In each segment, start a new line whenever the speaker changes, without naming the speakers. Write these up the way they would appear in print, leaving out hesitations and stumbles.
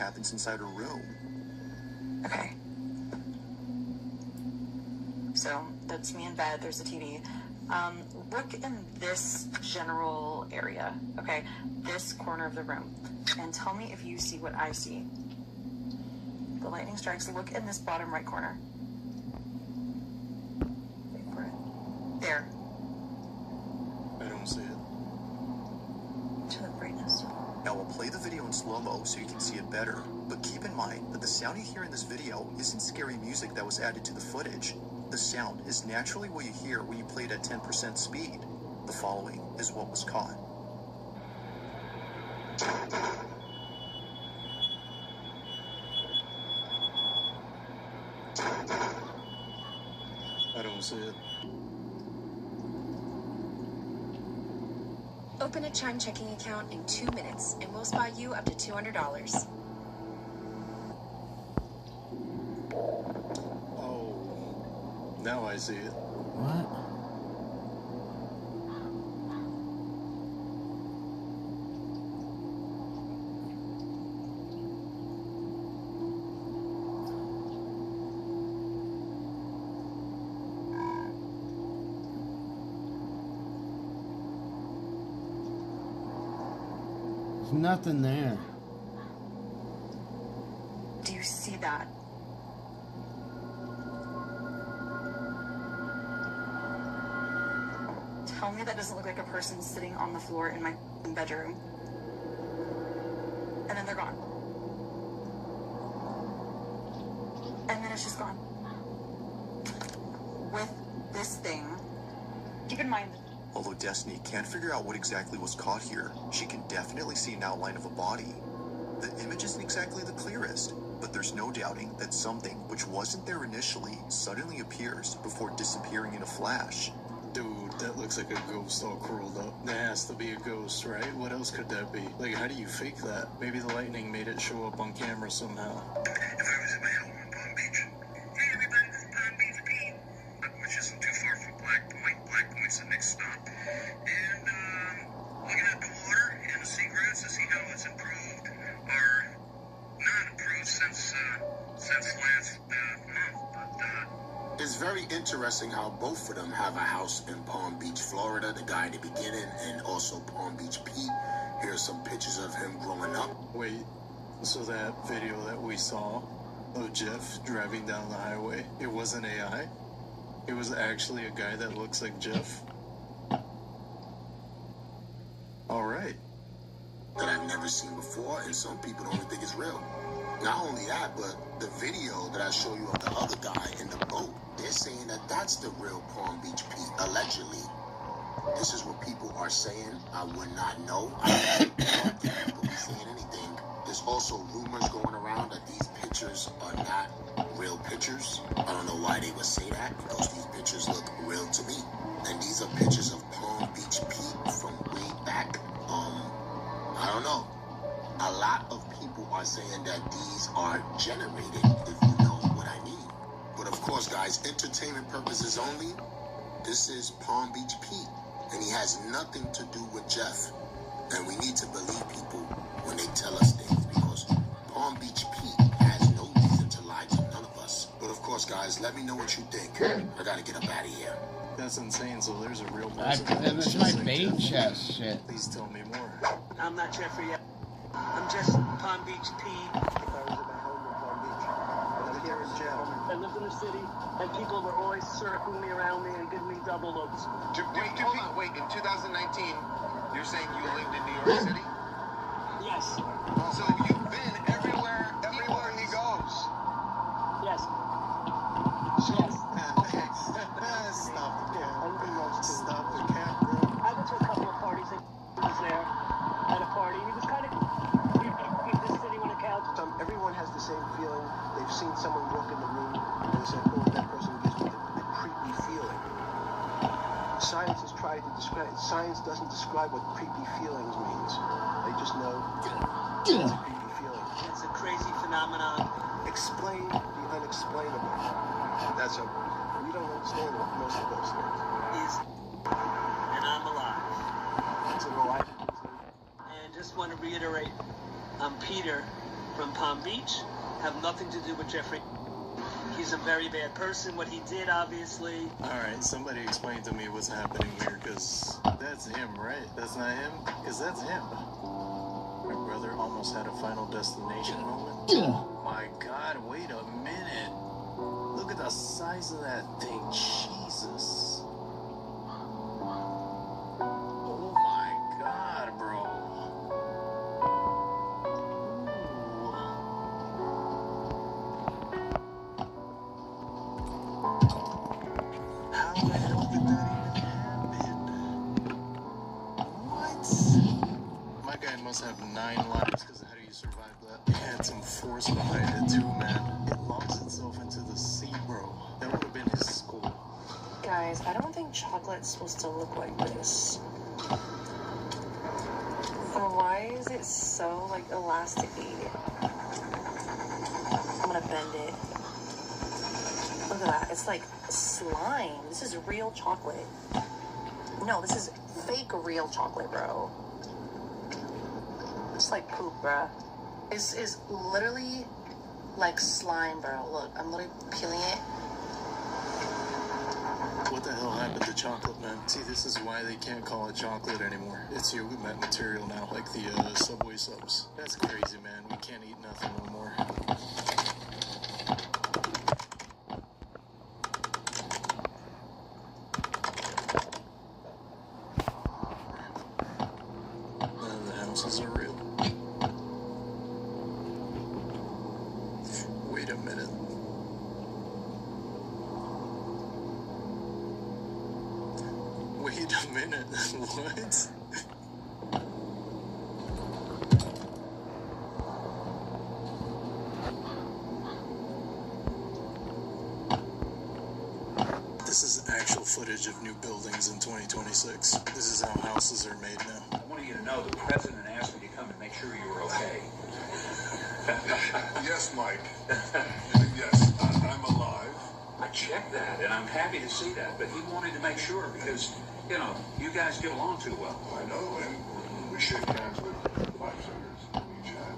happens inside her room.
Okay. So that's me in bed. There's a TV. Look in this general area, okay? This corner of the room. And tell me if you see what I see. The lightning strikes. Look in this bottom right corner. Wait for it. There.
I don't see it.
To the brightness.
Now we'll play the video in slow-mo so you can see it better. But keep in mind that the sound you hear in this video isn't scary music that was added to the footage. The sound is naturally what you hear when you play it at 10% speed. The following is what was caught.
I don't see it.
Open a Chime checking account in 2 minutes, and we'll spot you up to $200.
Oh, now I see it.
What? There's nothing there.
Do you see that? Tell me that doesn't look like a person sitting on the floor in my bedroom. And then they're gone. And then it's just gone. With this thing. Keep in mind.
Although Destiny can't figure out what exactly was caught here, she can definitely see an outline of a body. The image isn't exactly the clearest, but there's no doubting that something which wasn't there initially suddenly appears before disappearing in a flash.
Dude, that looks like a ghost all curled up. That has to be a ghost, right? What else could that be? Like, how do you fake that? Maybe the lightning made it show up on camera somehow.
If I was at my home in Palm Beach. Hey everybody, this is Palm Beach Pete. Which isn't too far from Black Point. Black Point's the next stop. And, looking at the water and the seagrass to see how it's improved, or not improved since last month, but,
It's very interesting how both of them have a house in Palm Beach, Florida, the guy in the beginning, and also Palm Beach Pete. Here's some pictures of him growing up.
Wait, so that video that we saw of Jeff driving down the highway, it wasn't AI? It was actually a guy that looks like Jeff? Alright.
That I've never seen before, and some people don't even think it's real. Not only that, but the video that I show you of the other guy in the boat, they're saying that that's the real Palm Beach Pete, allegedly. This is what people are saying. I would not know. I don't think people be saying anything. There's also rumors going around that these pictures are not real pictures. I don't know why they would say that, because these pictures look real to me. And these are pictures of Palm Beach Pete from way back. I don't know. A lot of people are saying that these are generated, if you know what I mean. But of course, guys, entertainment purposes only. This is Palm Beach Pete, and he has nothing to do with Jeff. And we need to believe people when they tell us things, because Palm Beach Pete has no reason to lie to none of us. But of course, guys, let me know what you think. I gotta get up out of here.
That's insane, so there's a real person.
That's my bait chest shit.
Please tell me more.
I'm not Jeffrey yet. I'm just Palm Beach Pete. If I was at my home in Palm Beach, I lived here in jail. I lived in the city, and people were always circling me around me and giving me double looks.
Hold on, wait. In 2019, you're saying you lived in New York City?
Yes.
So you've been everywhere he goes.
Yes. Yes.
Stop the
Yeah, I
camera.
live in those two.
Stop the camera.
I went to a couple of parties and he was there at a party. He was kind of, he was sitting on a couch.
Everyone has the same feeling. They've seen someone walk in the room and they say, oh, that person gives me the creepy feeling. Science has tried to describe it. Science doesn't describe what creepy feelings means. They just know it's a creepy feeling.
It's a crazy phenomenon.
Explain the unexplainable. That's a, we don't understand what most of those things.
And I'm alive.
It's a life.
And just want to reiterate, I'm Peter, from Palm Beach. Have nothing to do with Jeffrey. He's a very bad person, what he did, obviously.
Alright, somebody explain to me what's happening here, because that's him, right? That's not him? Because that's him. My brother almost had a Final Destination moment. My God, wait a minute. Look at the size of that thing. Jesus. Oh my God, bro. How the hell did that even happen? What? My guy must have 9 lives, because how do you survive that? It had some force behind it too, man. It launched itself into the sea, bro. That would have been his skull.
Guys, I don't think chocolate's supposed to look like this. And why is it so, like, elasticy? I'm gonna bend it. Look at that. It's like slime. This is real chocolate. No, this is fake real chocolate, bro. It's like poop, bruh. This is literally like slime, bro. Look, I'm literally peeling it.
What the hell happened to chocolate, man? See, this is why they can't call it chocolate anymore. It's yogurt mat material now, like the Subway subs. That's crazy, man. We can't eat nothing no more. None of the houses are real. Wait a minute. Wait a minute. What? This is actual footage of new buildings in 2026. This is how houses are made now.
I wanted you to know the president asked me to come and make sure you were okay.
Yes, Mike. Yes, I'm alive.
I checked that, and I'm happy to see that. But he wanted to make sure because, you know, you guys get along too well.
I know, and we shake hands with 5 fingers in each hand.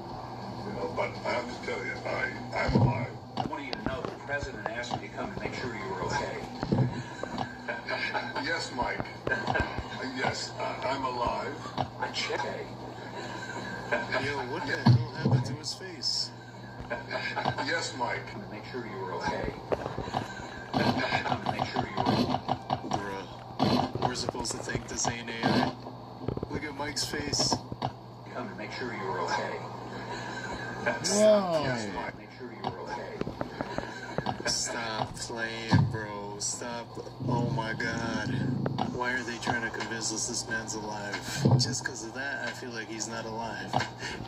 You know, but I have to tell you, I'm alive.
I wanted you to know the president asked me to come and make sure you were okay.
Yes, Mike. Yes, I'm alive.
I checked.
Yo, what the hell happened to his face?
Yes, Mike.
Make sure you were okay. Make sure you were.
Bruh, we're supposed to think this ain't AI. Look at Mike's face.
Come and make sure you were okay.
Whoa.
Yes, Mike.
Make sure you were okay.
Stop playing, bro. Stop. Oh my God. Why are they trying to convince us this man's alive? Just because of that, I feel like he's not alive.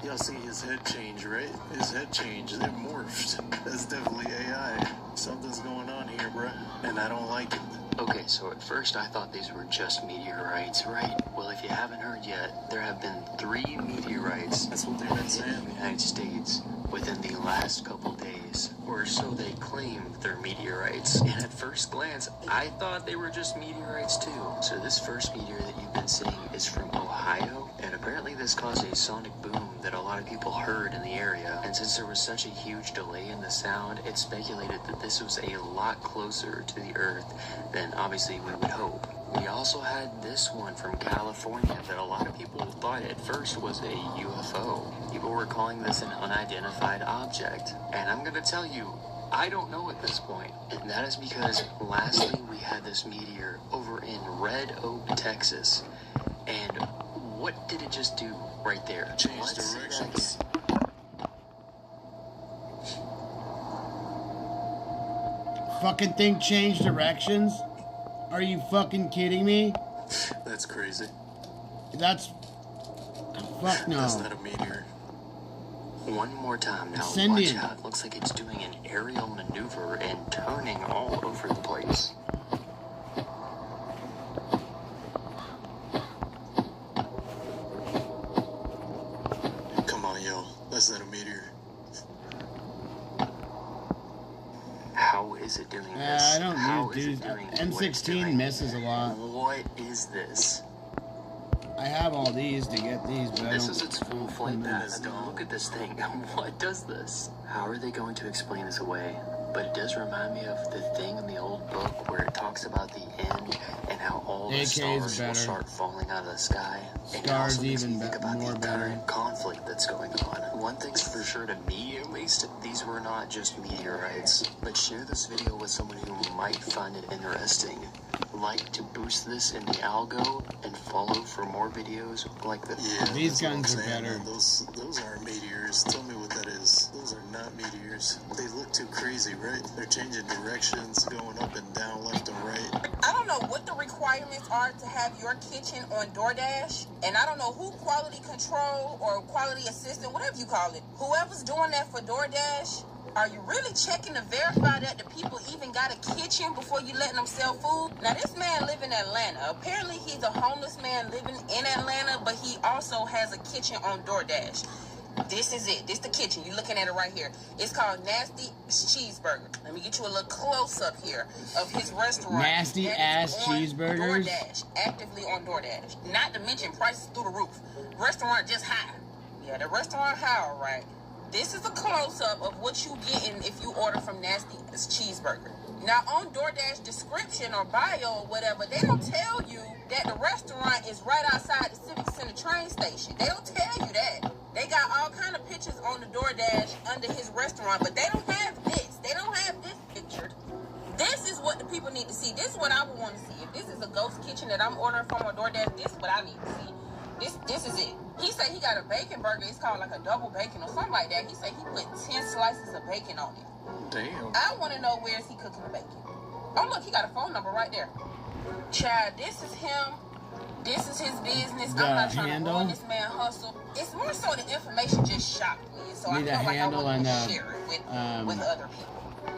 Y'all see his head change, right? His head changed. It morphed. That's definitely AI. Something's going on here, bruh. And I don't like it.
Okay, so at first I thought these were just meteorites, right? Well, if you haven't heard yet, there have been 3 meteorites.
That's what they've been saying.
In the United States within the last couple days, or so they claim they're meteorites. And at first glance, I thought they were just meteorites too. So this first meteor that you've been seeing is from Ohio, and apparently this caused a sonic boom that a lot of people heard in the area. And since there was such a huge delay in the sound, it's speculated that this was a lot closer to the Earth than obviously we would hope. We also had this one from California that a lot of people thought at first was a UFO. People were calling this an unidentified object. And I'm gonna tell you, I don't know at this point. And that is because lastly we had this meteor over in Red Oak, Texas. And what did it just do right there?
Change directions.
Fucking thing changed directions? Are you fucking kidding me?
That's crazy.
That's... Fuck no.
That's not a meteor.
One more time now.
Ascendian.
Watch out. It looks like it's doing an aerial maneuver and turning all over the place.
Come on, yo. That's not a meteor.
How is it doing this?
I don't
How
know,
is
dude.
it doing what it's
M16
doing?
misses a lot.
What is this?
I have all these to get these, but
This is its full flight path. Look at this thing. What does this? How are they going to explain this away? But it does remind me of the thing in the old book where it talks about the end and how all the stars will start falling out of the sky. And it also makes me think about the current conflict that's going on. One thing's for sure to me, at least, these were not just meteorites. But share this video with someone who might find it interesting. Like to boost this in the algo and follow for more videos like this.
Yeah,
these guns are better.
Those aren't meteors. Tell me what that is. Those are not meteors. They look too crazy, right? They're changing directions, going up and down, left and right.
I don't know what the requirements are to have your kitchen on DoorDash, and I don't know who quality control or quality assistant, whatever you call it, whoever's doing that for DoorDash. Are you really checking to verify that the people even got a kitchen before you letting them sell food? Now, this man live in Atlanta. Apparently, he's a homeless man living in Atlanta, but he also has a kitchen on DoorDash. This is it. This the kitchen. You're looking at it right here. It's called Nasty Cheeseburger. Let me get you a little close-up here of his restaurant.
Nasty ass cheeseburgers?
DoorDash. Actively on DoorDash. Not to mention prices through the roof. Restaurant just high. Yeah, the restaurant high, all right. This is a close-up of what you getting if you order from Nasty Cheeseburger. Now, on DoorDash description or bio or whatever, they don't tell you that the restaurant is right outside the Civic Center train station. They don't tell you that. They got all kind of pictures on the DoorDash under his restaurant, but they don't have this. They don't have this pictured. This is what the people need to see. This is what I would want to see. If this is a ghost kitchen that I'm ordering from on DoorDash, this is what I need to see. This is it. He said he got a bacon burger. It's called like a double bacon or something like that. He said he put 10 slices of bacon on it.
Damn.
I want to know where is he cooking the bacon. Oh, look, he got a phone number right there. Child, this is him. This is his business. I'm not trying to ruin this man hustle. It's more so the information just shocked me. So I feel like I want to share it with other people.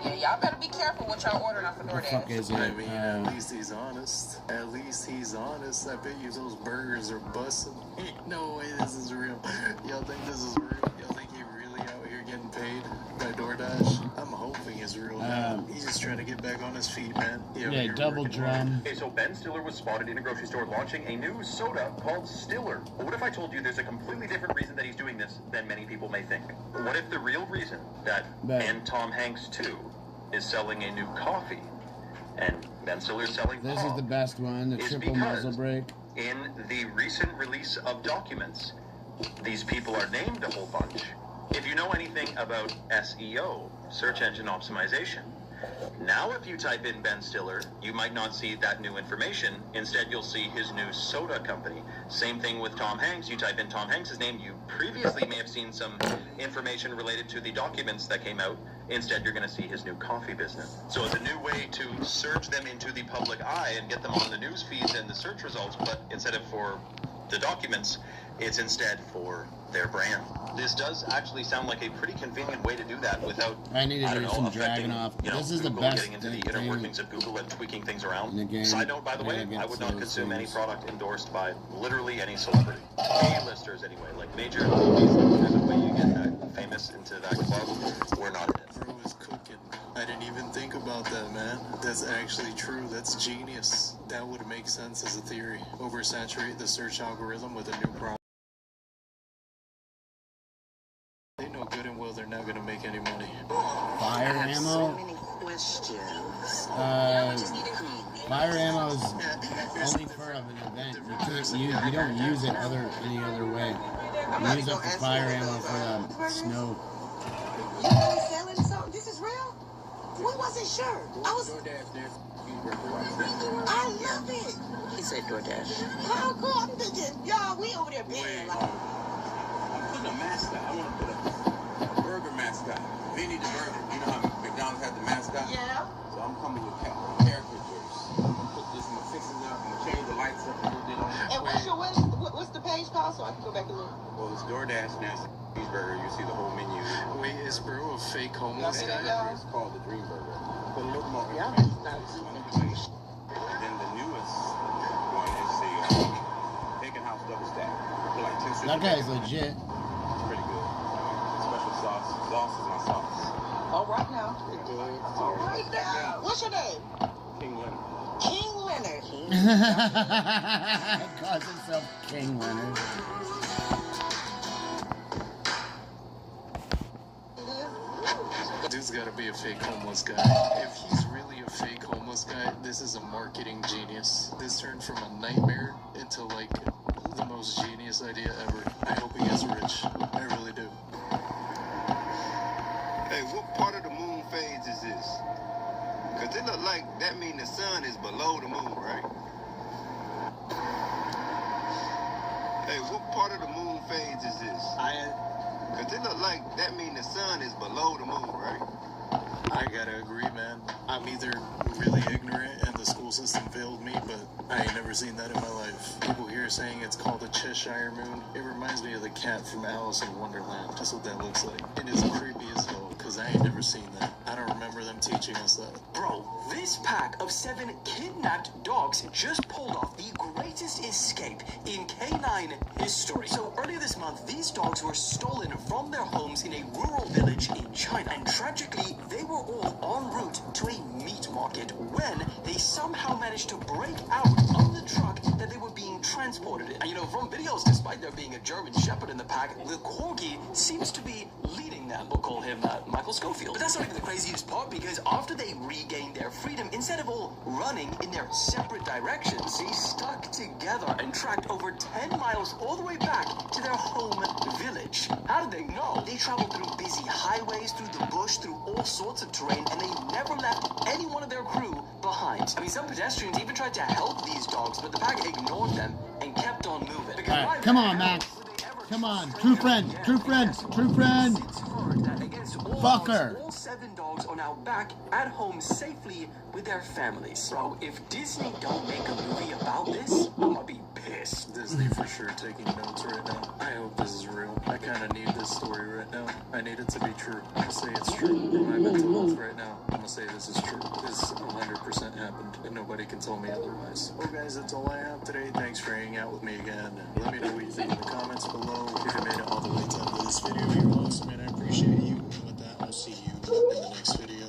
Yeah, y'all better be careful what y'all ordering off of DoorDash.
What the fuck is it?
I mean, at least he's honest. At least he's honest. I bet you those burgers are busting. No way this is real. Y'all think this is real? Y'all think he really out here getting paid by DoorDash? I'm hoping it's real. He's just trying to get back on his feet, man.
Yeah, double drum.
Okay, so Ben Stiller was spotted in a grocery store launching a new soda called Stiller. But what if I told you there's a completely different reason that he's doing this than many people may think? What if the real reason that and Tom Hanks too is selling a new coffee and Ben Stiller's selling
This is the best one, the triple muzzle brake.
In the recent release of documents, these people are named a whole bunch. If you know anything about SEO, search engine optimization, now if you type in Ben Stiller, you might not see that new information. Instead, you'll see his new soda company. Same thing with Tom Hanks. You type in Tom Hanks' name, you previously may have seen some information related to the documents that came out. Instead, you're going to see his new coffee business. So it's a new way to surge them into the public eye and get them on the news feeds and the search results, but instead of for the documents, it's instead for their brand. This does actually sound like a pretty convenient way to do that without,
I need to do some dragging off. This is the
Google
best
getting into the inner workings of Google and tweaking things around.
in the game.
Side note, by the way, I would not consume any product endorsed by literally any celebrity. A-listers anyway, like major movies, there's a way you get that famous into that club. We're not in it.
Bro is cooking. I didn't even think about that, man. That's actually true. That's genius. That would make sense as a theory. Oversaturate the search algorithm with a new problem. They know good and well they're not going to make any money.
Fire ammo?
So many questions.
Fire ammo is only for an event. You don't use it any other way. You use it for fire ammo for snow.
You really selling something? This is real? What was his shirt? I love it.
He said DoorDash.
How cool. I'm thinking, y'all, we over there being like...
I'm putting a mascot. I want to put a burger mascot. Vinny the Burger. You know how McDonald's has the mascot?
Yeah.
So I'm coming with characters. I'm going to put this, I'm going to fix it up, I'm going to change the lights up a little bit on it.
And what's the page called so I can go back and look?
Well, it's DoorDash Nasty Cheeseburger. You see the whole menu.
Wait, is bro a fake homeless guy?
It's called the Dream Burger. Put a little more
Yeah,
information on the plate. And then the newest one is the Bacon House Double Stack. Put like 10
That guy's legit.
It's pretty good. Special sauce. Sauce is my sauce.
All right now. All right now. What's your name?
King Leonard.
King Leonard. Leonard.
Calls himself King Leonard.
Dude's gotta be a fake homeless guy. If he's really a fake homeless guy, this is a marketing genius. This turned from a nightmare into like the most genius idea ever. I hope he gets rich. I really do.
Hey, what part of the moon phase is this? Cause it look like that mean the sun is below the moon, right? Hey, what part of the moon phase is this? Cause it look like that mean the sun is below the moon, right?
I gotta agree, man. I'm either really ignorant and the school system failed me, but I ain't never seen that in my life. People here saying it's called a Cheshire moon. It reminds me of the cat from Alice in Wonderland. That's what that looks like. And it's creepy as hell, because I ain't never seen that. I don't remember them teaching us that.
Bro, this pack of 7 kidnapped dogs just pulled off the greatest escape in canine history. So earlier this month, these dogs were stolen from their homes in a rural village in China. And tragically, they were all en route to a meat market when they somehow managed to break out of the truck that they were being transported in. And you know, from videos, despite there being a German Shepherd in the pack, the Corgi seems to be leading them. We'll call him Michael Schofield. But that's not even the craziest part, because after they regained their freedom, instead of all running in their separate directions, they stuck together and tracked over 10 miles all the way back to their home village. How did they know? They traveled through busy highways, through the bush, through all sorts of terrain, and they never left any one of their crew behind. I mean, some pedestrians even tried to help these dogs, but the pack ignored them and kept on moving.
All right, come on, Max. Come on, true friend, true friend, true friend. Fucker.
All 7 dogs are now back at home safely with their families. Bro, if Disney don't make a movie about this, I'm gonna be pissed.
Disney for sure taking notes right now. I hope this is real. I kind of need this story right now. I need it to be true. I'm gonna say it's true. In my mental health right now, I'm gonna say this is true. This 100% happened, and nobody can tell me otherwise. Well, guys, that's all I have today. Thanks for hanging out with me again. Let me know what you think in the comments below. If you made it all the way to the end of this video, you're awesome, and I appreciate you. And with that, I'll see you in the next video.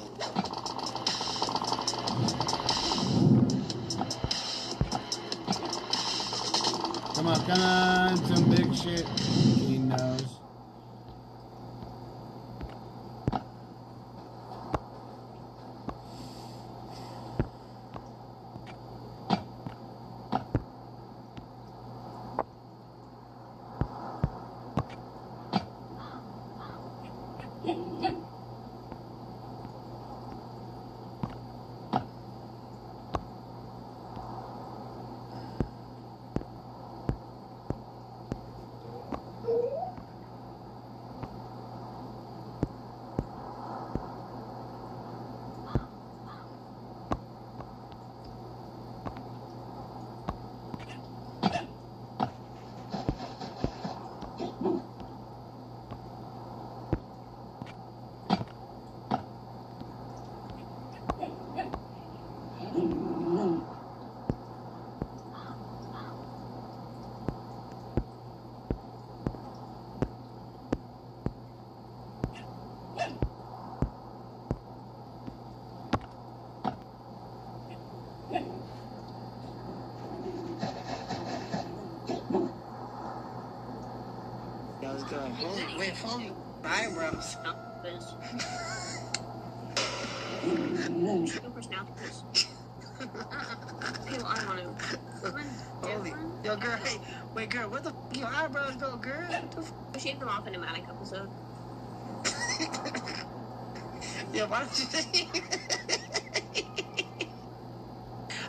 Come on, some big shit. He knows.
Wait, phone eyebrows. Holy, yo, girl, hey, wait, girl, what the f your eyebrows go, girl? What the f?
I shaved them off in a Manic episode.
Yeah, why don't you think?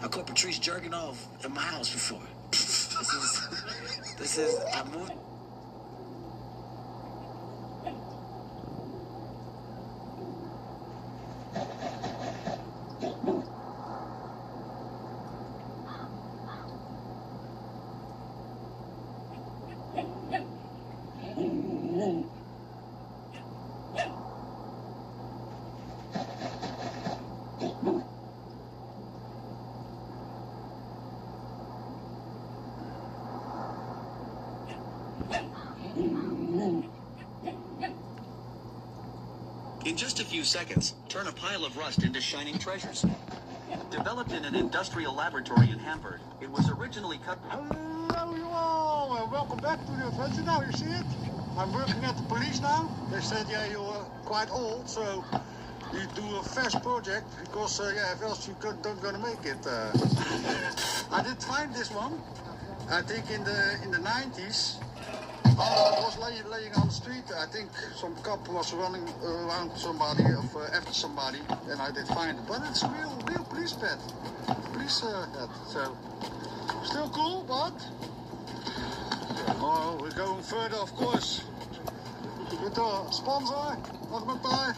I caught Patrice jerking off at my house before. This is, I moved.
In just a few seconds, turn a pile of rust into shining treasures. Developed in an industrial laboratory in Hamburg, it was originally cut.
Hello you all, and welcome back to the adventure. Now you see it? I'm working at the police now. They said, yeah, you're quite old, so you do a fast project, because, yeah, if else you don't gonna make it. I did find this one, I think in the 90s. It was laying on the street. I think some cop was running around somebody, after somebody, and I did find it. But it's a real police pet. Police pet. So, still cool, but... Oh, we're going further, of course, with the sponsor of my pie.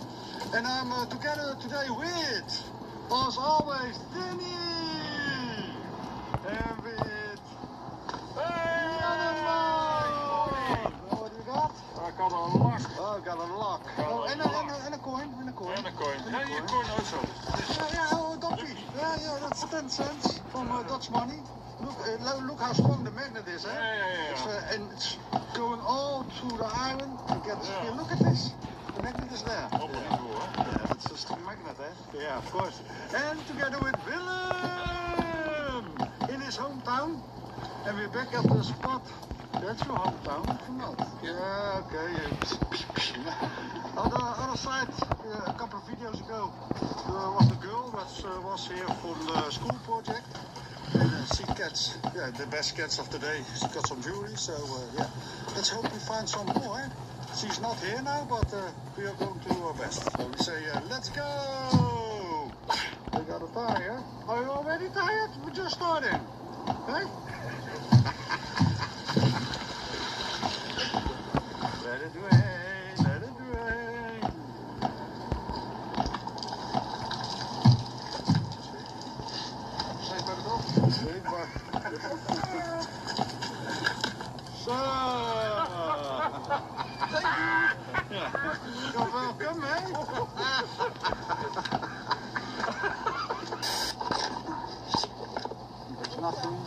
And I'm together today with, as always, Danny! And with... I got a lock. Oh, I got a lock. Oh, and a coin. And a coin. Yeah, your coin also. Yeah, oh, Doppie. Yeah, that's 10 cents from Dutch money. Look how strong the magnet is, eh? Yeah. And it's going all through the iron to get the steel. Look at this. The magnet is there. Yeah, that's a strong magnet, eh? Yeah, of course. And together with Willem in his hometown. And we're back at the spot. That's your hometown, or not? Yeah, okay. On the other side, a couple of videos ago, there was a girl that was here for the school project. And she gets, the best cats of the day. She got some jewelry, so yeah. Let's hope we find some more. She's not here now, but we are going to do our best. So we say, let's go! We got a tire. Are you already tired? We're just starting. Right? Let it rain, let it rain. Safe by the door? Safe by. So. Thank you. Yeah. You're welcome, eh? There's nothing.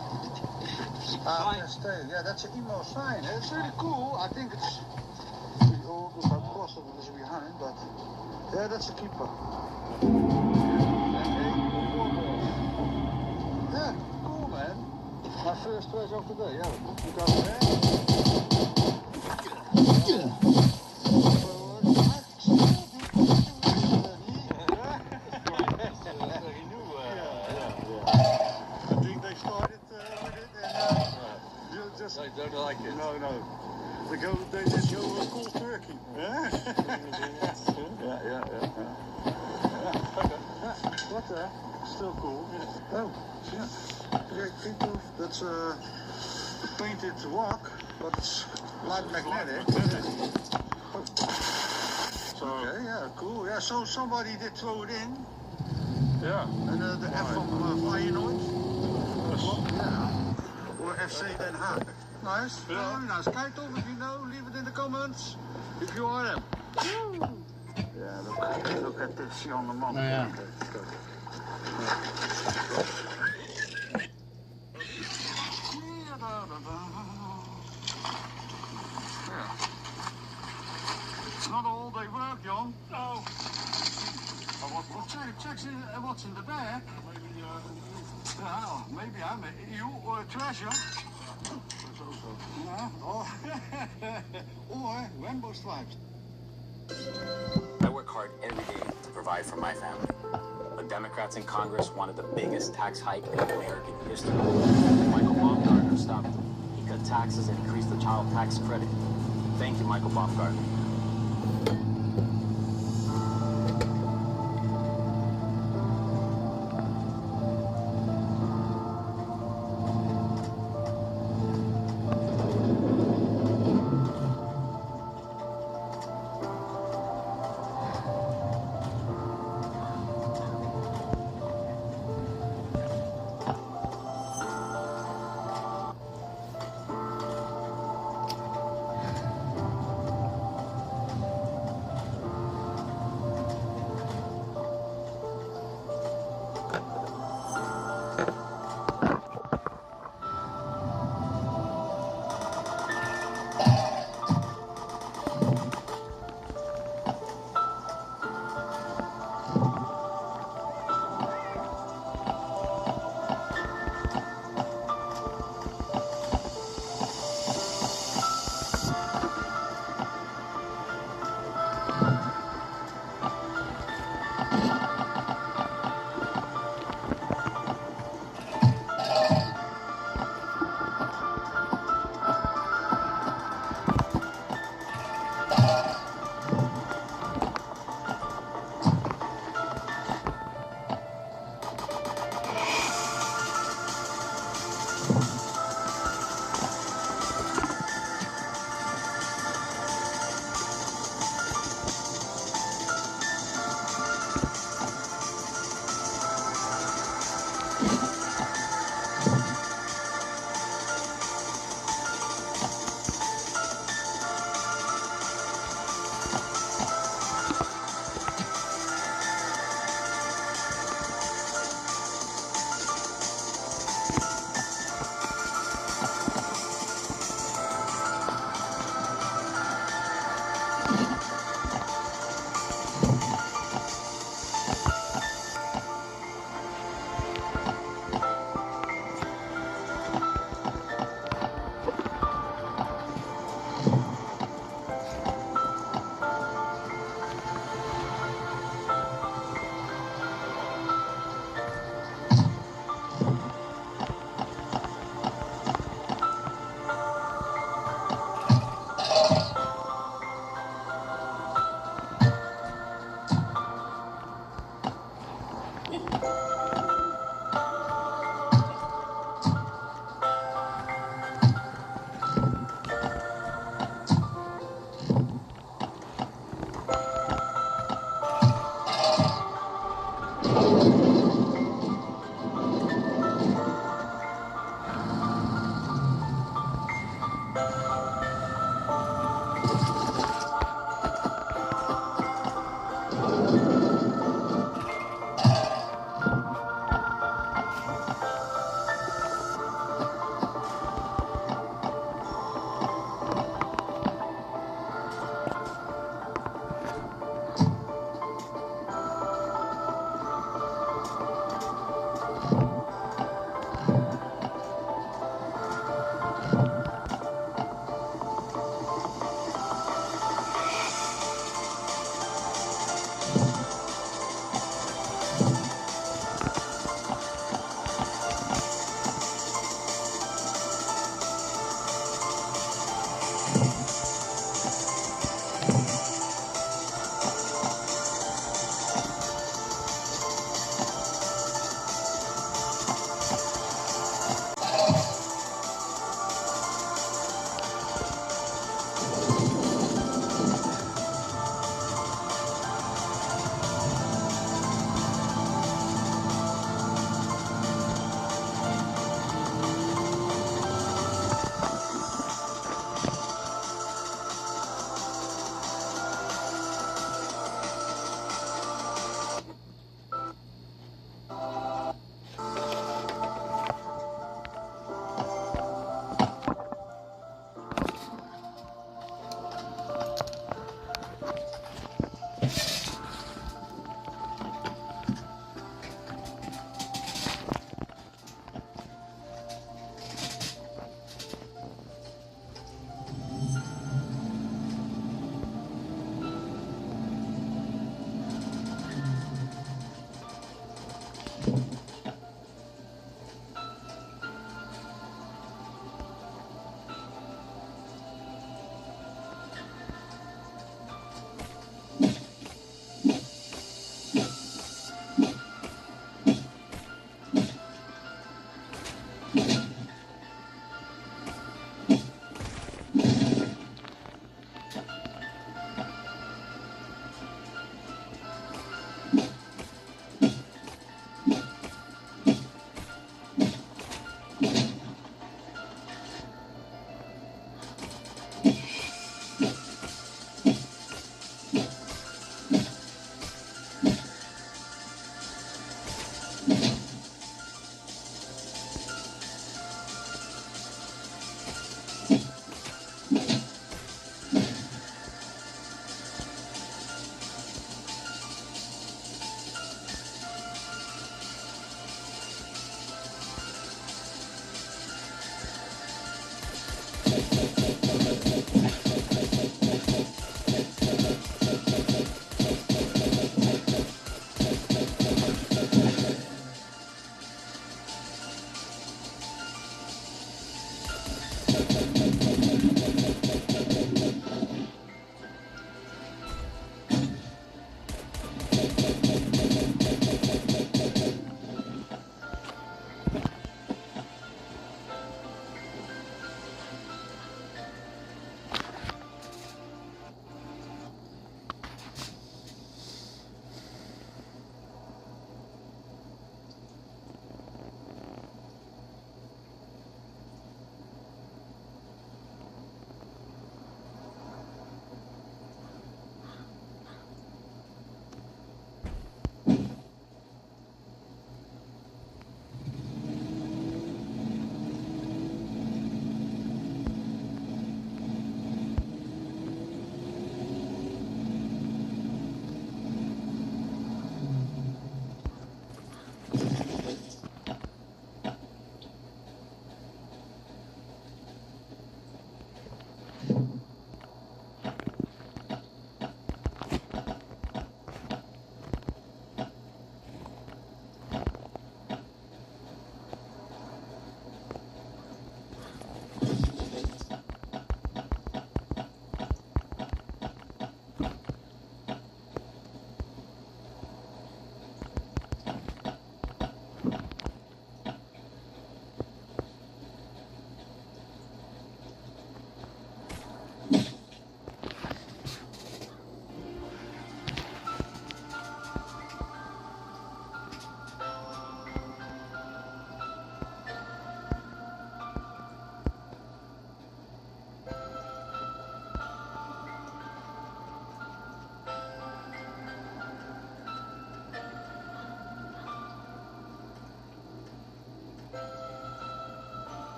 Yeah, that's an emo sign. It's really cool. I think it's pretty old without cross that is behind, but yeah, that's a keeper. Yeah, cool, man. My first treasure of the day. Yeah, you got it there. I think they started with it and just... I don't like it. No. They just go cold turkey. Yeah? Yeah. What the? Still cool. Oh, yeah, people, that's a painted rock, but it's light magnetic. Okay, yeah, cool. Yeah, so somebody did throw it in. Yeah. And the F from Feyenoord. Yeah. Or FC Den Haag. Nice. Yeah. Very nice. Kijk toch, if you know, leave it in the comments. If you are them. Yeah, look at this young man. Oh, yeah. It's not all day work, Jan. No. What's in the bag? Maybe I'm you or a treasure. Yeah. Or rainbow stripes.
I work hard every day to provide for my family. The Democrats in Congress wanted the biggest tax hike in American history. Michael Baumgartner stopped them. He cut taxes and increased the child tax credit. Thank you, Michael Baumgartner.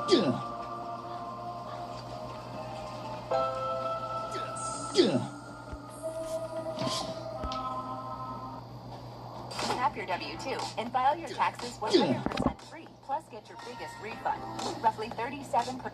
Snap your W-2 and file your taxes 100% free. Plus, get your biggest refund, roughly 37%.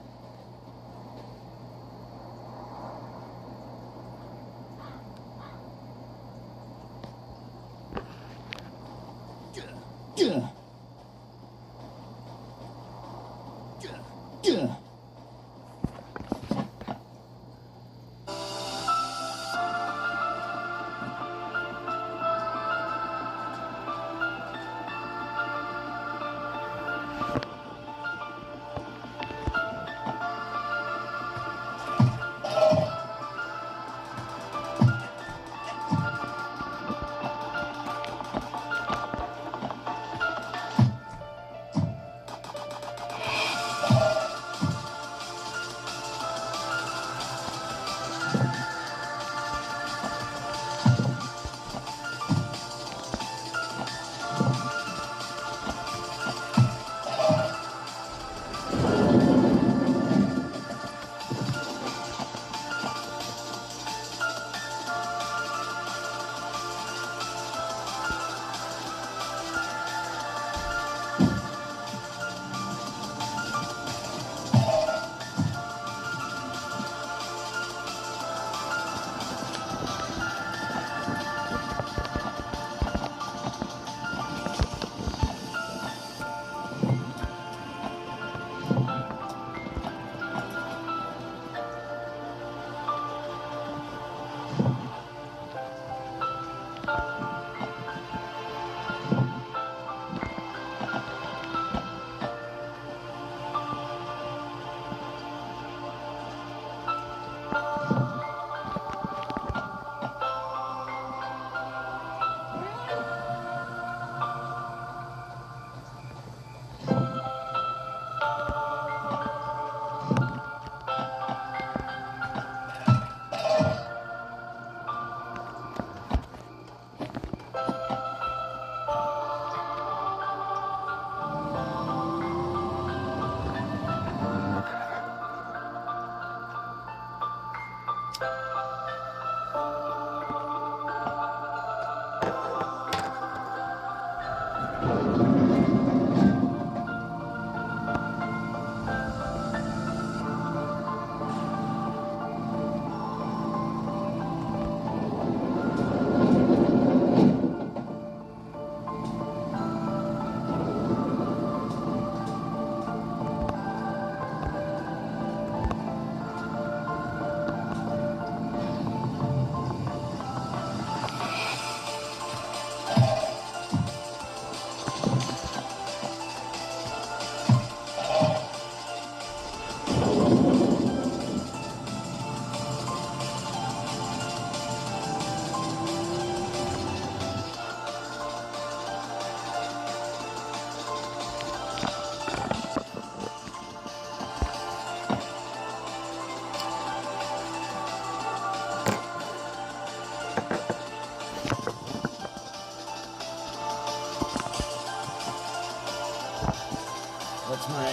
What's my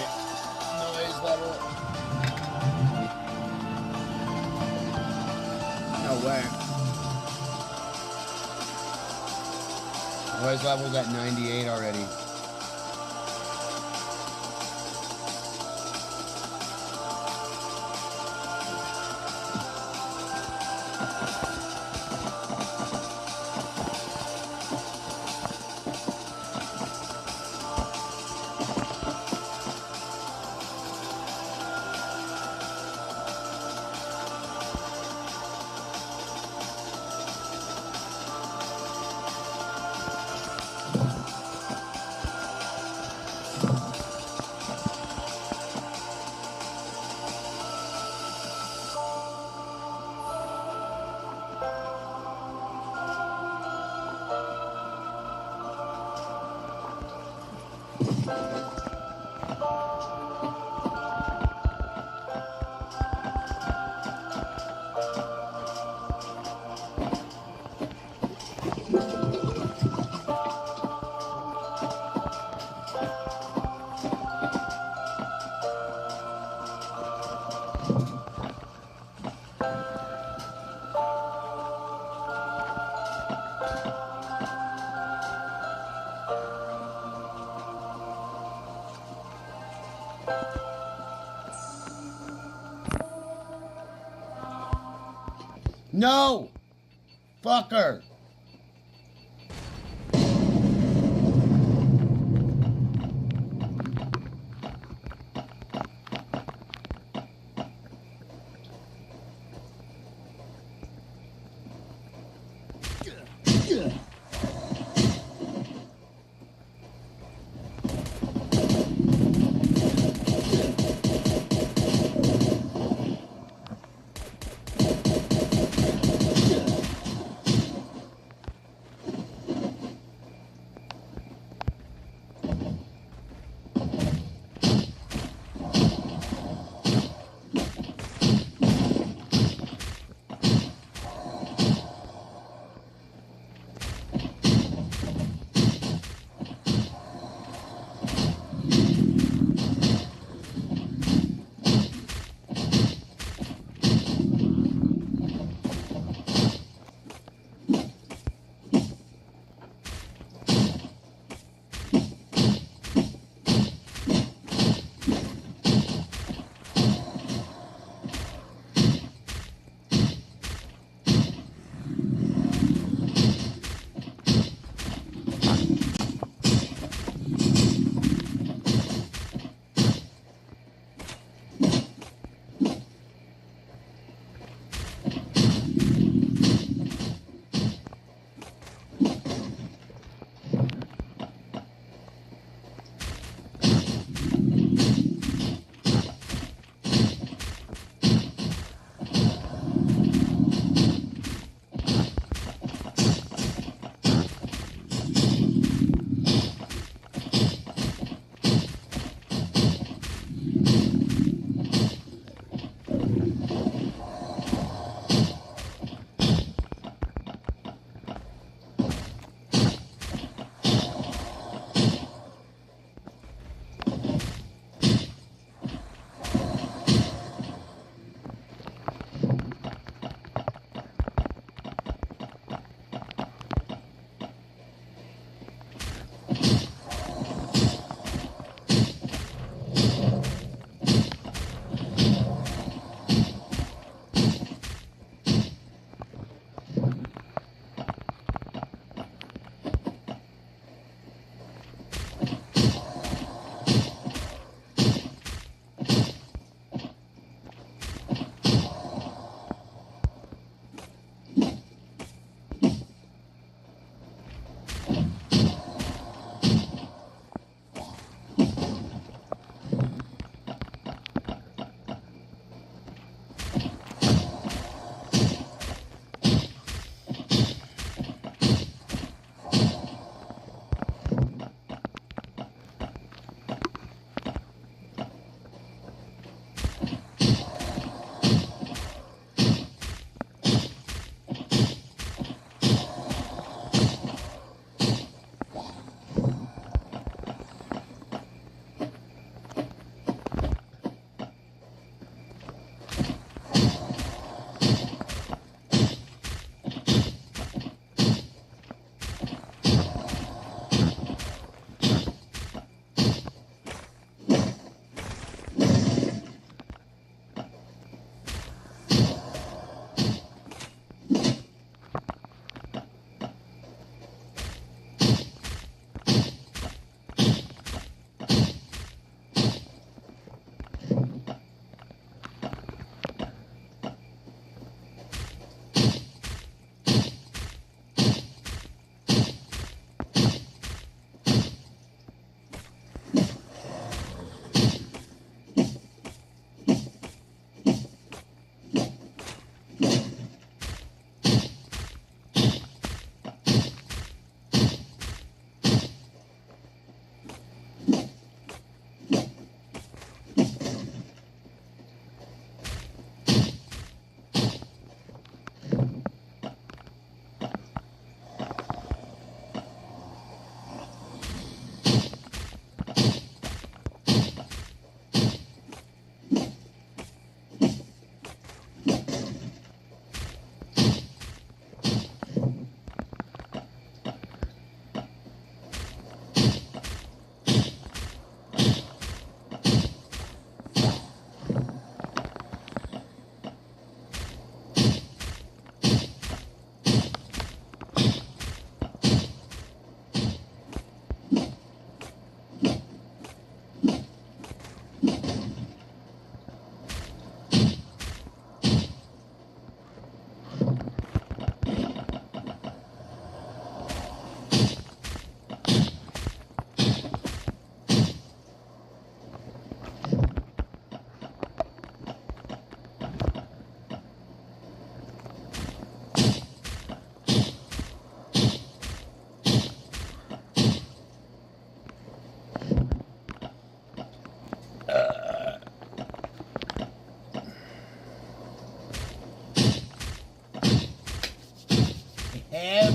noise level? No way. Noise level's at 98 already. No! Fucker!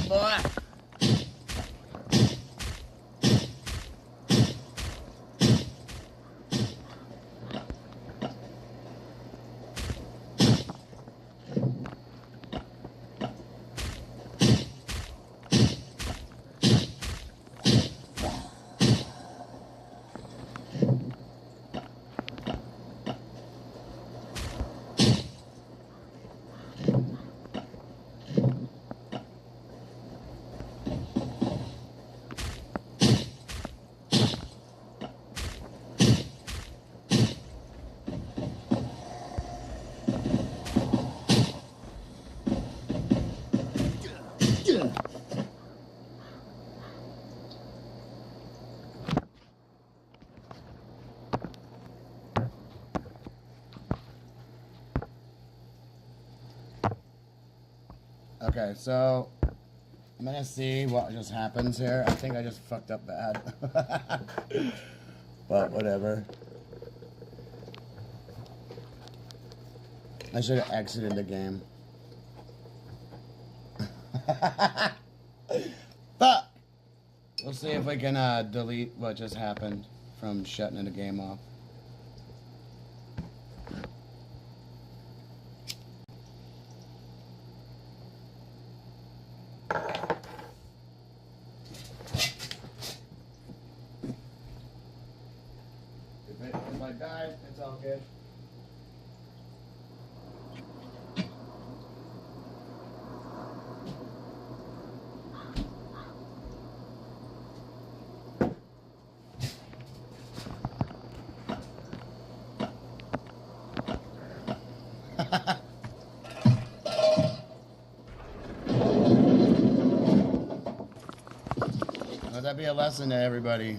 boy. Okay, so I'm gonna see what just happens here. I think I just fucked up bad. But whatever. I should have exited the game. But we'll see if we can delete what just happened from shutting the game off. If I die, it's all good. Let that be a lesson to everybody.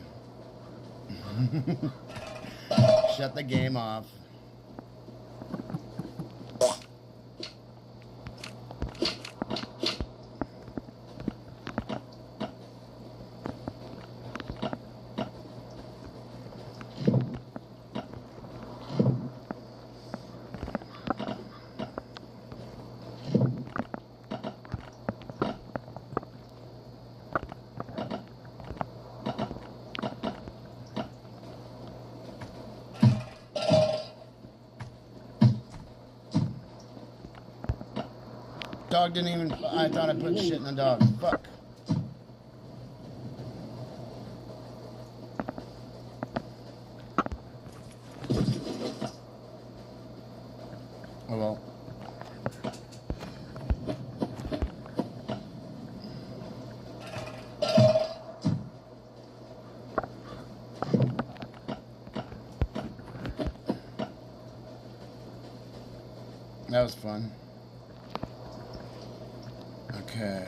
Shut the game off. Dog didn't even, I thought I put shit in the dog. Fuck. Oh well. That was fun. Okay,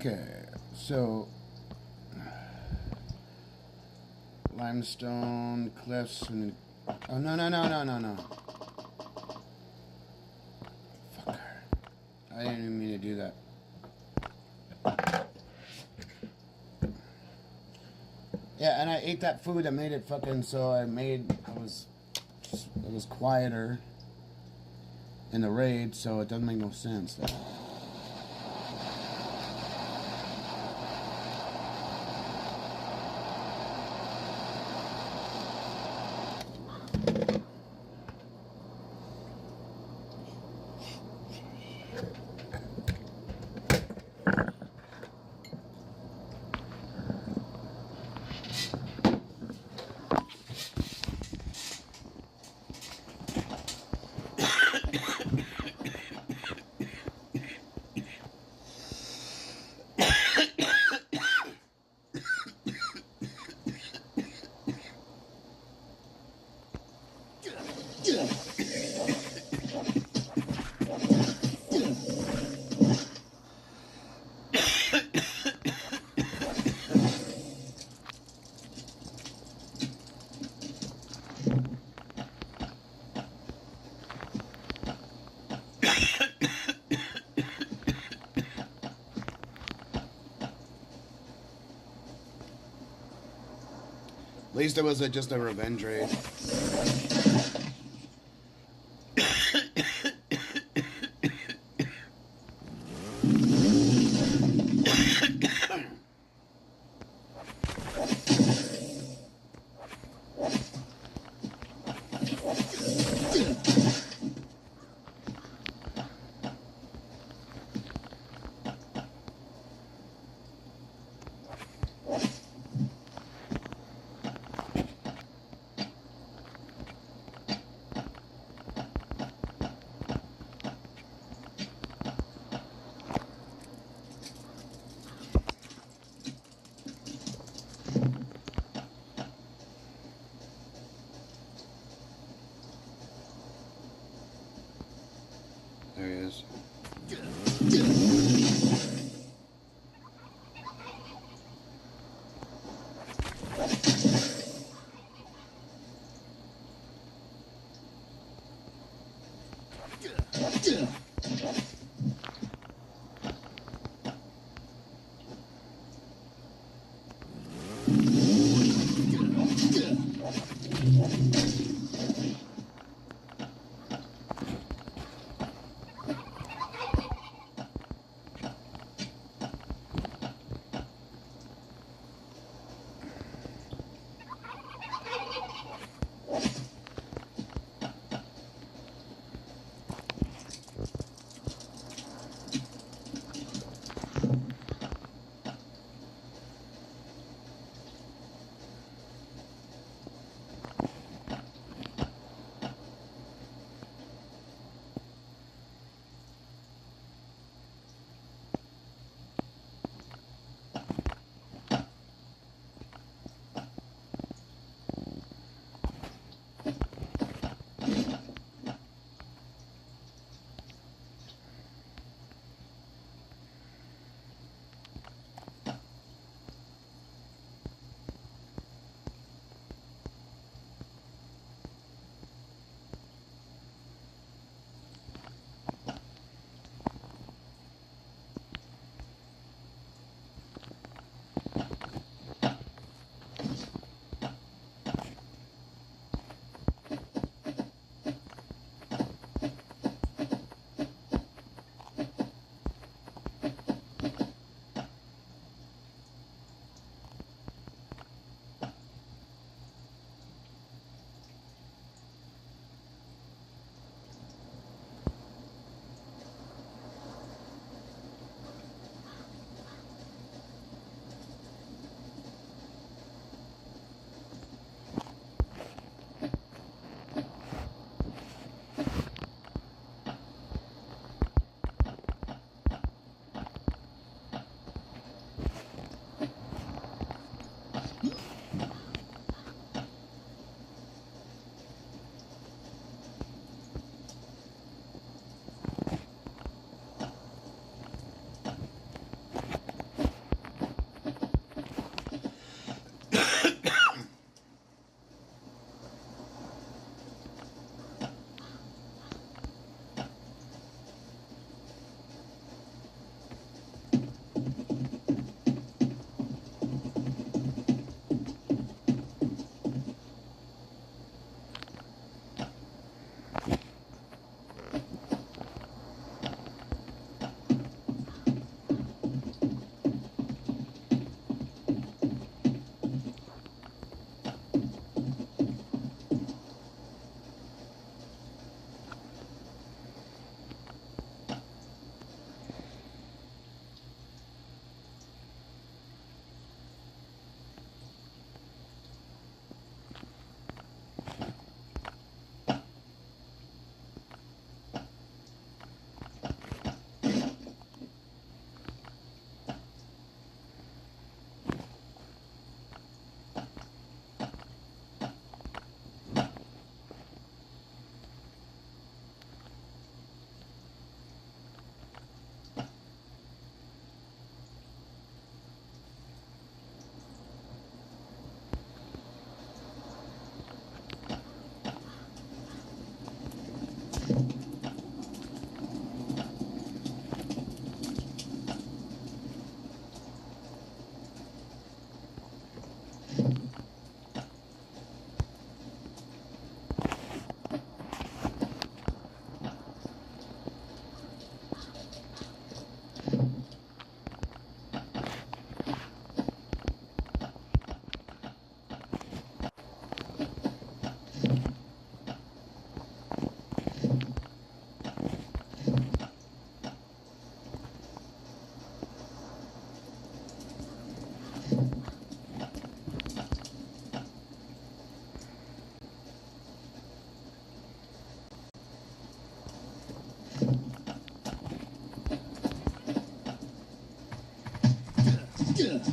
Okay, so limestone cliffs and oh no. Fucker. I didn't even mean to do that. Yeah, and I ate that food that made it fucking so it was quieter in the raid, so it doesn't make no sense. At least it was just a revenge raid. There he is. What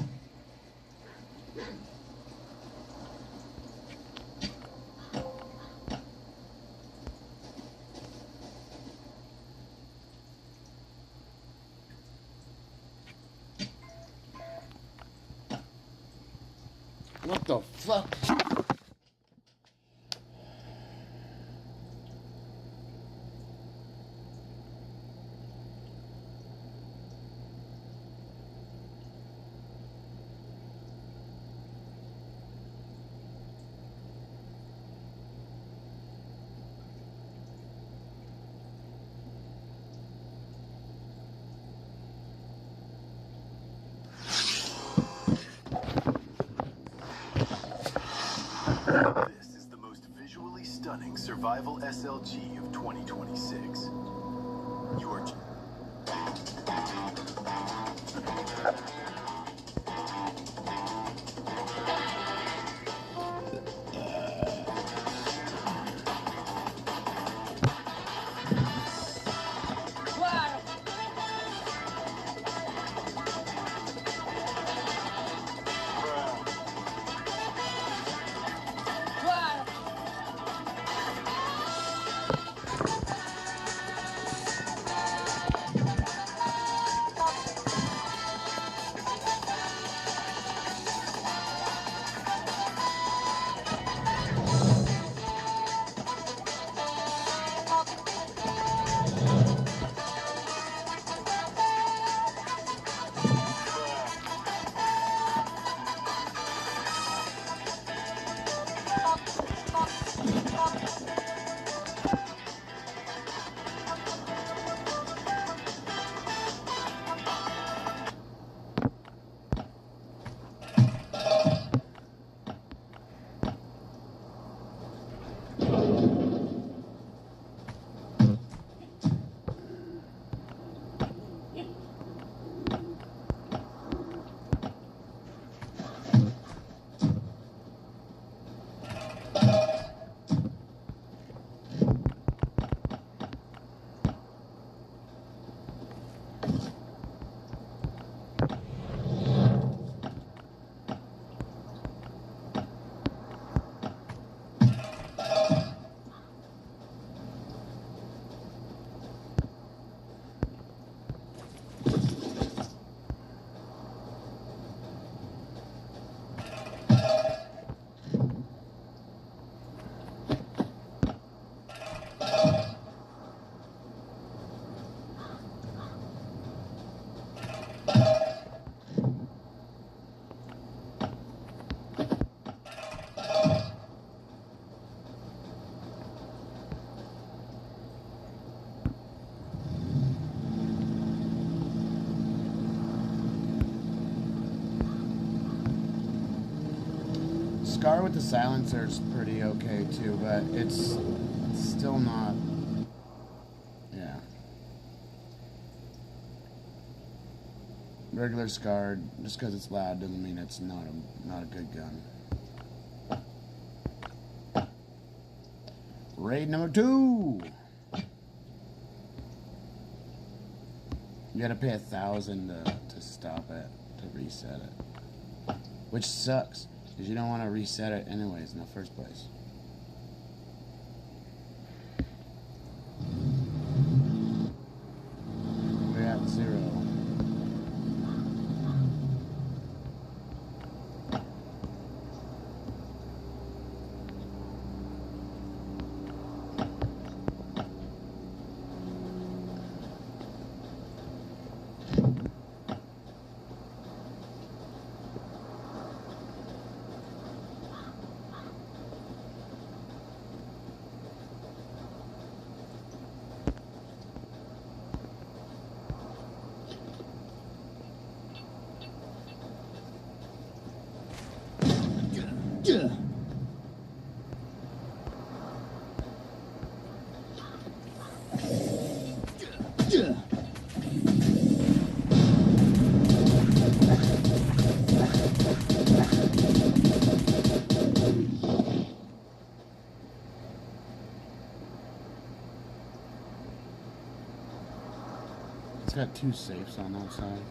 the fuck?
This is the most visually stunning survival SLG of 2026. You are...
Scar with the silencer is pretty okay too, but it's still not. Yeah. Regular Scar, just because it's loud doesn't mean it's not a good gun. Raid number 2. You gotta pay $1,000 to stop it, to reset it, which sucks. Because you don't want to reset it anyways in the first place. We're at 0. It's got 2 safes on that side.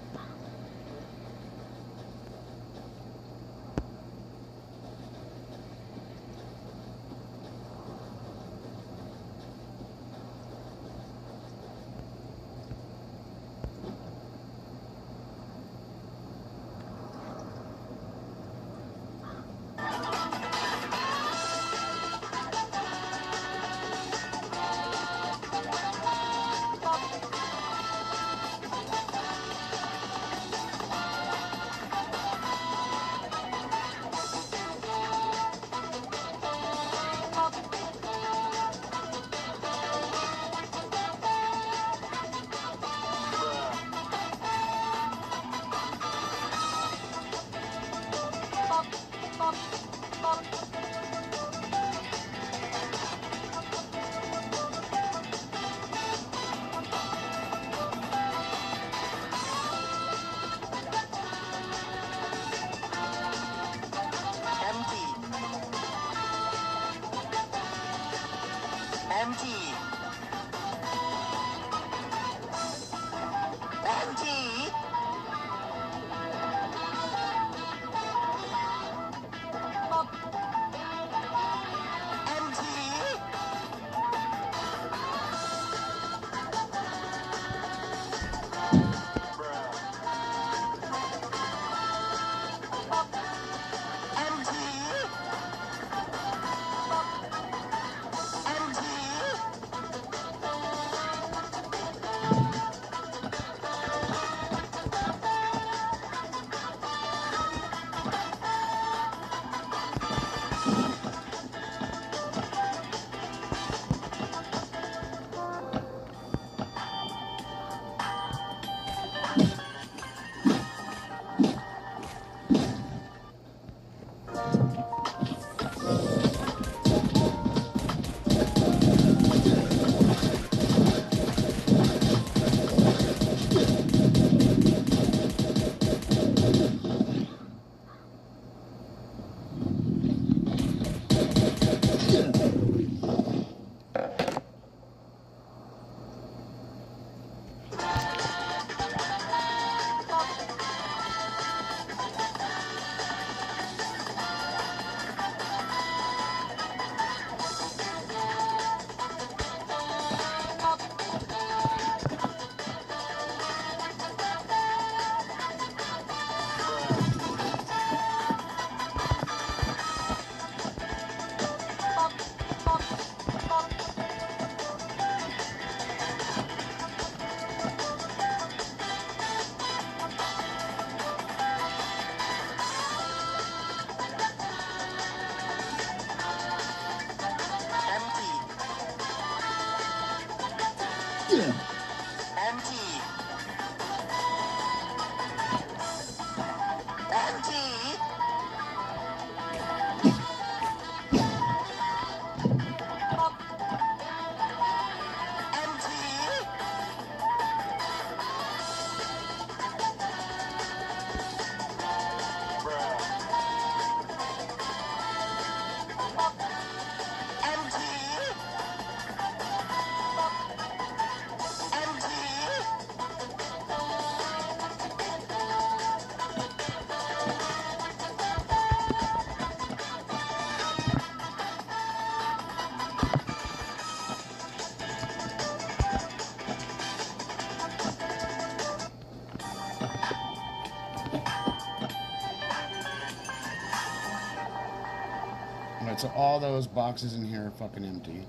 Alright, so all those boxes in here are fucking empty.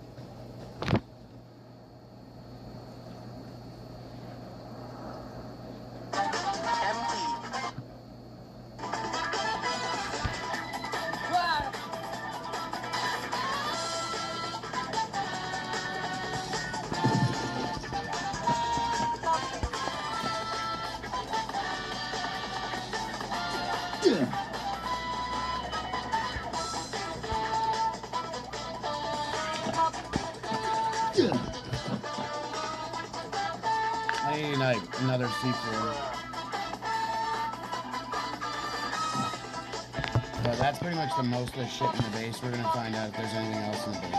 I need like another C4. But that's pretty much the most of the shit in the base. We're gonna find out if there's anything else in the base.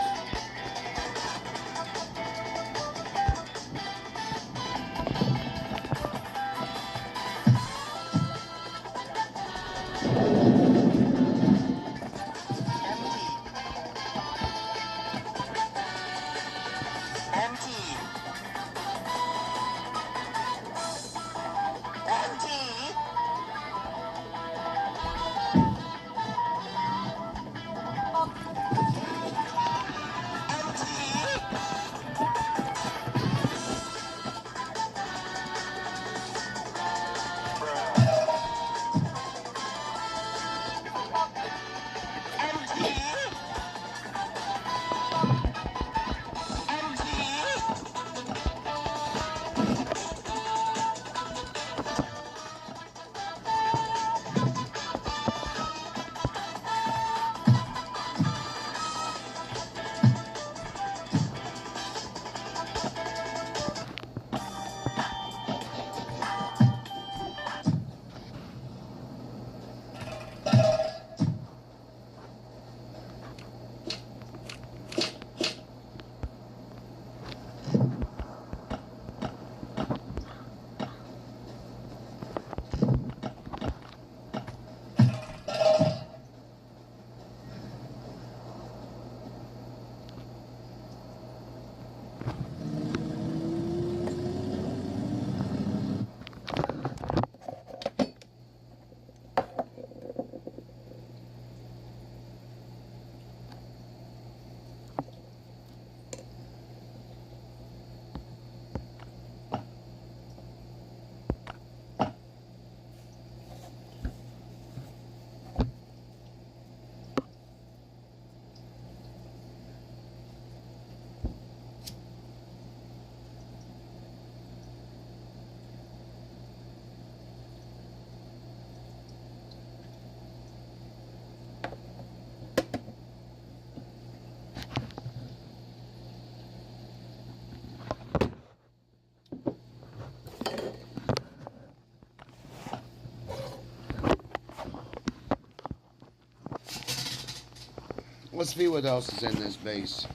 Let's see what else is in this base.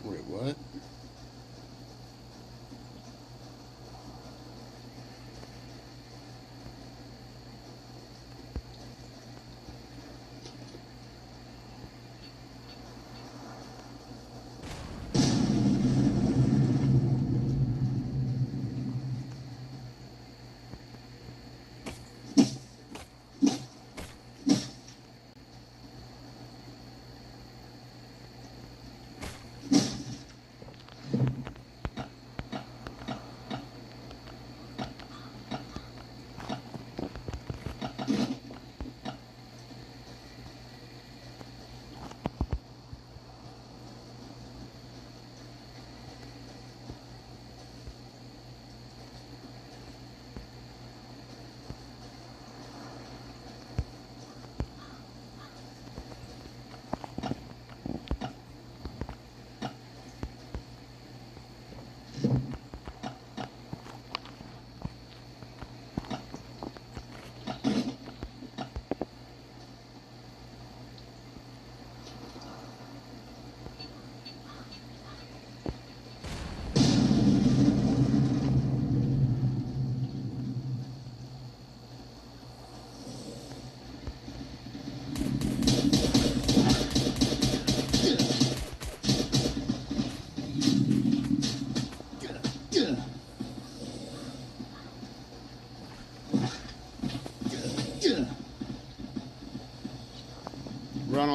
Wait, what?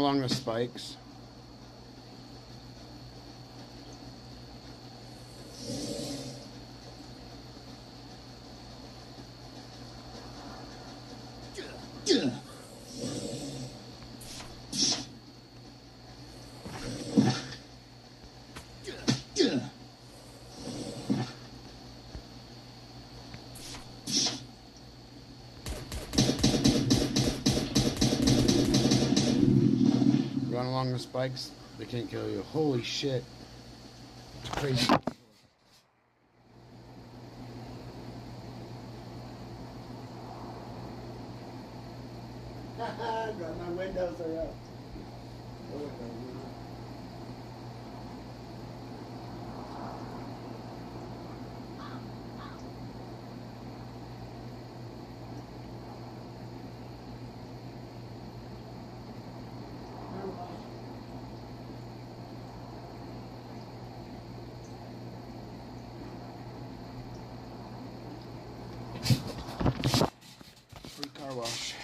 along the spikes. Run along the spikes, they can't kill you. Holy shit. It's crazy.
My windows are up.
Free car wash.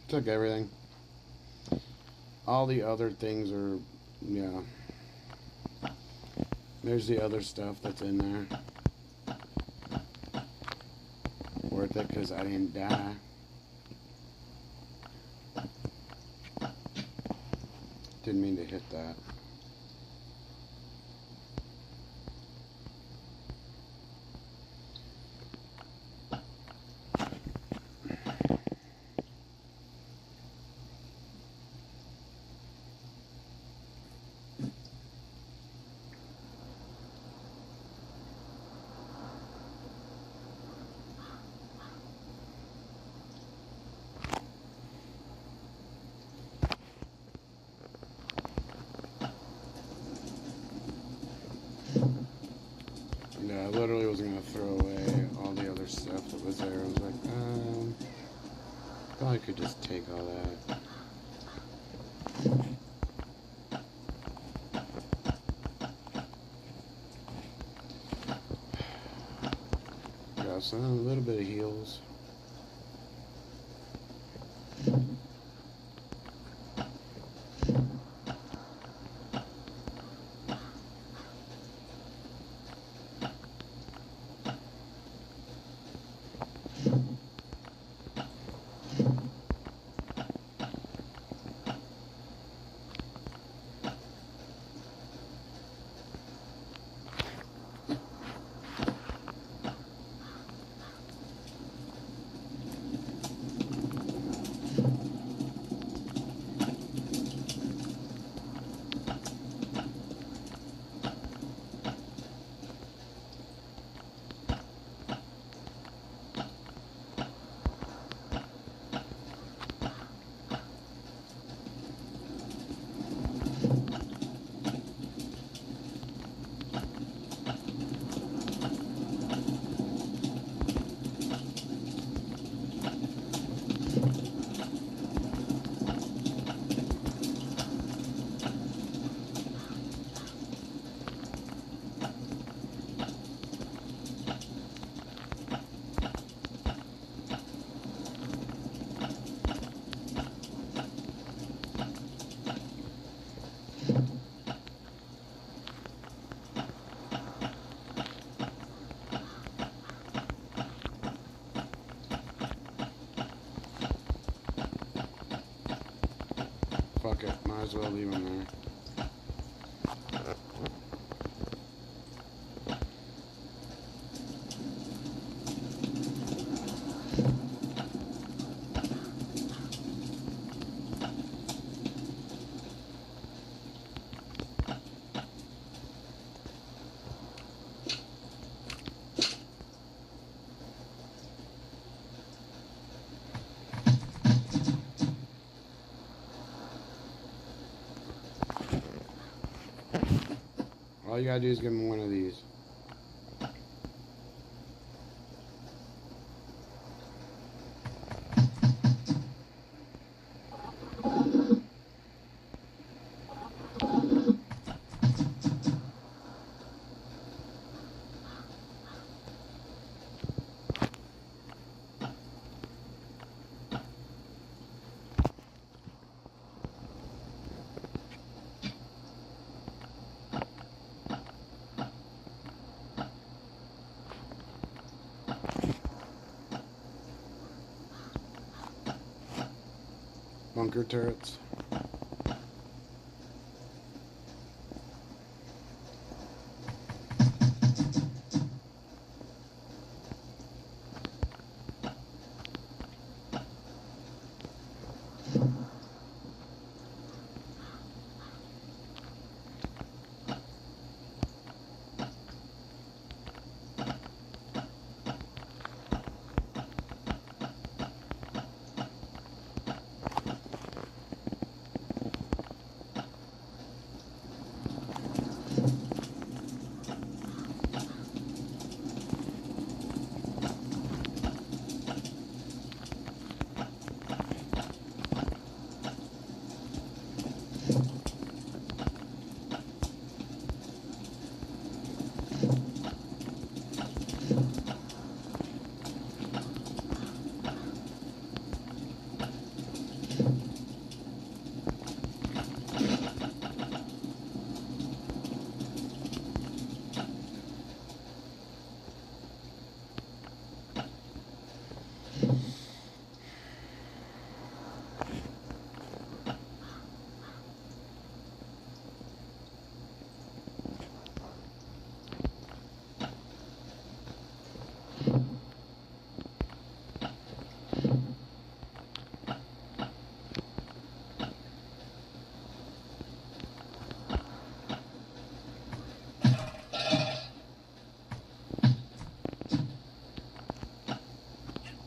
Took everything. All the other things are, yeah. There's the other stuff that's in there. Worth it because I didn't die. Didn't mean to hit that. Yeah, I literally was gonna throw away all the other stuff that was there. I was like, probably could just take all that. Got some, a little bit of heals. Fuck it, might as well leave them there. All you gotta do is give him one of these. Bunker turrets.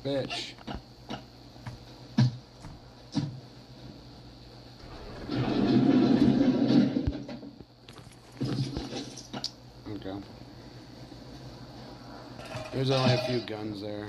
Bitch. Okay. There's only a few guns there.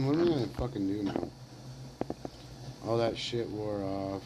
What am I gonna fucking do now? All that shit wore off.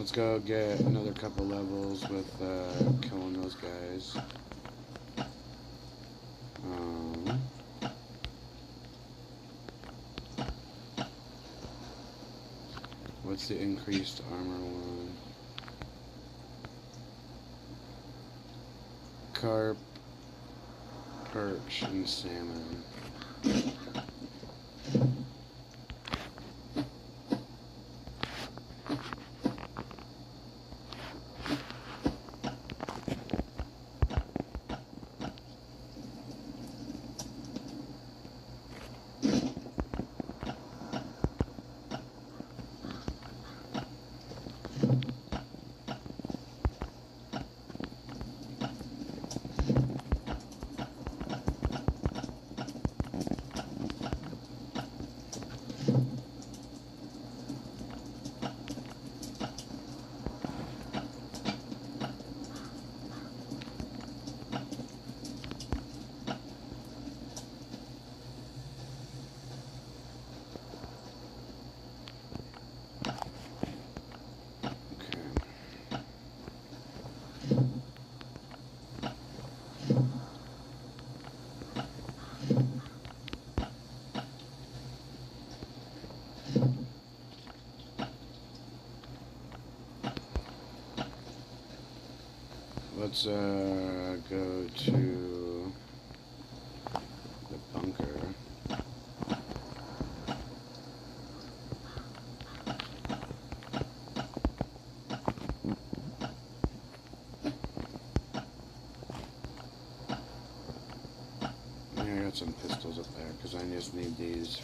let's go get another couple levels with killing those guys. What's the increased armor one? Carp, perch, and salmon. Let's go to the bunker. I got some pistols up there because I just need these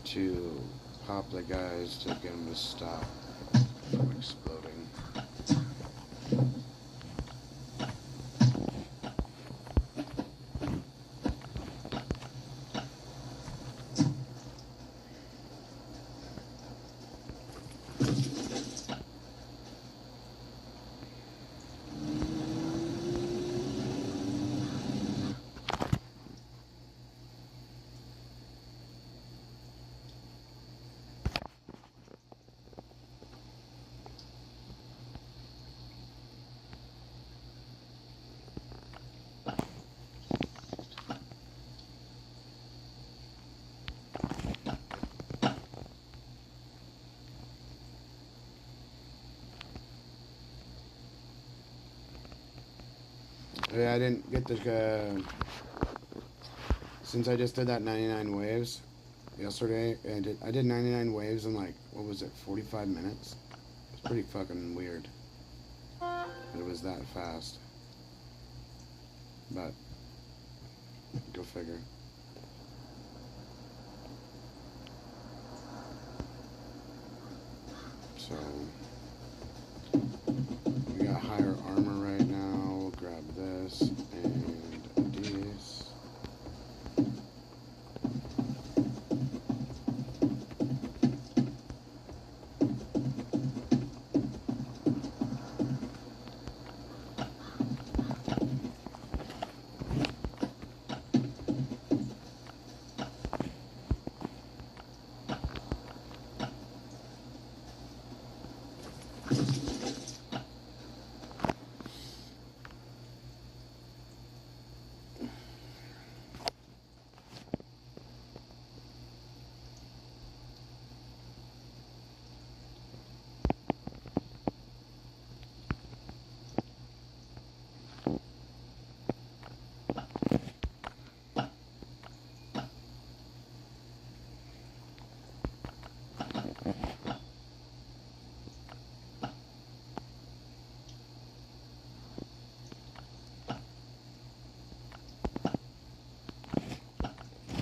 to pop the guys to get them to stop from exploding. Yeah, I didn't get the, since I just did that 99 waves yesterday, I did 99 waves in like, what was it, 45 minutes? It's pretty fucking weird that it was that fast. But, go figure. So, we got higher armor right now. We'll grab this and these.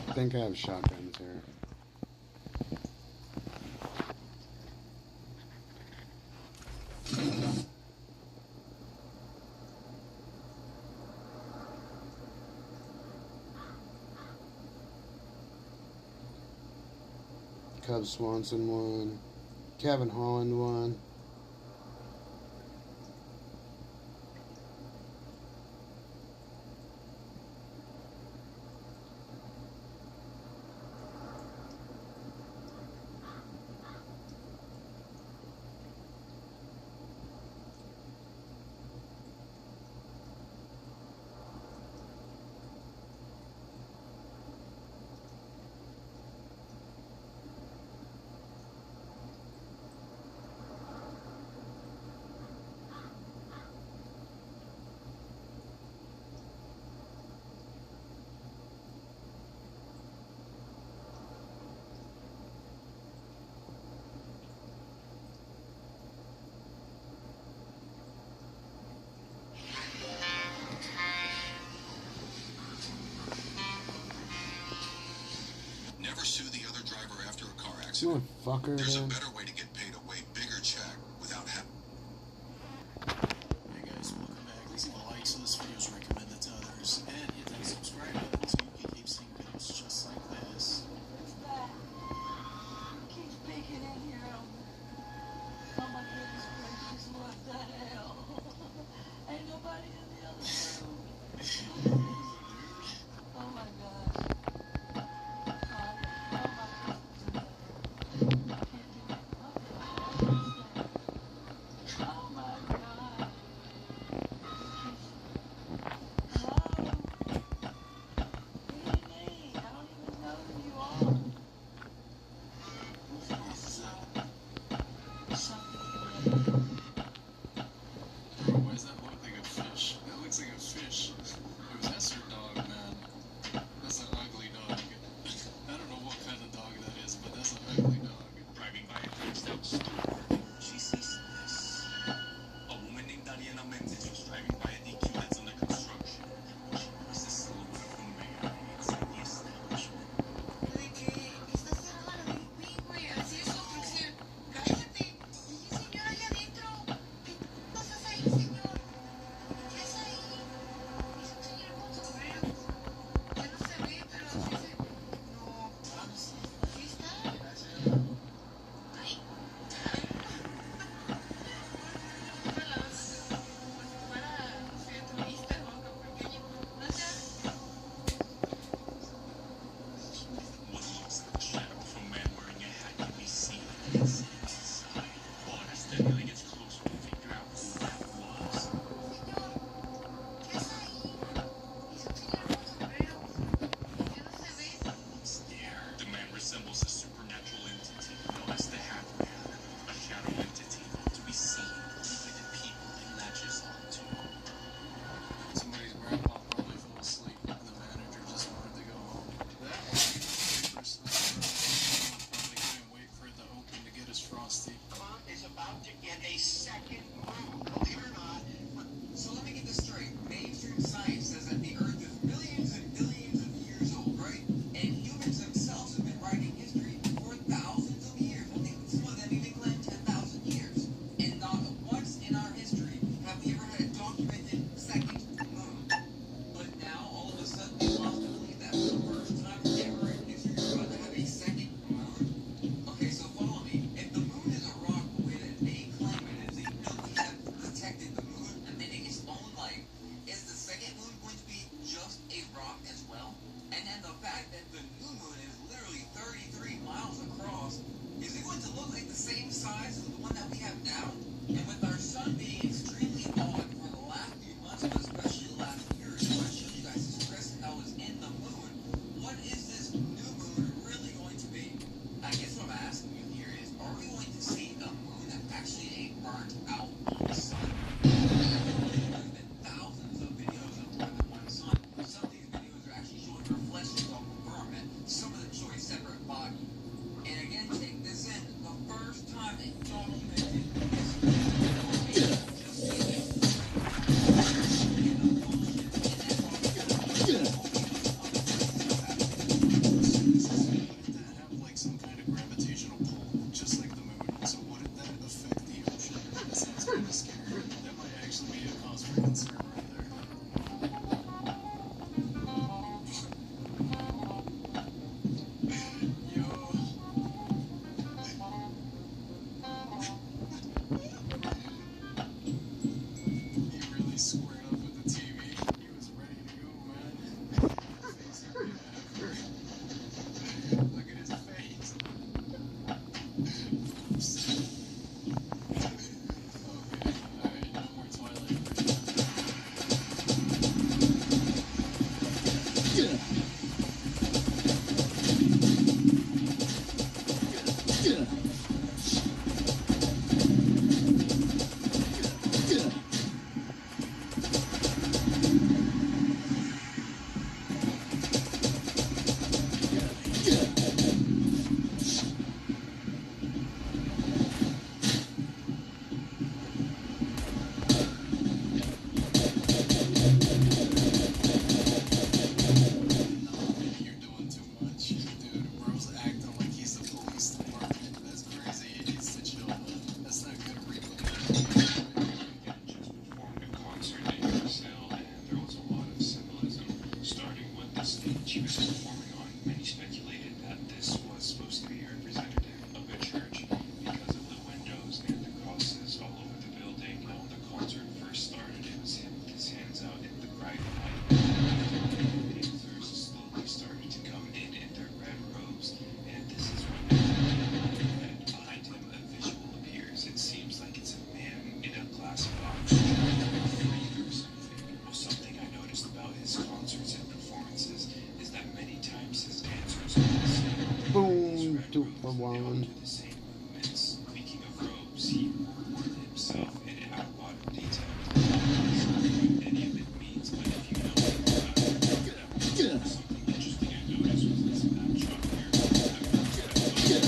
I think I have shotguns here. Cub Swanson one. Kevin Holland one.
pursue the other driver after a car accident.
Fucker,
There's
man.
a better way to get paid a way bigger check without having.
Hey guys, welcome back. Leave a like so this video is recommended to others, and hit that subscribe button so you can keep seeing videos just like this.
Keeps baking in here on me. Oh my goodness gracious, what the hell? Ain't nobody in the other room. Oh my gosh.
Why does that look like a fish? That looks like a fish. Oh, that's her dog, man. That's an ugly dog. I don't know what kind of dog that is, but that's an ugly dog. Driving by a closed-out store, she sees this. A woman named Dariana Mendez was driving by a DQ that's under construction. She noticed this silhouette of a man inside the establishment.
De que está cerrada la VIP, güey, así es construcción. Cállate. Y señor allá adentro. ¿Qué pasas ahí, señor? ¿Qué es ahí? Es un señor con sombrero. Ya no se ve, pero sí se... No, ¿sí está? Ay. Una la vas como si fuera, no sé, turista, ¿no? Pequeño. No sé.
What looks like the shadow of a man wearing a hat can be seen inside. But as Daniela gets closer to figure out who that was.
¿Qué es ahí? Es un señor con sombrero. Ya no se ve.
What's there? The man resembles a supernatural entity known as the Hat Man, a shadow entity not to be seen only by the people it latches onto. Somebody's grandpa probably fell asleep, and the manager just wanted to go home. That probably couldn't wait for it to open to get his Frosty.
Is about to get a second moon, believe it or not. So let me get this straight. Mainstream science says that the Earth is millions and billions of years old, right? And humans themselves have been writing history for thousands of years. I think some of them even claim 10,000 years. And not once in our history have we ever had a documented second moon. But now, all of a sudden, we lost to believe that for the first time ever in history, we're about to have a second moon. Okay, so follow me. If the moon is a rock the way that they claim it is, they know we have detected the moon emitting its own light. Is the second moon going to be just a rock as well? And then the fact that the new moon is literally 33 miles across, is it going to look like the same size as the one that we have now? And with our sun being extremely hot for the last few months, but especially the last year, so I showed you guys this crescent that was in the moon. What is this new moon really going to be? I guess what I'm asking you here is, are we going to see a moon that actually ain't burnt out on the sun? There's been thousands of videos of more than one sun. Some of these videos are actually showing reflections of the firmament. Some of them show a separate body. And again, take this in. The first time they documented this
Have like some kind of gravitational pull, just like the moon. So wouldn't that affect the ocean? That sounds kind of scary. That might actually be a cause for concern right there. Yo. He really squared up with the TV. He was ready to go, man. Face he made after. Look at his face. Oops. Okay, alright, no more Twilight for now.
the stage he was performing on. Many speculated that this was supposed to be a representative of a church because of the windows and the crosses all over the building. When the concert first started, it was him with his hands out in the bright light. Dancers slowly started to come in their red robes, and this is when behind him a visual appears. It seems like it's a man in a glass box or something. Well, something I noticed about his concerts and performances is that many times his dancers are the same.
Boom, 2 for 1.
The same movements. Speaking of robes, he wore them himself, and it had a lot of detail. I don't know what any of it means, but if you know something about it, something interesting I noticed was this back shot here.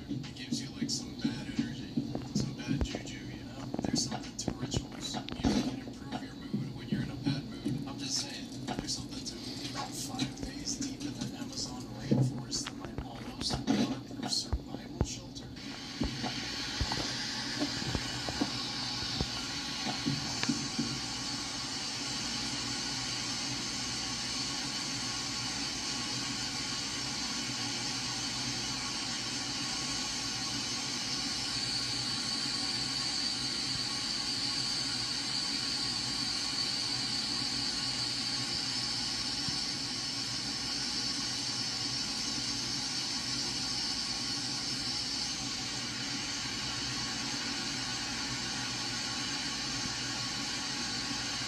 It gives you like some bad energy, some bad juju, you know? There's something to rituals. You can improve your mood when you're in a bad mood. I'm just saying, there's something to it. 5 days deep in the Amazon rainforest in my almost waterproof survival shelter.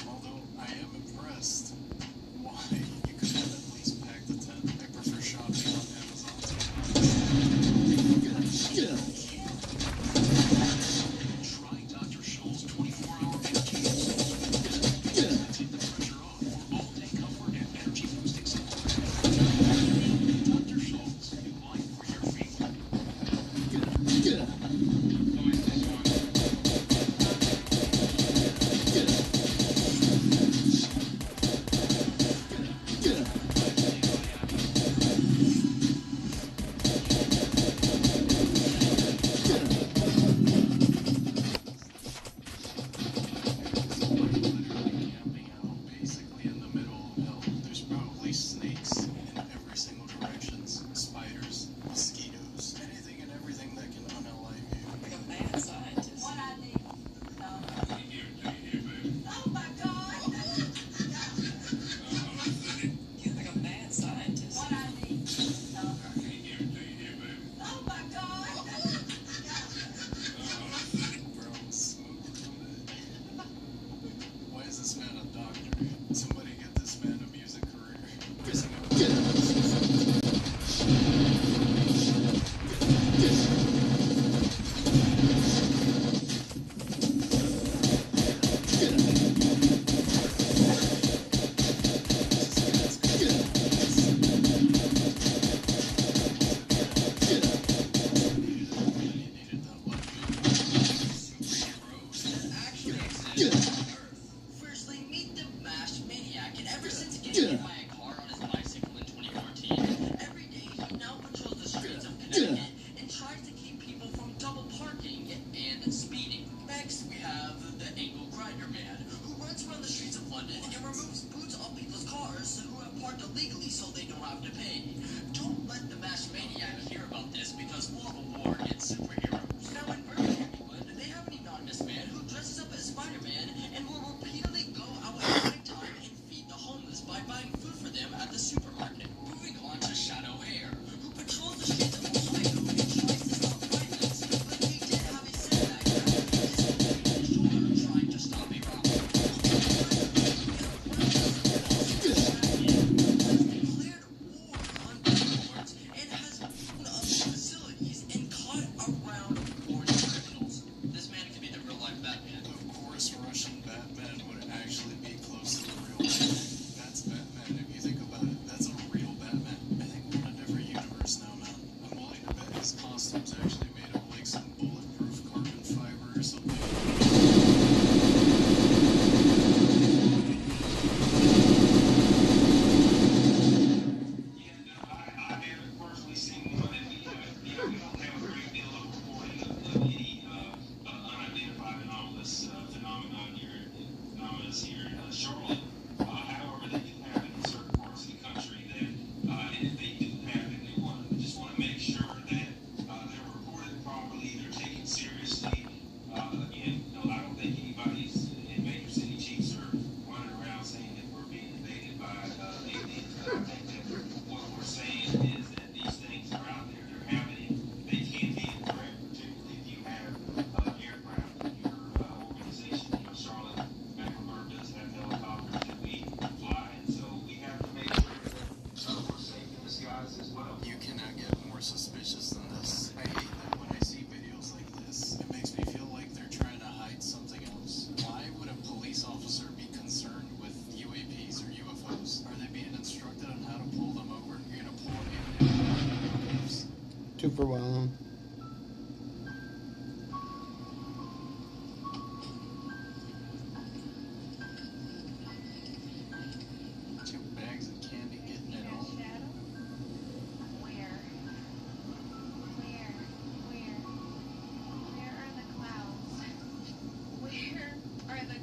Although I am impressed. Why? You could have at least packed a tent. I prefer shopping on Amazon. Try Dr. Scholl's 24-hour energy boost. Take the pressure off for all-day comfort and energy boosting support. Dr. Scholl's, you like for your feet. Camping out basically in the middle of hell. There's probably snakes in every single direction. Spiders, mosquitoes, anything and everything that can unalive you. Like a mad scientist. What I need. Oh my God! You're like a mad scientist. What I need. Oh my God! Bro, smoke through it. Why is this man a doctor? Somebody get this man a music career. Missing Firstly, meet the masked maniac, and ever since getting hit by a car on his bicycle in 2014, every day he now patrols the streets of Connecticut and tries to keep people from double parking and speeding. Next, we have the Angle Grinder Man, who runs around the streets of London and removes boots off people's cars who have parked illegally so they don't have to pay. Don't let the masked maniac hear about this because we'll have a war against superheroes. Now in Birmingham, England, they have an anonymous man who dresses up as Spider-Man and will repeatedly go out at night time and feed the homeless by buying food for them at the supermarket. Moving on to Shadow Hare, who patrols the streets of Ohio and tries to stop violence, but he did have a setback after he dislocated his shoulder trying to stop a robbery. And has blown up facilities and caught around born criminals. This man could be the real life Batman. Of course, Russian Batman would actually be close to the real Batman. That's Batman if you think about it. That's a real Batman. I think we're in a different universe now, man. I'm willing to bet his costume's actually made of like some bulletproof carbon fiber or something.
for a while.
Two bags of candy getting it all.
Where are the clouds? Where are the...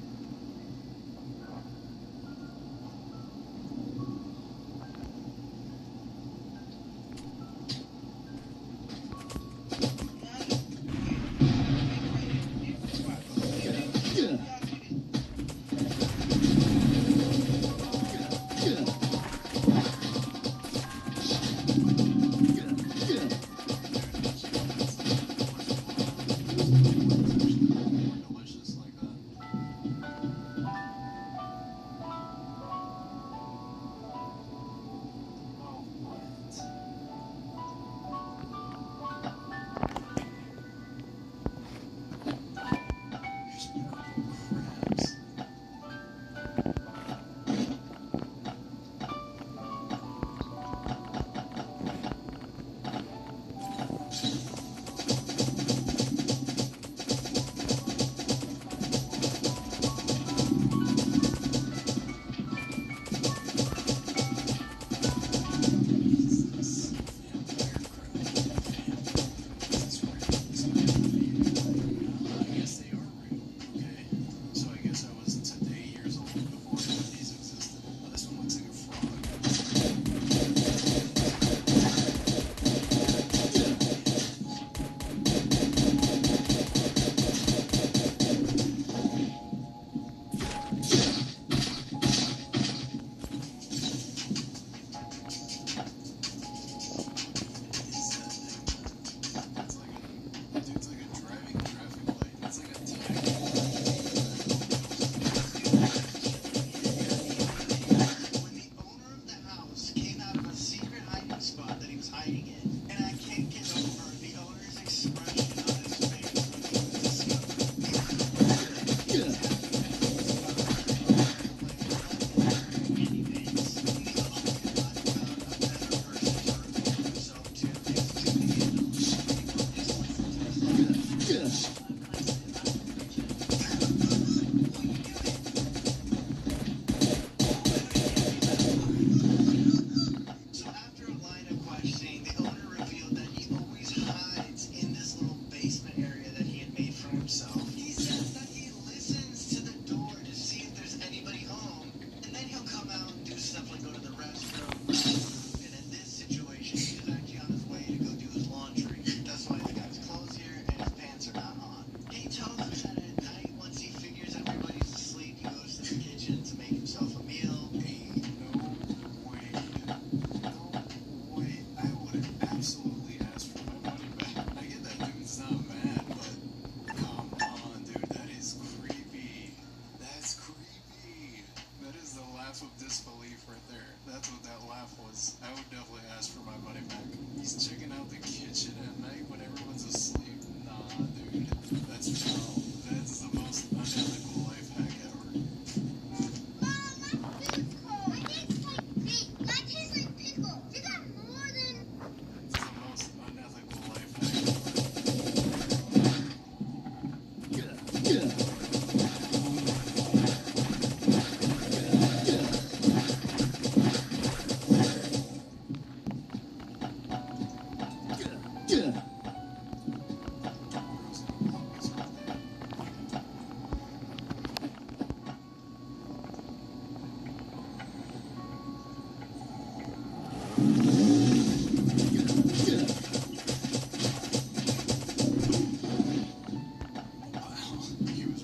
He was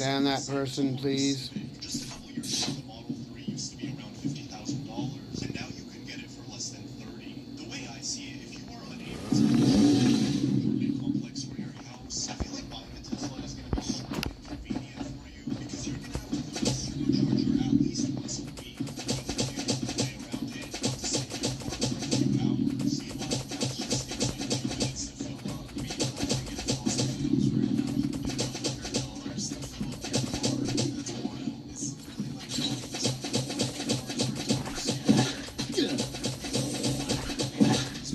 ban that person, please.
Just a couple years ago, the Model 3 used to be around $50,000, and now you can get it for less than $30,000. The way I see it, if you are unable to a big complex or area house, I feel like buying a Tesla is going to be super inconvenient for you because you're going to have to put a supercharger at least once a week. You need to play around it, you have to sit in your car for a few hours. Meanwhile, gas just takes like 2 minutes to fill up. I mean, you don't have to get a Tesla right now. You can get $100 to fill up your car. That's wild. It's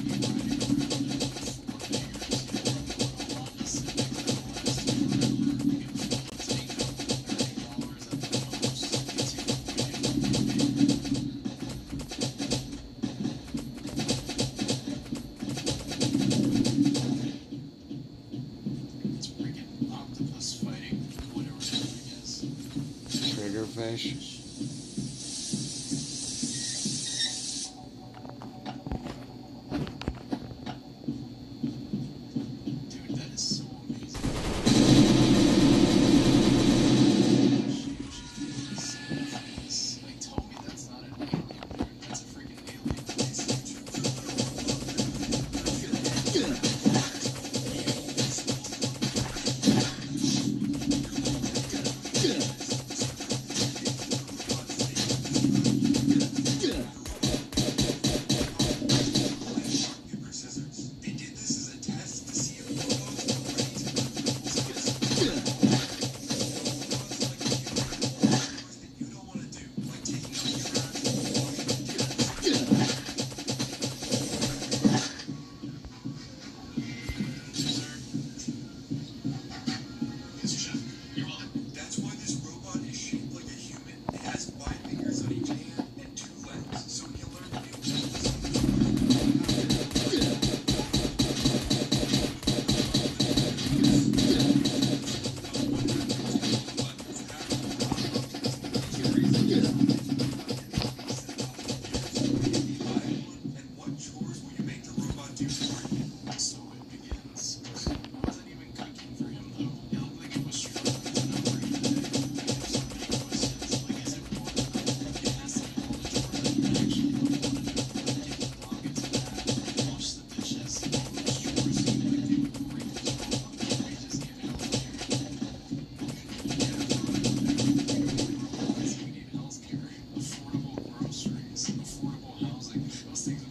really like going to some octopus fighting whatever that thing is.
Triggerfish.
Dude, that is so amazing. Like, tell me that's not an alien, dude. That's a freaking They did this as a test to see if robots were ready to that you don't want to do, like taking out your Yes, Chef. You're welcome. That's why this robot is shaped like a human. It has 5 fingers on each hand and 2 legs, so it can learn new And what chores will you make the robot do for you? So it begins. I wasn't even cooking for him though. It looked like it was struggling to operate today. I have so many questions. Like, is it one? It has to be all the chores that you actually don't want to do. Like, get the dog into that, wash the dishes, all those chores. Like, they would break this robot. They just give it a layer. We need healthcare, affordable groceries, affordable housing. Those things.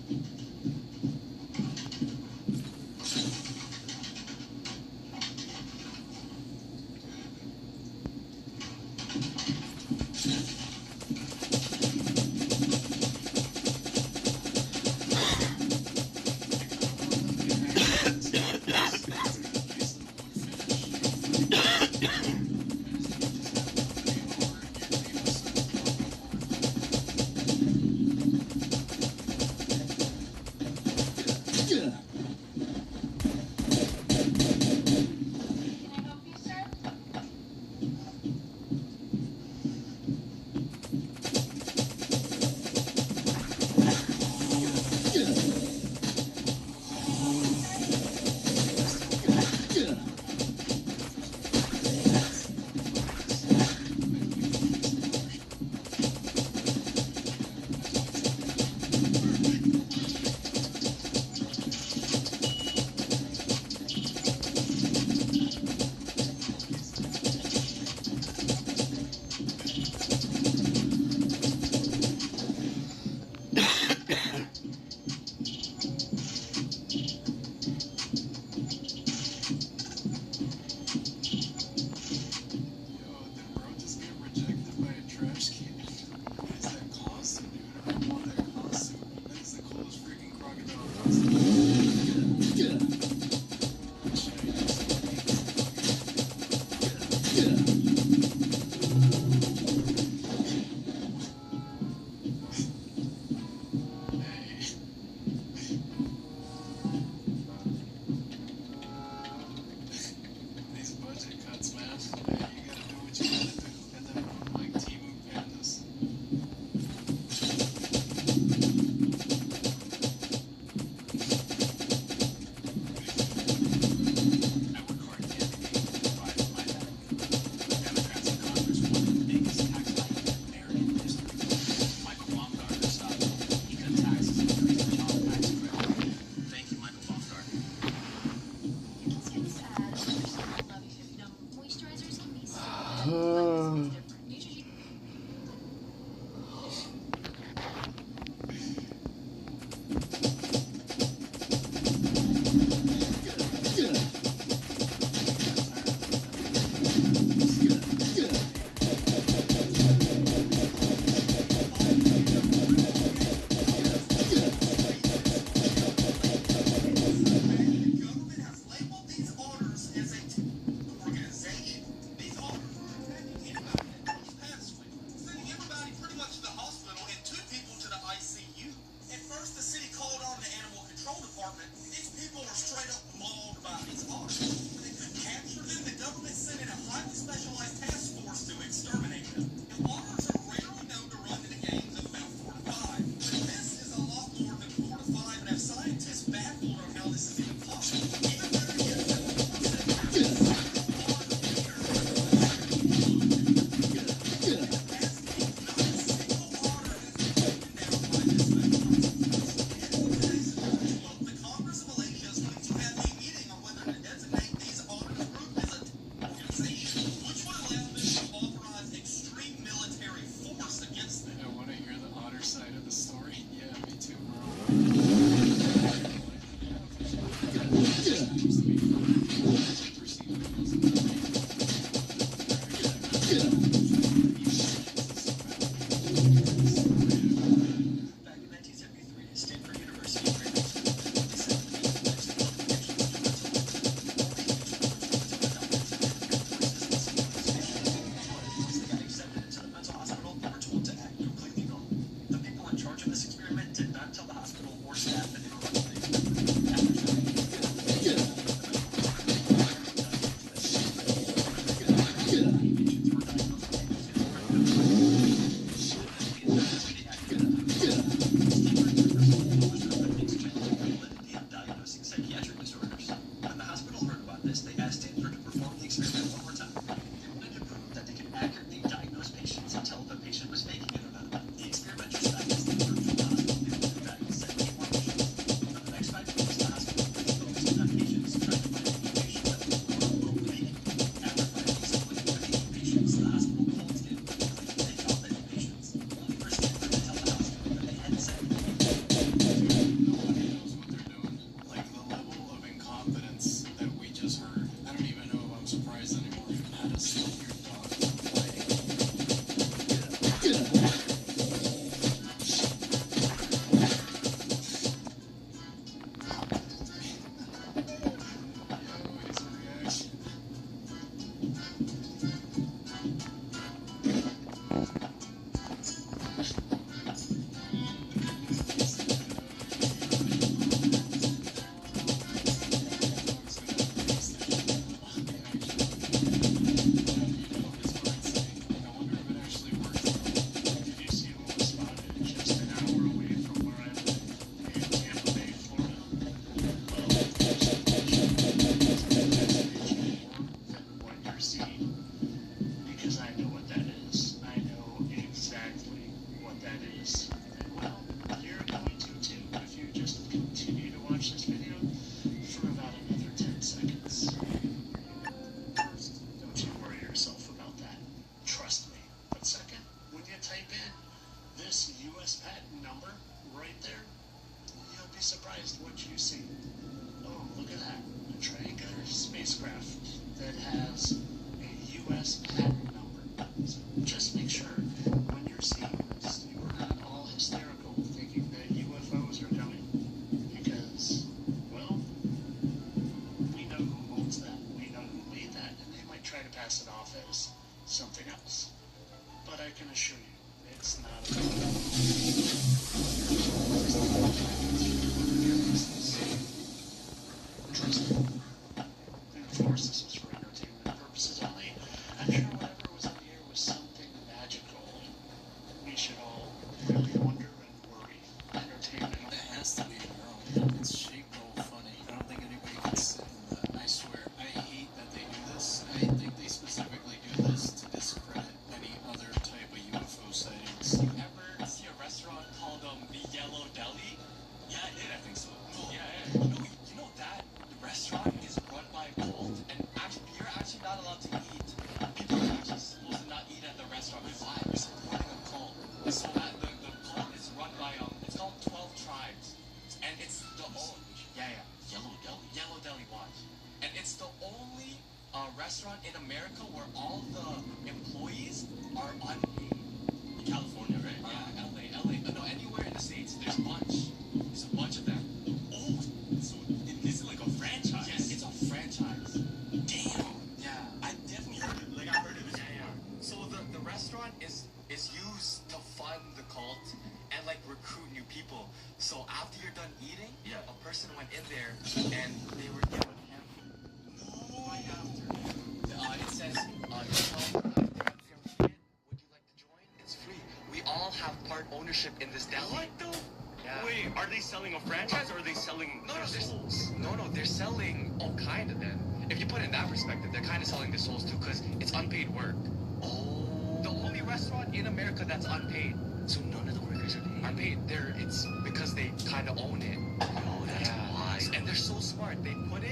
Ownership in this deli. What the? Yeah. Wait, are they selling a franchise or are they selling their souls? No, they're selling all kind of them. If you put it in that perspective, they're kind of selling their souls too because it's unpaid work. Oh. The only restaurant in America that's unpaid. So none of the workers are paid. It's because they kind of own it. Oh, that's why. And they're so smart. They put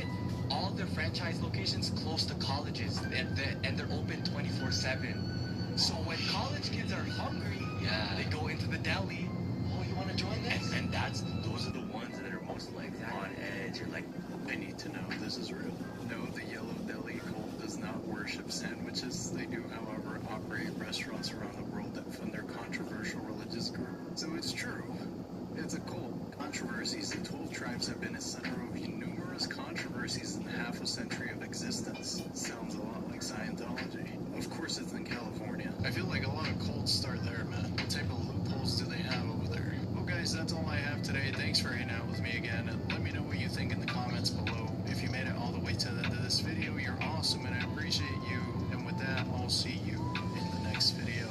all their franchise locations close to colleges and they're open 24/7. So when college kids are hungry, they go into the deli. Oh, you want to join this? And those are the ones that are most like on edge. You're like,
I need to know this is real. No, the Yellow Deli cult does not worship sandwiches. They do, however, operate restaurants around the world that fund their controversial religious group. So it's true. It's a cult. Controversies. The 12 tribes have been a center of numerous controversies in half a century of existence. Sounds a lot like Scientology. Of course it's in California. I feel like a lot of cults start there, man. What type of loopholes do they have over there? Well, guys, that's all I have today. Thanks for hanging out with me again. And let me know what you think in the comments below. If you made it all the way to the end of this video, you're awesome and I appreciate you. And with that, I'll see you in the next video.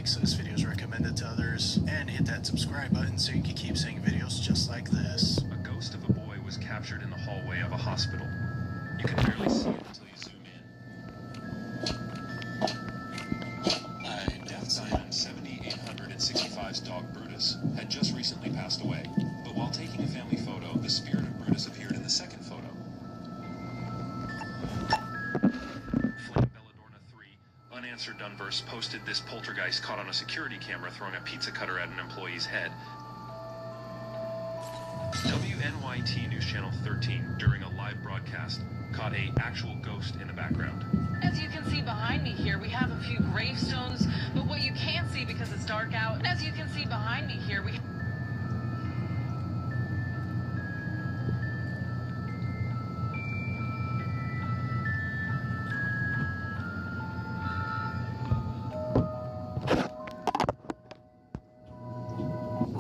So this video is recommended to others, and hit that subscribe button so you can keep seeing videos just like this.
A ghost of a boy was captured in the hallway of a hospital. You can barely see it until you zoom in. Death Diamond 7865's dog Brutus had just recently passed away, but while taking a family photo, the spirit of Brutus appeared in the second photo. Unanswered Dunverse posted this poltergeist caught on a security camera throwing a pizza cutter at an employee's head. WNYT News Channel 13, during a live broadcast, caught a actual ghost in the background.
As you can see behind me here, we have a few gravestones, but what you can't see because it's dark out, and as you can see behind me here, we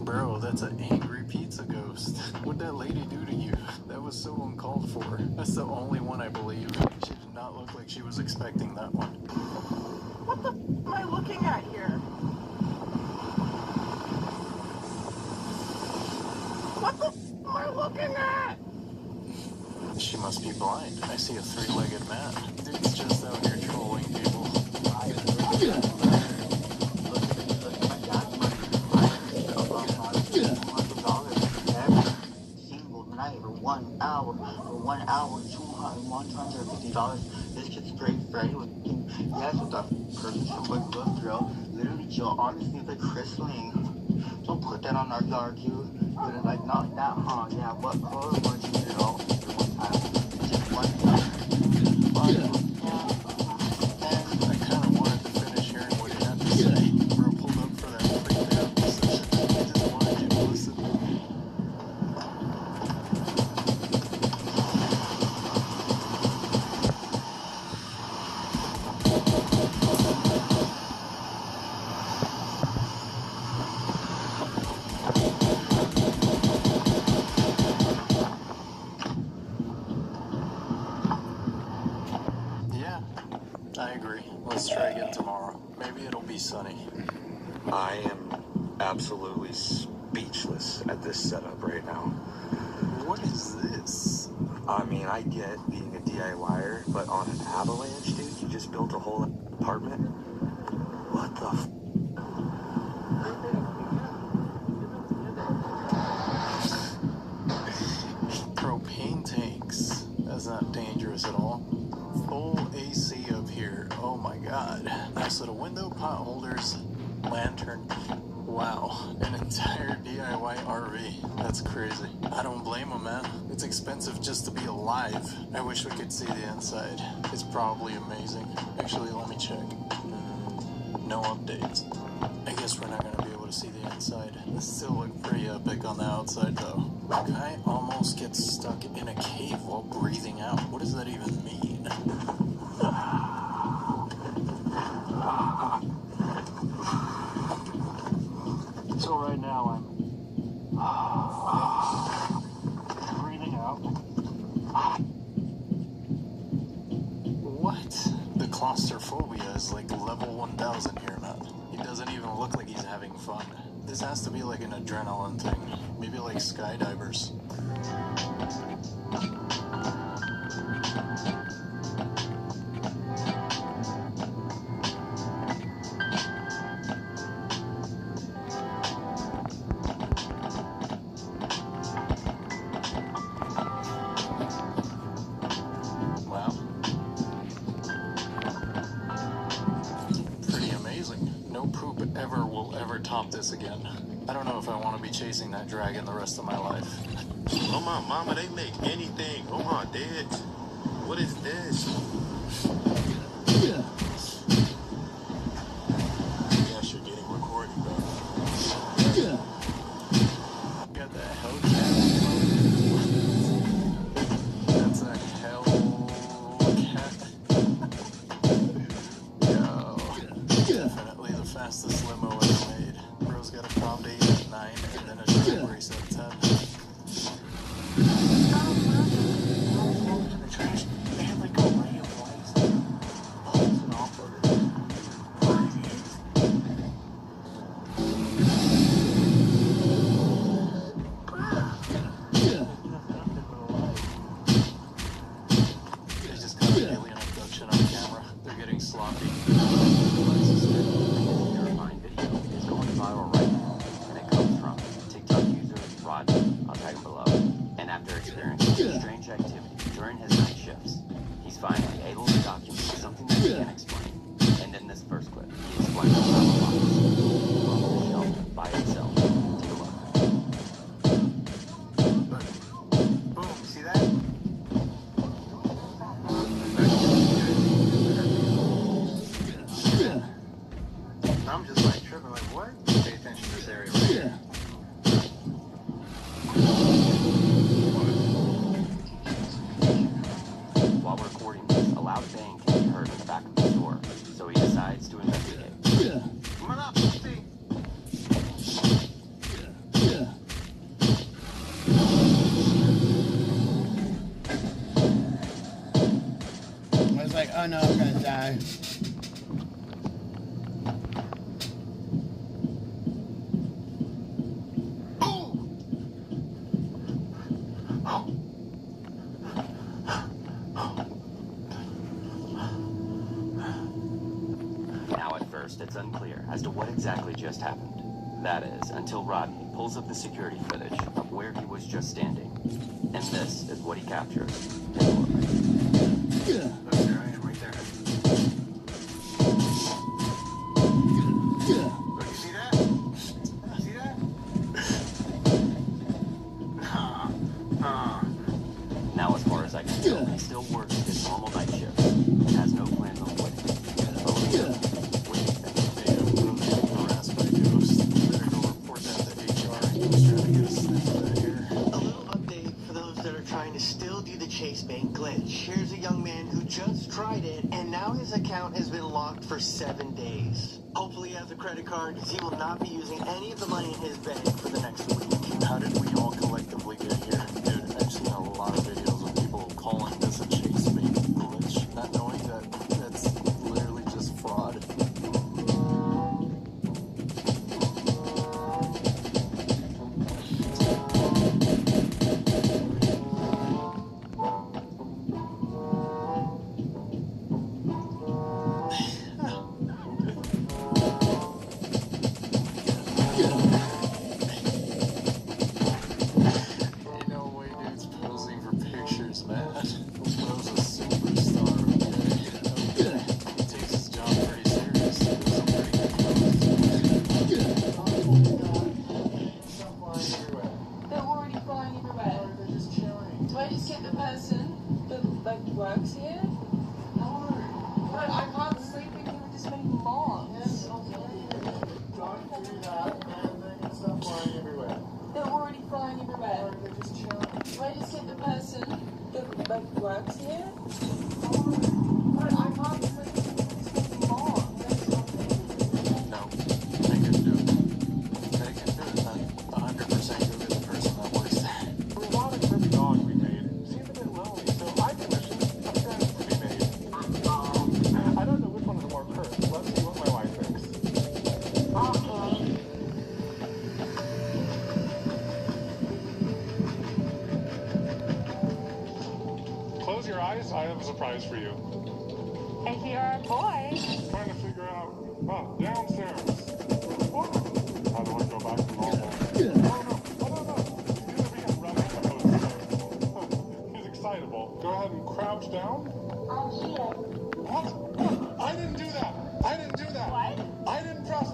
Bro, that's an angry pizza ghost. What'd that lady do to you? That was so uncalled for. That's the only one I believe. She did not look like she was expecting that one.
What the am I looking at here? What the am I looking at?
She must be blind. I see a three-legged man. Dude's just out here trolling people.
$150. This kid's straight Freddy with yes with a permission but look drill. Literally Joe, honestly it's like crystalline. Don't put that on our yard, you. But it's like not that, huh? Yeah, what color was you, Joe? One time. Just one time.
I kinda wanted to finish hearing what he had to say. Bro pulled up for that free therapy session. I just wanted you to listen. I agree. Let's try again tomorrow. Maybe it'll be sunny.
I am absolutely speechless at this setup right now.
What is this?
I mean, I get being a DIYer, but on an avalanche, dude, you just built a whole apartment? What the f?
Propane tanks. That's not dangerous at all. Full AC up here. Oh my god. Nice little window, pot holders, lantern. Wow. An entire DIY RV. That's crazy. I don't blame them, man. It's expensive just to be alive. I wish we could see the inside. It's probably amazing. Actually, let me check. No updates. I guess we're not gonna be able to see the inside. This still looks pretty epic on the outside, though. The guy almost gets stuck in a cave while breathing out. What does that even mean?
So right now I'm breathing out.
What? The claustrophobia is like level 1000 here, man. He doesn't even look like he's having fun. This has to be like an adrenaline thing. Maybe like skydivers. No poop ever will ever top this again. I don't know if I want to be chasing that dragon the rest of my life.
Oh my mama, they make anything. Oh my dad. What is this?
Yes, you're getting recorded, bro. Got the Hellcat. That's a Hellcat. Yo. Definitely the fastest limo ever made. Bro's got a prom date at 9 and then a drag race at 10.
They had like a ray of lights and poles and off of it.
They just got an alien abduction on camera. They're getting sloppy.
Terrifying video is going viral right now, and it comes from TikTok user Rodney. I'll tag him below. And after experiencing strange activity during his night shifts, he's finally able to document something that he can't explain. And in this first clip, he explains how a box from the shelf by itself. Take a look.
Boom, see that? I'm just like tripping, like what? Pay attention to this area right here.
While recording this, a loud bang can be heard in the back of the store, so he decides to investigate.
Come on up, see.
I was like, oh no, I'm gonna die.
Now at first, it's unclear as to what exactly just happened. That is, until Rodney pulls up the security footage of where he was just standing. And this is what he captures. Take a look.
Look, there I am right there. Look, you see that? See that?
Now, as far as I can tell, he still works his normal night shift and has no plans on quitting. Oh, yeah.
What do you think? Hey, I'm getting harassed by ghosts. Better go report that to HR. He was trying to get a sniff of that hair.
A little update for those that are trying to still do the Chase Bank glitch. Here's a young man who just tried it, and now his account has been locked for 7 days. Hopefully he has a credit card, because he will not be using any of the money in his bank for the next week.
How did we all collectively get here? Dude, I've seen a lot of videos of people calling this a Chase Bank glitch, not knowing that that's literally just fraud.
works here? No. But I can't sleep in here with this many moths. Yes, don't do that, and they're gonna start flying everywhere. They're already flying everywhere. Or they're just chilling. Do I just get the person that like works here? But I can't sleep in here with this many moths.
No, they can do it. They can do it. I'm 100% go to the person that works there.
A lot of creepy dogs we made seemed a bit lonely, so I commissioned a friend to be made. I don't know which one is more cursed. Let's see what my wife thinks. Close your eyes, I have a surprise for you.
If you're a boy.
Trying to figure out, downstairs. How do I go back to normal? He's excitable. Go ahead and crouch down. What? I didn't do that. I didn't do that. What? I didn't press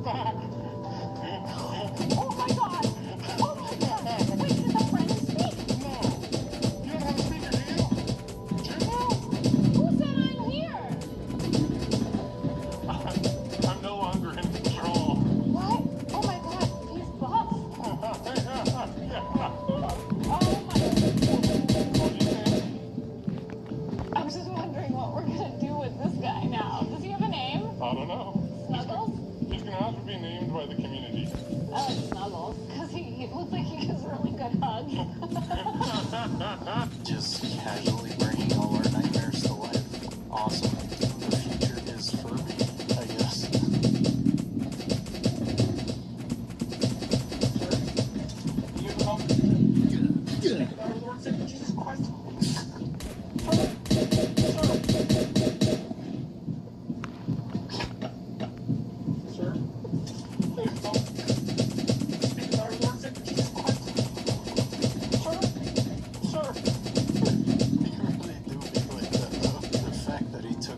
that? Oh my god! Oh my god! Wait, did the friend speak?
No. You don't have a speaker, do you?
No. Who said I'm here?
I'm no longer in control.
What? Oh my god, he's buff. I was just wondering what we're gonna do with this guy now. Does he have a name?
I don't know.
Snuggles?
He's gonna have to be named by the community.
I like Snuggles, because he looks like he gives really good hugs.
Just casually bringing all our nightmares to life. Awesome. The future is Furby, I guess.
Jesus Christ.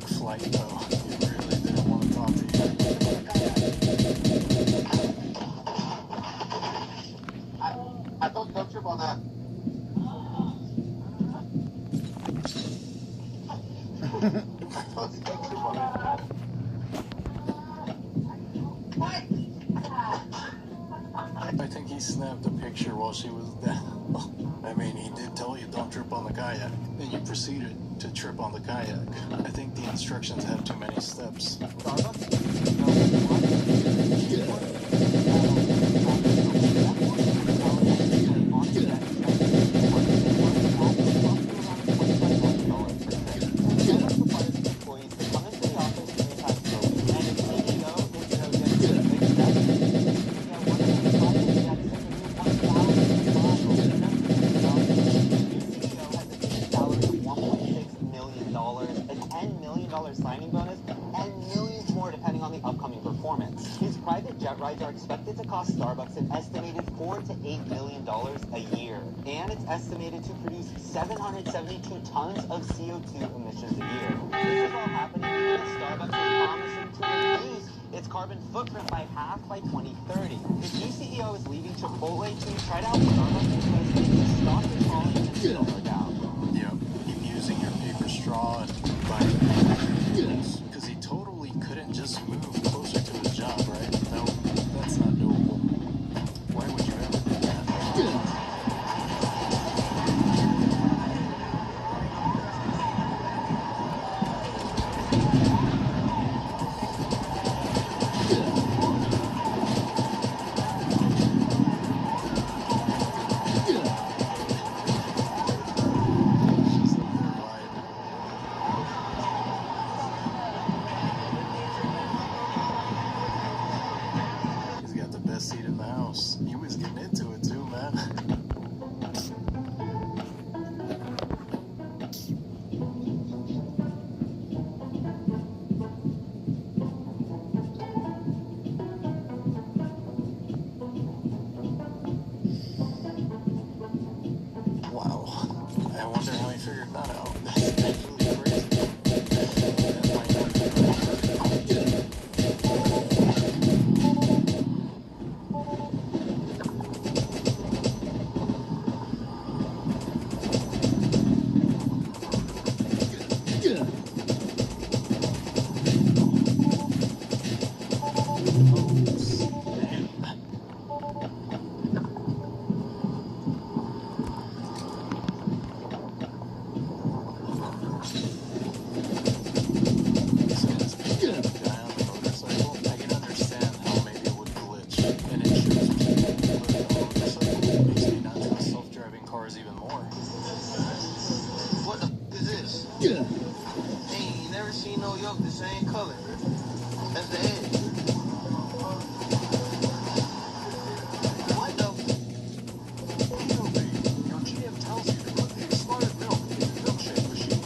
Flight though. He really didn't want to talk to you.
I thought don't trip on that.
I think he snapped a picture while she was down. I mean, he did tell you don't trip on the kayak, and you proceeded to trip on the kayak. I think the instructions had too many steps.
signing bonus, and millions more depending on the upcoming performance. His private jet rides are expected to cost Starbucks an estimated $4 to $8 million a year, and it's estimated to produce 772 tons of CO2 emissions a year. This is all happening because Starbucks is promising to reduce its carbon footprint by half by 2030. Its new CEO is leaving Chipotle to try to help Starbucks because they can stop the falling and slow her down.
Yep, him using your paper straw and buying because he totally couldn't just move closer to his job, right? No, that's not doable. Why would you ever do that? He's got the best seat in the house. He was getting into it too, man. Wow. I wonder how he figured that out. That's actually crazy. That might not be cars even more.
What the f is this? Ain't never seen no yoke the same color as the head. What the
Your GM tells you to put the expired milk in the milkshake machine.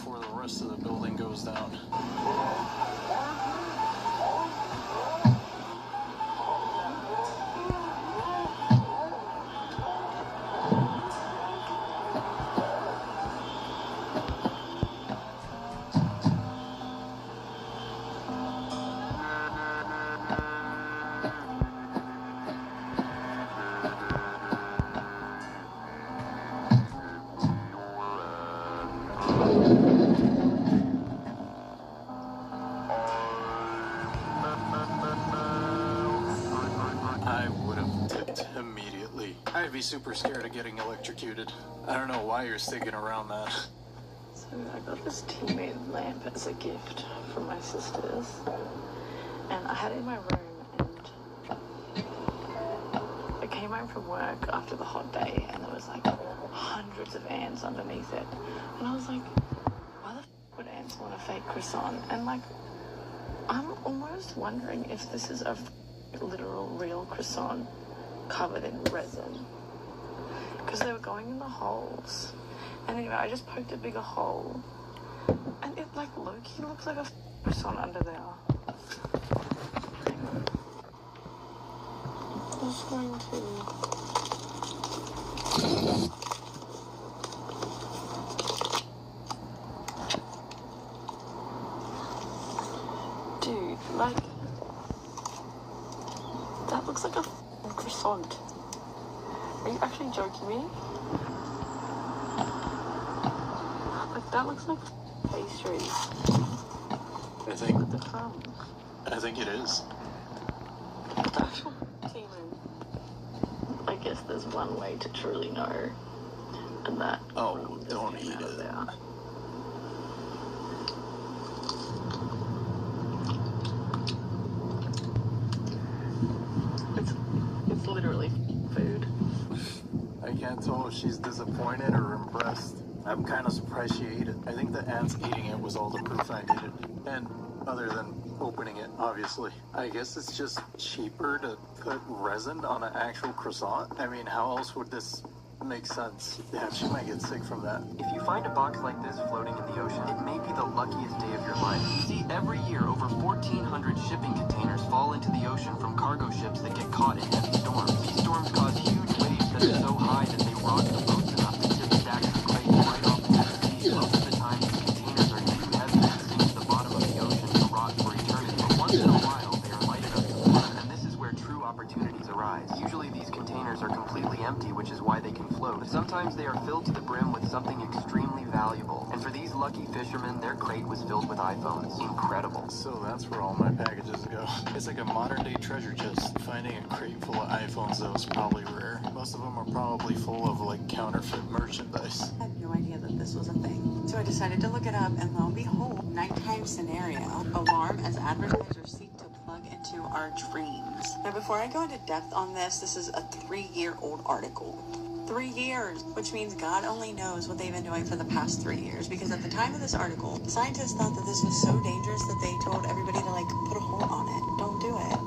before the rest of the building goes down. I would have tipped immediately. I'd be super scared of getting electrocuted. I don't know why you're sticking around that.
So I got this tea-made lamp as a gift from my sisters. And I had it in my room, and I came home from work after the hot day, and there was like hundreds of ants underneath it. And I was like, why the f would ants want a fake croissant? And like, I'm almost wondering if this is a literal real croissant covered in resin, because they were going in the holes. And anyway, I just poked a bigger hole, and it like low-key looks like a croissant under there. I'm just going to dude, like, that looks like a croissant. Are you actually joking me? Like, that looks like pastry.
I think it is.
Actual demon. I guess there's one way to truly know, and that.
Oh, don't eat it.
There. It's literally food.
I can't tell if she's disappointed or impressed. I'm kind of surprised she ate it. I think the ants eating it was all the proof I needed. And other than opening it, obviously. I guess it's just cheaper to put resin on an actual croissant. I mean, how else would this make sense? Yeah, she might get sick from that.
If you find a box like this floating in the ocean, it may be the luckiest day of your life. See, every year, over 1,400 shipping containers fall into the ocean from cargo ships that get caught in heavy storms. These storms cause huge waves that are so high that they rock the boats enough to tip stacks of crates right off into the sea. Most of the time, these containers are too heavy to sink to the bottom of the ocean to rot for eternity. But once in a while, they are light enough to float, and this is where true opportunities arise. Usually, these containers are completely empty, which is why they can float. But sometimes they are filled to the brim with something extremely valuable. And for these lucky fishermen, their crate was filled with iPhones. Incredible.
So that's where all my packages go. It's like a modern-day treasure chest. Finding a crate full of iPhones, though, is probably rare. Most of them are probably full of, like, counterfeit merchandise.
I had no idea that this was a thing. So I decided to look it up, and lo and behold, nighttime scenario. Alarm as advertisers seek to plug into our dreams. Now, before I go into depth on this, this is a 3-year-old article. 3 years, which means God only knows what they've been doing for the past 3 years, because at the time of this article, scientists thought that this was so dangerous that they told everybody to, like, put a hold on it. Don't do it.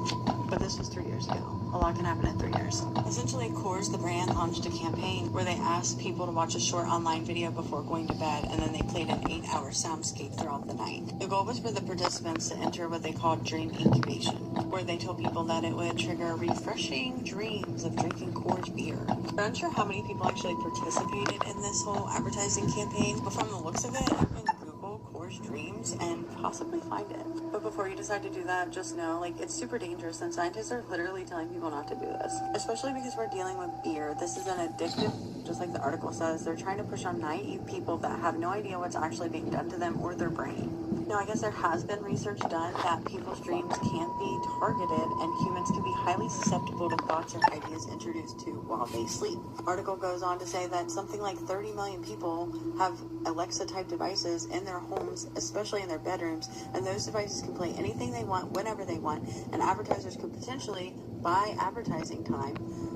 But this was 3 years ago. A lot can happen in 3 years. Essentially, Coors, the brand, launched a campaign where they asked people to watch a short online video before going to bed, and then they played an 8-hour soundscape throughout the night. The goal was for the participants to enter what they called dream incubation, where they told people that it would trigger refreshing dreams of drinking Coors beer. I'm unsure how many people actually participated in this whole advertising campaign, but from the looks of it, you can Google Coors Dreams and possibly find it. But before you decide to do that, just know, like, it's super dangerous, and scientists are literally telling people not to do this. Especially because we're dealing with beer. This is an addictive, just like the article says. They're trying to push on naive people that have no idea what's actually being done to them or their brain. Now, I guess there has been research done that people's dreams can be targeted, and humans can be highly susceptible to thoughts or ideas introduced to while they sleep. The article goes on to say that something like 30 million people have Alexa-type devices in their homes, especially in their bedrooms, and those devices can play anything they want, whenever they want, and advertisers could potentially buy advertising time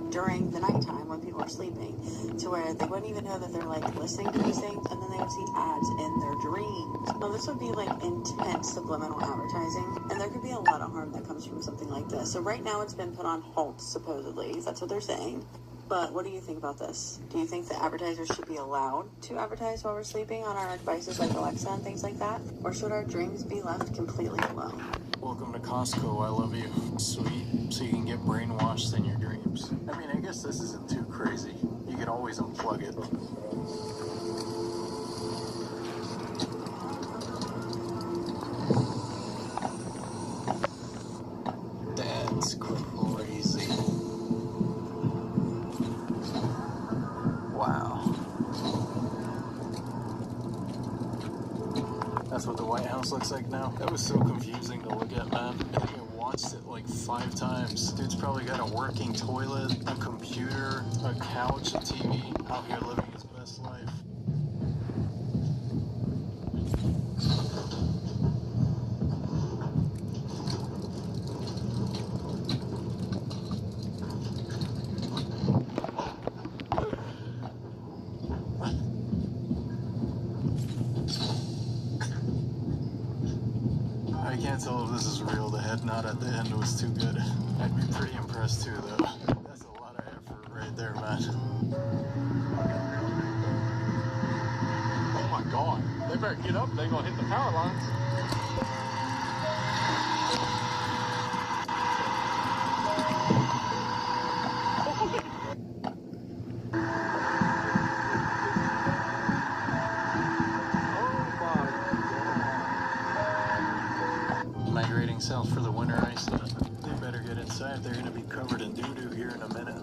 during the nighttime when people are sleeping, to where they wouldn't even know that they're, like, listening to these things, and then they would see ads in their dreams. Now, this would be, like, intense subliminal advertising, and there could be a lot of harm that comes from something like this. So right now it's been put on halt, supposedly. That's what they're saying. But what do you think about this? Do you think that advertisers should be allowed to advertise while we're sleeping on our devices like Alexa and things like that? Or should our dreams be left completely alone?
Welcome to Costco, I love you. Sweet, so you can get brainwashed in your dreams. I mean, I guess this isn't too crazy. You can always unplug it. That's crazy. Wow. That's what the White House looks like now. That was so confusing to look at, man. I think I watched it like 5 times. Dude's probably got a working toilet, a computer, a couch, a TV, out here living his best life. I can't tell if this is real. The head nod at the end was too good. I'd be pretty impressed too, though. That's a lot of effort right there, man.
Oh my god. They better get up. They're gonna hit the power lines.
Migrating south for the winter ice. They better get inside. They're gonna be covered in doo-doo here in a minute.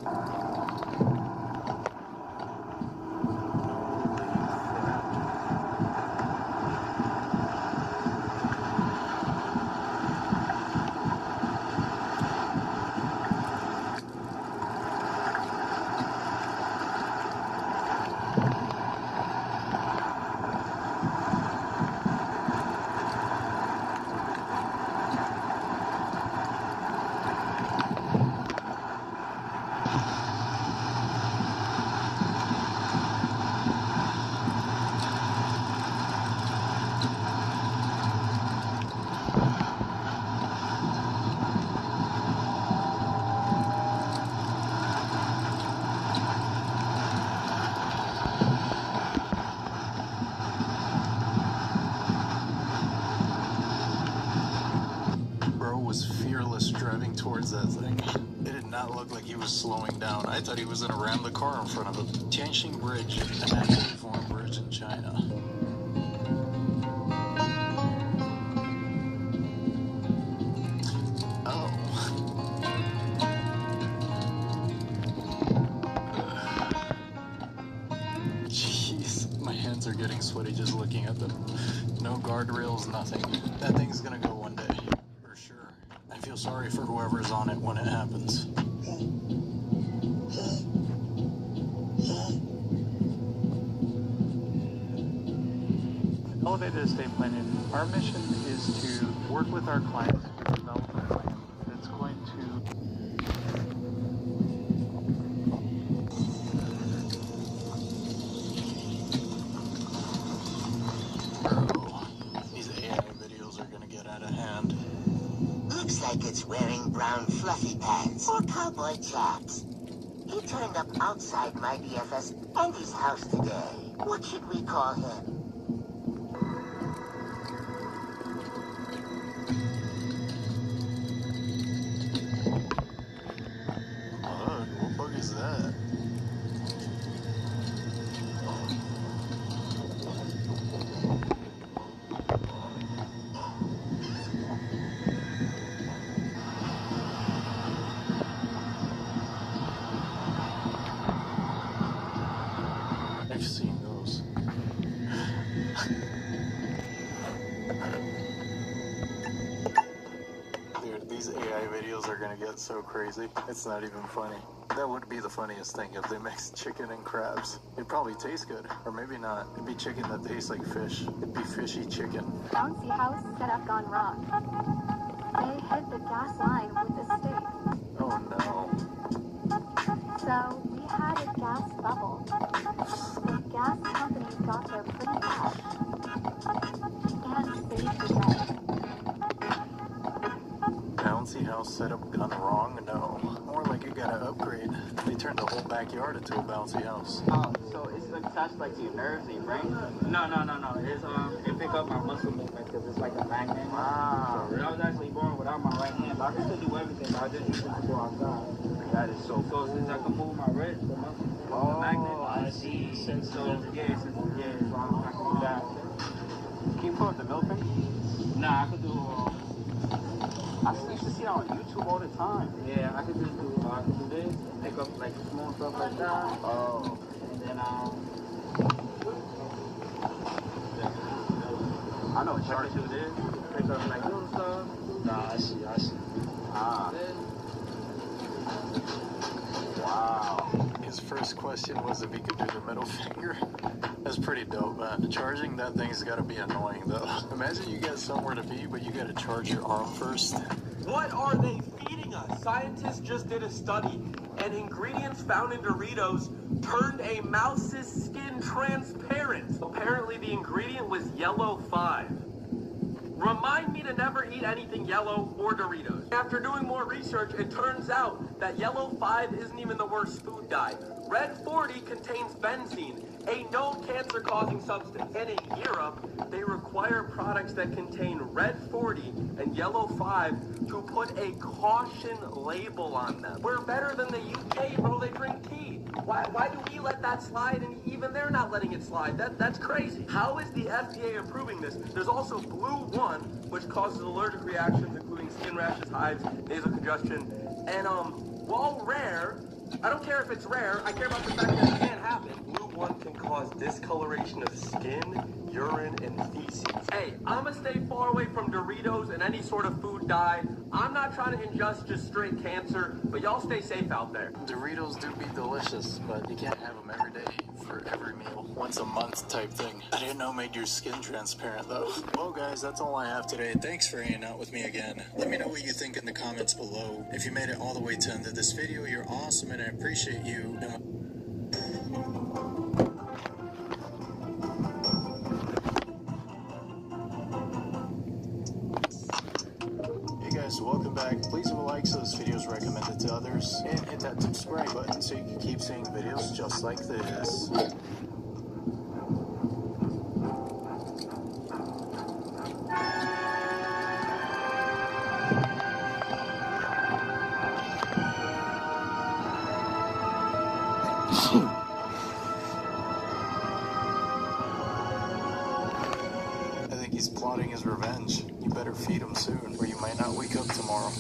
Was fearless driving towards that thing. It did not look like he was slowing down. I thought he was gonna ram the car in front of him. Tianjin Bridge, a naturally formed bridge in China. Oh. Jeez, my hands are getting sweaty just looking at them. No guardrails, nothing. That thing's gonna go one day. I feel sorry for whoever's on it when it happens.
Elevated estate planning, our mission is to work with our clients to develop a plan that's going to
These AI videos are gonna get out of hand.
Looks like it's wearing brown fluffy pants or cowboy chaps. He turned up outside my BFS Andy's house today. What should we call him?
What bug is that? I've seen those. Dude, these AI videos are gonna get so crazy. It's not even funny. That would be the funniest thing if they mixed chicken and crabs. It'd probably taste good, or maybe not. It'd be chicken that tastes like fish. It'd be fishy chicken.
Bouncy house setup gone wrong. They hit the gas line with the stake.
Oh no.
So we had a gas bubble. The gas company got there pretty fast and saved the day.
Bouncy house setup gone wrong? No. More like it got an upgrade. They turned the whole backyard into a bouncy house.
Oh, so it's attached like to your nerves and your brain?
No. It's it pick up my muscle movement because it's like a magnet.
Wow.
So I was actually born without my right hand, but I can still do everything. But I just use it to go outside.
That is so
So since I can move my wrist, the muscle, the magnet,
I see.
So I can do that.
Can you pull up the middle finger?
Nah, I could do.
I used to see it on YouTube all the time.
Yeah, I could just do. I could do this, pick up like small stuff like that.
Oh.
And then
I know it's
I
hard
could
to
do this, pick up like little stuff.
Nah, I see. Ah. Wow.
His first question was if he could do the middle finger. That's pretty dope, man. Charging that thing's gotta be annoying, though. Imagine you get somewhere to be, but you gotta charge your arm first.
What are they feeding us? Scientists just did a study, and ingredients found in Doritos turned a mouse's skin transparent. Apparently, the ingredient was yellow 5. Remind me to never eat anything yellow or Doritos. After doing more research, it turns out that yellow 5 isn't even the worst food dye. Red 40 contains benzene, a known cancer-causing substance. And in Europe, they require products that contain red 40 and yellow 5 to put a caution label on them. We're better than the UK, bro. They drink tea. Why do we let that slide and even they're not letting it slide? That's crazy. How is the FDA approving this? There's also Blue 1, which causes allergic reactions, including skin rashes, hives, nasal congestion. And while rare, I don't care if it's rare, I care about the fact that it can happen. Blue 1 can cause discoloration of skin, urine, and feces. Hey, I'ma stay far away from Doritos and any sort of food dye. I'm not trying to ingest just straight cancer, but y'all stay safe out there.
Doritos do be delicious, but you can't have them every day for every meal. Once a month type thing. I didn't know it made your skin transparent, though. Well, guys, that's all I have today. Thanks for hanging out with me again. Let me know what you think in the comments below. If you made it all the way to the end of this video, you're awesome, and I appreciate you. Hey guys, welcome back. Please leave a like so this video is recommended to others, and hit that subscribe button so you can keep seeing videos just like this. I think he's plotting his revenge. You better feed him soon, or you might not wake up tomorrow.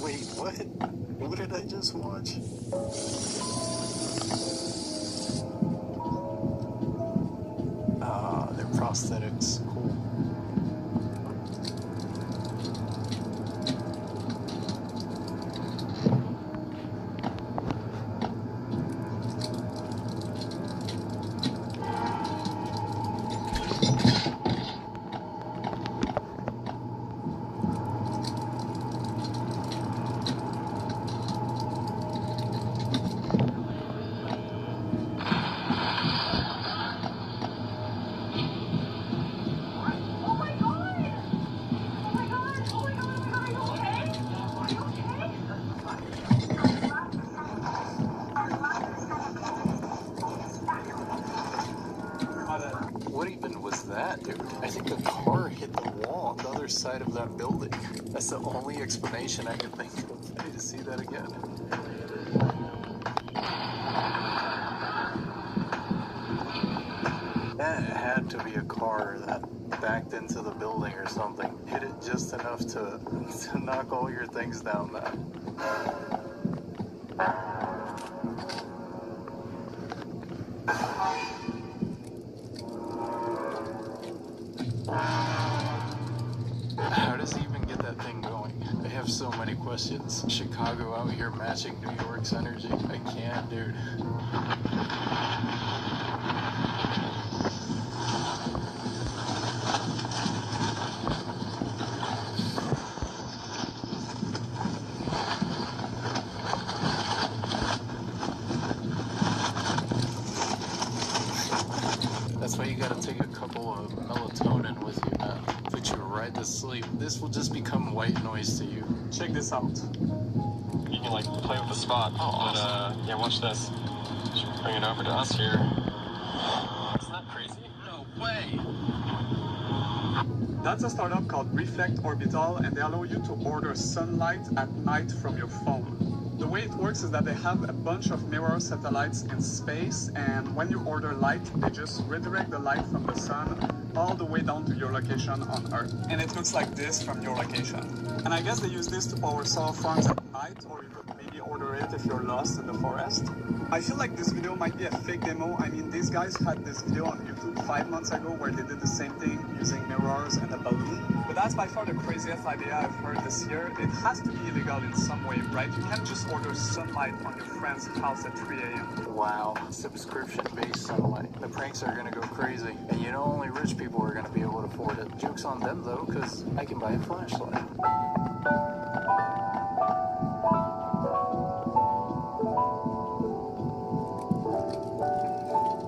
Wait, what? What did I just watch? Ah, they're prosthetics. Cool. What even was that, dude? I think the car hit the wall on the other side of that building. That's the only explanation I can think of. I need to see that again. That had to be a car that backed into the building or something. Hit it just enough to knock all your things down, man. How does he even get that thing going? I have so many questions. Chicago out here matching New York's energy. I can't, dude. That's why you gotta take a couple of melatonin with you, man. Put you right right to sleep. This will just become white noise to you.
Check this out. You can like play with the spot. Oh, awesome. But yeah, watch this. Just bring it over to us here. Isn't that crazy? No way. That's a startup called Reflect Orbital, and they allow you to order sunlight at night from your phone. The way it works is that they have a bunch of mirror satellites in space, and when you order light, they just redirect the light from the sun all the way down to your location on Earth. And it looks like this from your location. And I guess they use this to power solar farms at night, or you could maybe order it if you're lost in the forest. I feel like this video might be a fake demo. I mean, these guys had this video on YouTube 5 months ago where they did the same thing using mirrors and a balloon. But that's by far the craziest idea I've heard this year. It has to be illegal in some way, right? You can't just order sunlight on your friend's house at 3 a.m.
Wow, subscription-based sunlight. The pranks are gonna go crazy. And you know only rich people are gonna be able to afford it. Joke's on them though, because I can buy a flashlight.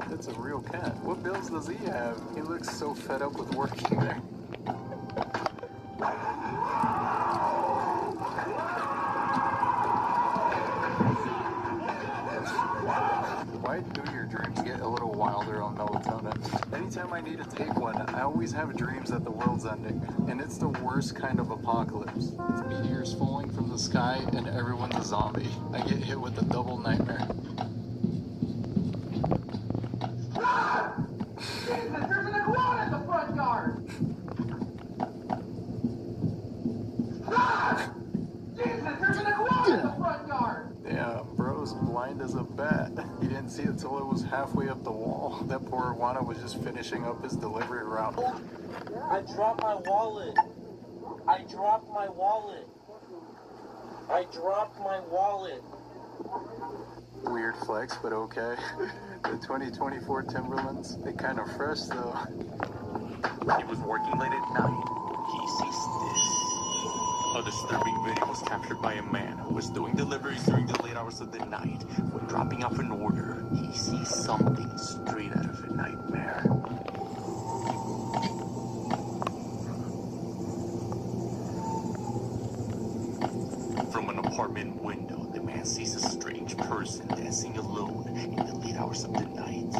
That's a real cat. What bills does he have? He looks so fed up with working there. Why do your dreams get a little wilder on melatonin? Anytime I need to take one, I always have dreams that the world's ending. And it's the worst kind of apocalypse. It's meteors falling from the sky and everyone's a zombie. I get hit with a double nightmare.
Jesus, there's an iguana in the front yard! Jesus, there's an iguana in the front yard!
Yeah, bro's blind as a bat. He didn't see it till it was halfway up the wall. That poor iguana was just finishing up his delivery route.
I dropped my wallet. I dropped my wallet. I dropped my wallet.
Weird flex, but okay. The 2024 Timberlands, they kind of fresh though.
He was working late at night. He sees this. A disturbing video was captured by a man who was doing deliveries during the late hours of the night. When dropping off an order, he sees something straight out of a nightmare. From an apartment window, the man sees a strange person dancing alone in the late hours of the night.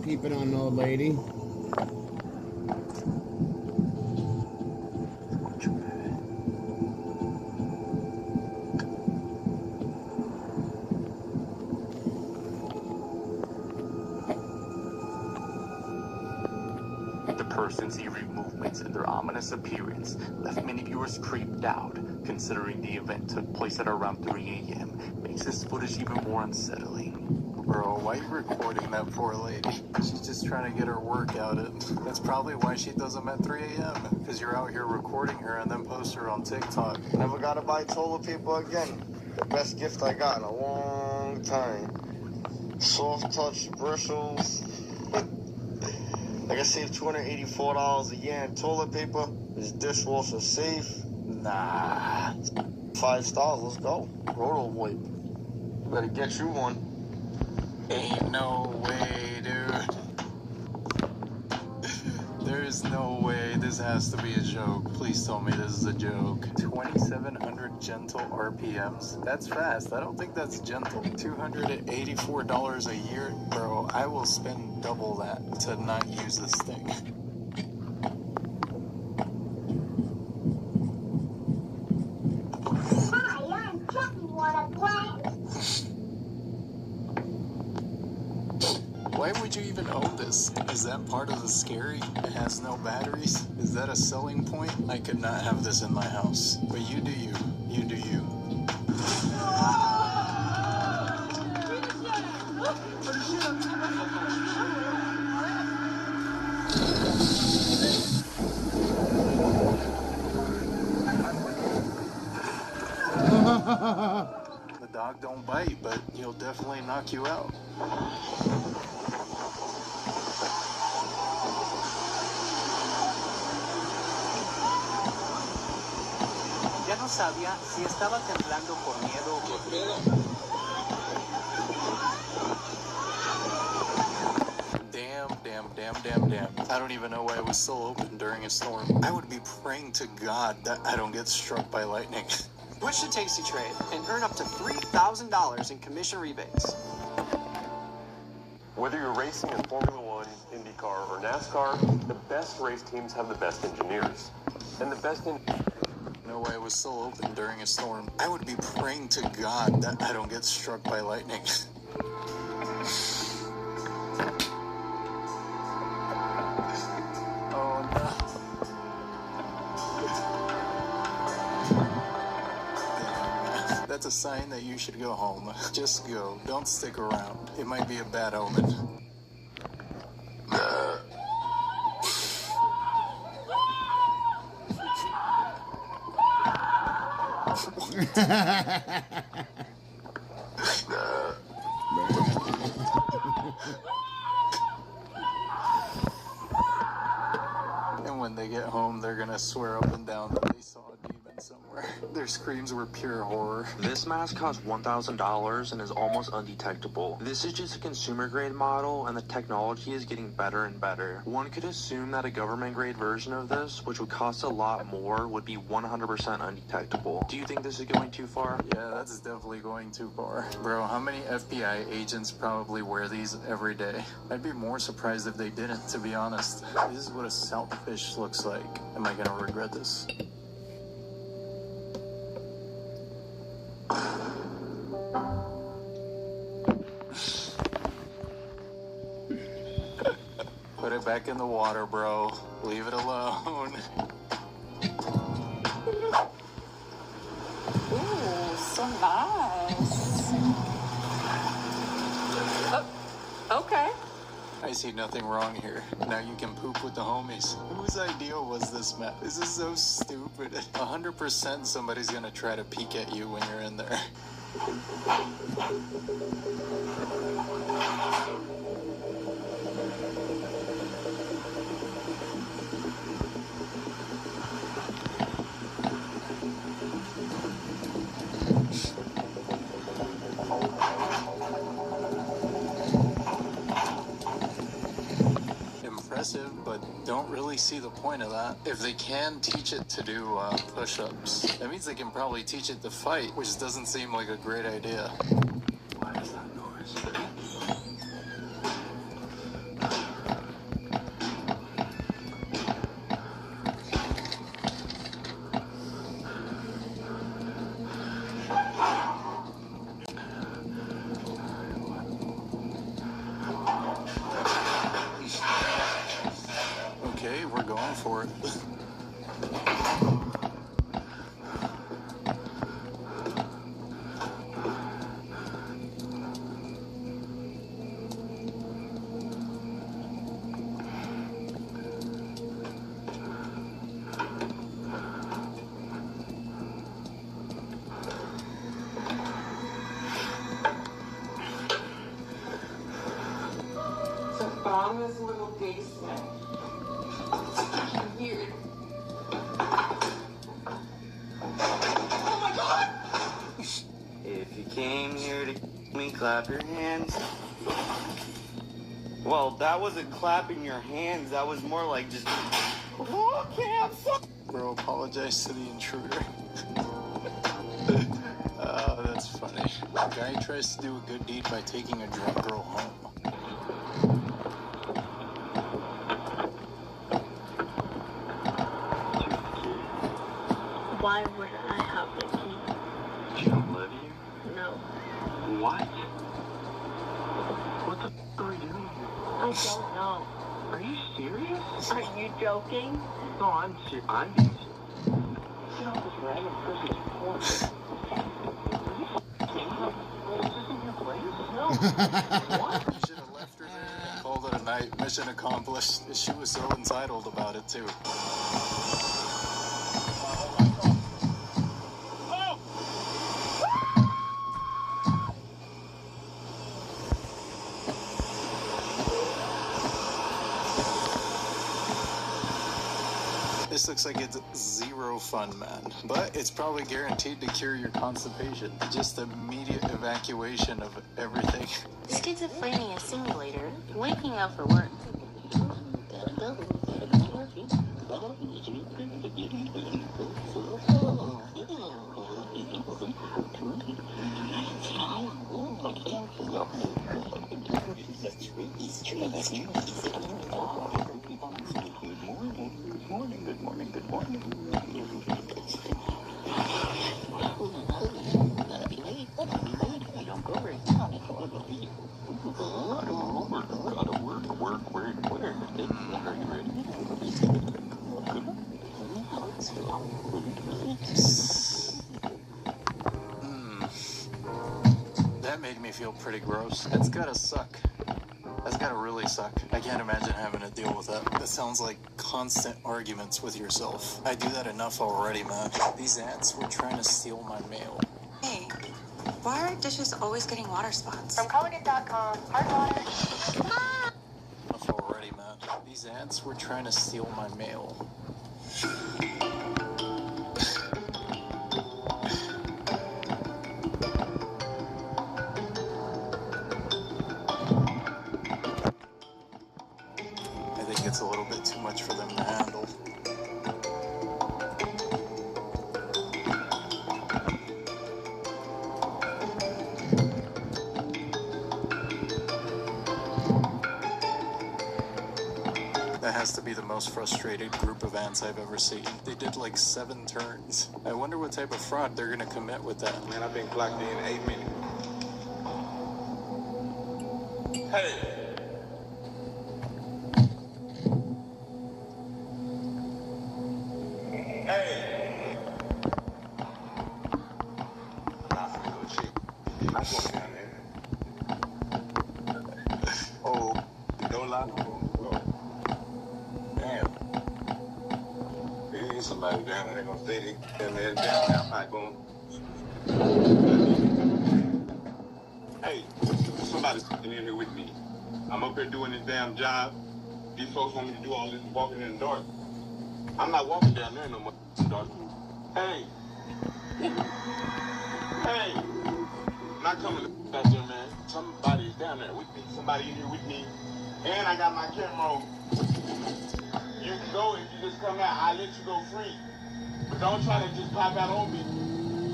Keep it on, old lady.
The person's eerie movements and their ominous appearance left many viewers creeped out, considering the event took place at around 3 a.m. Makes this footage even more unsettling.
Bro, why are you recording that poor lady? She's just trying to get her workout in. That's probably why she does them at 3 a.m. Because you're out here recording her and then post her on TikTok.
Never gotta buy toilet paper again. The best gift I got in a long time. Soft touch bristles. Like I saved $284 a year in toilet paper. Is dishwasher safe? Nah. 5 stars, let's go. Roto wipe. Better get you one.
Ain't no way, dude. There's no way this has to be a joke. Please tell me this is a joke. 2,700 gentle RPMs? That's fast. I don't think that's gentle. $284 a year? Bro, I will spend double that to not use this thing.
Hi, I'm Chucky. Wanna play?
Why would you even own this? Is that part of the scary? It has no batteries? Is that a selling point? I could not have this in my house. But you do you. You do you. The dog don't bite, but he'll definitely knock you out.
Ya no sabía si estaba temblando por miedo o por miedo.
Damn. I don't even know why it was still open during a storm. I would be praying to God that I don't get struck by lightning.
Switch to Tasty Trade and earn up to $3,000 in commission rebates.
Whether you're racing in Formula One, IndyCar, or NASCAR, the best race teams have the best engineers. And the best
No way it was still open during a storm. I would be praying to God that I don't get struck by lightning. Oh no. That's a sign that you should go home. Just go. Don't stick around. It might be a bad omen. And when they get home, they're gonna swear up and down that they saw a demon somewhere. Their screams were pure horror.
This mask costs $1,000 and is almost undetectable. This is just a consumer grade model and the technology is getting better and better. One could assume that a government grade version of this, which would cost a lot more, would be 100% undetectable. Do you think this is going too far?
Yeah, that's definitely going too far. Bro, how many FBI agents probably wear these every day? I'd be more surprised if they didn't, to be honest. This is what a saltfish looks like. Am I gonna regret this? Put it back in the water, bro. Leave it alone.
Ooh, so nice. Oh, okay.
I see nothing wrong here. Now you can poop with the homies. Whose idea was this map? This is so stupid. 100% somebody's gonna try to peek at you when you're in there. Impressive, but don't really see the point of that. If they can teach it to do push-ups, that means they can probably teach it to fight, which doesn't seem like a great idea.
What is that noise?
Okay, we're going for it.
So found this little basement. Weird. Oh my god!
If you came here to me, clap your hands. Well, that wasn't clapping your hands. That was more like just. Okay, I'm sorry.
Bro, apologize to the intruder. Oh, that's funny. A guy tries to do a good deed by taking a drunk girl home.
Why would I have the key?
She don't love you?
No.
What? What the f are we doing here?
I don't know.
Are you serious?
Are you joking?
No, I'm serious. I'm being serious. Get off this random person's porch.
No.
What? You should have left her there and called it a night. Mission accomplished. She was so entitled about it, too. This looks like it's zero fun, man. But it's probably guaranteed to cure your constipation. Just immediate evacuation of everything.
Schizophrenia simulator, waking up for work.
That made me feel pretty gross. That's gotta suck. That's gotta really suck. I can't imagine having to deal with that. That sounds like constant arguments with yourself. I do that enough already, man. These ants were trying to steal my mail.
Hey, why are dishes always getting water spots?
From Colgate.com, hard water.
Enough already, man. These ants were trying to steal my mail. It's a little bit too much for them to handle. That has to be the most frustrated group of ants I've ever seen. They did like 7 turns. I wonder what type of fraud they're gonna commit with that.
Man, I've been clocked in 8 minutes. Hey! Hey! Nah, I'm gonna go cheap. I'm going down there. Oh, don't lie. Oh. Damn. There ain't somebody down there gonna stay there. And they're down there. I'm not going. Hey, somebody's sitting in here with me. I'm up here doing this damn job. These folks want me to do all this walking in the dark. I'm not walking down there no more. Dark. Hey. Hey. I'm not coming back there, man. Somebody's down there with me. Somebody in here with me. And I got my camera on. You can go if you just come out. I'll let you go free. But don't try to just pop out on me.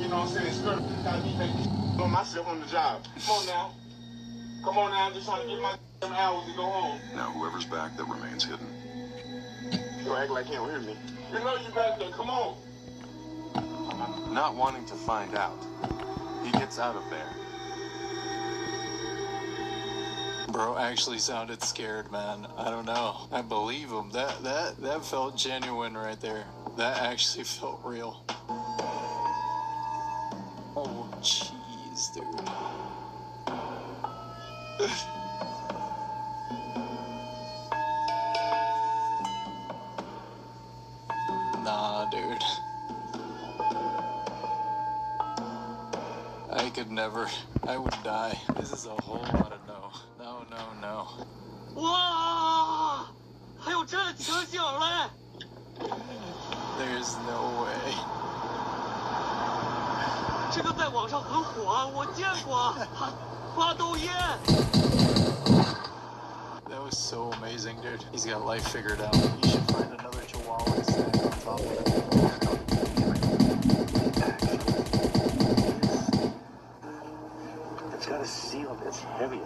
You know what I'm saying? Skirt. Gotta be making on myself on the job. Come on now. Come on now. I'm just trying to get my hours to go home.
Now whoever's back that remains hidden.
You act like you can't hear me. You know you back there. Come on.
Not wanting to find out, he gets out of there.
Bro actually sounded scared, man. I don't know. I believe him. That felt genuine right there. That actually felt real. Oh, jeez, dude. Nah, dude. I could never. I would die. This is a whole lot of no. No, no, no.
哇，还有这情景嘞！
There's no way.
这个在网上很火，我见过，发抖音。
That was so amazing, dude. He's got life figured out. You should find another chihuahua to stand on top of it.
It's got a seal. It's heavy.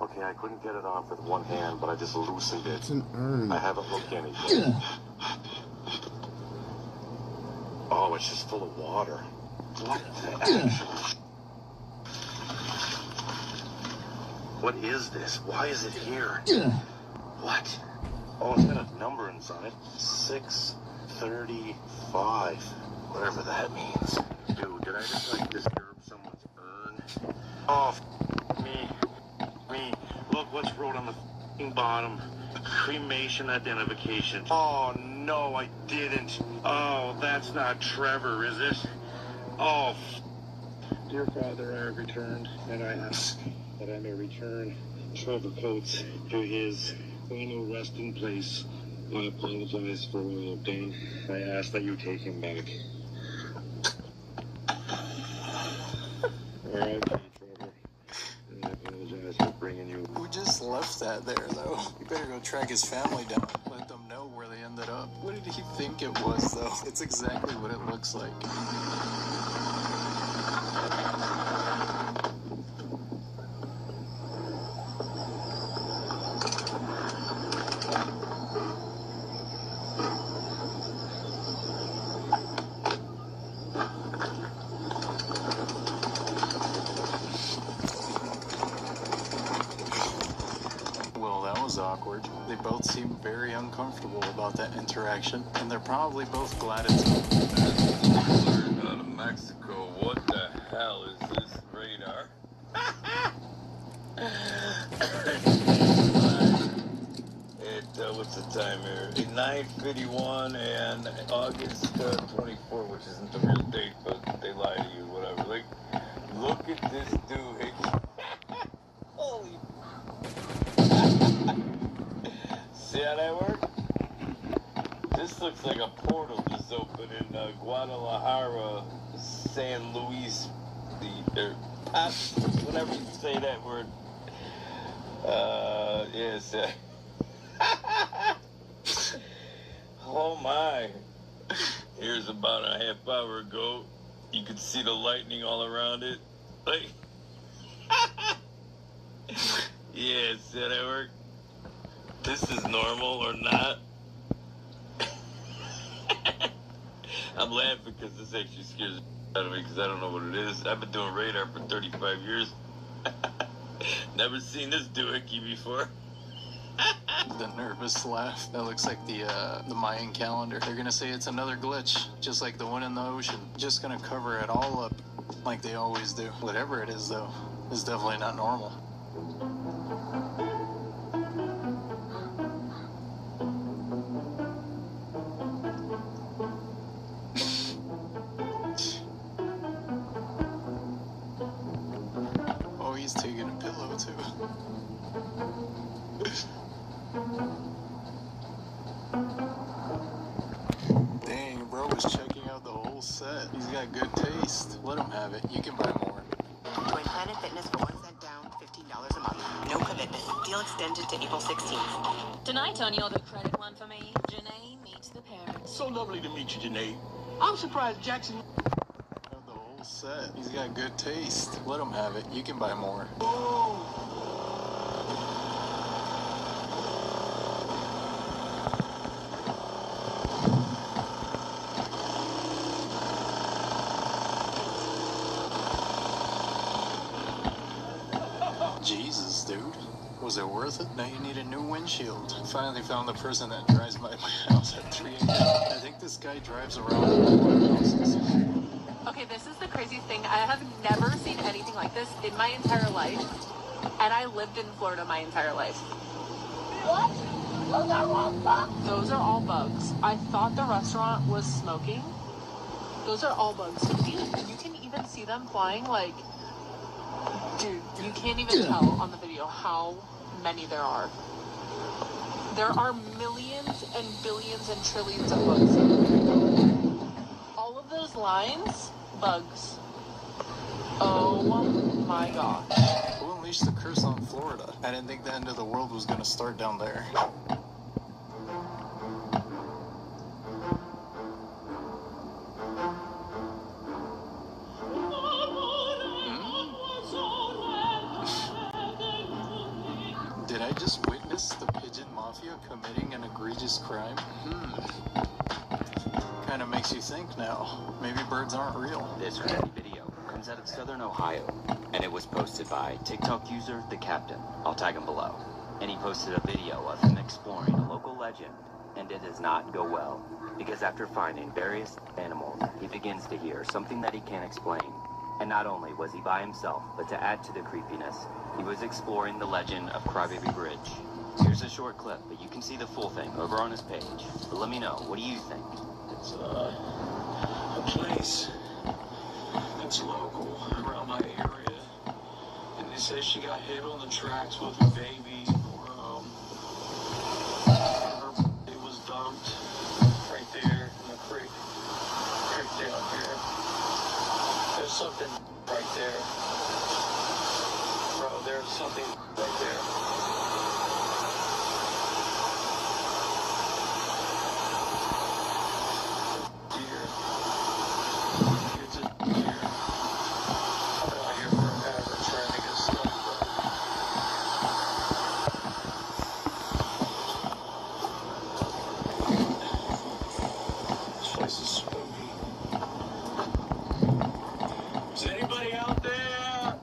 Okay, I couldn't get it off with one hand, but I just loosened it.
It's an urn.
I haven't looked anything. Oh, it's just full of water. What the actual... What is this? Why is it here? What? Oh, it's got a number inside it. 635. Whatever that means. Dude, did I just like disturb someone's urn? Oh, me. Look what's wrote on the bottom. Cremation identification. Oh, no, I didn't. Oh, that's not Trevor, is it? Oh, Dear Father, I have returned, and I ask that I may return Trevor Coates to his final resting place. I apologize for what I've done. I ask that you take him back. Alright, Trevor. And I apologize for bringing you.
We just left that there, though. You better go track his family down, let them know where they ended up. What did he think it was, though? It's exactly what it looks like. Well, that was awkward. They both seem very uncomfortable about that interaction, and they're probably both glad it's over.
Out of Mexico, what the hell is this radar? What's the time here? 9:51 and August 24, which isn't the real date, but they lie to you, whatever. Like, look at this dude. Holy. See how that worked? This looks like a portal just opened in Guadalajara, San Luis, whenever you say that word. Yes. Oh my. Here's about a half hour ago. You could see the lightning all around it. Like, yeah, see how that worked? This is normal or not? I'm laughing because this actually scares the out of me because I don't know what it is. I've been doing radar for 35 years. Never seen this doohickey before.
The nervous laugh. That looks like the Mayan calendar. They're gonna say it's another glitch, just like the one in the ocean. Just gonna cover it all up like they always do. Whatever it is, though, is definitely not normal. Oh, he's taking a pillow, too. Dang, bro was checking out the whole set. He's got good taste. Let him have it. You can buy more.
Join Planet Fitness for 1 cent down, $15 a month. No commitment. Deal extended to April 16th.
Tonight on You're the Credit One for Me, Janae meets the parents.
So lovely to meet you, Janae. I'm surprised Jackson...
The whole set. He's got good taste. Let him have it. You can buy more. Jesus, dude. Was it worth it? Now you need a new windshield. Finally found the person that drives by my house at 3 a.m. I think this guy drives around all houses.
Okay, this is the craziest thing. I have never seen anything like this in my entire life. And I lived in Florida my entire life.
What? Those are all bugs.
Those are all bugs. I thought the restaurant was smoking. Those are all bugs. You can even see them flying like... Dude, you can't even tell on the video how many there are. There are millions and billions and trillions of bugs. All of those lines, bugs. Oh my gosh.
Who unleashed the curse on Florida? I didn't think the end of the world was gonna start down there. Did I just witness the pigeon mafia committing an egregious crime? Kinda makes you think now. Maybe birds aren't real.
This video comes out of Southern Ohio, and it was posted by TikTok user The Captain. I'll tag him below. And he posted a video of him exploring a local legend, and it does not go well, because after finding various animals, he begins to hear something that he can't explain. And not only was he by himself, but to add to the creepiness, he was exploring the legend of Crybaby Bridge. Here's a short clip, but you can see the full thing over on his page. But let me know, what do you think?
It's a place that's local around my area, and they say she got hit on the tracks with her baby, or her body was dumped right there in the creek down here. There's something right there, bro. There's something right there.
Is anybody out there?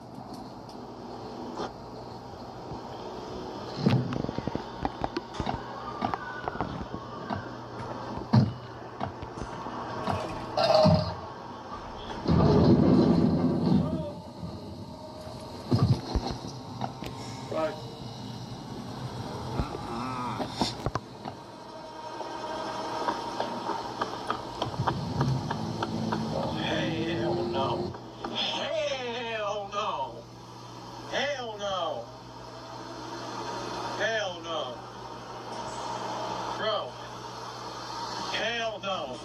Right.
Hell no. Hell no. Hell no. Hell no. Bro. Hell no.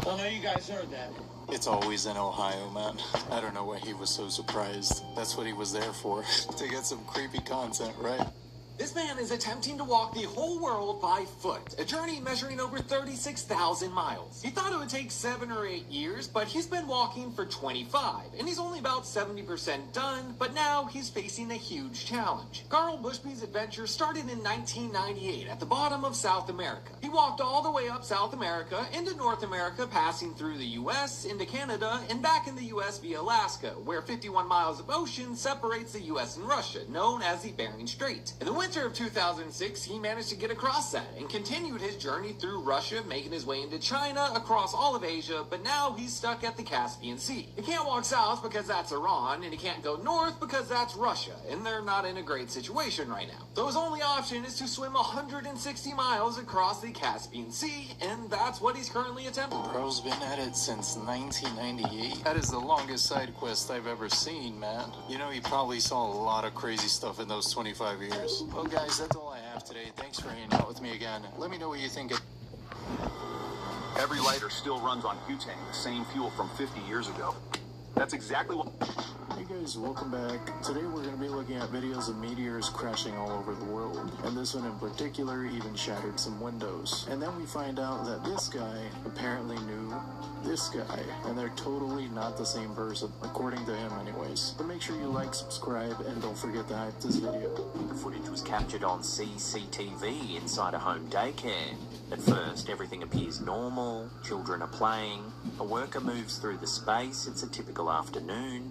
Well, now you guys heard that.
It's always in Ohio, man. I don't know why he was so surprised. That's what he was there for, to get some creepy content, right?
This man is attempting to walk the whole world by foot, a journey measuring over 36,000 miles. He thought it would take 7 or 8 years, but he's been walking for 25, and he's only about 70% done, but now he's facing a huge challenge. Carl Bushby's adventure started in 1998 at the bottom of South America. He walked all the way up South America, into North America, passing through the U.S., into Canada, and back in the U.S. via Alaska, where 51 miles of ocean separates the U.S. and Russia, known as the Bering Strait. In the winter of 2006, he managed to get across that and continued his journey through Russia, making his way into China, across all of Asia, but now he's stuck at the Caspian Sea. He can't walk south because that's Iran, and he can't go north because that's Russia, and they're not in a great situation right now. So his only option is to swim 160 miles across the Caspian Sea, and that's what he's currently attempting.
Bro's been at it since 1998. That is the longest side quest I've ever seen, man. You know, he probably saw a lot of crazy stuff in those 25 years. Well, guys, that's all I have today. Thanks for hanging out with me again. Let me know what you think.
Every lighter still runs on butane, the same fuel from 50 years ago. That's exactly what...
Hey guys, welcome back. Today we're going to be looking at videos of meteors crashing all over the world. And this one in particular even shattered some windows. And then we find out that this guy apparently knew this guy. And they're totally not the same person, according to him anyways. So make sure you like, subscribe, and don't forget to hype this video.
The footage was captured on CCTV inside a home daycare. At first, everything appears normal, children are playing, a worker moves through the space, it's a typical afternoon.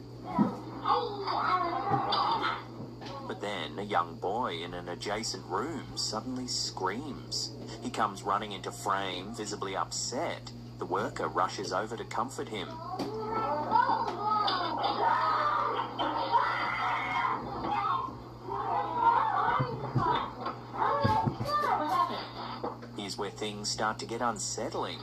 But then a young boy in an adjacent room suddenly screams. He comes running into frame, visibly upset. The worker rushes over to comfort him. Here's where things start to get unsettling.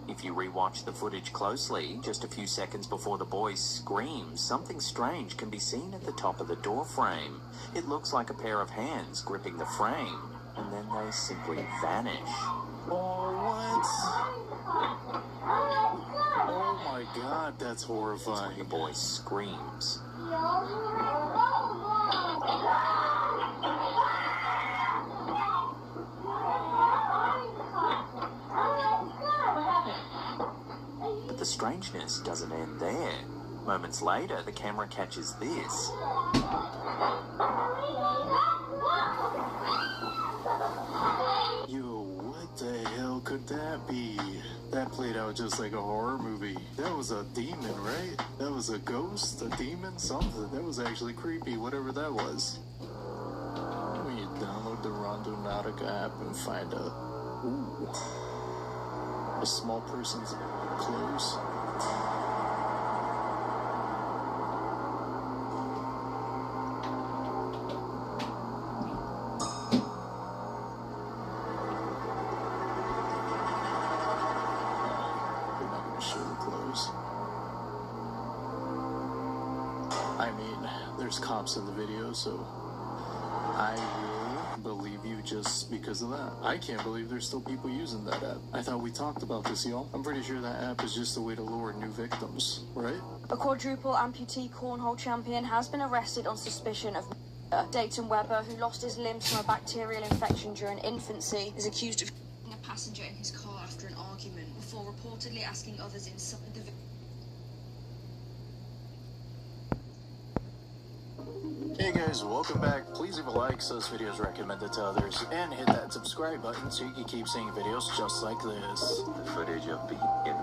If you rewatch the footage closely, just a few seconds before the boy screams, something strange can be seen at the top of the door frame. It looks like a pair of hands gripping the frame, and then they simply vanish.
Oh, what? Oh my god, that's horrifying.
That's when the boy screams. But the strangeness doesn't end there. Moments later, the camera catches this.
Yo, what the hell could that be? That played out just like a horror movie. That was a demon, right? That was a ghost, a demon, something. That was actually creepy, whatever that was. When you download the Randonautica app and find a small person's clothes. I mean, there's cops in the video, so I will believe you just because of that. I can't believe there's still people using that app. I thought we talked about this, y'all. I'm pretty sure that app is just a way to lure new victims, right?
A quadruple amputee cornhole champion has been arrested on suspicion of Dayton Weber, who lost his limbs from a bacterial infection during infancy, is accused of a passenger in his car after an argument before reportedly asking others inside the
Hey guys, welcome back. Please leave a like so this video is recommended to others, and hit that subscribe button so you can keep seeing videos just like this.
The footage of the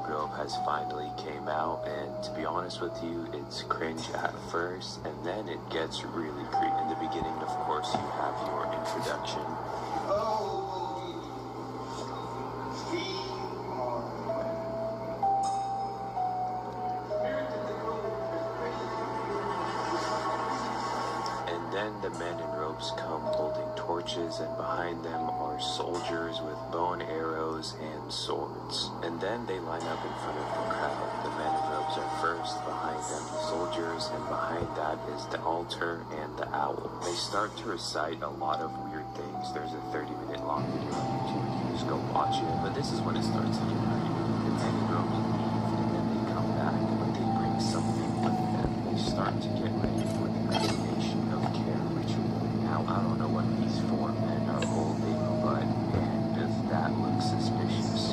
Grove has finally came out, and to be honest with you, it's cringe at first, and then it gets really creepy. In the beginning, of course, you have your introduction. Then the men in robes come holding torches, and behind them are soldiers with bow and arrows and swords. And then they line up in front of the crowd. The men in robes are first, behind them the soldiers, and behind that is the altar and the owl. They start to recite a lot of weird things. There's a 30-minute long video on YouTube. You can just go watch it. But this is when it starts to get creepy. The men in robes leave, and then they come back, but they bring something with them. They start to get ready for the creation of care ritual. Now, I don't know what these four men are holding, but man, does that look suspicious.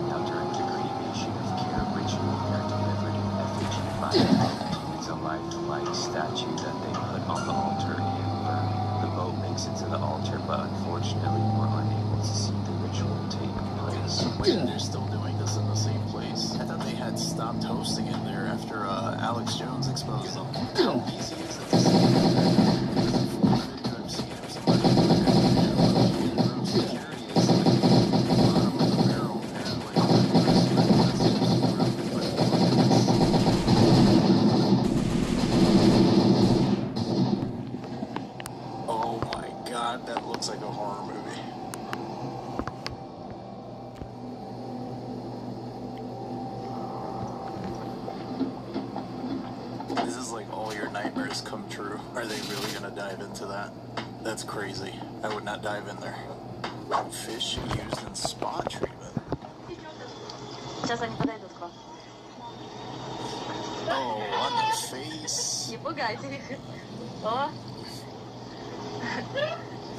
Now, during the creation of care ritual, they're delivered an effigy by the boat. It's a lifelike statue that they put on the altar and burn. The boat makes it to the altar, but unfortunately, we're unable to see the ritual take place.
Wait, they're still doing this in the same place? I thought they had stopped hosting it there after Alex Jones exposed them. How easy is it to see? I've seen of somebody security is like bottom of the barrel apparently. Oh my god, that looks like a horror movie. This is like all your nightmares come true. Are they really gonna dive into that? That's crazy. I would not dive in there. Fish used in spa treatment. Oh, on the face.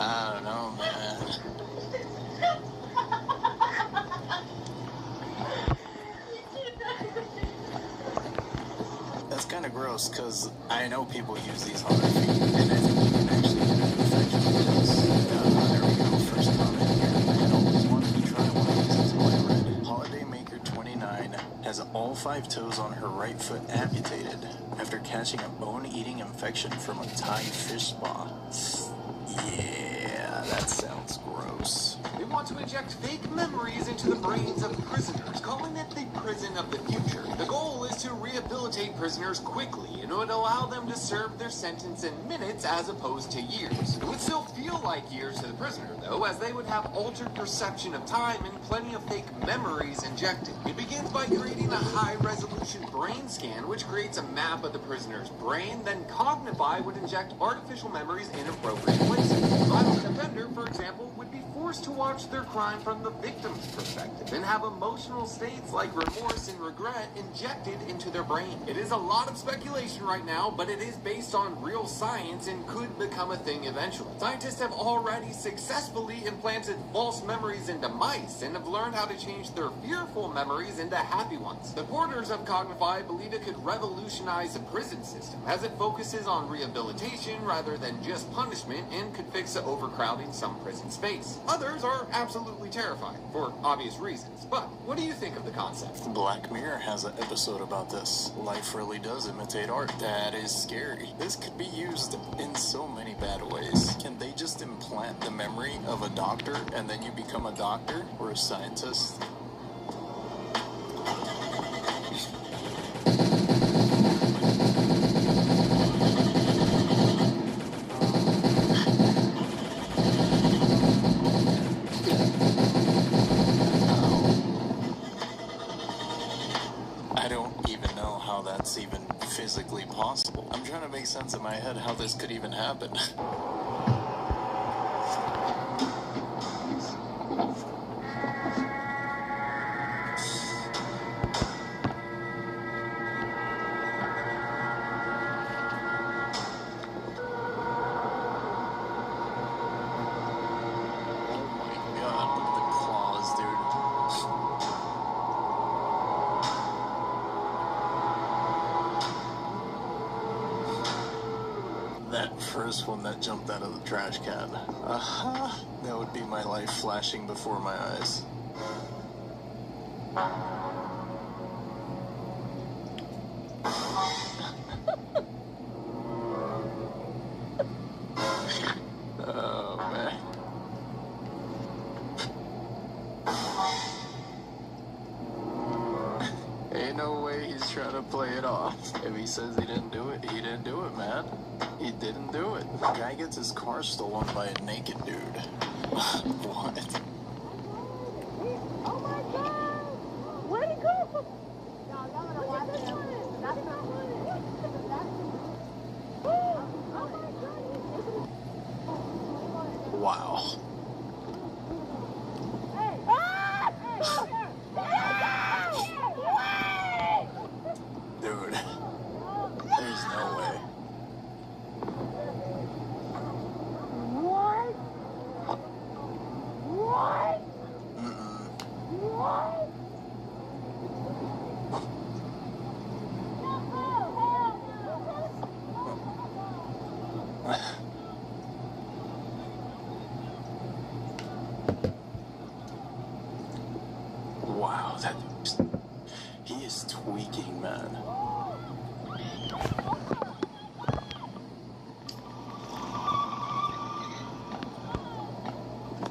I don't know, man. That's kind of gross, because I know people use these on their feet, and I think you can actually get an infection with this. There we go, first comment here. I had always wanted to try one of these until I read it. Holidaymaker 29 has all 5 toes on her right foot amputated after catching a bone-eating infection from a Thai fish spa. Yeah, that sounds gross.
They want to inject fake memories into the brains of prisoners, calling it the prison of the future. The goal is to rehabilitate prisoners quickly and would allow them to serve their sentence in minutes as opposed to years. It would still feel like years to the prisoner, though, as they would have altered perception of time and plenty of fake memories injected. It begins by creating a high-resolution brain scan, which creates a map of the prisoner's brain. Then Cognify would inject artificial memories in appropriate places. A violent offender, for example, would be forced to watch their crime from the victim's perspective and have emotional states like remorse and regret injected into their brain. It is a lot of speculation right now, but it is based on real science and could become a thing eventually. Scientists have already successfully implanted false memories into mice and have learned how to change their fearful memories into happy ones. The porters of Cognify believe it could revolutionize the prison system as it focuses on rehabilitation rather than just punishment and could fix the overcrowding some prison space. Others are absolutely terrified for obvious reasons. But what do you think of the concept?
Black Mirror has an episode about this. Life really does imitate art. That is scary. This could be used in so many bad ways. Can they just implant the memory of a doctor and then you become a doctor or a scientist? That's even physically possible. I'm trying to make sense in my head how this could even happen. That first one that jumped out of the trash can. That would be my life flashing before my eyes. Oh, man. Ain't no way he's trying to play it off. If he says he didn't do it, he didn't do it, man. He didn't do it. The guy gets his car stolen by a naked dude. What?
Oh my god! Where'd he go? No, I'm gonna watch him. That's not funny. Oh my god!
Wow.
Hey!
Dude, there's no way.
What? What?
Mm-mm.
What?
Wow, he is tweaking, man.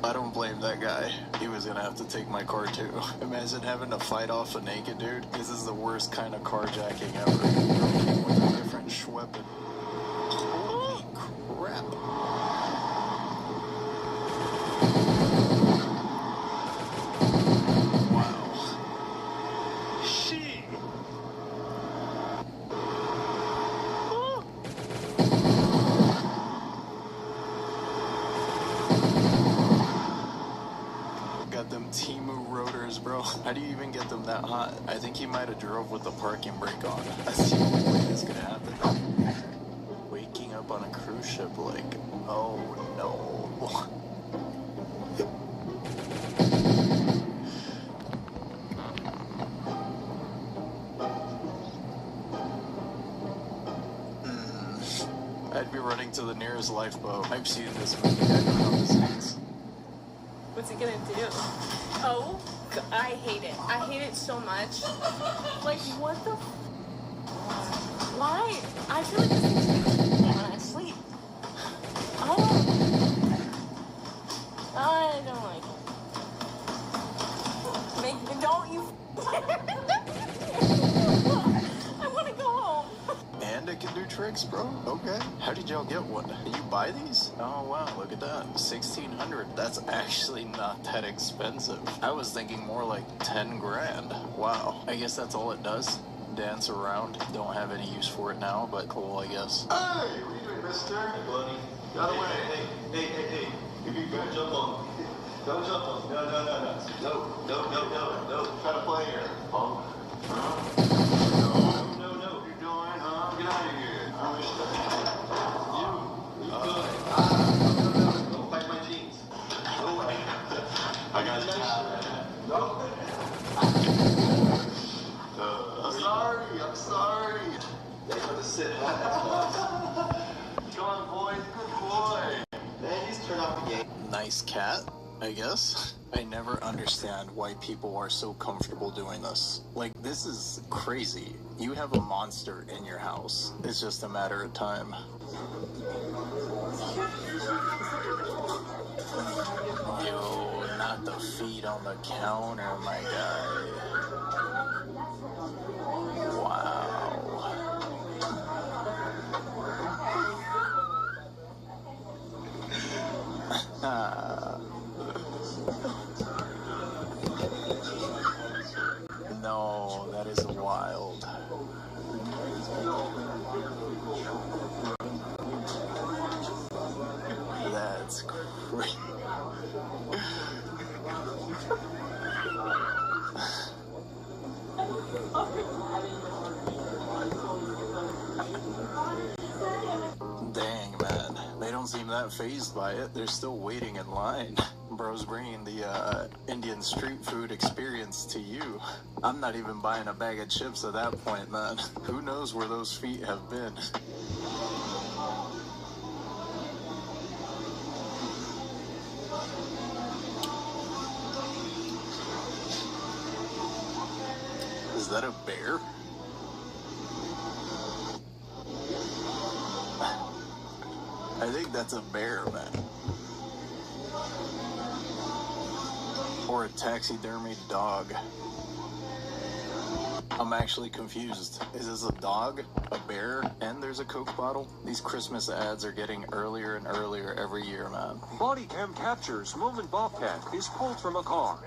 I don't blame that guy. He was gonna have to take my car too. Imagine having to fight off a naked dude. This is the worst kind of carjacking ever. With a different weapon. Holy crap. Got them Timu rotors, bro. How do you even get them that hot? I think he might have drove with the parking brake on. That's the only way this could happen. Waking up on a cruise ship like, oh no. I'd be running to the nearest lifeboat. I've seen this movie. I know how this ends.
What's he gonna do? Oh, I hate it. I hate it so much. Like, what the? Why? I feel like this thing's when I sleep. I don't like it. Don't you? I want to go home.
And it can do tricks, bro. Okay. How did y'all get one? Did you buy these? Oh, wow. Look at that. 1,600. That's actually not that expensive. I was thinking more like 10 grand. Wow. I guess that's all it does. Dance around. Don't have any use for it now, but cool, I guess.
Hey, what are you doing, mister? Buddy. Got away. Hey. If you're gonna jump on, don't jump on. No. Try to play here. Punk. No. What are you doing, huh? Get out of here. You good. Don't bite my jeans. No way. I got you. No. I'm sorry. They put the sit on. Come on, boys. Good boy. Man, he's turned off the game.
Nice cat, I guess. I never understand why people are so comfortable doing this. Like, this is crazy. You have a monster in your house. It's just a matter of time. Yo, not the feet on the counter, my guy. Wow. No, that is wild. That's crazy. Dang, man. They don't seem that fazed by it. They're still waiting in line. Bro's bringing the Indian street food experience to you. I'm not even buying a bag of chips at that point, man. Who knows where those feet have been? Is that a bear? I think that's a bear, man. Or a taxidermied dog. I'm actually confused. Is this a dog, a bear, and there's a Coke bottle? These Christmas ads are getting earlier and earlier every year, man.
Body cam captures moving bobcat is pulled from a car.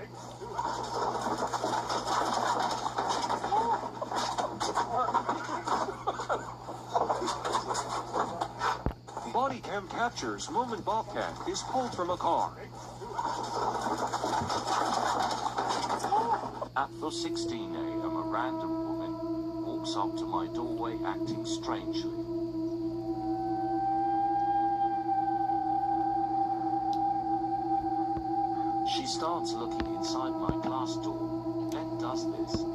Body cam captures moving bobcat is pulled from a car.
At 4:16 a.m., a random woman walks up to my doorway acting strangely. She starts looking inside my glass door, then does this.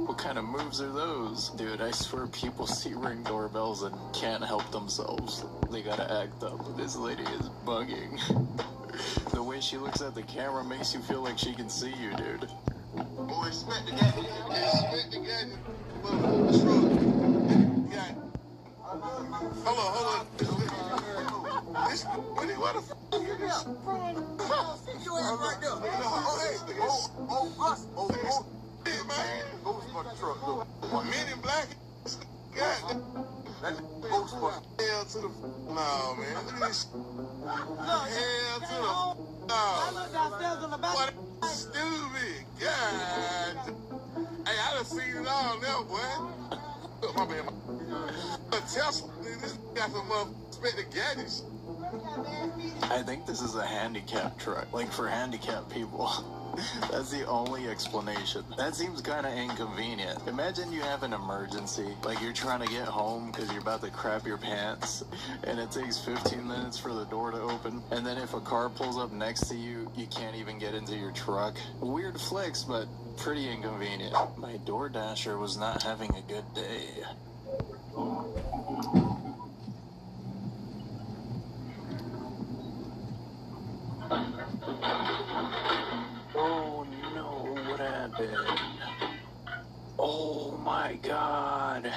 What kind of moves are those? Dude, I swear people see Ring doorbells and can't help themselves. They gotta act up. This lady is bugging. The way she looks at the camera makes you feel like she can see you, dude.
Boy, expect the gadget. Expect the gadget. What's wrong? Yeah. Hold on. This, what the f*** is this? Sit your ass right there. Hey, man. Ghostbuster truck, though. Men in black. God, that Ghostbuster. Hell to the. No, man. Look at this. Hell to the. No. I look downstairs on the back. What stupid. God. Hey, I done seen it all now, boy. Look, my bad. A Tesla. This got some unexpected gadgets.
I think this is a handicap truck, like for handicapped people. That's the only explanation. That seems kind of inconvenient. Imagine you have an emergency, like you're trying to get home because you're about to crap your pants, and it takes 15 minutes for the door to open, and then if a car pulls up next to you, you can't even get into your truck. Weird flex, but pretty inconvenient. My DoorDasher was not having a good day. Oh no, what happened? Oh my god.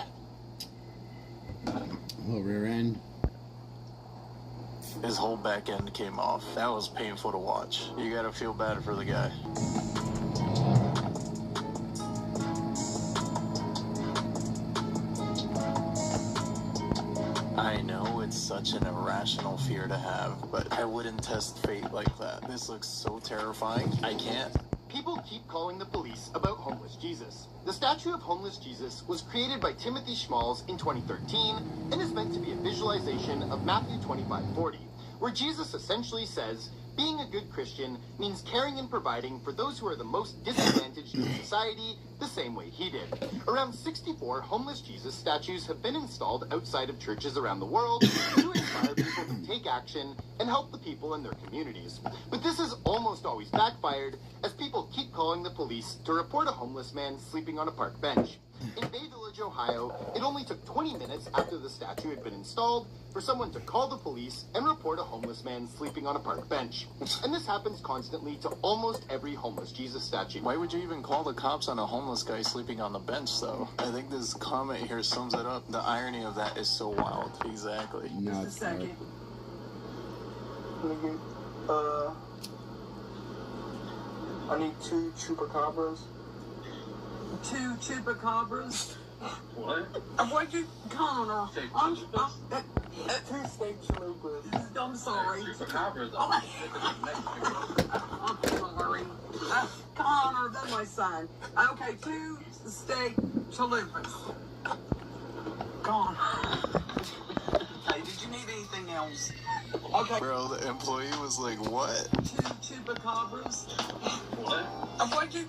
Oh, rear end.
His whole back end came off. That was painful to watch. You gotta feel bad for the guy. I know it's such an irrational fear to have, but I wouldn't test fate like that. This looks so terrifying. I can't.
People keep calling the police about homeless Jesus. The statue of homeless Jesus was created by Timothy Schmalz in 2013 and is meant to be a visualization of Matthew 25:40, where Jesus essentially says, being a good Christian means caring and providing for those who are the most disadvantaged in society the same way he did. Around 64 homeless Jesus statues have been installed outside of churches around the world to inspire people to take action and help the people in their communities. But this has almost always backfired, as people keep calling the police to report a homeless man sleeping on a park bench. In Bay Village, Ohio, it only took 20 minutes after the statue had been installed for someone to call the police and report a homeless man sleeping on a park bench. And this happens constantly to almost every homeless Jesus statue.
Why would you even call the cops on a homeless guy sleeping on the bench, though? I think this comment here sums it up. The irony of that is so wild. Exactly.
No,
Just a second.
I need 2 chupacabras.
2 chupacabras?
What?
What'd you call her? I'm
2 steak chalupas.
I'm sorry.
Chupacabras.
I'm sorry. Connor, that's my son. Okay, 2 steak chalupas. Gone. Hey, did you need anything else? Okay.
Bro, the employee was like, what?
2 chupacabras.
What?
What'd you...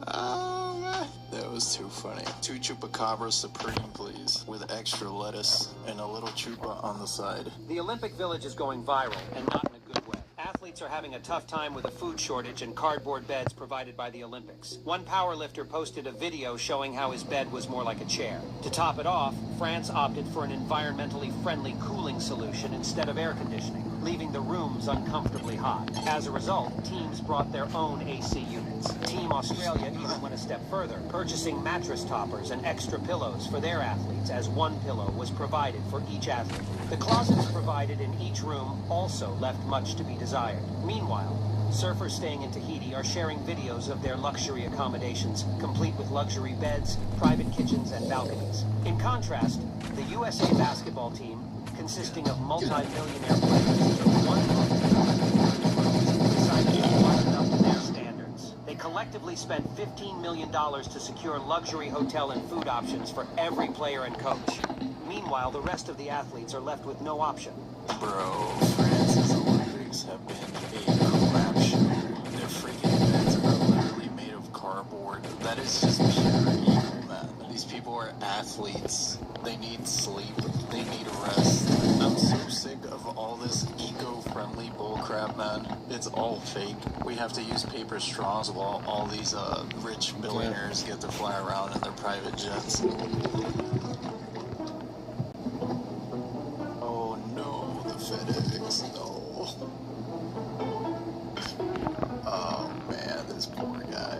Oh, man. That was too funny. 2 chupacabras supreme, please, with extra lettuce and a little chupa on the side.
The Olympic Village is going viral, and not in a good way. Athletes are having a tough time with a food shortage and cardboard beds provided by the Olympics. One powerlifter posted a video showing how his bed was more like a chair. To top it off, France opted for an environmentally friendly cooling solution instead of air conditioning, leaving the rooms uncomfortably hot. As a result, teams brought their own AC units. Team Australia even went a step further, purchasing mattress toppers and extra pillows for their athletes, as one pillow was provided for each athlete. The closets provided in each room also left much to be desired. Meanwhile, surfers staying in Tahiti are sharing videos of their luxury accommodations, complete with luxury beds, private kitchens, and balconies. In contrast, the USA basketball team, consisting of multi-millionaire players, took one look and decided to liven up to their standards. They collectively spent $15 million to secure luxury hotel and food options for every player and coach. Meanwhile, the rest of the athletes are left with no option.
Bro, France's Olympics have been a crap show. Their freaking beds are literally made of cardboard. That is just pure evil, man. These people are athletes. They need sleep. They need rest. I'm so sick of all this eco-friendly bullcrap, man. It's all fake. We have to use paper straws while all these rich billionaires get to fly around in their private jets. Oh no, the FedEx, no. Oh man, this poor guy.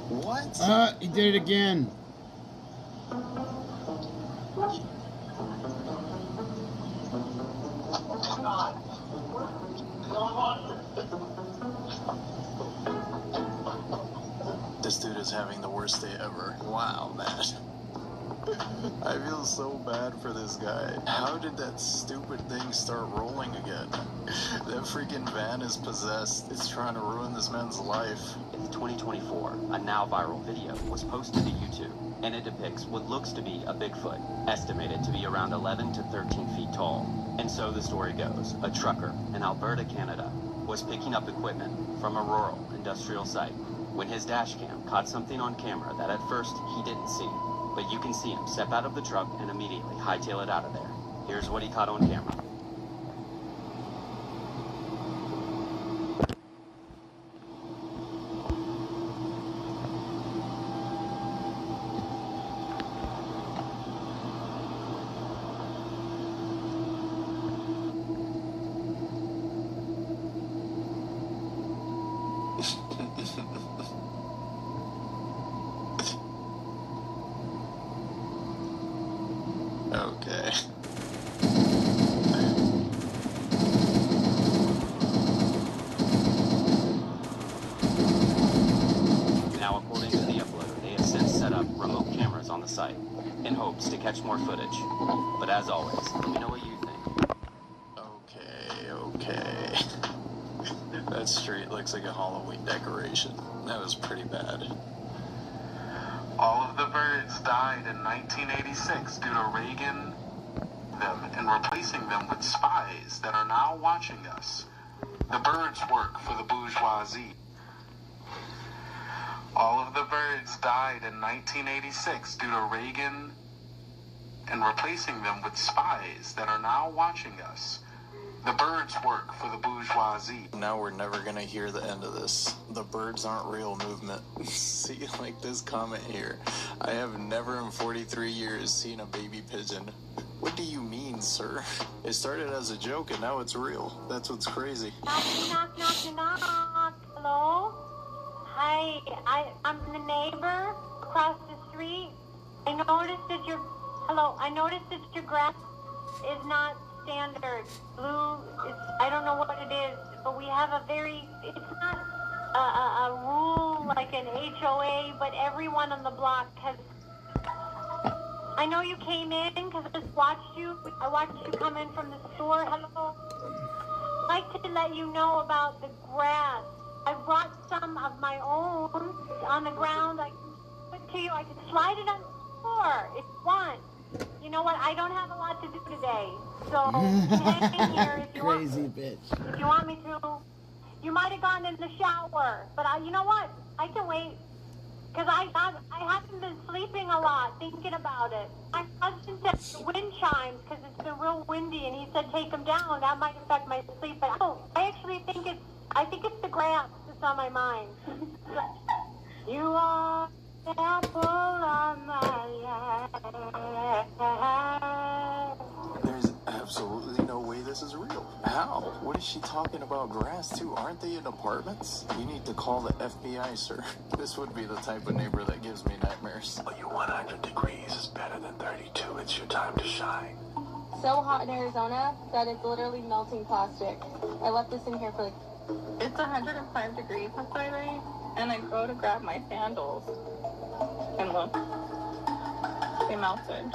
What?
He did it again.
This dude is having the worst day ever. Wow, man. I feel so bad for this guy. How did that stupid thing start rolling again? That freaking van is possessed. It's trying to ruin this man's life.
In 2024, a now viral video was posted to YouTube, and it depicts what looks to be a Bigfoot, estimated to be around 11 to 13 feet tall. And so the story goes, a trucker in Alberta, Canada, was picking up equipment from a rural industrial site when his dash cam caught something on camera that at first he didn't see. But you can see him step out of the truck and immediately hightail it out of there. Here's what he caught on camera.
Okay.
Now, according to the uploader, they have since set up remote cameras on the site in hopes to catch more footage. But as always, let me know what you think.
Okay. That street looks like a Halloween decoration. That was pretty bad.
All of the birds died in 1986 due to Reagan them and replacing them with spies that are now watching us. The birds work for the bourgeoisie. All of the birds died in 1986 due to Reagan and replacing them with spies that are now watching us. The birds work for the bourgeoisie.
Now we're never gonna hear the end of this. The birds aren't real movement. See, like this comment here. I have never in 43 years seen a baby pigeon. What do you mean, sir? It started as a joke and now it's real. That's what's crazy.
Knock, knock, knock, knock. Hello? Hi, I'm the neighbor across the street. I noticed that your grass is not standard. Blue, I don't know what it is, but we have it's not a rule like an HOA, but everyone on the block has. I know you came in because I just watched you. I watched you come in from the store. Hello. I'd like to let you know about the grass. I brought some of my own on the ground. I put it to you. I can slide it on the floor if you want. You know what? I don't have a lot to do today, so hang here if you
Crazy
want.
bitch.
If you want me to. You might have gone in the shower, but you know what? I can wait. Because I haven't been sleeping a lot, thinking about it. My husband said the wind chimes because it's been real windy, and he said take them down. That might affect my sleep. But I actually think it's the grass that's on my mind. You are the apple of my eye.
There's absolutely no way this is real. How? What is she talking about grass too? Aren't they in apartments? You need to call the FBI, sir. This would be the type of neighbor that gives me nightmares.
But your 100 degrees is better than 32. It's your time to shine.
So hot in Arizona that it's literally melting plastic. I left this in here for it's 105 degrees outside, right? And I go to grab my sandals. And look. They melted.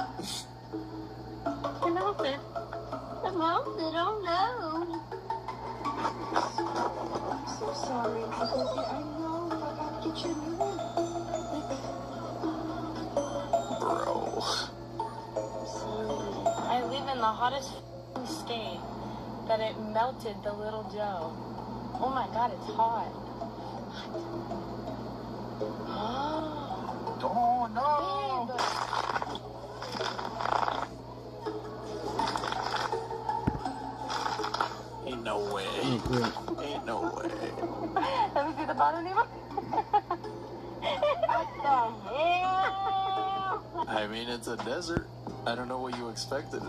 They melted. They melted, oh no. I'm so sorry. I know, I gotta get you a new one.
Bro.
I'm sorry. I live in the hottest state that it melted the little dough. Oh my god, it's hot.
Oh no!
Babe.
Ain't no way. Ain't no way.
Let me see the bottom even. What the hell?
I mean, it's a desert. I don't know what you expected.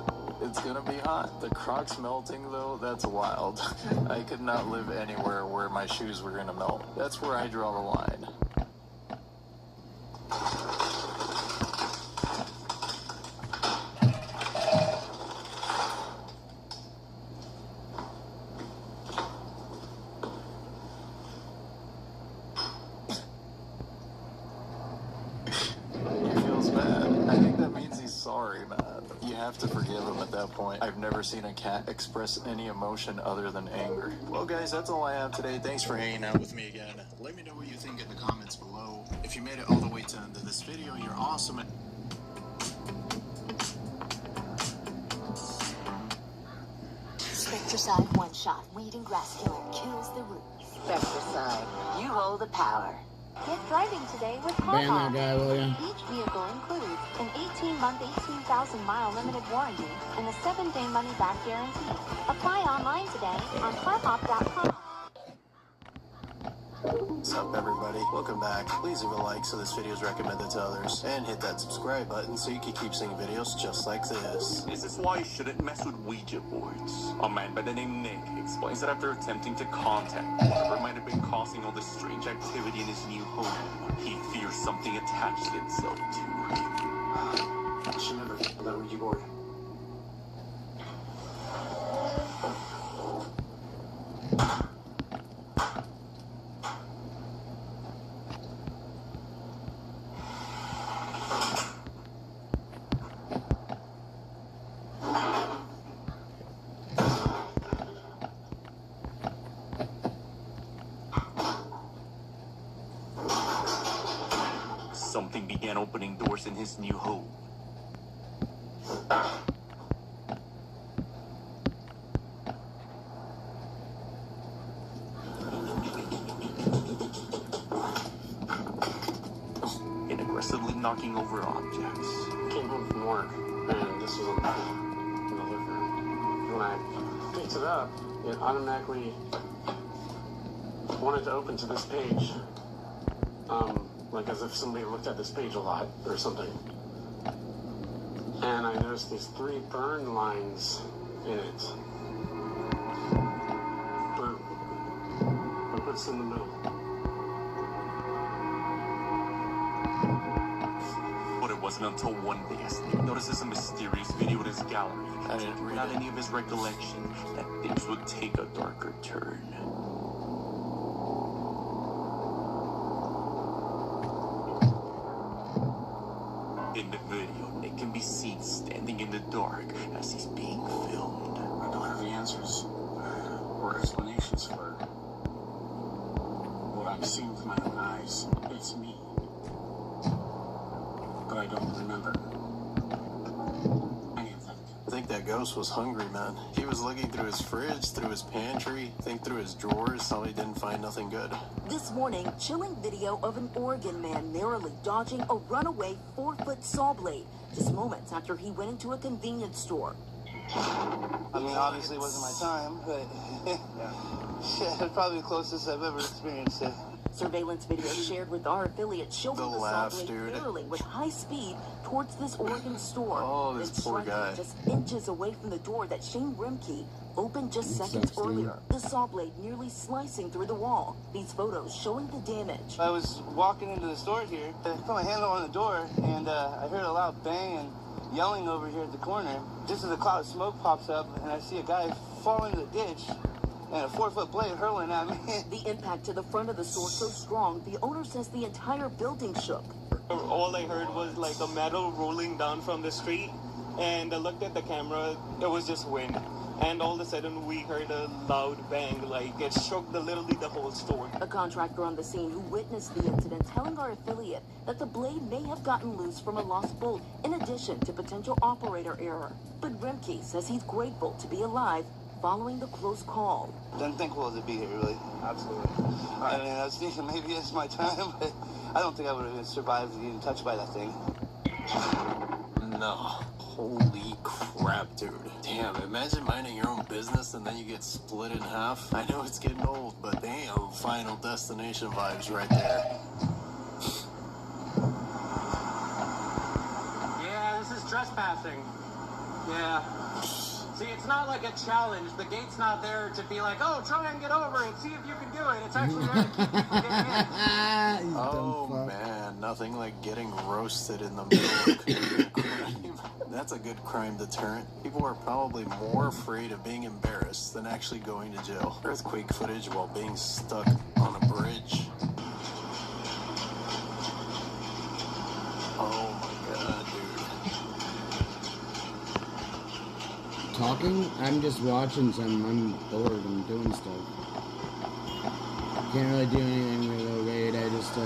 It's gonna be hot. The Crocs melting, though, that's wild. I could not live anywhere where my shoes were gonna melt. That's where I draw the line. He feels bad. I think that means he's sorry, man. You have to forgive him at that point. I've never seen a cat express any emotion other than anger. Well, guys, that's all I have today. Thanks for hanging out with me again. Let me know what you think in the comments below. If you made it all the way to the end of this video, you're awesome.
Spectricide one shot. Weed and grass killer kills the root. Spectricide, you hold the power. Get driving today with
Ban that guy, will ya?
Each vehicle includes an 18-month, 18,000-mile limited warranty and a 7-day money-back guarantee. Apply online today on carhop.com.
What's up, everybody? Welcome back. Please leave a like so this video is recommended to others, and hit that subscribe button so you can keep seeing videos just like this.
This is why you shouldn't mess with Ouija boards. A man by the name Nick explains that after attempting to contact whatever might have been causing all this strange activity in his new home, he fears something attached itself to him.
I should never feel that Ouija board.
Something began opening doors in his new home. And aggressively knocking over objects.
Came home from work, and this was in the living room. When I picked it up, it automatically wanted to open to this page. Like as if somebody looked at this page a lot or something. And I noticed these 3 burn lines in it. But what's in the middle?
But it wasn't until one day Nick notices a mysterious video in his gallery, without any of his recollection that things would take a darker turn. In the video, Nick can be seen standing in the dark as he's being filmed.
I don't have the answers or explanations for what I've seen with my own eyes. It's me. But I don't remember anything.
I think that ghost was hungry, man. He was looking through his fridge, through his pantry, through his drawers, so he didn't find nothing good.
This morning, chilling video of an Oregon man narrowly dodging a runaway 4-foot saw blade just moments after he went into a convenience store.
I mean, obviously it wasn't my time, but shit, it's probably the closest I've ever experienced it.
Surveillance video shared with our affiliate showing the saw blade barreling with high speed towards this Oregon store.
Oh, this poor guy.
Just inches away from the door that Shane Rimke opened just seconds earlier. The saw blade nearly slicing through the wall. These photos showing the damage.
I was walking into the store here. I put my hand on the door, and I heard a loud bang and yelling over here at the corner. Just as a cloud of smoke pops up, and I see a guy fall into the ditch. And a 4-foot blade hurling at me.
The impact to the front of the store so strong, the owner says the entire building shook.
All I heard was like a metal rolling down from the street, and I looked at the camera, it was just wind. And all of a sudden we heard a loud bang, like it shook literally the whole store.
A contractor on the scene who witnessed the incident telling our affiliate that the blade may have gotten loose from a lost bolt in addition to potential operator error. But Rimke says he's grateful to be alive following the close call.
Didn't think we'll be here, really. Absolutely. I mean, I was thinking maybe it's my time, but I don't think I would have survived getting touched by that thing.
No. Holy crap, dude. Damn, imagine minding your own business and then you get split in half. I know it's getting old, but damn, Final Destination vibes right there.
Yeah, this is trespassing. Yeah. See, it's not like a challenge. The gate's not there to be like, oh, try and get over it, see if you can do it. It's actually there to keep you from getting in.
Oh, man, nothing like getting roasted in the middle of crime. That's a good crime deterrent. People are probably more afraid of being embarrassed than actually going to jail. Earthquake footage while being stuck on a bridge. Oh, my God, dude.
Talking? I'm just watching some. I'm bored. I'm doing stuff. Can't really do anything with a raid. I just,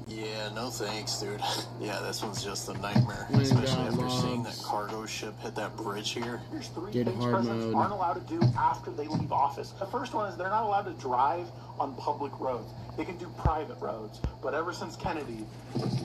Yeah, no thanks, dude. Yeah, this one's just a nightmare. Especially after seeing that cargo ship hit that bridge here.
There's three
Did
things
hard
presidents
mode.
aren't allowed to do after they leave office. The first one is they're not allowed to drive on public roads. They can do private roads. But ever since Kennedy,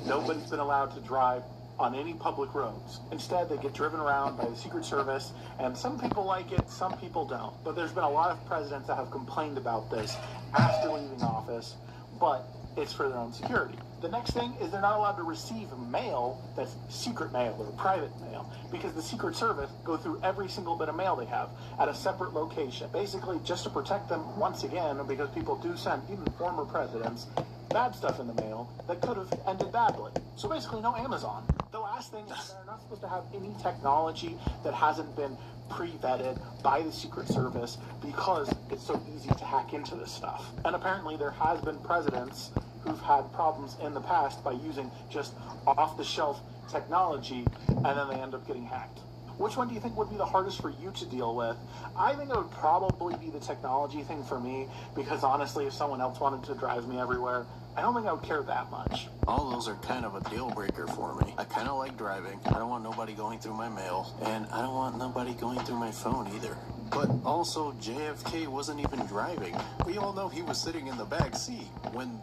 nobody's been allowed to drive on any public roads. Instead, they get driven around by the Secret Service, and some people like it, some people don't. But there's been a lot of presidents that have complained about this after leaving office, but it's for their own security. The next thing is they're not allowed to receive mail that's secret mail or private mail, because the Secret Service go through every single bit of mail they have at a separate location, basically just to protect them once again, because people do send, even former presidents, bad stuff in the mail that could have ended badly. So basically no Amazon. The last thing is they're not supposed to have any technology that hasn't been pre-vetted by the Secret Service because it's so easy to hack into this stuff. And apparently there has been presidents who've had problems in the past by using just off-the-shelf technology, and then they end up getting hacked. Which one do you think would be the hardest for you to deal with? I think it would probably be the technology thing for me, because honestly, if someone else wanted to drive me everywhere, I don't think I would care that much.
All those are kind of a deal breaker for me. I kind of like driving. I don't want nobody going through my mail, and I don't want nobody going through my phone either. But also, JFK wasn't even driving. We all know he was sitting in the back seat when,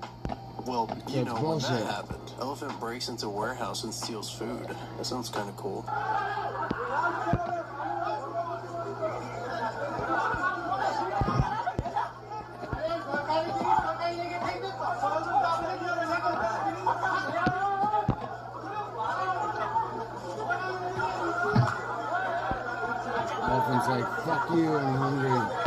well, you know, when that happened. Elephant breaks into a warehouse and steals food. That sounds kind of cool.
Elephant's like, fuck you, I'm hungry.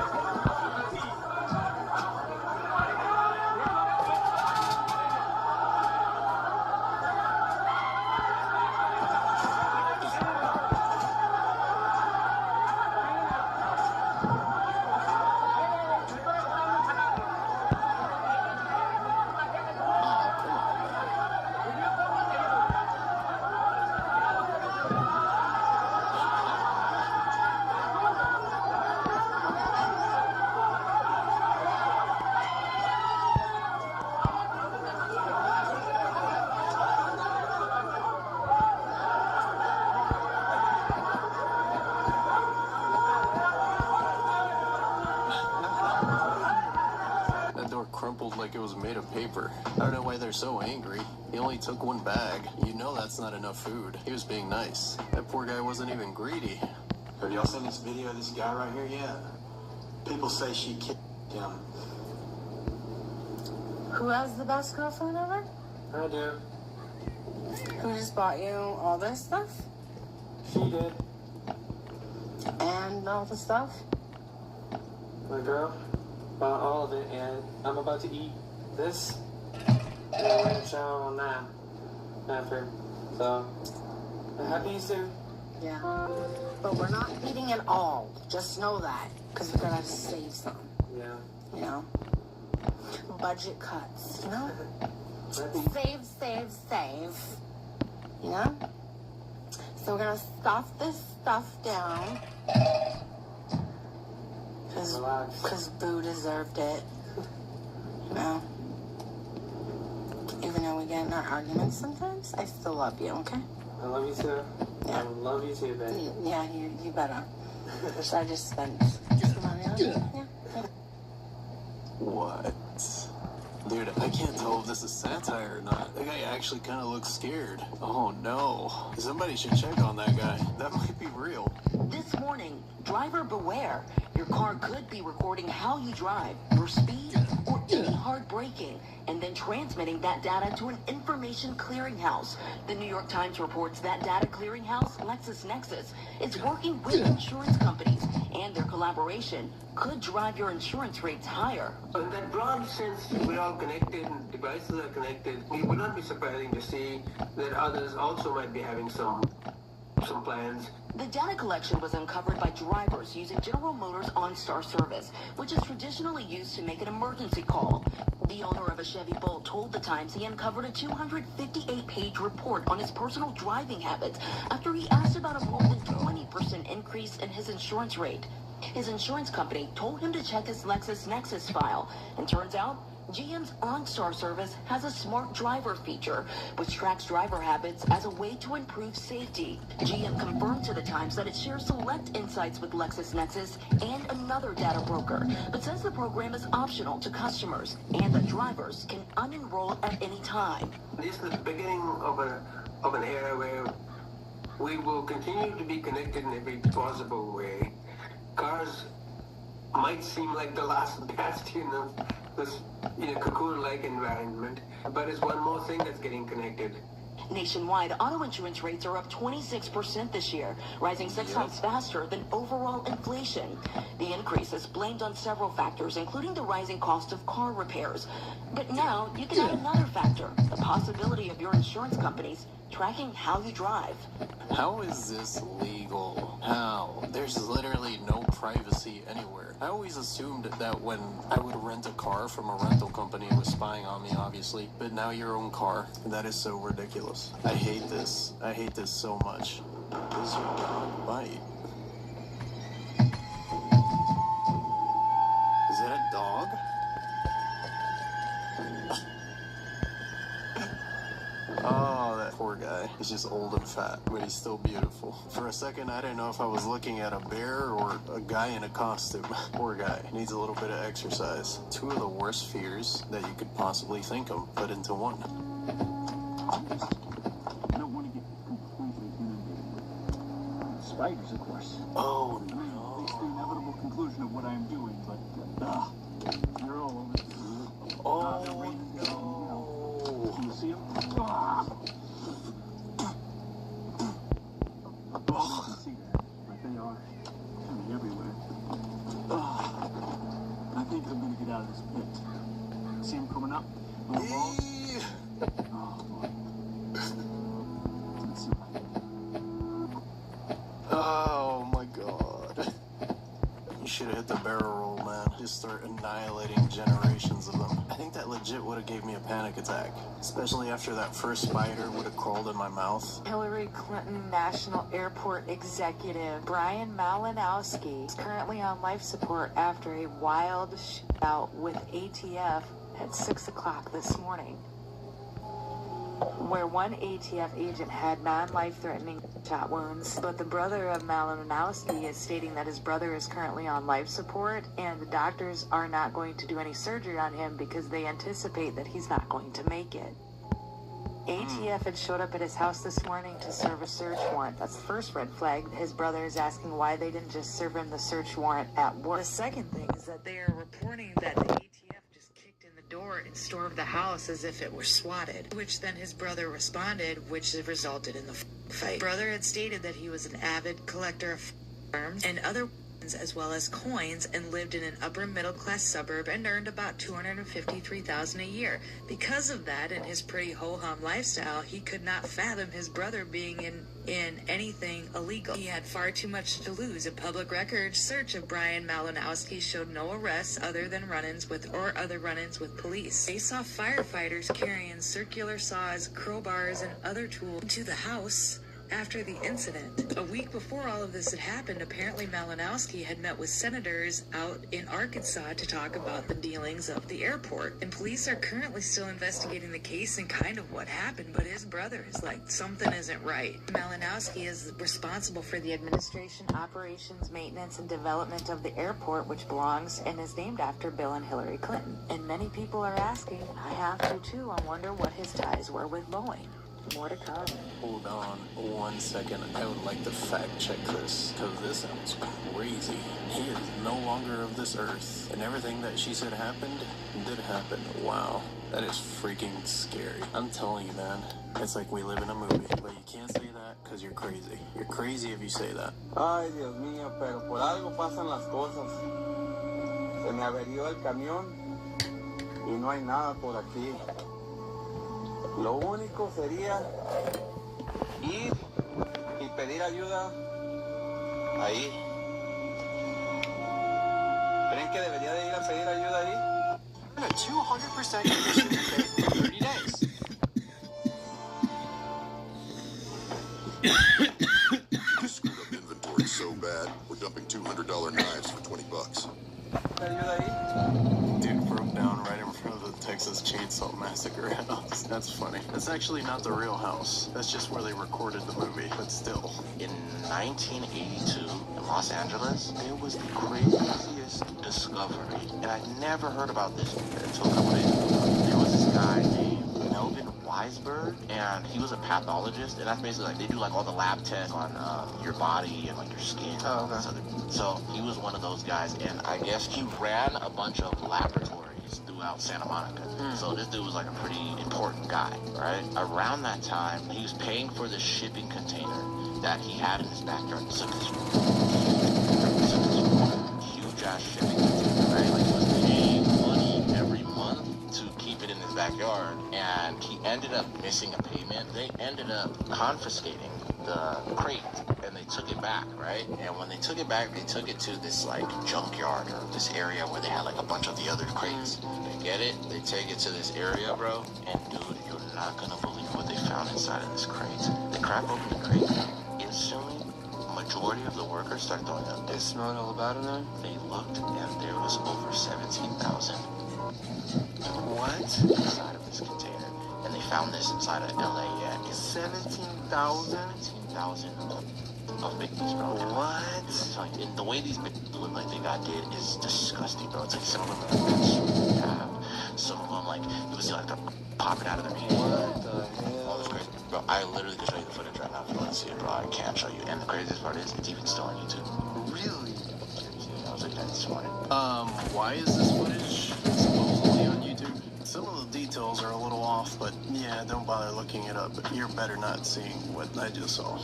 like it was made of paper. I don't know why they're so angry. He only took one bag. You know that's not enough food. He was being nice. That poor guy wasn't even greedy.
Have y'all seen this video of this guy right here yet? People say she killed him.
Who has the best girlfriend ever?
I do.
Who just bought you all this stuff?
She did.
And all the stuff?
My girl bought all of it, and I'm about to eat this. And I'm going to chow on that after. So, happy Easter.
Yeah. But we're not eating it all. Just know that. Because we're going to save some.
Yeah.
You know? Budget cuts, you know? Save. You know? So we're going to stuff this stuff down. Because Boo deserved it. You know? Even though we get in our arguments sometimes, I still love you, okay?
I love you too.
Yeah.
I love you too, babe.
Yeah, you better. Should I just spend the money on it? Yeah.
What? Dude, I can't tell if this is satire or not. That guy actually kind of looks scared. Oh no. Somebody should check on that guy. That might be real.
This morning, driver beware. Your car could be recording how you drive, your speed, or any hard braking, and then transmitting that data to an information clearinghouse. The New York Times reports that data clearinghouse, LexisNexis, is working with insurance companies, and their collaboration could drive your insurance rates higher.
In that broad sense, we're all connected, devices are connected. It would not be surprising to see that others also might be having some plans.
The data collection was uncovered by drivers using General Motors OnStar service, which is traditionally used to make an emergency call. The owner of a Chevy Bolt told the Times he uncovered a 258-page report on his personal driving habits after he asked about a more than 20% increase in his insurance rate. His insurance company told him to check his LexisNexis file, and turns out GM's OnStar service has a smart driver feature, which tracks driver habits as a way to improve safety. GM confirmed to the Times that it shares select insights with LexisNexis and another data broker, but says the program is optional to customers and that drivers can unenroll at any time.
This is the beginning of an era where we will continue to be connected in every possible way. Cars might seem like the last bastion of this cocoon-like environment, but it's one more thing that's getting connected.
Nationwide, auto insurance rates are up 26% this year, rising 6 times faster than overall inflation. The increase is blamed on several factors, including the rising cost of car repairs. But now you can add another factor, the possibility of your insurance companies tracking how you drive.
How is this legal? How? There's literally no privacy anywhere. I always assumed that when I would rent a car from a rental company, it was spying on me, obviously. But now your own car, that is so ridiculous. I hate this. I hate this so much. Does your dog bite? Is that a dog? Oh, that poor guy. He's just old and fat, but he's still beautiful. For a second, I didn't know if I was looking at a bear or a guy in a costume. Poor guy. Needs a little bit of exercise. Two of the worst fears that you could possibly think of put into one.
I don't want to get completely inundated with spiders, of course.
Oh,
no. I mean, it's the inevitable conclusion of what I'm doing, but they're all over.
Oh,
they're raining down.
no.
Can you see them?
Oh.
You can see that, but they are kind of everywhere. I think I'm going to get out of this pit. See them coming up? Little balls? Oh, boy. Let's see.
Oh my god. You should have hit the barrel roll, man. Just start annihilating generations of them. I think that legit would have gave me a panic attack. Especially after that first spider would have crawled in my mouth.
Hillary Clinton National Airport executive Brian Malinowski is currently on life support after a wild shootout with ATF at 6 o'clock this morning.
where one ATF agent had non-life-threatening shot wounds, but the brother of Malinowski is stating that his brother is currently on life support, and the doctors are not going to do any surgery on him because they anticipate that he's not going to make it. ATF had showed up at his house this morning to serve a search warrant. That's the first red flag. His brother is asking why they didn't just serve him the search warrant at work. The second thing is that they are reporting that the ATF just kicked in the door and stormed the house as if it were swatted, which then his brother responded, which resulted in the fight. Brother had stated that he was an avid collector of firearms and other weapons as well as coins, and lived in an upper middle class suburb and earned about $253,000 a year. Because of that and his pretty ho-hum lifestyle, he could not fathom his brother being in anything illegal. He had far too much to lose. A public records search of Brian Malinowski showed no arrests other than run-ins with police. They saw firefighters carrying circular saws, crowbars, and other tools into the house after the incident. A week before all of this had happened, apparently Malinowski had met with senators out in Arkansas to talk about the dealings of the airport. And police are currently still investigating the case and kind of what happened, but his brother is like, something isn't right. Malinowski is responsible for the administration, operations, maintenance, and development of the airport, which belongs and is named after Bill and Hillary Clinton. And many people are asking, I have to too, I wonder what his ties were with Ldoe. More to come.
Hold on 1 second. I would like to fact check this, because this sounds crazy. He is no longer of this earth, and everything that she said happened did happen. Wow, that is freaking scary. I'm telling you, man, it's like we live in a movie, but you can't say that because you're crazy. You're crazy if you say that.
Ay, Dios mío, pero por algo pasan las cosas. Se me averió el camión y no hay nada por aquí. Lo único sería ir y pedir ayuda ahí. ¿Creen que debería de ir a pedir ayuda ahí?
A 200% commission to pay for 30 days.
This screwed up inventory so bad, we're dumping $200 knives for $20.
Dude broke down right in front of the Texas Chainsaw Massacre house. That's funny. That's actually not the real house. That's just where they recorded the movie, but still.
In 1982, in Los Angeles, it was the craziest discovery. And I'd never heard about this until a couple days ago. There was this guy named Melvin Weisberg, and he was a pathologist, and that's basically like, they do like all the lab tests on your body and like your skin. Oh, okay. So he was one of those guys, and I guess he ran a bunch of laboratories throughout Santa Monica. So this dude was like a pretty important guy, right? Around that time, he was paying for the shipping container that he had in his backyard. So this huge ass shipping container, right? Like he was paying money every month to keep it in his backyard, and he ended up missing a payment. They ended up confiscating the crate, and they took it back, right? And when they took it back, they took it to this like junkyard or this area where they had like a bunch of the other crates. They get it, they take it to this area, bro, and dude, you're not gonna believe what they found inside of this crate. They crack open the crate, instantly, majority of the workers start throwing up. They smelled all about in there? They looked, and there was over 17,000. What? Inside of this container. And they found this inside of LA, yeah. It's 17,000 of victims, bro. What? So, and the way these victims look like they got did is disgusting, bro. It's like some of them are some of them, like, you would see like they're popping out of their hands. What the hell? All this crazy. Bro, I literally can show you the footage right now if you want to see it, bro. I can't show you. And the craziest part is, it's even still on YouTube. Really? I was like that this morning.
Why is this footage supposedly on YouTube? Some of the details are a little off, but yeah, don't bother looking it up. You're better not seeing what I just saw.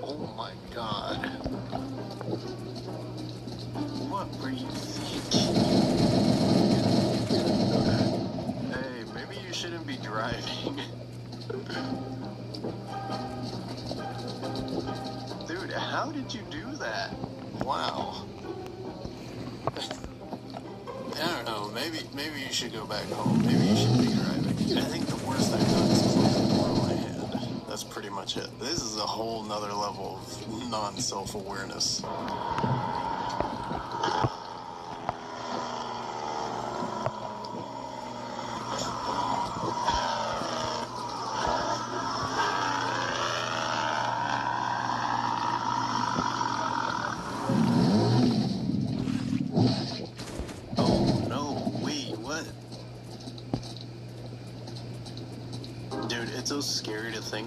Oh my god. What were you thinking? Hey, maybe you shouldn't be driving. Dude, how did you do that? Wow. I don't know, maybe you should go back home. Maybe you should be driving. I think the worst I've done is close the door on my head. That's pretty much it. This is a whole nother level of non-self-awareness.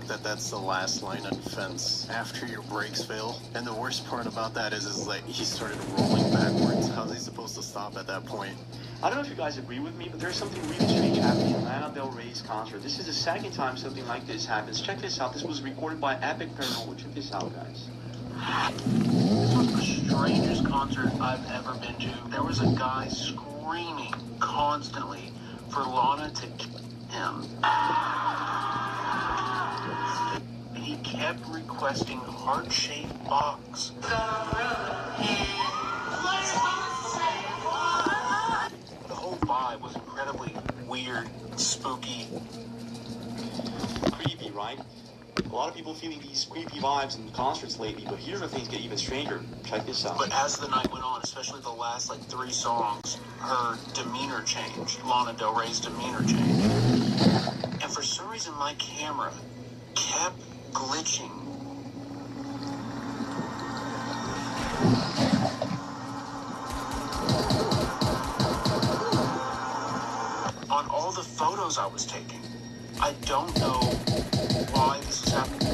that that's the last line of defense after your brakes fail. And the worst part about that is like he started rolling backwards. How's he supposed to stop at that point?
I don't know if you guys agree with me, but there's something really strange happening at Lana Del Rey's concert. This is the second time something like this happens. Check this out. This was recorded by Epic Paranormal. Check this out, guys.
This was the strangest concert I've ever been to. There was a guy screaming constantly for Lana to kill him. He kept requesting heart-shaped box. The whole vibe was incredibly weird, spooky.
Creepy, right? A lot of people feeling these creepy vibes in concerts lately, but here's where things get even stranger. Check this out.
But as the night went on, especially the last 3 songs, her demeanor changed. Lana Del Rey's demeanor changed. And for some reason, my camera kept glitching. On all the photos I was taking. I don't know why this is happening.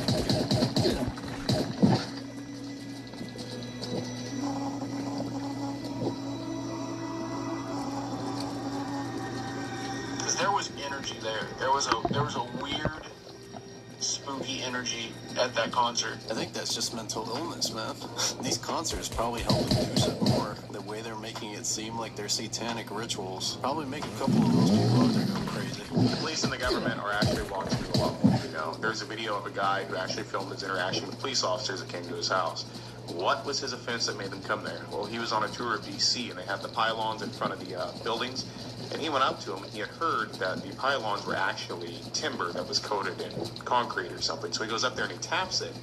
Because there was energy there. There was a weird, spooky energy at that concert.
I think that's just mental illness, man. These concerts probably help induce it more. The way they're making it seem like they're satanic rituals probably make a couple of those people out there go crazy.
The police and the government are actually watching a lot more. There's a video of a guy who actually filmed his interaction with police officers that came to his house. What was his offense that made them come there? Well, he was on a tour of BC, and they had the pylons in front of the buildings, and he went up to them, and he had heard that the pylons were actually timber that was coated in concrete or something. So he goes up there and he taps it.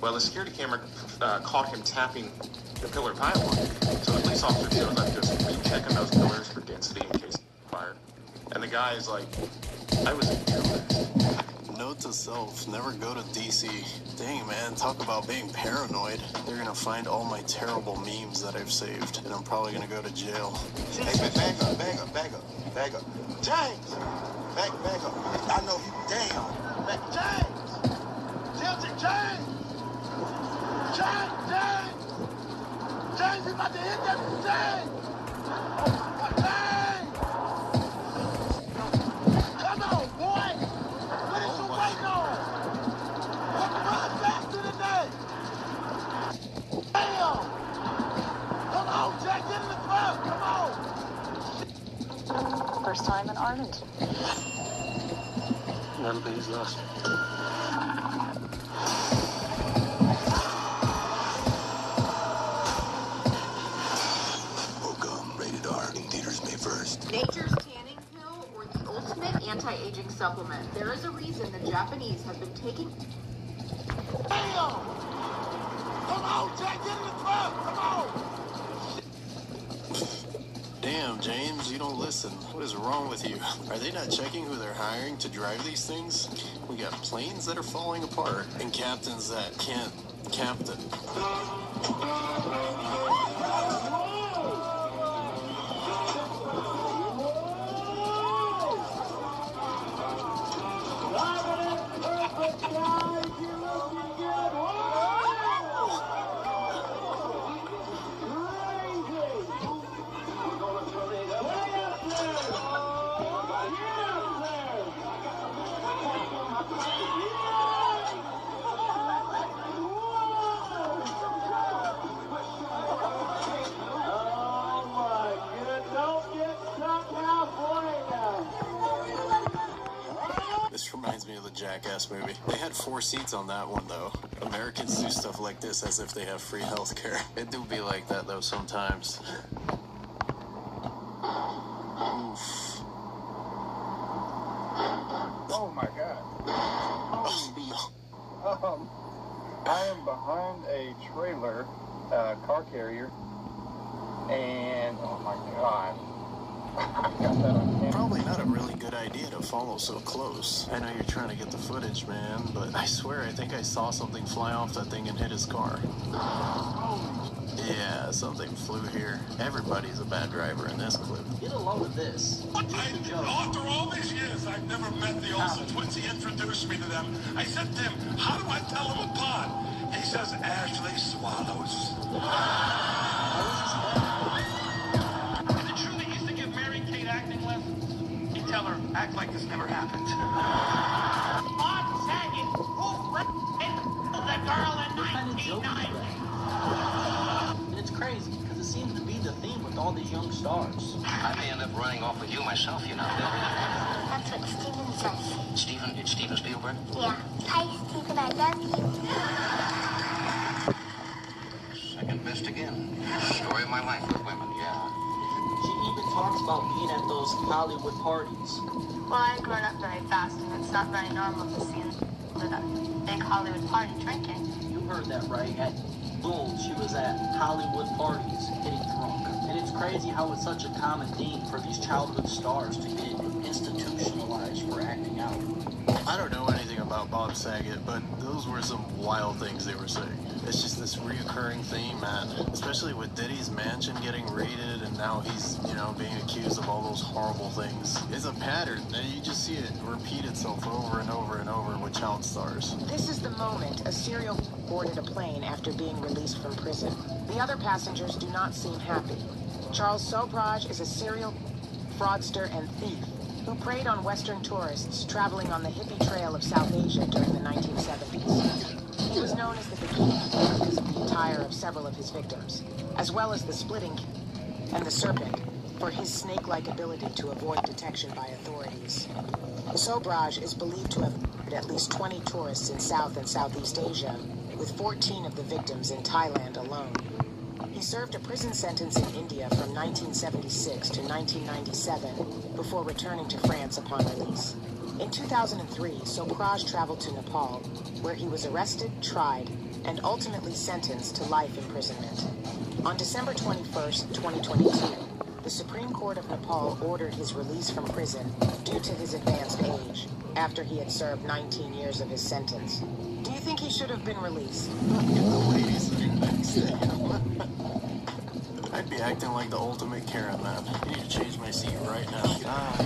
Well, the security camera caught him tapping the pillar pylon. So the police officer shows up, goes, "Are you checking those pillars for density in case of fire?" And the guy is like, "I was a tourist."
Note to self, never go to DC. Dang, man, talk about being paranoid. They're gonna find all my terrible memes that I've saved, and I'm probably gonna go to jail.
Hey, man, bag up. James! Bag up. I know you down. James! James, he's about to hit that. James! Come on, boy! What is you waiting on? Run faster than that! Damn! Come on, Jack, get in the club! Come on!
First time in Ireland.
That'll be his last.
Nature's tanning pill or the ultimate anti-aging supplement. There is a reason the Japanese have been taking...
Damn! Come on, Jack, get in the club! Come on!
Damn, James, you don't listen. What is wrong with you? Are they not checking who they're hiring to drive these things? We got planes that are falling apart and captains that can't captain. This reminds me of the Jackass movie. They had 4 seats on that one, though. Americans do stuff like this as if they have free healthcare. It do be like that, though, sometimes. Oof.
Oh my god. I am behind a trailer, car carrier, and oh my god.
Probably not a really good idea to follow so close. I know you're trying to get the footage, man, but I swear I think I saw something fly off that thing and hit his car. Yeah, something flew here. Everybody's a bad driver in this clip.
Get a load of this.
After all these years, I've never met the Olsen twins. He introduced me to them. I said to him, how do I tell them apart? He says, Ashley Swallows.
Is it true that you used to give Mary Kate acting lessons? You tell her, act like this never happened.
Bob Saget, who the girl in 1990?
And it's crazy, because it seems to be the theme with all these young stars.
I may end up running off with you myself, you know.
That's what Steven says.
It's Steven Spielberg?
Yeah. Hi, Steven, I love you.
Second best again. Story of my life with women, yeah.
She even talks about being at those Hollywood parties.
Well, I grew up very fast, and it's not very normal to see at a big Hollywood party drinking.
You heard that right. At Ldoe, she was at Hollywood parties getting drunk. And it's crazy how it's such a common theme for these childhood stars to get institutionalized for acting out.
I don't know anything about Bob Saget, but those were some wild things they were saying. It's just this reoccurring theme, man. Especially with Diddy's mansion getting raided, and now he's, being accused of all those horrible things. It's a pattern, and you just see it repeat itself over and over and over with child stars.
This is the moment a serial boarded a plane after being released from prison. The other passengers do not seem happy. Charles Sobraj is a serial fraudster and thief who preyed on Western tourists traveling on the hippie trail of South Asia during the 1970s. He was known as the bikini because of the attire of several of his victims, as well as the splitting and the serpent for his snake-like ability to avoid detection by authorities. Sobraj is believed to have murdered at least 20 tourists in South and Southeast Asia, with 14 of the victims in Thailand alone. He served a prison sentence in India from 1976 to 1997 before returning to France upon release. In 2003, Sobraj traveled to Nepal, where he was arrested, tried, and ultimately sentenced to life imprisonment. On December 21st, 2022, the Supreme Court of Nepal ordered his release from prison due to his advanced age, after he had served 19 years of his sentence. Do you think he should have been released?
I'd be acting like the ultimate Karen, man. You need to change my seat right now.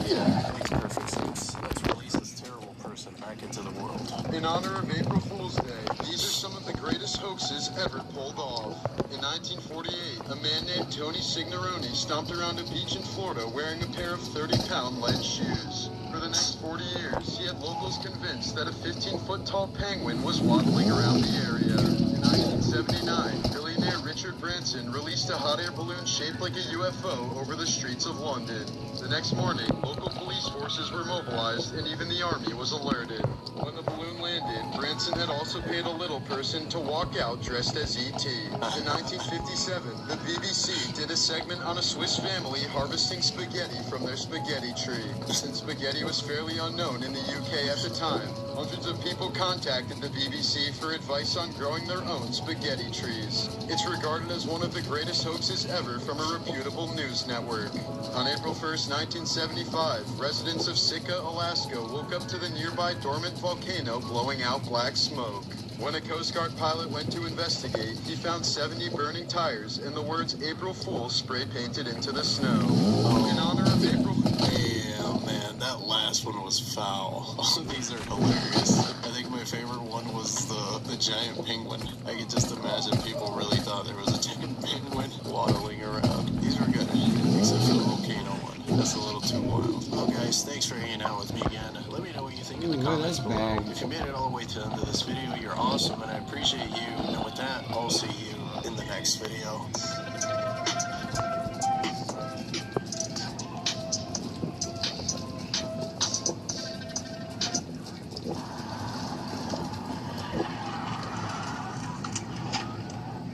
Yeah, makes perfect sense. Let's release this terrible person back into the world.
In honor of April Fool's Day, these are some of the greatest hoaxes ever pulled off. In 1948, a man named Tony Signoroni stomped around a beach in Florida wearing a pair of 30-pound lead shoes. For the next 40 years, he had locals convinced that a 15-foot tall penguin was waddling around the area. In 1979, billionaire Richard Branson released a hot air balloon shaped like a UFO over the streets of London. The next morning, local police forces were mobilized and even the army was alerted. When the balloon landed, Branson had also paid a little person to walk out dressed as E.T. In 1957, the BBC did a segment on a Swiss family harvesting spaghetti from their spaghetti tree. Since spaghetti was fairly unknown in the UK at the time, hundreds of people contacted the BBC for advice on growing their own spaghetti trees. It's regarded as one of the greatest hoaxes ever from a reputable news network. On April 1st, 1975, residents of Sitka, Alaska woke up to the nearby dormant volcano blowing out black smoke. When a Coast Guard pilot went to investigate, he found 70 burning tires and the words April Fool spray painted into the snow. In honor of April Fool.
Yeah, man, that last one was foul. These are hilarious. I think my favorite one was the giant penguin. I could just imagine people really thought there was a giant penguin waddling around. These were good, except for the volcano one. That's a little too wild. Well, guys, thanks for hanging out with me again. Let me know what you think in the comments below. If you made it all the way to the end of this video, you're awesome, and I appreciate you. And with that, I'll see you in the next video.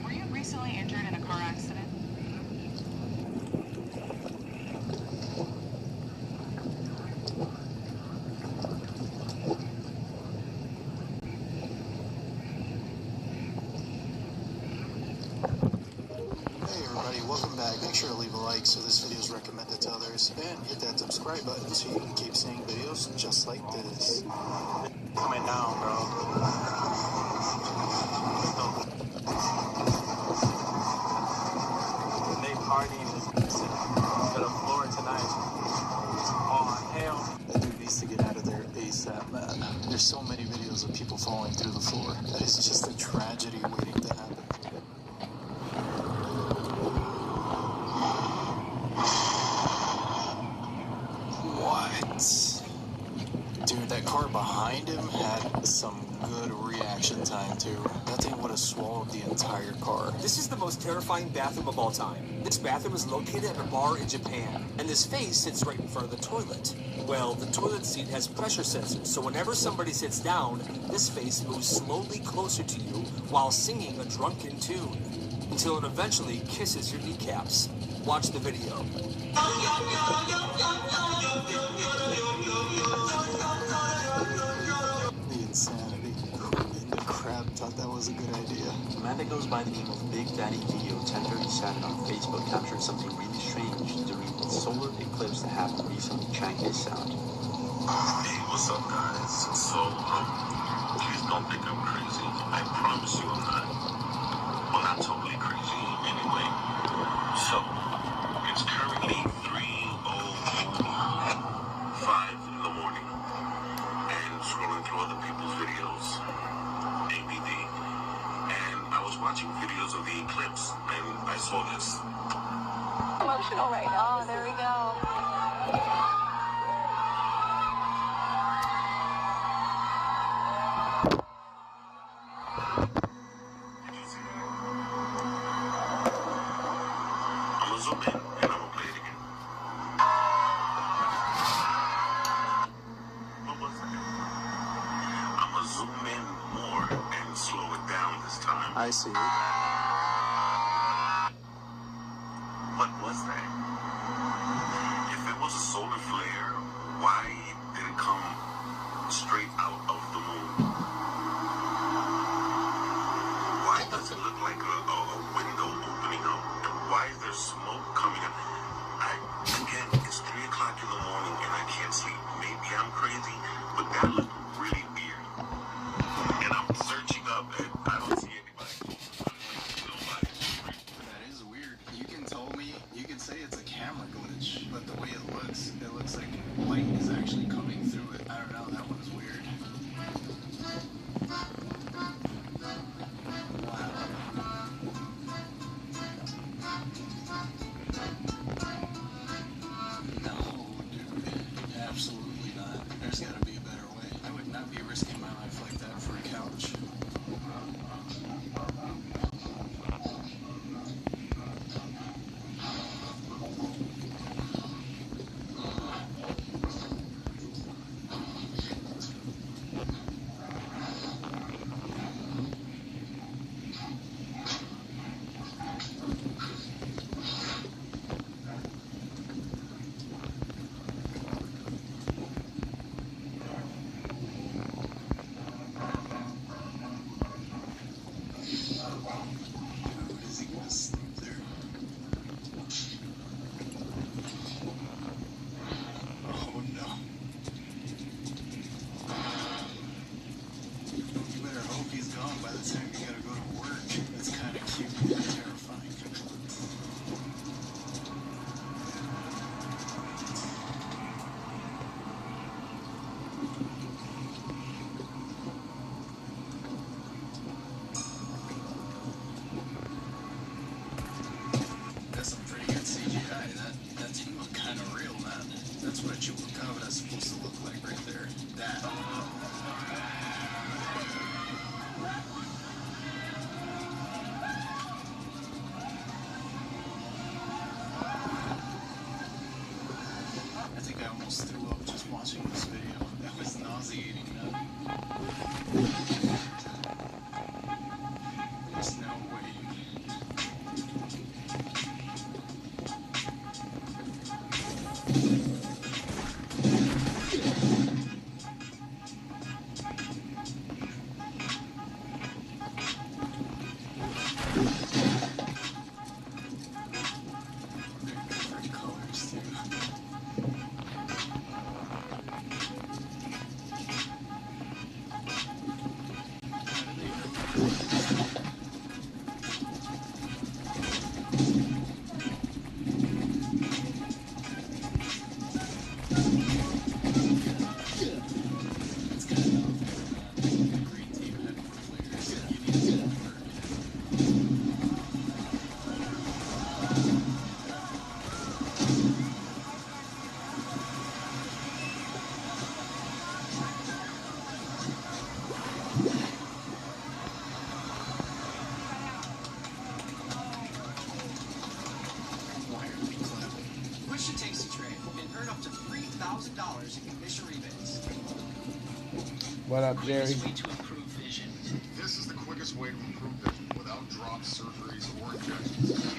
Were you recently injured in a car accident?
Welcome back. Make sure to leave a like so this video is recommended to others, and hit that subscribe button so you can keep seeing videos just like this. Coming down, bro. terrifying too. That thing would have swallowed the entire car.
This is the most terrifying bathroom of all time. This bathroom is located at a bar in Japan, and this face sits right in front of the toilet. Well, the toilet seat has pressure sensors, so whenever somebody sits down, this face moves slowly closer to you while singing a drunken tune, until it eventually kisses your kneecaps. Watch the video.
The insanity. The crab thought that was a good idea.
A man that goes by the name of Big Daddy Video 1037 on Facebook captured something really strange during the solar eclipse that happened recently. Check this out.
Hey, what's up, guys? So, please don't think I'm crazy. I promise you I'm not. Well, not totally crazy, anyway. So, it's currently 3:05 in the morning, and scrolling through other people's videos, ABD, and I was watching videos of the eclipse, and I saw this.
Emotional right now. Oh, there we go.
I'm gonna zoom in, and I'm gonna play it again. What was that? I'm gonna zoom in more and slow it down this time.
I see.
What was that? If it was a solar flare, why did it come straight out of the moon? Why does it look like a window opening up? Why is there smoke coming up? Again, it's 3 o'clock in the morning and I can't sleep. Maybe I'm crazy, but that looked really weird. And I'm searching up and I don't see anybody. Nobody.
That is weird. You can say it's a camera glitch, but the way it looks like light is actually coming through it. I don't know, that one's weird. Wow. No, dude. Absolutely not. There's gotta be a better way. I would not be risking my life like that for a couch. Is he gonna sleep there? Oh no. You better hope he's gone by the time you gotta go to work. That's kind of cute and terrifying. That's some pretty good CGI. That didn't look kind of real, man. That's what a chupacabra is supposed to look like right there. That. I think I almost threw up just watching this video. That was nauseating, man. There's no way. Different colors too. It's kind of the green team had more players. You need to learn.
What up, Jerry?
This is the quickest way to improve vision without drops, surgeries, or injections.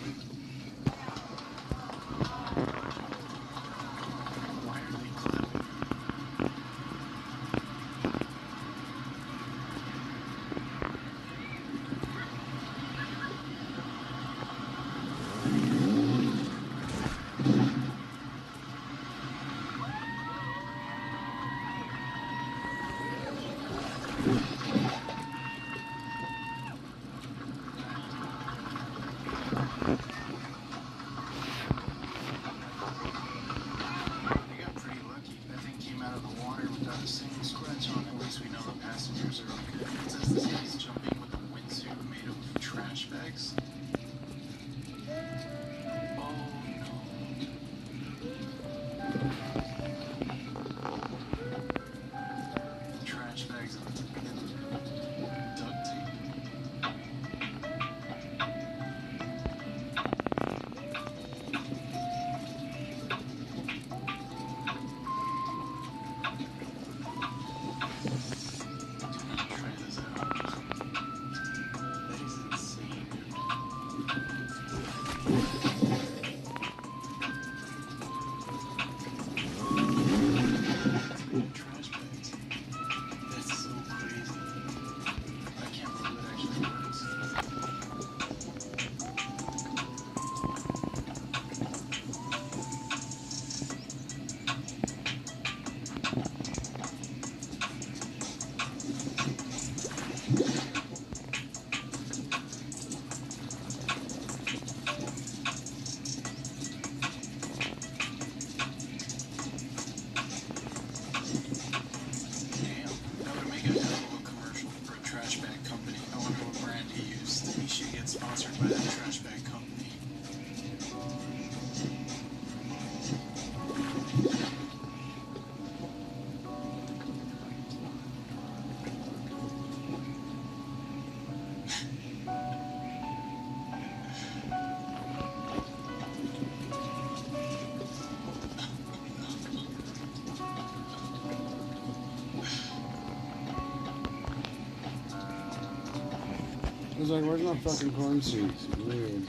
I was like, where's my fucking corn seeds? Weird.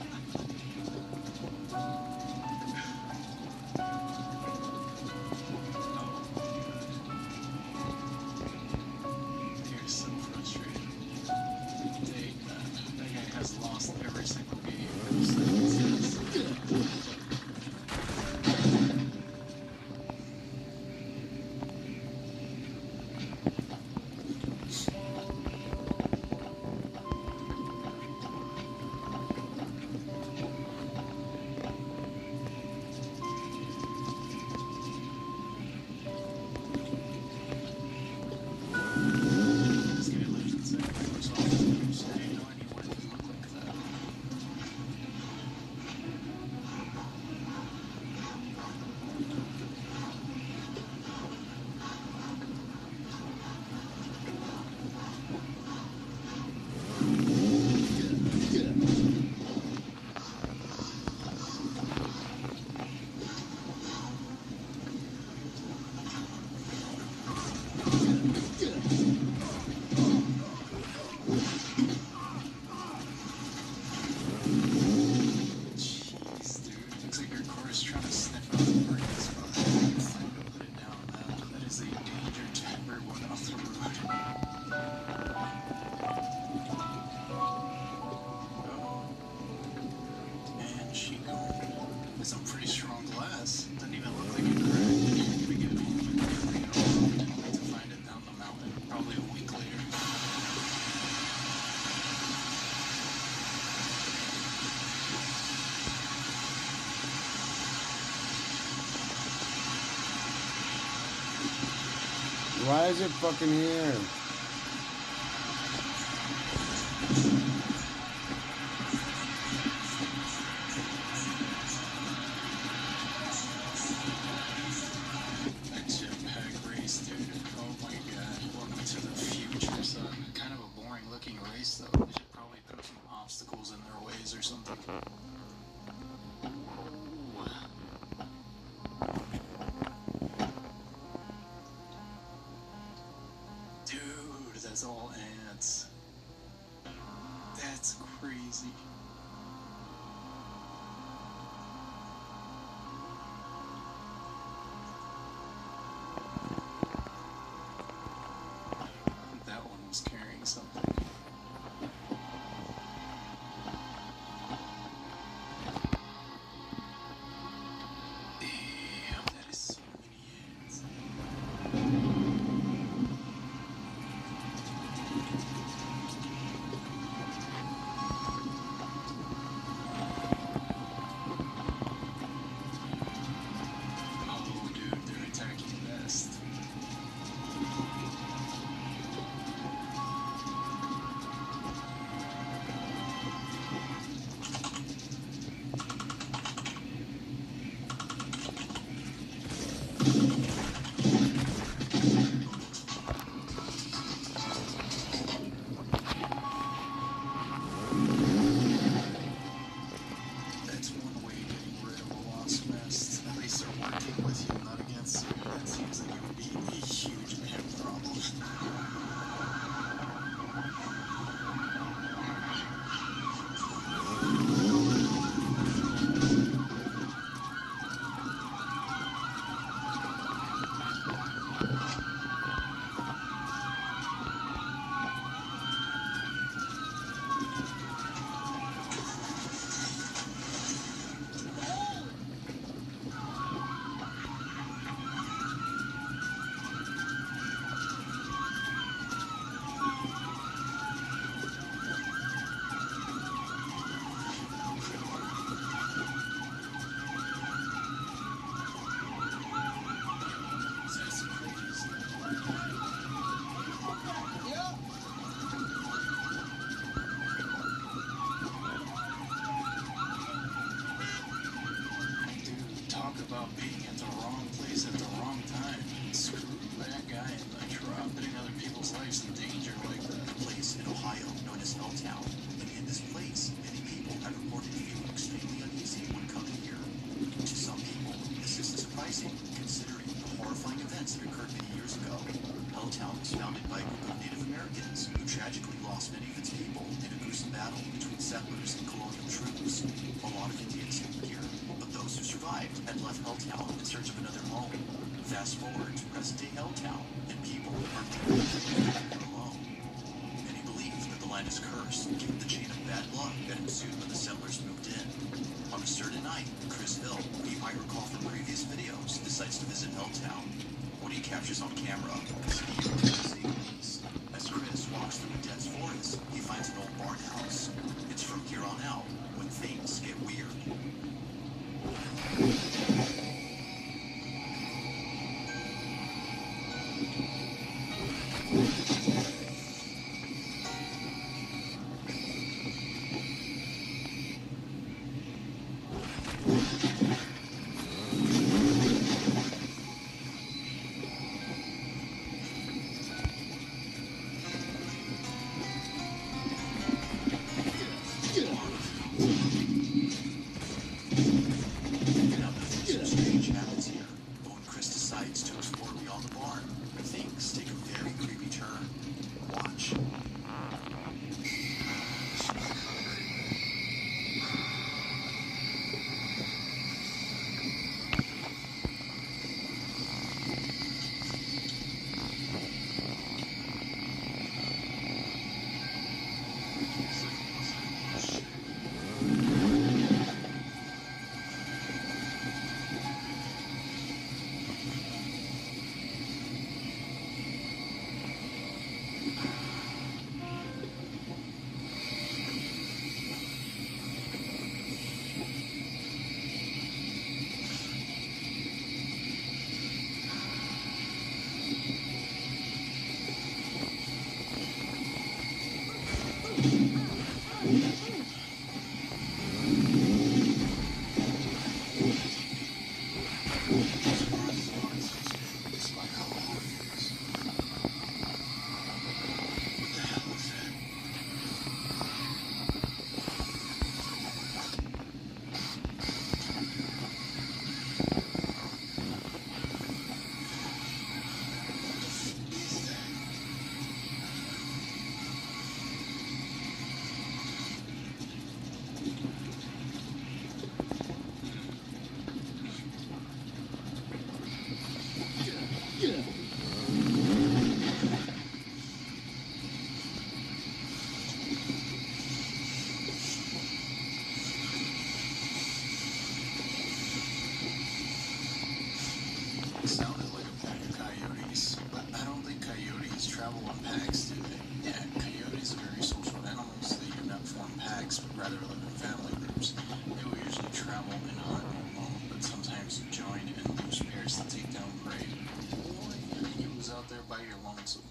Why is it fucking here?
Dude.
That's crazy. That one was carrying something. Damn, that is so many heads. Oh, dude, they're attacking the nest. That's one way of getting rid of a lost nest. At least they're working with you, not against you. That seems like it would be a huge man problem. Dude, talk about being at the wrong place at the wrong time. Screw that guy in the truck, putting other people's lives in danger like that.
A place in Ohio known as Ldoe. And in this place, many people have reported feeling extremely uneasy when coming here. To some people, this isn't surprising, considering the horrifying events that occurred many years ago. Ldoe was founded by a group of Native Americans who tragically lost many of its people in a gruesome battle between settlers and colonial troops. A lot of Indians moved here, but those who survived had left Ldoe in search of another home. Fast forward to present-day Ldoe, and people are being alone. Many believe that the land is cursed, given the chain of bad luck that ensued when the settlers moved in. On a certain night, Chris Hill, who you might recall from previous videos, decides to visit Ldoe. What he captures on camera is a piece. As Chris walks through a dense forest, he finds an old barn house. It's from here on out when things get weird. Now, nothing so strange happens here, but when Chris decides to explore beyond the barn, things take a very creepy turn. Watch.
travel in packs, do they? Yeah, coyotes are very social animals. They do not form packs, but rather live in family groups. They will usually travel and hunt alone, but sometimes join in loose pairs to take down prey. Boy, you was out there by your lonesome.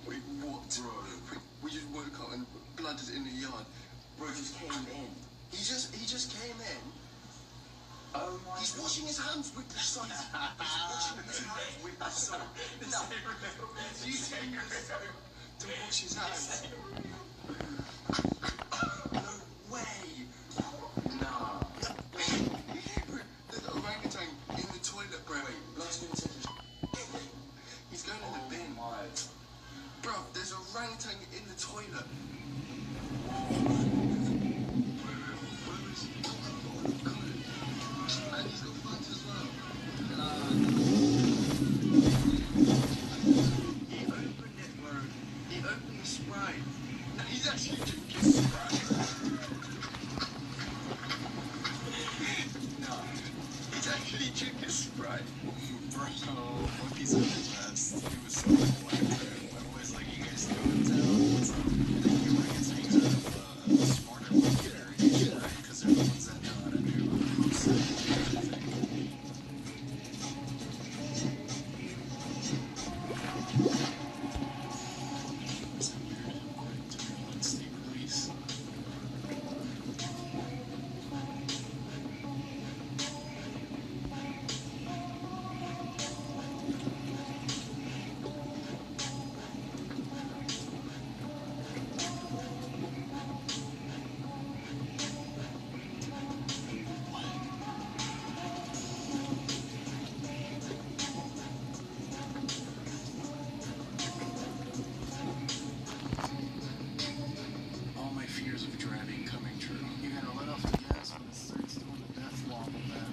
Wait, what? Bro, we just woke up and blood is in the yard. Bro just came in. He just came in. Oh my He's washing his hands with the soap. He's washing his hands with the soap. He's using the soap to wash his hands. No way. Nah. There's an orangutan in the toilet, bro. Wait, last minute sentence. He's going in the bin. Bro, there's a orangutan in the toilet. And he's got funds as well. He opened it, bro. He opened the Sprite. No, he's actually drinking Sprite. No, he's actually drinking Sprite.
Bro, what piece of his vest? He was so cool out there. My boy's like, you guys go to town? What's up? You want to get things out of smarter generation, right? Because they're the ones that know how to do most of everything. Is that weird? To Maryland State Police. All my fears of driving coming true. You gotta let off the gas when it starts doing the death wobble, man.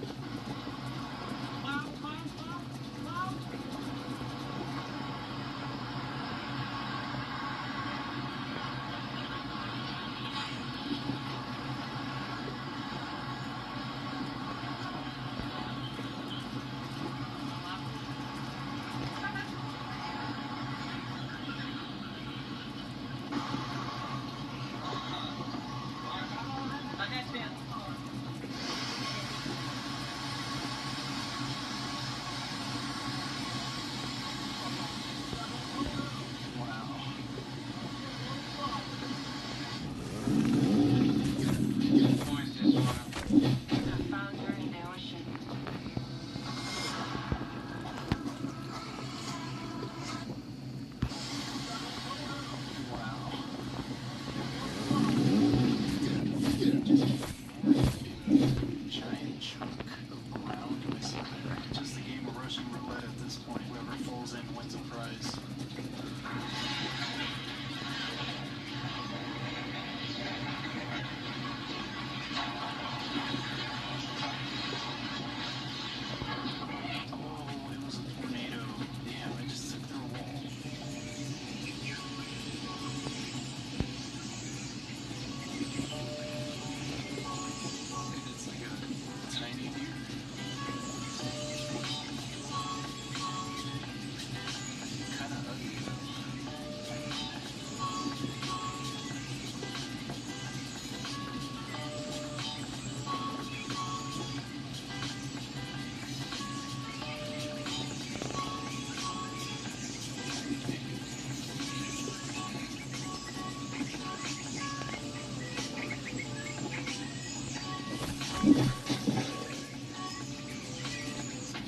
Giant chunk of ground missing there. Just a game of Russian roulette at this point. Whoever falls in wins a prize. Oh, it was a tornado. Damn, I just took their wall. It's like a tiny deer. Kinda ugly though.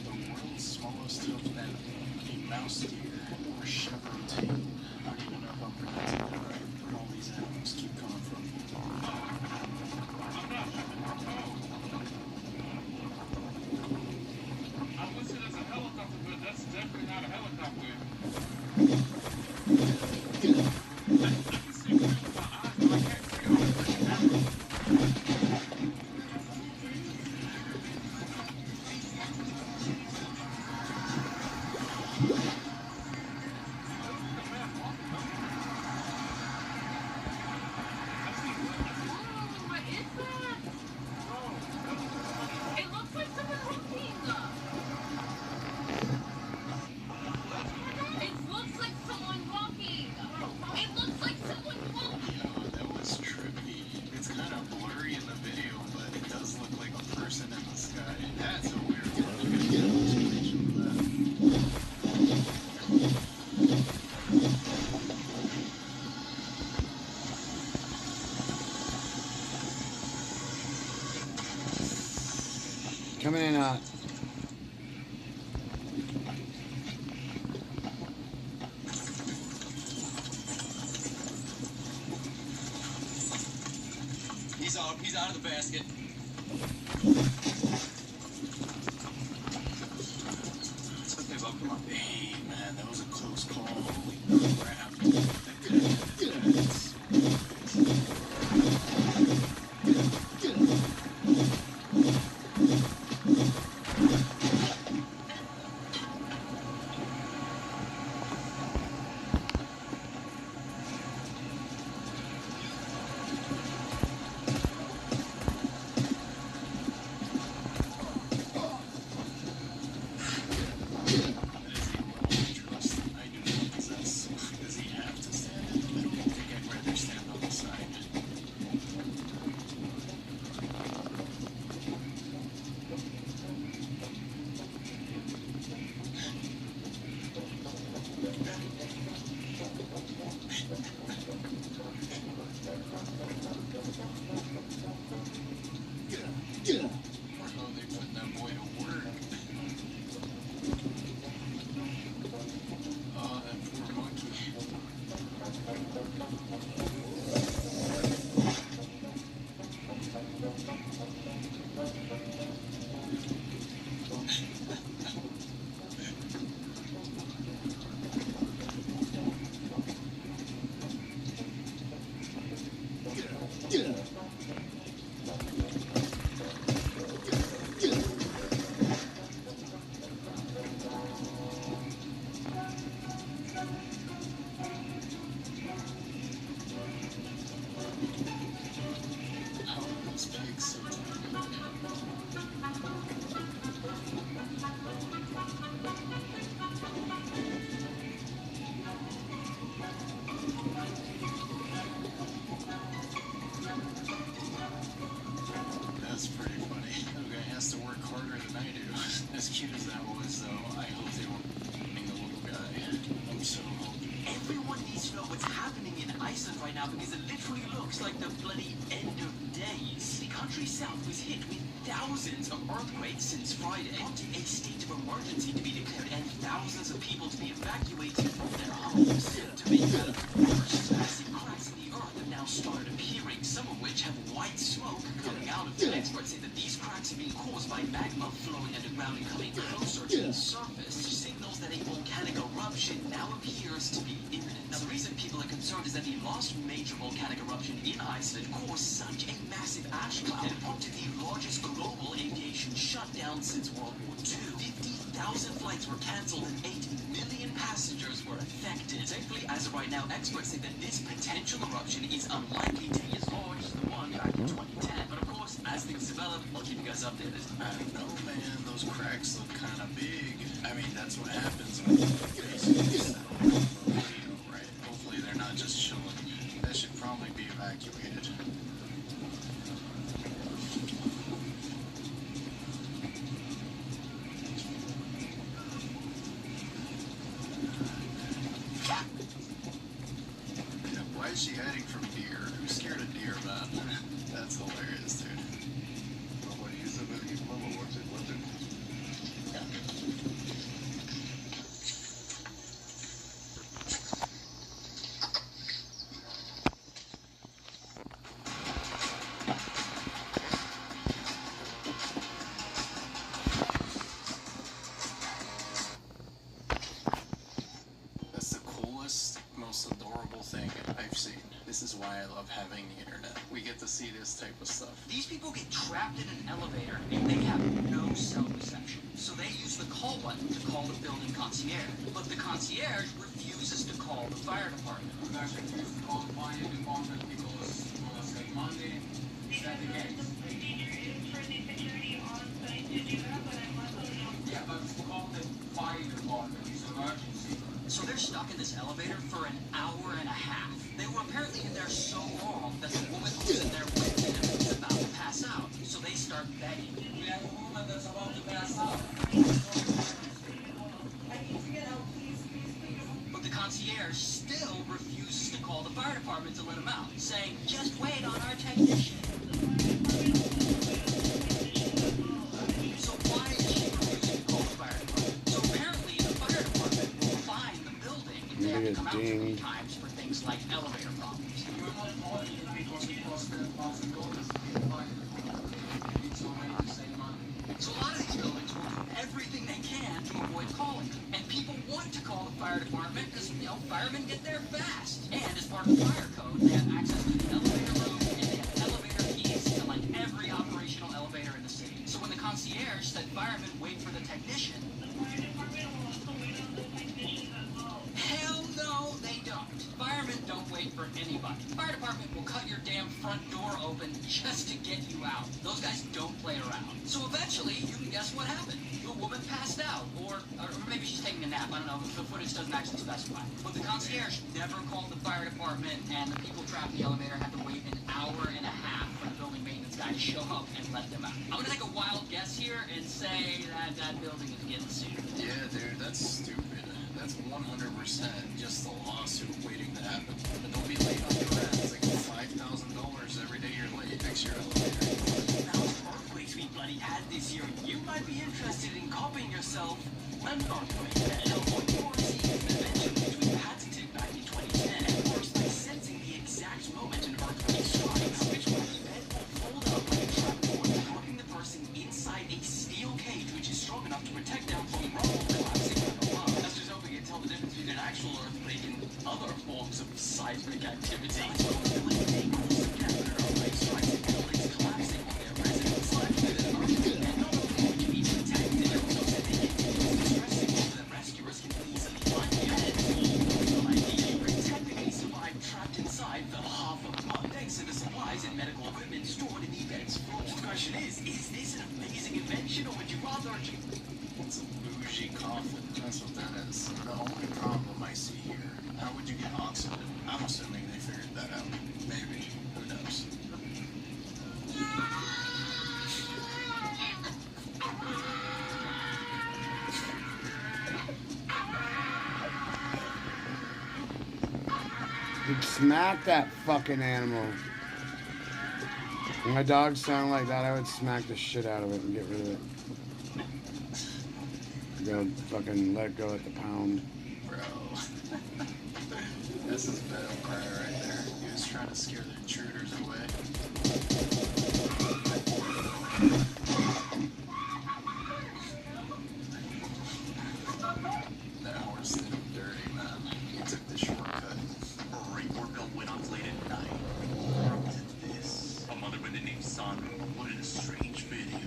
The world's smallest hoof then, a mouse deer, or shepherd. I don't even know if I'm pronouncing it right. Where all these animals keep coming from.
I'm listed as a helicopter, but that's definitely not a helicopter. I can see it with my eyes, but I can't see it over the camera.
What is that? It looks like someone walking.
out. He's out of the basket.
It's okay, Bob. Come on. Hey, man, that was a close call. Holy crap. That could have ended this. That's pretty funny. The guy has to work harder than I do. As cute as that was, though, I hope they weren't being the little guy. I'm so hoping.
Everyone needs to know what's happening in Iceland right now because it literally looks like the bloody end of days. The country south was hit with thousands of earthquakes since Friday, prompting a state of emergency to be declared and thousands of people to be evacuated from their homes. To make matters worse, massive cracks in the earth have now started appearing, some of which have white smoke coming out of them. Experts say that these cracks are being caused by magma flowing underground and coming closer to the surface, which signals that a volcanic eruption now appears to be imminent. Now, the reason people are concerned is that the last major volcanic eruption in Iceland caused such a massive ash cloud and prompted the largest global aviation shutdown since World War II. 50,000 flights were cancelled and 8 million passengers were affected. Thankfully, as of right now, experts say that this potential eruption is unlikely to be as large as the one back in 2010. But of course, as things develop, I'll keep you guys updated.
I don't know, man. Those cracks look kind of big. I mean, that's what happens when basically right? Hopefully they're not just chilling. That should probably be evacuated. Why is she hiding from deer? Who's scared of deer, man? That's hilarious, dude. That's the coolest, most adorable thing I've seen. This is why I love having the internet. We get to see this type of stuff.
These people get trapped in an elevator and they have no cell reception. So they use the call button to call the building concierge. But the concierge refuses to call the fire department.
You guys refuse to call the fire department because you want to save money. Is that the case? Yeah, but call the fire department. It's an emergency.
So they're stuck in this elevator for an hour and a half. They were apparently in there so long that the woman who was in there with them was about to pass out. So they start begging.
We have a woman that's about to pass out.
But the concierge still refuses to call the fire department to let him out, saying, just wait on our technician. So why is she refusing to call the fire department? So apparently the fire department will find the building if they
to get dinged.
times for things like elevator problems. So a lot of these buildings will do everything they can to avoid calling. And people want to call the fire department because, firemen get there fast. And as part of the fire code, they have access to the elevator room and they have elevator keys to like every operational elevator in the city. So when the concierge said firemen wait for the technician, hell no, they don't. Firemen don't wait for anybody. Fire department will cut your damn front door open just to get you out. Those guys don't play around. So eventually, you can guess what happened. A woman passed out, or maybe she's taking a nap. I don't know. The footage doesn't actually specify. But the concierge never called the fire department, and the people trapped in the elevator had to wait an hour and a half for the building maintenance guy to show up and let them out. I'm gonna take a wild guess here and say that that building is getting sued.
Yeah, dude, that's stupid. That's 100% just a lawsuit waiting to happen. But don't be late on your rent. It's like $5,000 every day you're late. Fix your elevator.
Now, earthquakes we bloody had this year, you might be interested in copying yourself an earthquake. Morrissey is an invention which was patented back in 2010 and works by sensing the exact moment an earthquake strikes, which will bed will fold up like a trapdoor, locking the person inside a steel cage which is strong enough to protect them from rubble collapsing from above. That's just hoping you can tell the difference between an actual earthquake and other forms of seismic activity. Is this an amazing invention, or would you rather...
It's a bougie coffin. That's what that is. The only problem I see here, how would you get oxygen? I'm assuming they figured that out. Maybe. Who knows?
Dude, smack that fucking animal. When my dog sounded like that, I would smack the shit out of it and get rid of it. Go fucking let it go at the pound.
Bro. This is battle cry right there. He was trying to scare the intruders away. That horse did him dirty, man. He took the shortcut.
A rape doorbell went off late at night. Look at this. A mother by the name Sandra uploaded a strange video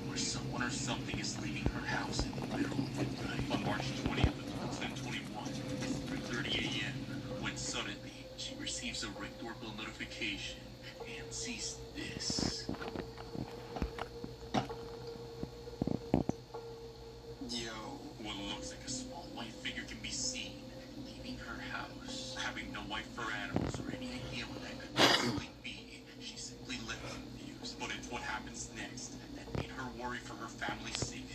where someone or something is leaving her house in the middle of the night. On March 20th of 2021, it's 3:30 a.m. when suddenly she receives a ring doorbell notification and sees this. Yo. What looks like a small white figure can be seen leaving her house. Having no wife or animals or any idea what that could possibly be, she simply left confused. But it's what happens next that made her worry for her family's safety.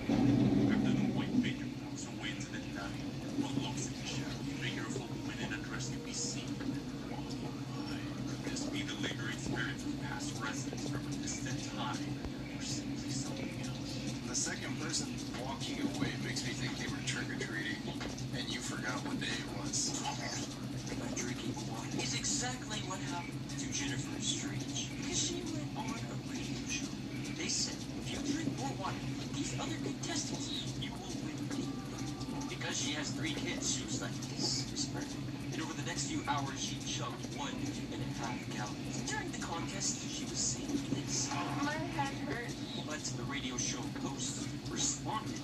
After the white figure moves away into the night, what looks like a shadowy figure of a woman in a dress can be seen walking by. Could this be the lingering spirits of past residents from a distant time, or simply something else?
The second person walking away makes me think they were trick-or-treating, and you forgot what day it was.
By drinking water is exactly what happened to Jennifer Strange, because she went on a radio show. They said, if you drink more water than these other contestants, you will win big. Because she has 3 kids, she was like, this is perfect. And over the next few hours, she chugged 1.5 gallons. During the contest, she was saying this.
My head hurts.
But the radio show host responded.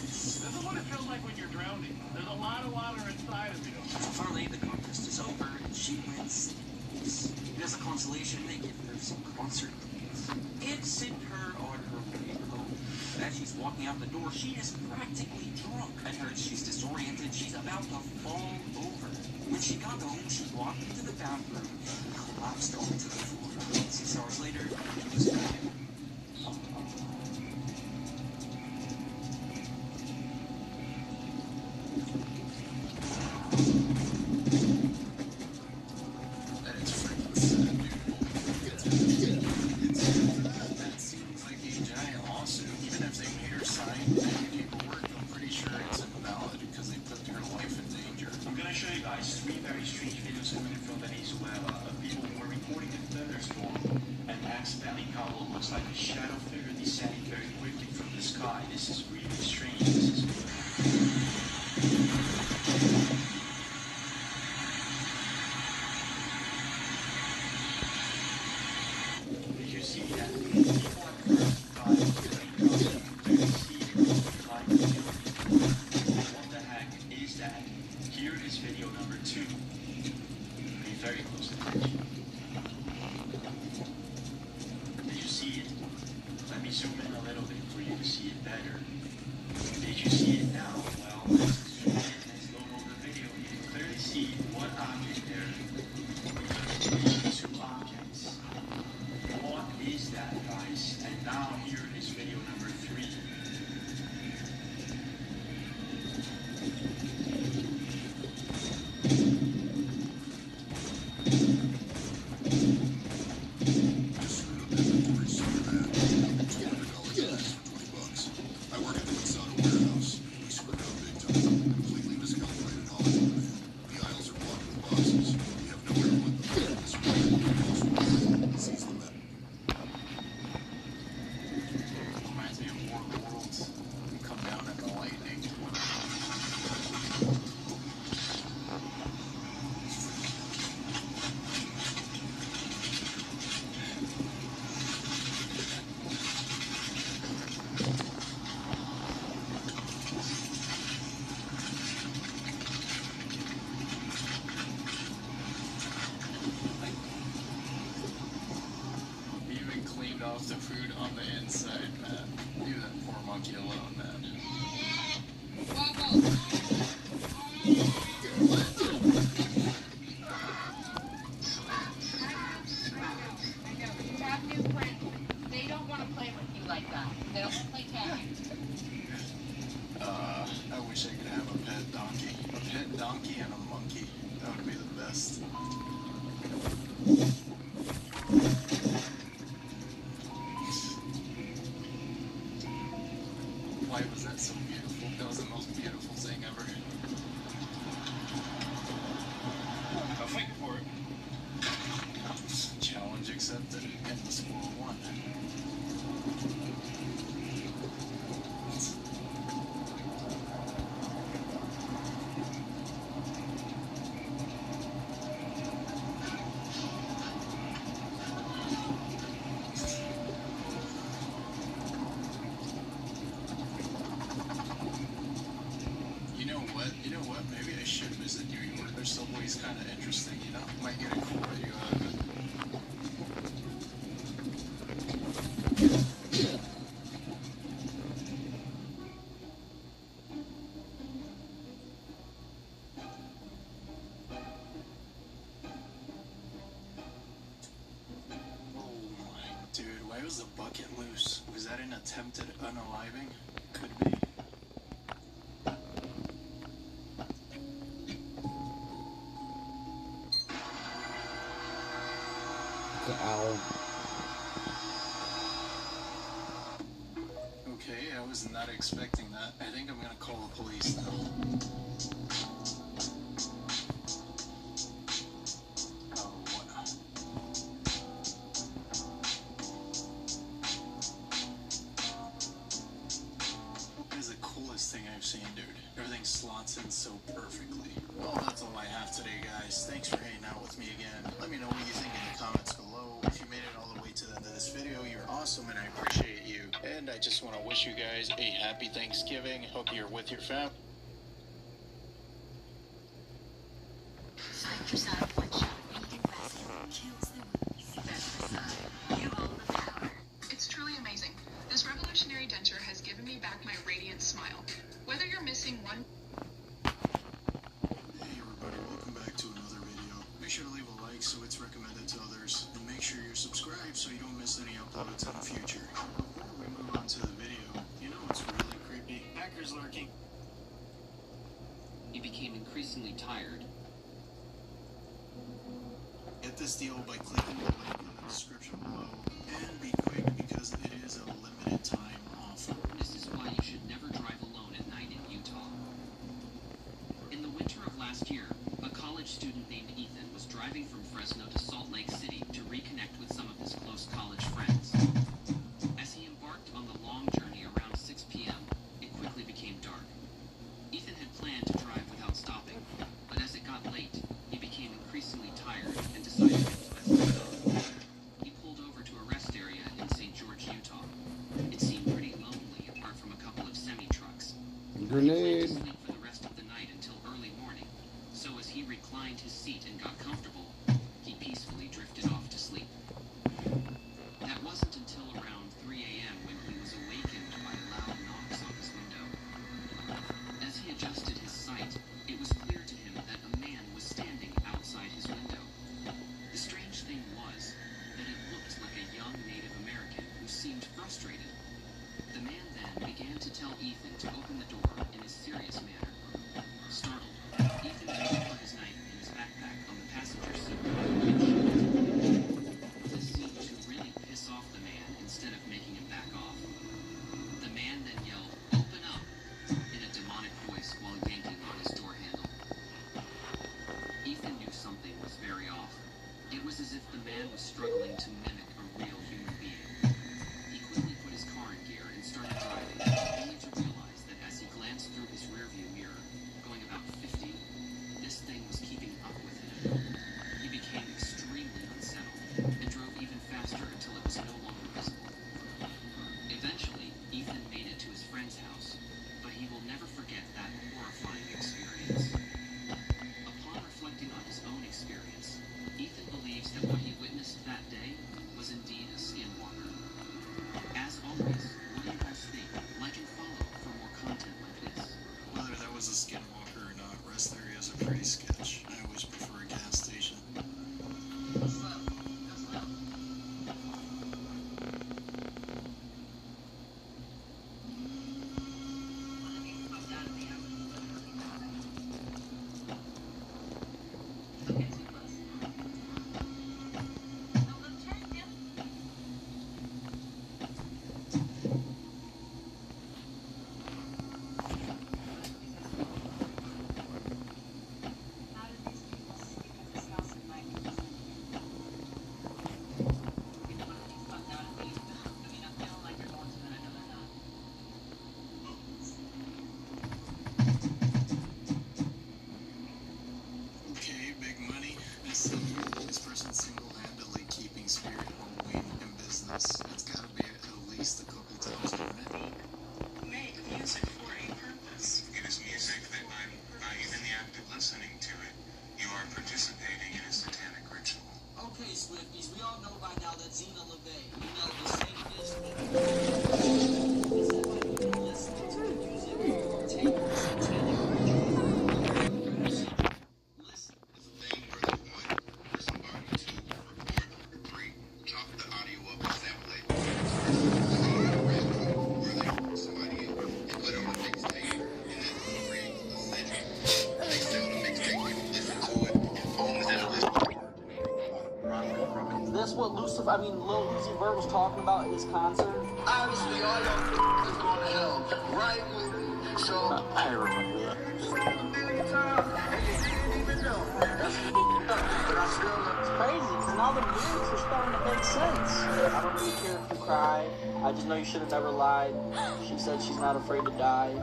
This is what it feels like when you're drowning. There's a lot of water inside of you.
Finally, the contest is over, and she wins. And as a consolation, they give her some concert tickets and send her on her way home. But as she's walking out the door, she is practically drunk. At her, she's disoriented. She's about to fall over. When she got home, she walked into the bathroom and collapsed onto the floor. 6 hours later, she was dead.
That is freaking sad, dude. That scene
a shadow figure descending very quickly from the sky. This is really strange. This is did you see that? People at first thought it was you can see it behind the building. What the heck is that? Here is video number 2. Pay very close attention. Did you see it? Let me zoom in a little bit for you to see it better. Did you see it now? Well, let's zoom in and slow mo the video. You can clearly see one object there. Two objects. What is that, guys? And now here is video number 3.
Off the food on the inside, man. Leave that poor monkey alone, man.
They don't want to play with you like that. They don't want to play tag.
I wish I could have a pet donkey. A pet donkey and a monkey. That would be the best. Why was that so beautiful? That was the most beautiful thing ever. I'm waiting for it. Challenge accepted, and the score 1. You know what? Maybe I should visit New York. Their subway's kind of interesting, you know? Might get a cool video out of it. Oh my, dude, why was the bucket loose? Was that an attempted unaliving? Could be.
Ow.
Okay, I was not expecting that. I think I'm gonna call the police now. Oh, what? That is the coolest thing I've seen, dude. Everything slots in so perfectly. Well, that's all I have today, guys. Thanks for hanging out with me again. Let me know what you think in the comments below. If you made it all the way to the end of this video, you're awesome and I appreciate you. And I just want to wish you guys a happy Thanksgiving. Hope you're with your family.
It's truly amazing. This revolutionary denture has given me back my radiant smile. Whether you're missing one...
Hey everybody, welcome back to another video. Make sure to leave a like so it's recommended to others. And make sure you're subscribed so you don't miss any uploads in the future. Before we move on to the video, you know what's really creepy? Hackers lurking.
He became increasingly tired.
Get this deal by clicking the link in the description below. And be quick because it is a limited time offer.
This is why you should never drive alone at night in Utah. In the winter of last year, a college student named Ethan was driving from Fresno to Salt Lake City to reconnect with some of his close college friends. long journey around 6 p.m., it quickly became dark. Ethan had planned to drive without stopping, but as it got late, he became increasingly tired and decided it was best to stop. He pulled over to a rest area in St. George, Utah. It seemed pretty lonely apart from a couple of semi-trucks.
Grenade.
He planned to sleep for the rest of the night until early morning, so as he reclined his seat and got comfortable, he peacefully drifted off to sleep. That wasn't until around 3 a.m. when he was awakened by loud knocks on his window. As he adjusted his sight, it was clear to him that a man was standing outside his window. The strange thing was that it looked like a young Native American who seemed frustrated. The man then began to tell Ethan to open the door in a serious manner. Startled, Ethan reached for his knife in his backpack on the passenger seat and shot it. This seemed to really piss off the man instead of making him back off. The man then yelled, "Open up!" in a demonic voice while yanking on his door handle. Ethan knew something was very off. It was as if the man was struggling to mimic a real human being. He quickly put his car in gear and started driving, only to realize that as he glanced through his rearview mirror, going about 50, this thing was keeping up with him. He became extremely unsettled and drove even faster until it was no longer visible. Eventually, Ethan made it to his friend's house, but he will never forget that horrifying experience. Upon reflecting on his own experience, Ethan believes that what he witnessed that day was indeed a skinwalker. As always, what do you guys think? Like and follow for more content like this.
Whether that was a skinwalker or not, rest areas are pretty sketch. I always prefer a gas station. Okay, big money. This person's single-handedly keeping Spirit Halloween in business. It's gotta be at least a couple times a minute.
Make music for a purpose.
It is music that by even the act of listening to it, you are participating in a satanic ritual.
Okay, Swifties, we all know by now that Ldoe, the Satanist, is that by even listening to the music, you partake in a satanic ritual. Listen.
Thing where they want for somebody to record for free, chop the audio up and sample it. Where somebody put it on a mixtape and then create a legend. They sell the mixtape, people listen to it, and phones that listen to it.
That's what Lil Uzi Vert was talking about at his concert.
Honestly, all y'all is going to hell. Right with me. So,
I remember that. It's crazy, because now the lyrics are starting to make sense. I don't really care if you cry. I just know you should have never lied. She said she's not afraid to die.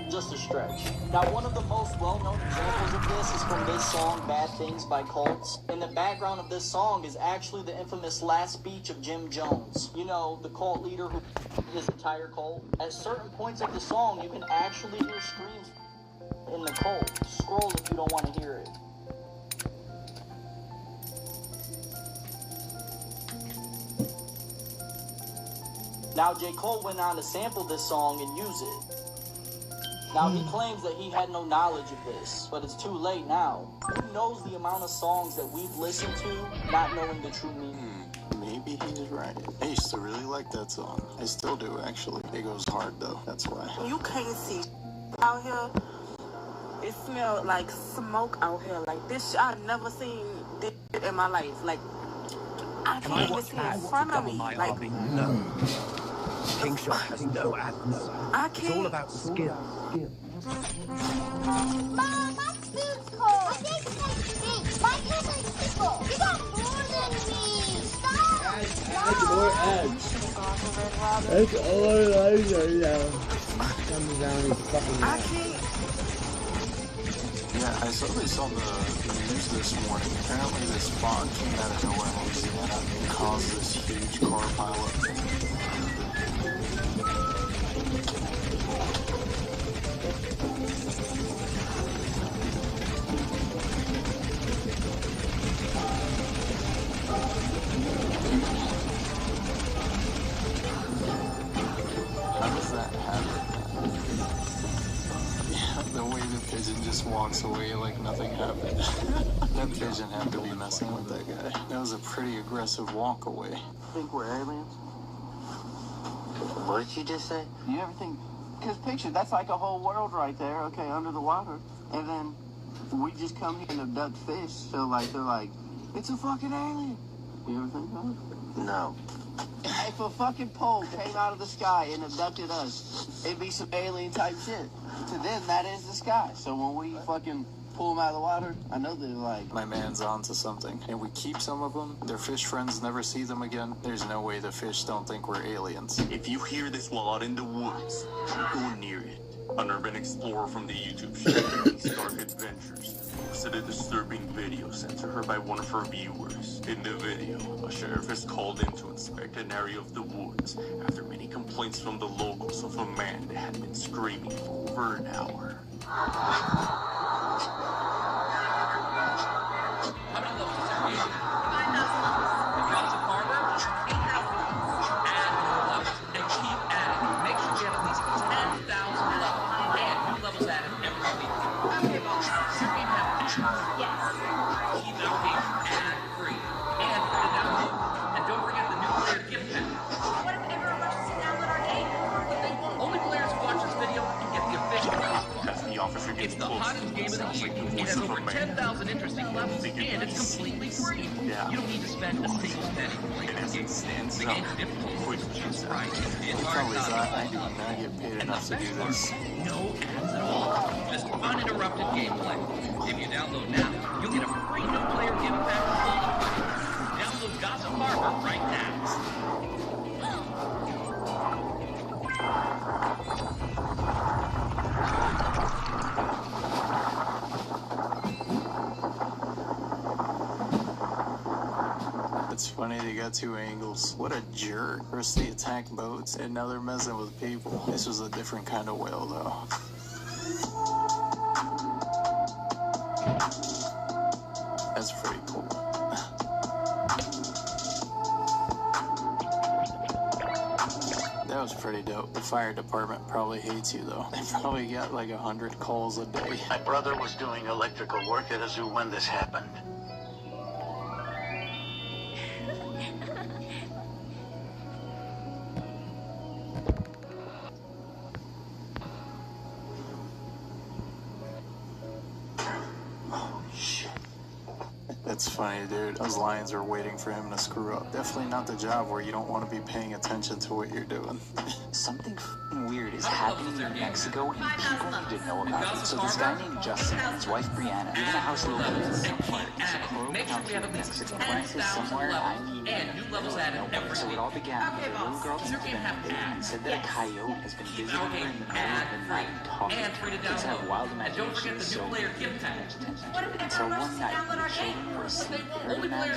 Just a stretch. Now, one of the most well-known examples of this is from this song, Bad Things by Cults. In the background of this song is actually the infamous last speech of Jim Jones. You know, the cult leader who his entire cult. At certain points of the song, you can actually hear screams in the cult. Scroll if you don't want to hear it. Now, J. Cole went on to sample this song and use it. Now, he claims that he had no knowledge of this, but it's too late now. Who knows the amount of songs that we've listened to, not knowing the true meaning?
Maybe he's right. I used to really like that song. I still do, actually. It goes hard, though. That's why.
You can't see out here. It smelled like smoke out here. Like this, I've never seen this in my life. Like I can't even see in front of me. Like
no. King Shark has no ads.
I can't.
It's all about skill.
Mom, my food's cold. I think it's stink. Why can't I people? You got more than me. Stop.
Add more eggs. That's all I like right now. Coming down his fucking neck.
Yeah, I saw the news this morning. Apparently this fog came out of nowhere in Louisiana and caused this huge car pileup. How does that happen? Yeah, the way the pigeon just walks away like nothing happened. That pigeon had to be messing with that guy. That was a pretty aggressive walk away.
Think we're aliens?
What did you just say?
You ever think? Because picture, that's like a whole world right there, okay, under the water. And then we just come here and abduct fish, so like, they're like, it's a fucking alien. You ever think about it?
No.
If a fucking pole came out of the sky and abducted us, it'd be some alien type shit. To them, that is the sky. So when we fucking pull them out of the water, I know they're like...
My man's onto something. And we keep some of them. Their fish friends never see them again. There's no way the fish don't think we're aliens.
If you hear this while out in the woods, don't go near it. An urban explorer from the YouTube show Stark Adventures posted a disturbing video sent to her by one of her viewers. In the video, a sheriff is called in to inspect an area of the woods after many complaints from the locals of a man that had been screaming for over an hour.
It's the hottest game of the year. It has over 10,000 interesting levels, and it's completely free.
Yeah.
You don't need to spend a single penny. The game's difficult. It's right. It's hard
I do not get paid enough to do this.
No ads at all. Just uninterrupted gameplay. If you download now, you'll get a free new player gift pack for all the players. Download Gossip Harbor right now. It's funny they got two angles. What a jerk. First they attack boats, and now they're messing with people. This was a different kind of whale, though. That's pretty cool. That was pretty dope. The fire department probably hates you, though. They probably got like 100 calls a day.
My brother was doing electrical work at a zoo when this happened.
That's funny, dude. Those lions are waiting for him to screw up. Definitely not the job where you don't want to be paying attention to what you're doing.
Something weird is happening in Mexico, and people need to know about it. So this guy named Justin and his wife Brianna live in a house located somewhere. It's a rural county of Mexico. When I say somewhere, I mean nowhere. So it all began with a little girl that's been there and said that a coyote has been visiting her in the middle of the night talking. Kids have wild imaginations, so until one night, the children were asleep in a man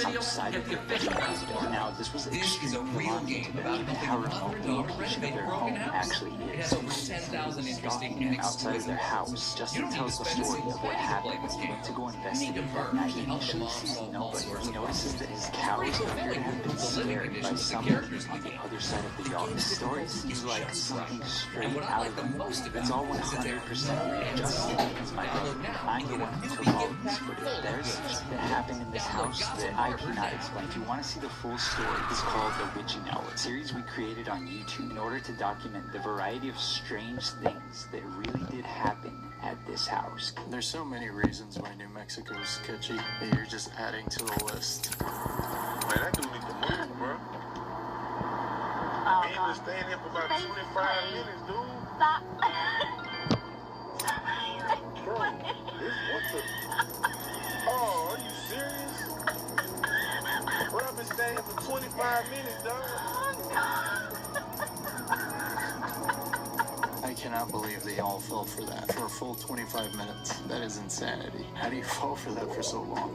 outside of their bedroom. Now, this was extremely alarming to them, given how remote the location of their home actually is. Stalking them outside of their house. Justin tells the story of what happened when he went to go investigate that night. He initially sees nobody. He notices that his cows appear to have been scared by someone on the other side of the yard. The story seems like something straight out of the movie. It's all 100% Justin is my brother. I'm the one who took all of this footage. There's something that happened in this house that I cannot explain. If you want to see the full story, it's called The Witching Hour, a series we created on YouTube in order to document the variety of strange things that really did happen at this house.
There's so many reasons why New Mexico's sketchy that you're just adding to the list.
Man, that dude need to move, bro. He been staying here for about 25 minutes, dude.
Stop.
Bro, what the... Oh, are you serious? I've been staying for 25 minutes, dog.
I cannot believe they all fell for that for a full 25 minutes. That is insanity. How do you fall for that for so long?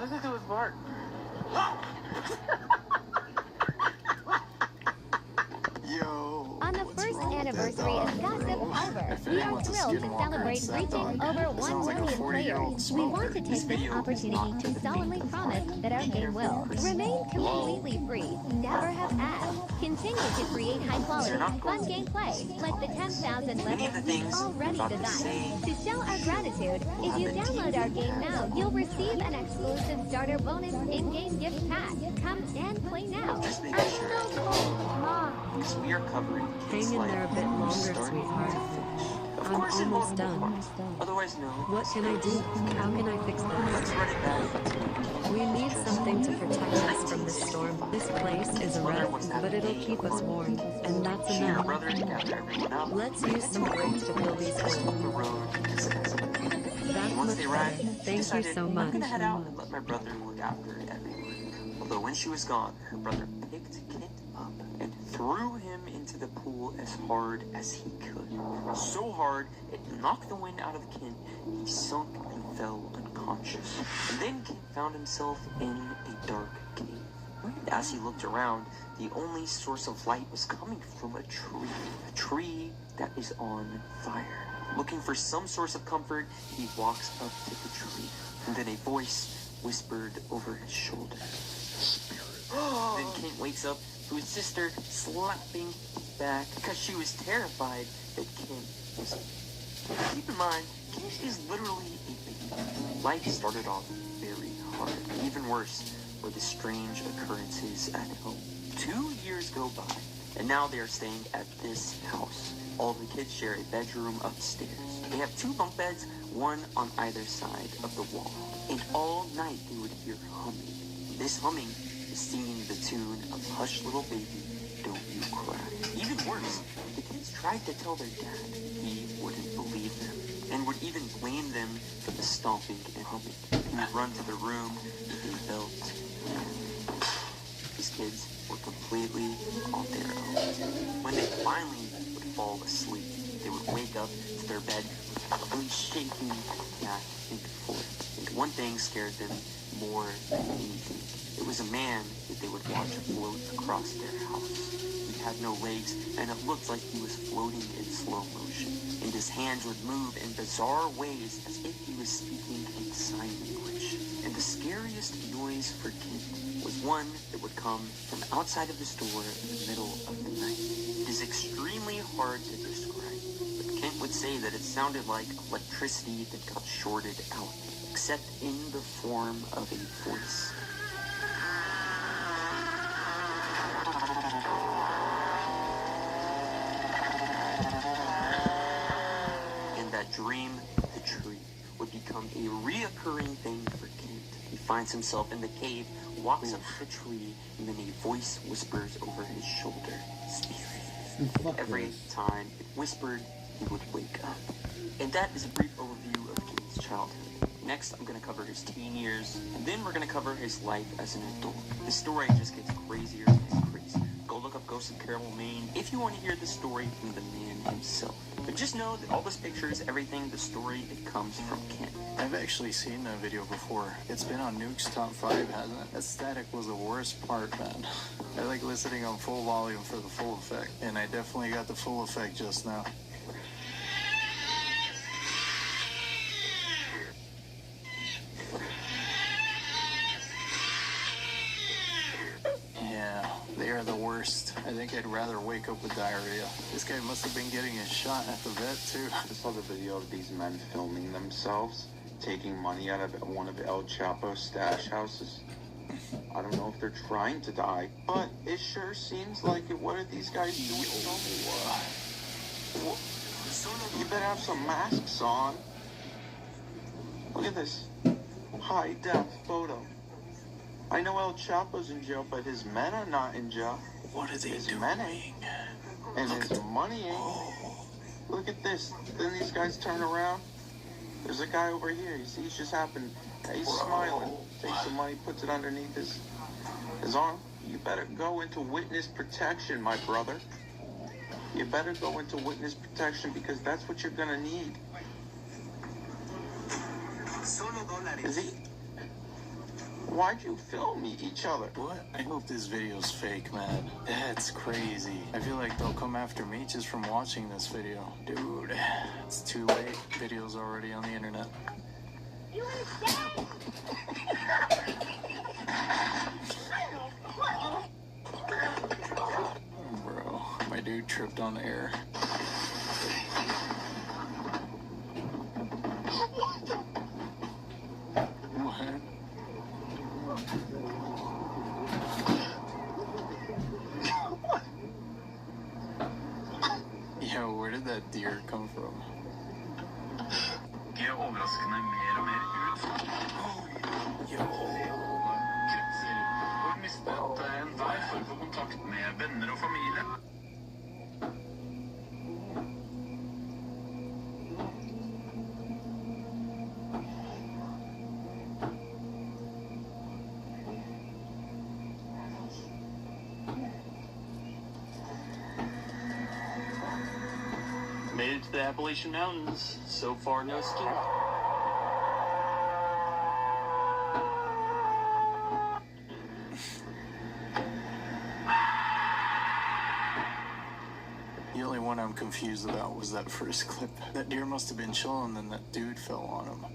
Listen to his bark.
Yo.
On the first anniversary of Gossip Harbor, we are thrilled to celebrate reaching over 1 million players. We want to take this opportunity to solemnly promise that our game will remain completely free, never have ads, continue to create high-quality, fun gameplay, like the 10,000 levels we've already designed. To show our gratitude, if you download our game now, you'll receive an exclusive starter bonus in-game gift pack. Come and play now.
Just make
I'm
sure.
so cold, Mom.
Because we are covering
Hang in there a bit longer, sweetheart. I'm almost done.
Otherwise, no.
What can I do? How can I fix
Let's
this?
run it back.
We need something to protect us from this storm. This place is a wreck, but it'll keep us warm, and that's
She and her
enough.
brother to gather everyone up.
Let's use some bricks to fill these holes.
The road is
That's
Once
much
they
better.
arrived,
Thank you
decided,
so
I'm
much.
gonna head out and let my brother look after everyone. Although when she was gone, her brother picked Kent up and threw him into the pool as hard as he could. So hard, it knocked the wind out of Kent. He sunk and fell unconscious. And then Kent found himself in a dark cave. As he looked around, the only source of light was coming from a tree that is on fire. Looking for some source of comfort, he walks up to the tree, and then a voice whispered over his shoulder. Then Kent wakes up to his sister slapping his back because she was terrified that Kent was... Keep in mind, Kent is literally a baby. Life started off very hard. Even worse were the strange occurrences at home. 2 years go by, and now they are staying at this house. All the kids share a bedroom upstairs. They have 2 bunk beds, one on either side of the wall. And all night they would hear humming. This humming is singing the tune of Hush Little Baby, Don't You Cry. Even worse, the kids tried to tell their dad. He wouldn't believe them, and would even blame them for the stomping and humming. He would run to the room they built. These kids were completely on their own. When they finally would fall asleep, they would wake up to their bed completely shaking back and forth. And one thing scared them more than anything. It was a man that they would watch float across their house. He had no legs, and it looked like he was floating in slow motion. And his hands would move in bizarre ways as if he was speaking in sign language. And the scariest noise for Kent was one that would come from outside of the store in the middle of the night. It is extremely hard to describe, but Kent would say that it sounded like electricity that got shorted out, except in the form of a voice. And that dream, the tree, would become a reoccurring thing for Kent. He finds himself in the cave, walks up to the tree, and then a voice whispers over his shoulder, "Spirit." Every time it whispered, he would wake up. And that is a brief overview of Kent's childhood. Next, I'm going to cover his teen years, and then we're going to cover his life as an adult. The story just gets crazier and crazier. Go look up Ghosts of Carroll, Maine, if you want to hear the story from the man himself. But just know that all this pictures, everything, the story, it comes from Kent.
I've actually seen that video before. It's been on Nuke's Top 5, hasn't it? That static was the worst part, man. I like listening on full volume for the full effect, and I definitely got the full effect just now. Yeah, they are the worst. I think I'd rather wake up with diarrhea. This guy must have been getting a shot at the vet, too.
I saw the video of these men filming themselves, taking money out of one of El Chapo's stash houses. I don't know if they're trying to die, but it sure seems like it. What are these guys doing? You better have some masks on. Look at this. High-def photo. I know El Chapo's in jail, but his men are not in jail.
What are they doing?
Men ain't. And his money ain't. Look at this. Then these guys turn around. There's a guy over here. You see, he's just happened. He's smiling. Takes some money, puts it underneath his arm. You better go into witness protection, my brother. You better go into witness protection because that's what you're gonna need. Is he? Why'd you film each other?
What? I hope this video's fake, man. That's crazy. I feel like they'll come after me just from watching this video. Dude, it's too late. Video's already on the internet.
You understand?
Bro, my dude tripped on air. What? Yo, where did that deer come from?
De er overraskende mer og mer utfordrende. Kretser og miste at enhver form for kontakt med venner og familie. Made it to the Appalachian Mountains. So far, no escape.
The only one I'm confused about was that first clip. That deer must have been chilling, then that dude fell on him.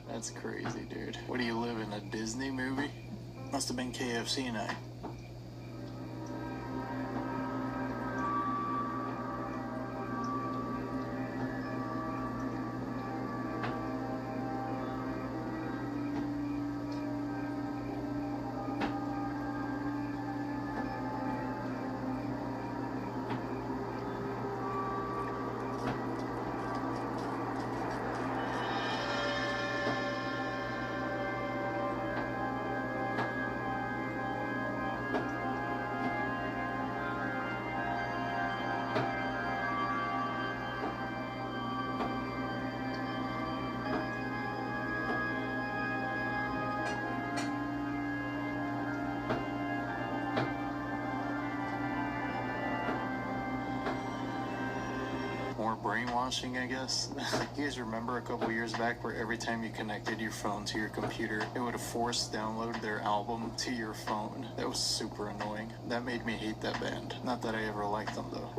That's crazy, dude. What do you live in, a Disney movie? Must have been KFC night. More brainwashing, I guess. You guys remember a couple years back where every time you connected your phone to your computer, it would force download their album to your phone? That was super annoying. That made me hate that band. Not that I ever liked them, though.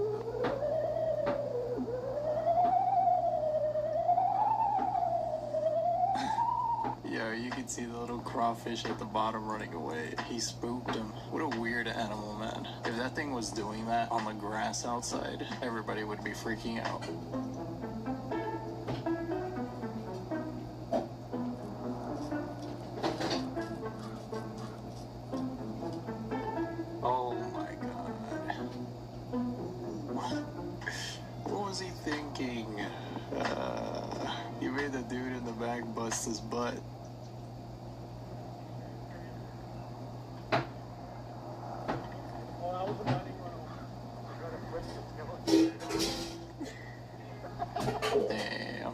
Yeah, you can see the little crawfish at the bottom running away. He spooked him. What a weird animal, man. If that thing was doing that on the grass outside, everybody would be freaking out. Oh my god. What was he thinking? He made the dude in the back bust his butt. Damn.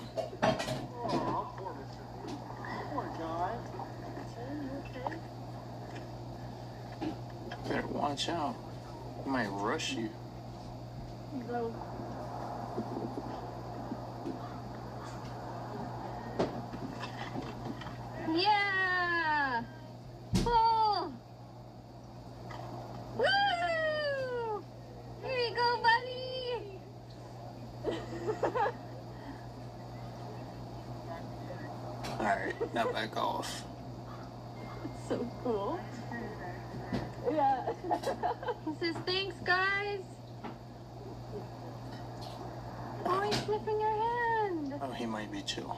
Better watch out. He might rush you.
No.
Yeah! Pull! Woo! Here you go, buddy!
Alright, now back off.
It's so cool. Yeah.
He says, thanks, guys. Oh, he's sniffing your hand.
Oh, he might be chill.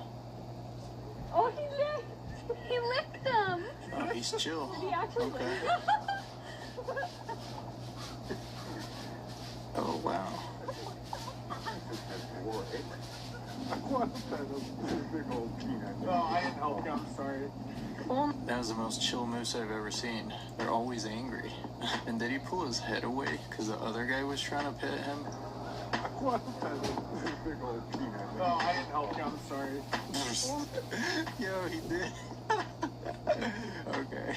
Oh, he licked.
He licked them.
Oh, he's chill.
Did he actually
Okay.
lick them?
Oh, wow.
Oh, I didn't help you. I'm sorry.
That was the most chill moose I've ever seen. They're always angry. And did he pull his head away because the other guy was trying to pet him?
Oh, I didn't help you. I'm sorry.
Yo, he did. Okay.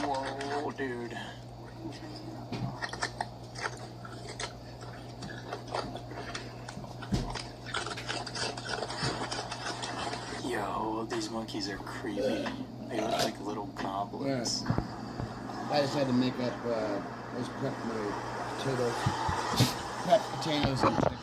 Whoa, dude. Yo, these monkeys are creepy. They look like little goblins.
Yeah. I just had to make up, I just prepped my potatoes. Prep potatoes and chicken.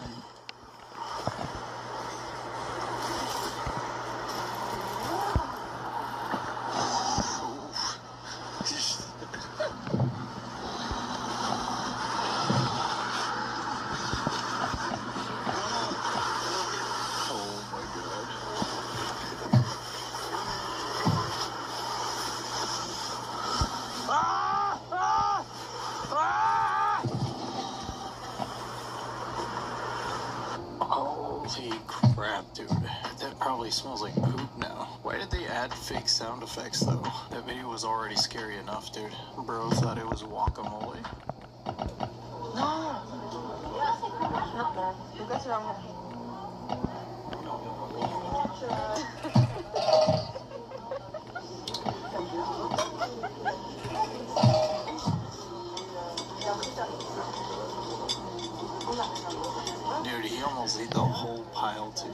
Holy crap, dude. That probably smells like poop now. Why did they add fake sound effects, though? That video was already scary enough, dude. Bro thought it was guacamole.
No. You guys are wrong.
Dude, he almost ate the whole pile, too.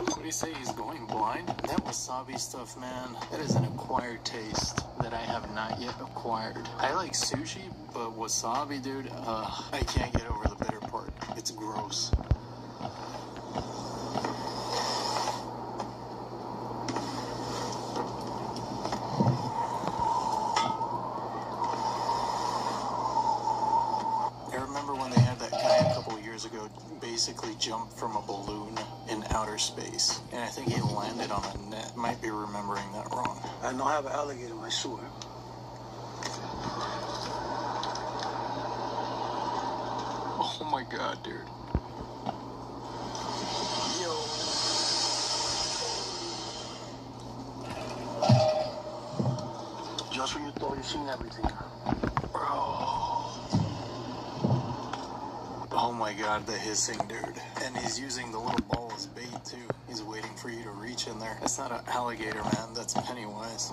What do you say, he's going blind? That wasabi stuff, man, that is an acquired taste that I have not yet acquired. I like sushi, but wasabi, dude, I can't get over the bitter part. It's gross. I remember when they had that guy a couple of years ago basically jump from a balloon in outer space, and I think he landed on a net. Might be remembering that wrong.
I know I have an alligator in my sewer.
Oh my god, dude. Yo.
Just when you thought you'd seen everything.
Oh my god, the hissing, dude. And he's using the little ball as bait, too. He's waiting for you to reach in there. That's not an alligator, man. That's Pennywise.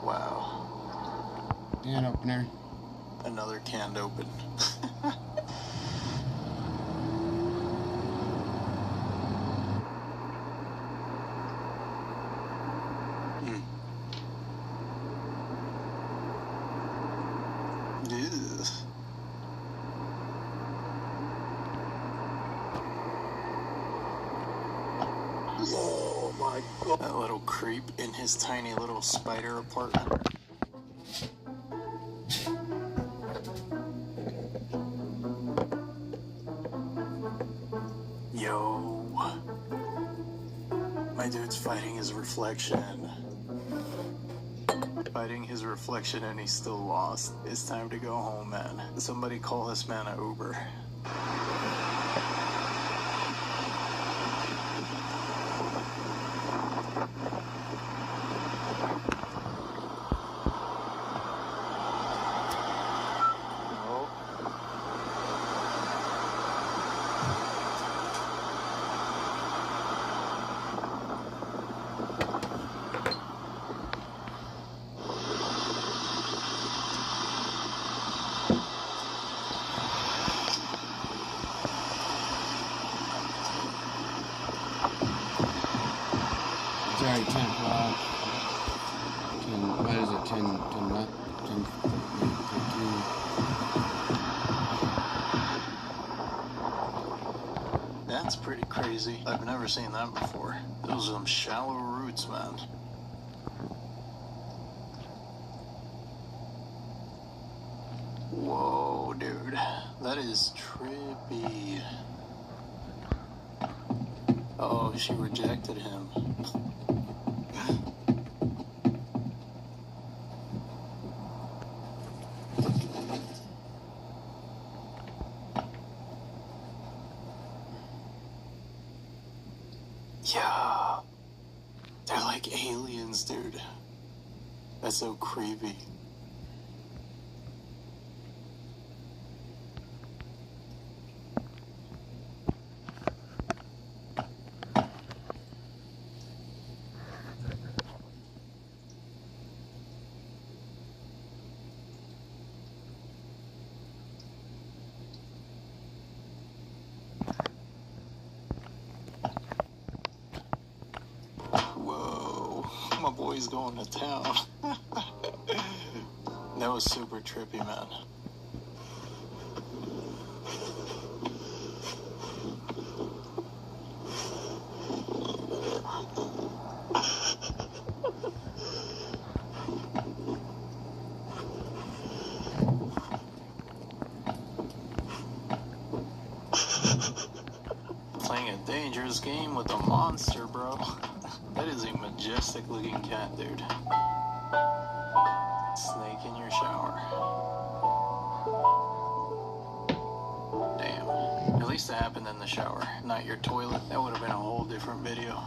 Wow.
Can opener.
Another canned open.
Oh my god.
That little creep in his tiny little spider apartment. Yo. My dude's fighting his reflection. Fighting his reflection and he's still lost. It's time to go home, man. Somebody call this man an Uber. pretty crazy. I've never seen that before. Those are some shallow roots, man. Whoa, dude. That is trippy. Oh, she rejected him. Yeah. They're like aliens, dude. That's so creepy. Whoa, my boy's going to town. That was super trippy, man. Playing a dangerous game with a monster, bro. That is a majestic looking cat, dude. Snake in your shower. Damn. At least it happened in the shower, not your toilet. That would have been a whole different video.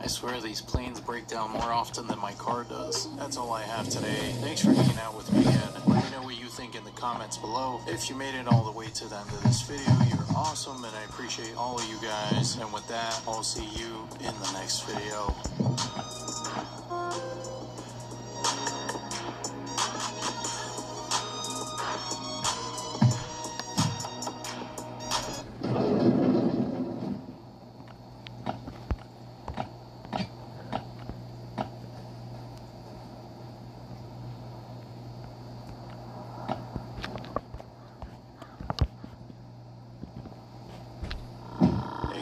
I swear these planes break down more often than my car does. That's all I have today. Thanks for hanging out with me again. Let me know what you think in the comments below. If you made it all the way to the end of this video, you're awesome, and I appreciate all of you guys. And with that, I'll see you in the next video.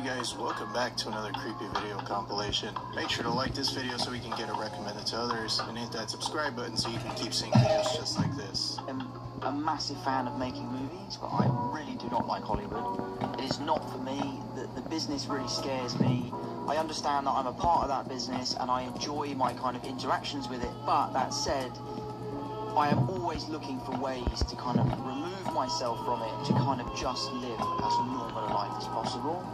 Guys, welcome back to another creepy video compilation. Make sure to like this video so we can get it recommended to others, and hit that subscribe button so you can keep seeing videos just like this.
I'm a massive fan of making movies, but I really do not like Hollywood. It is not for me. The business really scares me. I understand that I'm a part of that business and I enjoy my kind of interactions with it, but that said, I am always looking for ways to kind of remove myself from it, to kind of just live as normal a life as possible.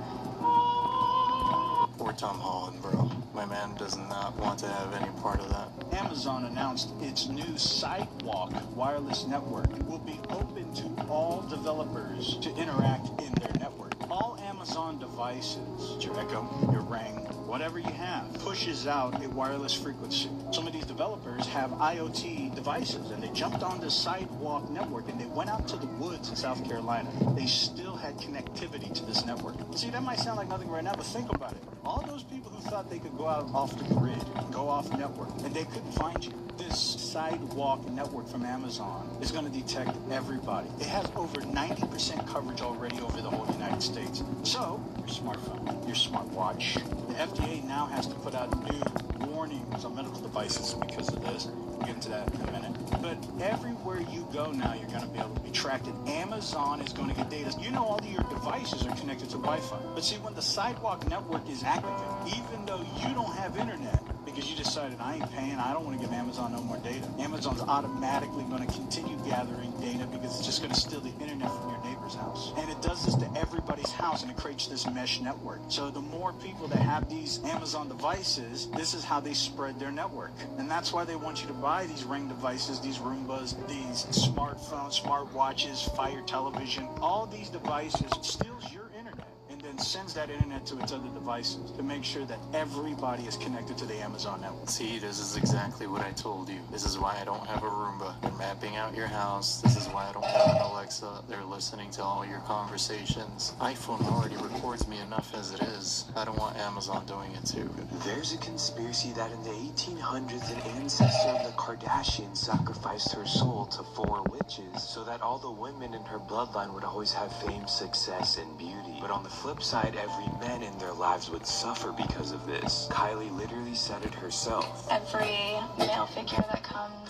Poor Tom Holland, bro. My man does not want to have any part of that.
Amazon announced its new Sidewalk wireless network will be open to all developers to interact in their network. All Amazon devices, your Echo, your Ring, whatever you have, pushes out a wireless frequency. Some of these developers have IoT devices, and they jumped on the Sidewalk network, and they went out to the woods in South Carolina. They still had connectivity to this network. See, that might sound like nothing right now, but think about it. All those people who thought they could go out off the grid, go off network, and they couldn't find you. This Sidewalk network from Amazon is going to detect everybody. It has over 90% coverage already over the whole United States. So, your smartphone, your smartwatch, the FDA now has to put out new warnings on medical devices because of this. We'll get into that in a minute. But everywhere you go now, you're going to be able to be tracked. And Amazon is going to get data. You know all of your devices are connected to Wi-Fi. But see, when the Sidewalk network is activated, even though you don't have internet, because you decided, I ain't paying, I don't want to give Amazon no more data. Amazon's automatically going to continue gathering data because it's just going to steal the internet from your neighbor's house. And it does this to everybody's house, and it creates this mesh network. So the more people that have these Amazon devices, this is how they spread their network. And that's why they want you to buy these Ring devices, these Roombas, these smartphones, smartwatches, Fire television. All these devices steals your internet. And then and sends that internet to its other devices to make sure that everybody is connected to the Amazon network.
See, this is exactly what I told you. This is why I don't have a Roomba. They're mapping out your house. This is why I don't have an Alexa. They're listening to all your conversations. iPhone already records me enough as it is. I don't want Amazon doing it too.
There's a conspiracy that in the 1800s, an ancestor of the Kardashians sacrificed her soul to 4 witches so that all the women in her bloodline would always have fame, success, and beauty. But on the flip side, every man in their lives would suffer because of this. Kylie literally said it herself.
Every male figure that comes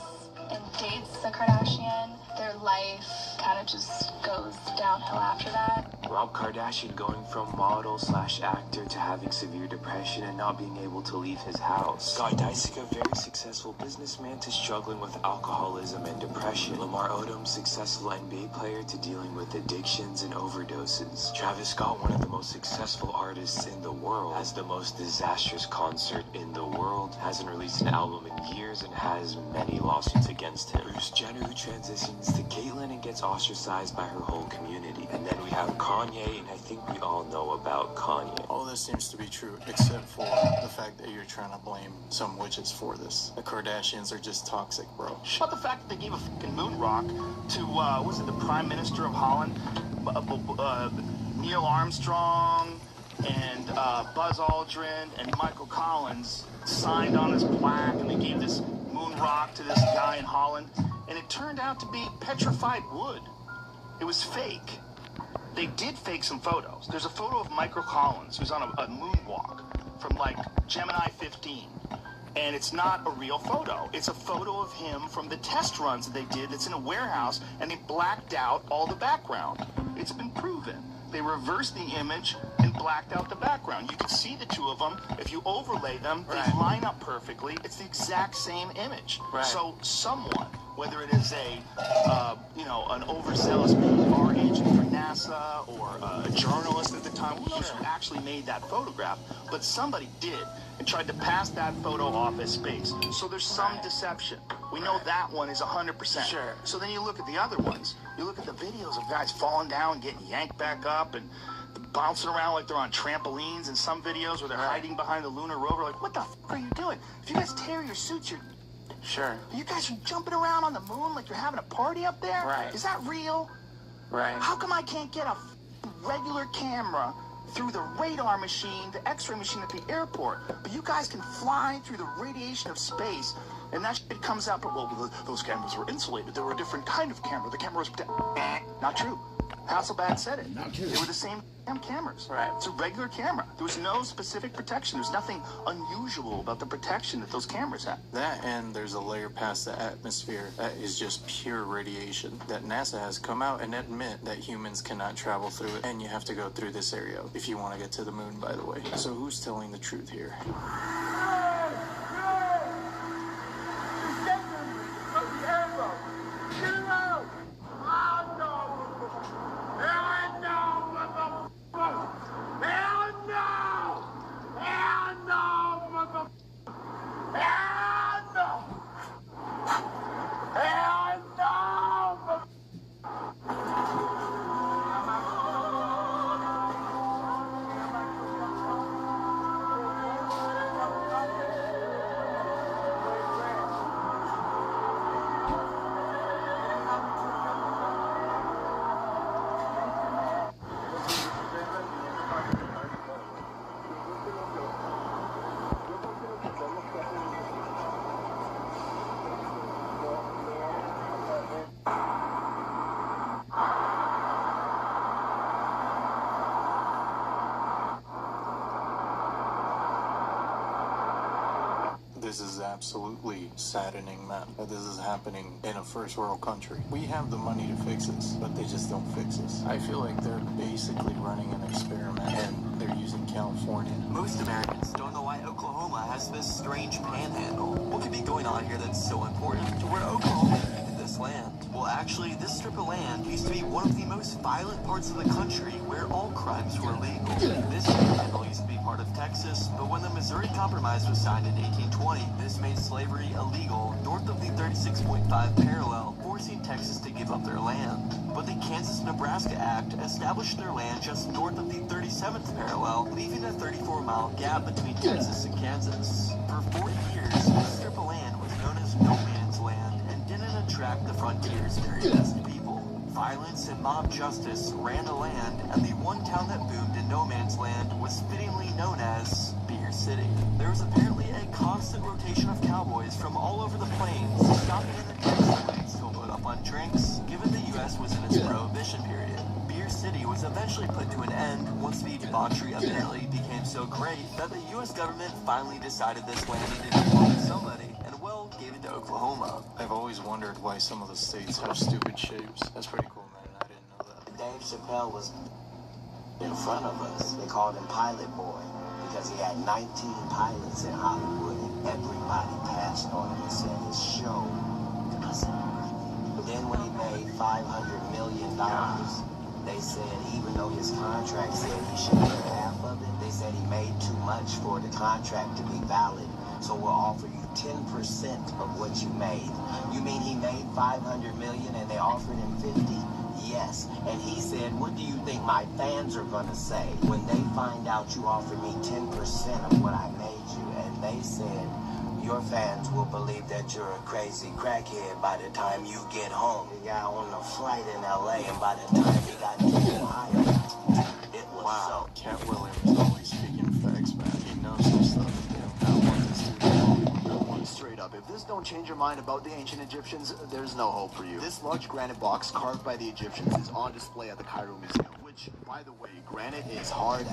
and dates the Kardashian, their life kind of just goes downhill after that.
Rob Kardashian going from model/actor to having severe depression and not being able to leave his house. Scott Disick, a very successful businessman, to struggling with alcoholism and depression. Lamar Odom, successful NBA player, to dealing with addictions and overdoses. Travis Scott, one of the most successful artists in the world, has the most disastrous concert in the world, hasn't released an album in years, and has many lawsuits against him. Bruce Jenner, who transitions to Caitlyn and gets ostracized by her whole community. And then we have Kanye, and I think we all know about Kanye.
All this seems to be true, except for the fact that you're trying to blame some witches for this. The Kardashians are just toxic, bro.
About the fact that they gave a fucking moon rock to, was it the Prime Minister of Holland? Neil Armstrong and Buzz Aldrin and Michael Collins signed on this plaque, and they gave this moon rock to this guy in Holland, and it turned out to be petrified wood. It was fake. They did fake some photos. There's a photo of Michael Collins who's on a moonwalk from like Gemini 15. And it's not a real photo. It's a photo of him from the test runs that they did that's in a warehouse, and they blacked out all the background. It's been proven. They reversed the image and blacked out the background. You can see the two of them. If you overlay them, they line up perfectly. It's the exact same image. Right. So someone, whether it is an overzealous PR agent for NASA or a journalist at the time, who knows who actually made that photograph, but somebody did and tried to pass that photo off as space. So there's some deception. We know that one is 100%. Sure. So then you look at the other ones. You look at the videos of guys falling down, getting yanked back up, and bouncing around like they're on trampolines, and some videos where they're hiding behind the lunar rover. Like, what the f*** are you doing? If you guys tear your suits, you're...
Sure.
You guys are jumping around on the moon like you're having a party up there?
Right.
Is that real?
Right.
How come I can't get a regular camera through the radar machine, the x-ray machine at the airport, but you guys can fly through the radiation of space, and that shit comes out, but well, those cameras were insulated. They were a different kind of camera. The camera was... Not true. Hasselblad said it.
Not true.
They were the same damn cameras.
Right.
It's a regular camera. There was no specific protection. There's nothing unusual about the protection that those cameras have.
That, and there's a layer past the atmosphere that is just pure radiation that NASA has come out and admit that humans cannot travel through it, and you have to go through this area if you want to get to the moon, by the way. So who's telling the truth here? This is absolutely saddening, man, that this is happening in a first world country. We have the money to fix this, but they just don't fix this. I feel like they're basically running an experiment, and they're using California.
Most Americans don't know why Oklahoma has this strange panhandle. What could be going on here that's so important to where Oklahoma ended this this land? Well, actually, this strip of land used to be one of the most violent parts of the country where all crimes were legal. This panhandle used to be part of Texas, but when the Missouri Compromise was signed in 1820, this made slavery illegal north of the 36.5 parallel, forcing Texas to give up their land. But the Kansas-Nebraska Act established their land just north of the 37th parallel, leaving a 34-mile gap between Texas and Kansas. For 40 years, this strip of land was known as no man's land and didn't attract the frontier's very best people. Violence and mob justice ran the land, and the one town that boomed in no man's land was fittingly known as Beer City. There was apparently a constant rotation of cowboys from all over the plains, stopping in their campsites to load up on drinks, given the U.S. was in its prohibition period. Beer City was eventually put to an end once the debauchery apparently became so great that the U.S. government finally decided this land needed to belong to somebody, and well, gave it to Oklahoma.
I've always wondered why some of the states have stupid shapes. That's pretty cool, man. I didn't know that.
Dave Chappelle was in front of us. They called him Pilot Boy because he had 19 pilots in Hollywood, and everybody passed on him and said his show doesn't work. Then when he made $500 million, they said even though his contract said he should get half of it, they said he made too much for the contract to be valid. So we'll offer you 10% of what you made. You mean he made $500 million and they offered him 50? Yes. And he said, what do you think my fans are gonna say when they find out you offered me 10% of what I made you? And they said, your fans will believe that you're a crazy crackhead by the time you get home. The guy on the flight in LA, and by the time he got to Ohio, it was
wow. Cat Williams is always speaking facts, man. He knows this stuff. I want this dude.
Straight up, if this don't change your mind about the ancient Egyptians, there's no hope for you. This large granite box carved by the Egyptians is on display at the Cairo Museum, which, by the way, granite is harder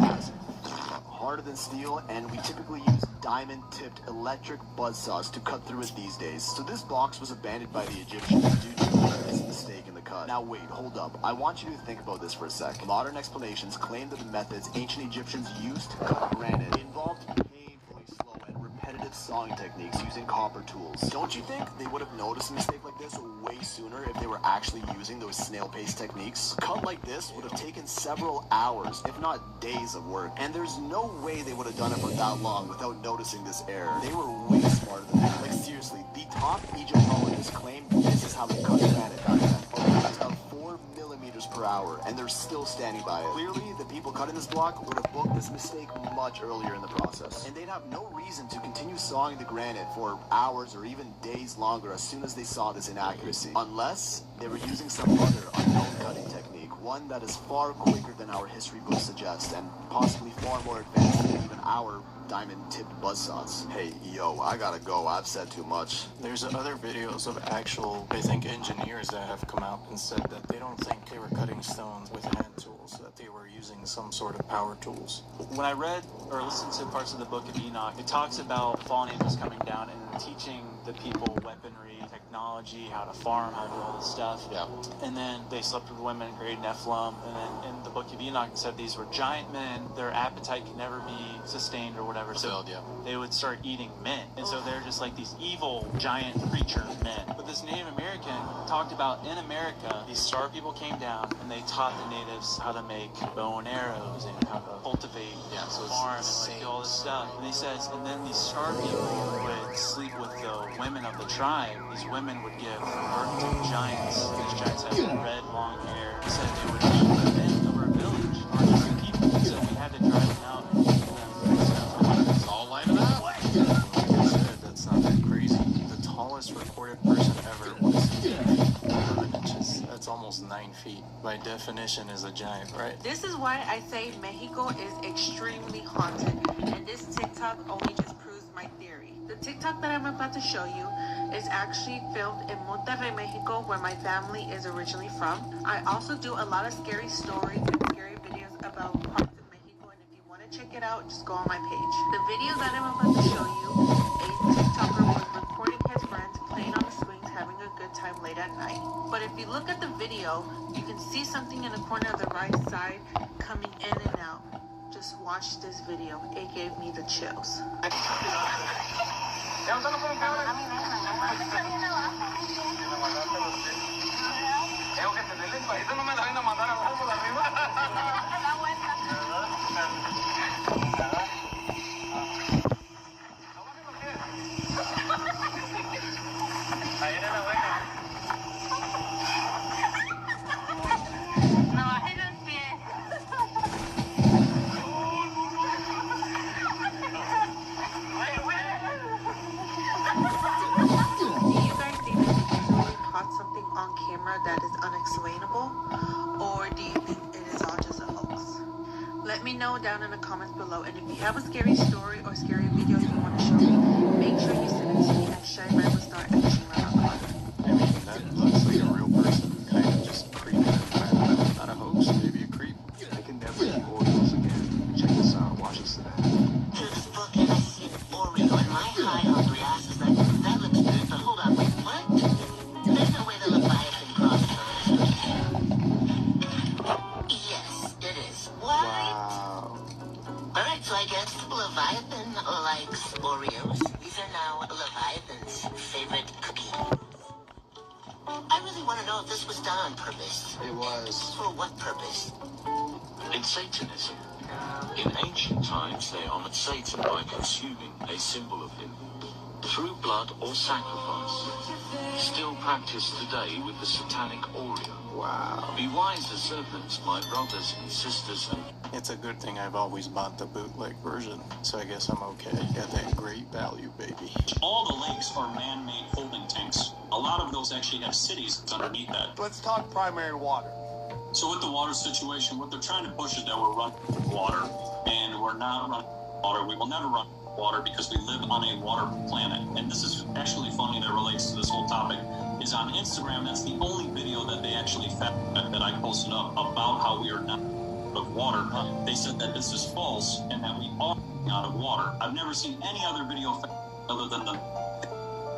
than steel, and we typically use diamond-tipped electric buzzsaws to cut through it these days. So this box was abandoned by the Egyptians due to this mistake in the cut. Now wait, hold up. I want you to think about this for a sec. Modern explanations claim that the methods ancient Egyptians used to cut granite involved painfully slow and repetitive sawing techniques using copper tools. Don't you think they would have noticed a mistake like this way sooner if they were actually using those snail-paced techniques? Cut like this would have taken several hours, if not days of work, and there's no way they would have done it for that long without noticing this error. They were way smarter than that. Like seriously, the top Egyptologists claim this is how they cut granite back then. It's about 4 millimeters per hour, and they're still standing by it. Clearly, the people cutting this block would have booked this mistake much earlier in the process, and they'd have no reason to continue sawing the granite for hours or even days longer as soon as they saw this inaccuracy, unless they were using some other unknown cutting technique, one that is far quicker than our history books suggest, and possibly far more advanced than even our diamond-tipped buzzsaws. Hey, yo, I gotta go. I've said too much.
There's other videos of actual, I think, engineers that have come out and said that they don't think they were cutting stones with hand tools, that they were using some sort of power tools.
When I read or listened to parts of the Book of Enoch, it talks about fallen angels coming down and teaching the people weaponry, technology, how to farm, how to do all this stuff.
Yeah.
And then they slept with women and created Nephilim. And then in the Book of Enoch, it said these were giant men. Their appetite could never be sustained or whatever. So they would start eating men. And so they're just like these evil giant creature men. But this Native American talked about in America, these star people came down and they taught the natives how to make bow and arrows and how to cultivate, farm, and like do all this stuff. And he says, and then these star people would sleep with the women of the tribe. These women would give birth to giants. These giants had red, long hair. He said they would eat the men of our village, not just the people. So we had to drive them out and eat them.
It's all lining up. Like I said, that's not that crazy. The tallest recorded person ever was 11 inches. That's almost 9 feet. By definition, is a giant, right?
This is why I say Mexico is extremely haunted, and this TikTok only just proves my theory. The TikTok that I'm about to show you is actually filmed in Monterrey, Mexico, where my family is originally from. I also do a lot of scary stories and scary videos about parts of Mexico, and if you want to check it out, just go on my page. The video that I'm about to show you, a TikToker was recording his friends playing on the swings, having a good time late at night. But if you look at the video, you can see something in the corner of the right side coming in and out. Just watch this video. It gave me the chills. Something on camera that is unexplainable, or do you think it is all just a hoax? Let me know down in the comments below, and if you have a scary story or scary video you want to show me, make sure you send it to me at shynrivelstar@gmail.com.
I mean, that looks like a real person, kind of just creeping. Not a hoax, maybe a creep. I can never eat Oreos again. Check this out, watch this today.
This book and I see Oreo, and my high hungry ass is like, that looks good, but hold on, wait, what? There's no way the Leviathan crossed her. Yes, it is. What?
Wow.
Alright, so I guess Leviathan likes Oreos. These are now Leviathan's favorite cookie. I really want to know if this was done on purpose.
It was.
For what purpose?
In Satanism, in ancient times they honored Satan by consuming a symbol of him through blood or sacrifice. Still practiced today with the satanic Oreo.
Wow.
Be wise as serpents, my brothers and sisters.
It's a good thing I've always bought the bootleg version, so I guess I'm okay. Got that great value, baby.
All the lakes are man-made holding tanks. A lot of those actually have cities underneath that.
Let's talk primary water.
So with the water situation, what they're trying to push is that we're running water, and we're not running water. We will never run water because we live on a water planet. And this is actually funny that relates to this whole topic. Is on Instagram, that's the only video that they actually found that I posted up about how we are not of water. They said that this is false and that we are out of water. I've never seen any other video other than the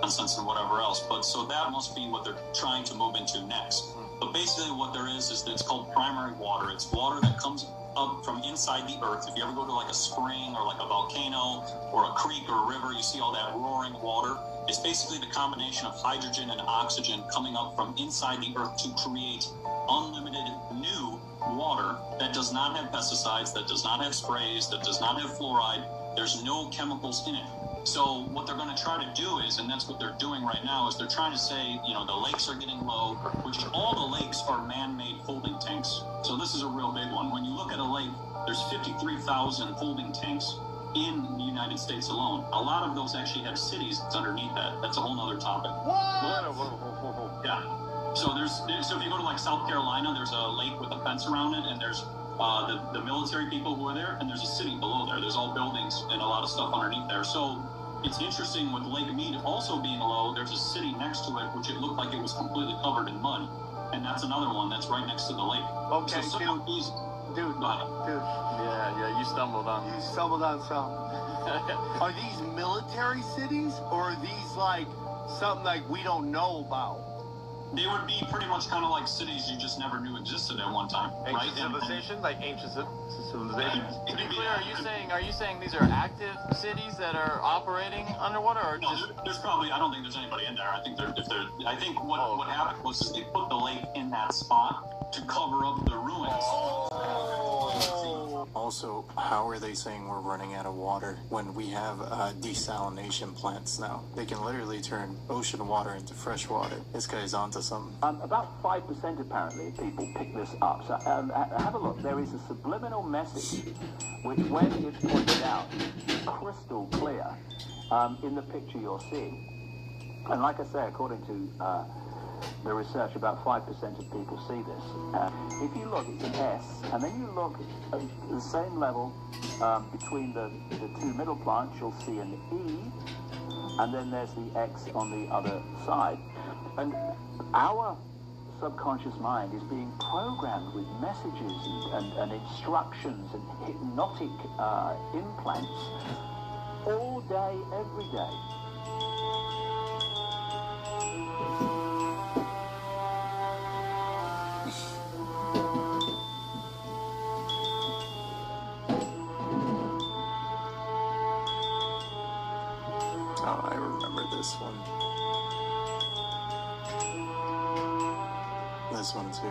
nonsense and whatever else. But so that must be what they're trying to move into next. But basically what there is that it's called primary water. It's water that comes up from inside the earth. If you ever go to like a spring or like a volcano or a creek or a river, you see all that roaring water. It's basically the combination of hydrogen and oxygen coming up from inside the earth to create unlimited new water that does not have pesticides, that does not have sprays, that does not have fluoride. There's no chemicals in it. So what they're going to try to do is, and that's what they're doing right now, is they're trying to say, you know, the lakes are getting low, which all the lakes are man-made holding tanks. So this is a real big one. When you look at a lake, there's 53,000 holding tanks in the United States alone. A lot of those actually have cities underneath that. That's a whole nother topic.
What?
Yeah. So so if you go to like South Carolina, there's a lake with a fence around it, and there's the military people who are there, and there's a city below there. There's all buildings and a lot of stuff underneath there. So it's interesting with Lake Mead also being low, there's a city next to it, which it looked like it was completely covered in mud. And that's another one that's right next to the lake.
Okay,
so
dude.
Yeah, you stumbled on.
You stumbled on something. Are these military cities, or are these like something like we don't know about?
They would be pretty much kind of like cities you just never knew existed at one time, right?
Ancient civilization, like ancient civilization.
Yeah.
To be clear, are you saying these are active cities that are operating underwater, or
No,
just?
there's probably, I don't think there's anybody in there. I think I think what happened was is they put the lake in that spot to cover up the ruins.
Also, how are they saying we're running out of water when we have desalination plants now? They can literally turn ocean water into fresh water. This guy's onto something.
About 5% apparently of people pick this up. So have a look. There is a subliminal message which, when it's pointed out, is crystal clear in the picture you're seeing. And like I say, according to the research, about 5% of people see this. If you look, it's an S, and then you look at the same level between the two middle plants, you'll see an E, and then there's the X on the other side. And our subconscious mind is being programmed with messages and instructions and hypnotic implants all day, every day.
this one. This one too.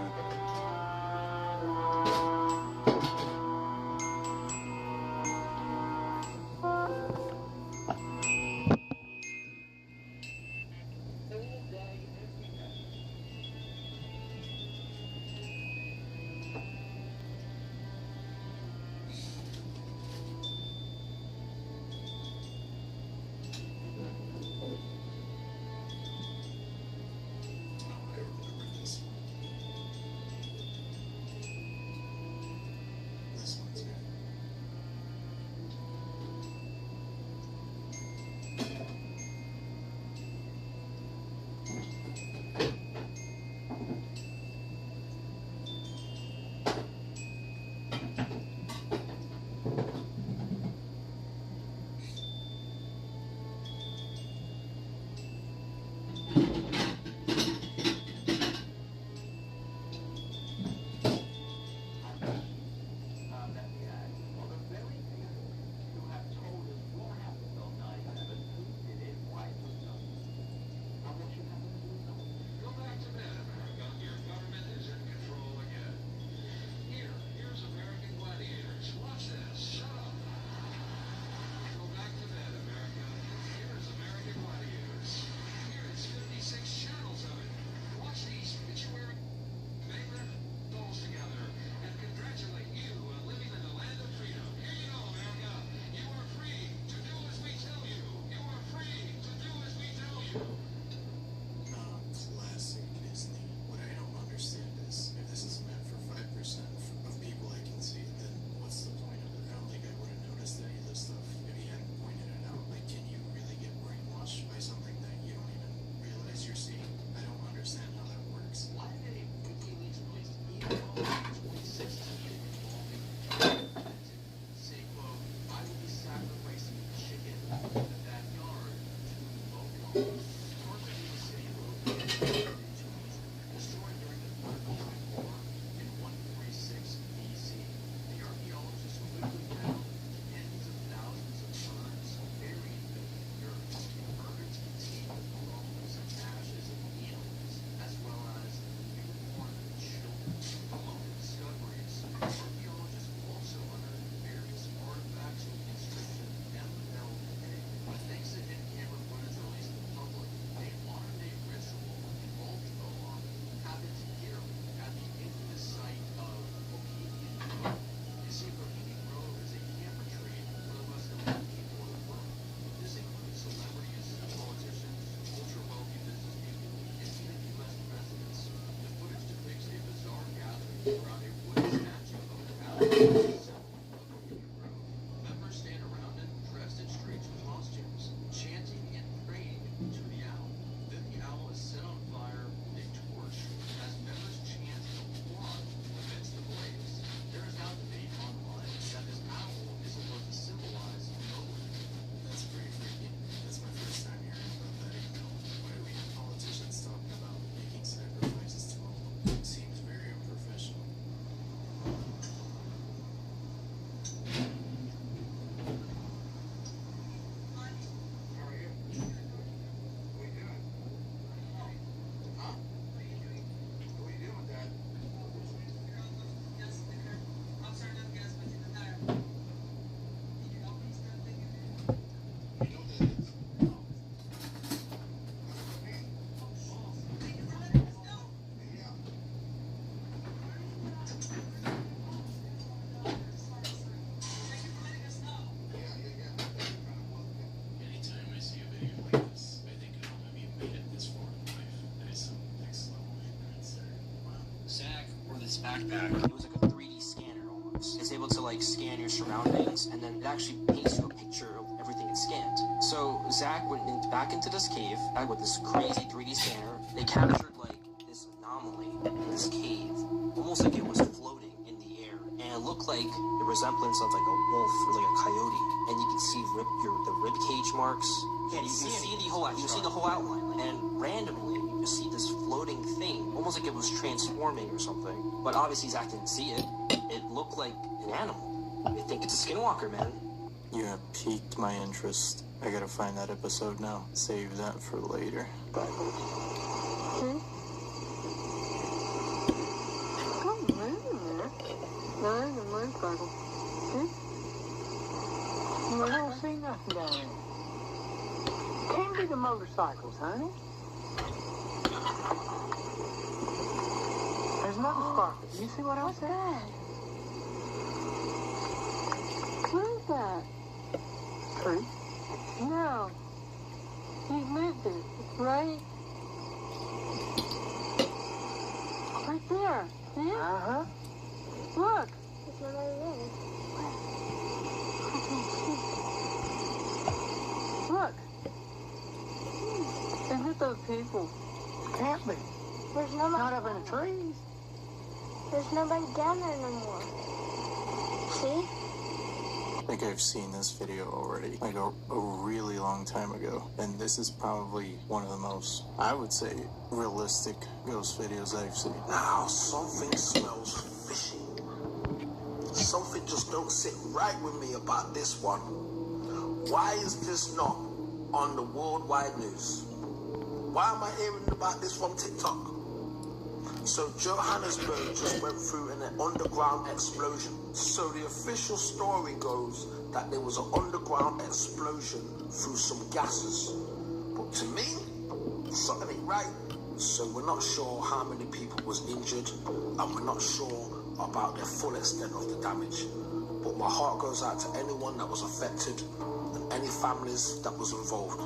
Backpack. It was like a 3D scanner almost. It's able to like scan your surroundings, and then it actually paints you a picture of everything it scanned. So Zach went back into this cave with this crazy 3D scanner. They captured like this anomaly in this cave, almost like it was floating in the air, and it looked like the resemblance of like a wolf or like a coyote. And you can see the rib cage marks. Yeah, you can see the whole outline, and randomly you see this floating thing, almost like it was transforming or something. But obviously Zach didn't see it. It looked like an animal. I think it's a skinwalker, man.
You have piqued my interest. I gotta find that episode now. Save that for later.
Come on. Nine and motorcycle. I don't see nothing down there. Can't be the motorcycles, honey. There's nothing sparkling. You see what I'm saying? What is that? Tree? No. He moved it. It's right there. See it? Uh-huh. Look. It's not over there. I can't see. Look. Is it those people? Can't be.
There's nobody.
Not up in the trees.
There's nobody down there no more. See?
I think I've seen this video already, like a really long time ago. And this is probably one of the most, I would say, realistic ghost videos I've seen.
Now, something smells fishy. Something just don't sit right with me about this one. Why is this not on the worldwide news? Why am I hearing about this from TikTok? So Johannesburg just went through an underground explosion. So the official story goes that there was an underground explosion through some gases. But to me, something ain't right. So we're not sure how many people was injured, and we're not sure about the full extent of the damage. But my heart goes out to anyone that was affected and any families that was involved.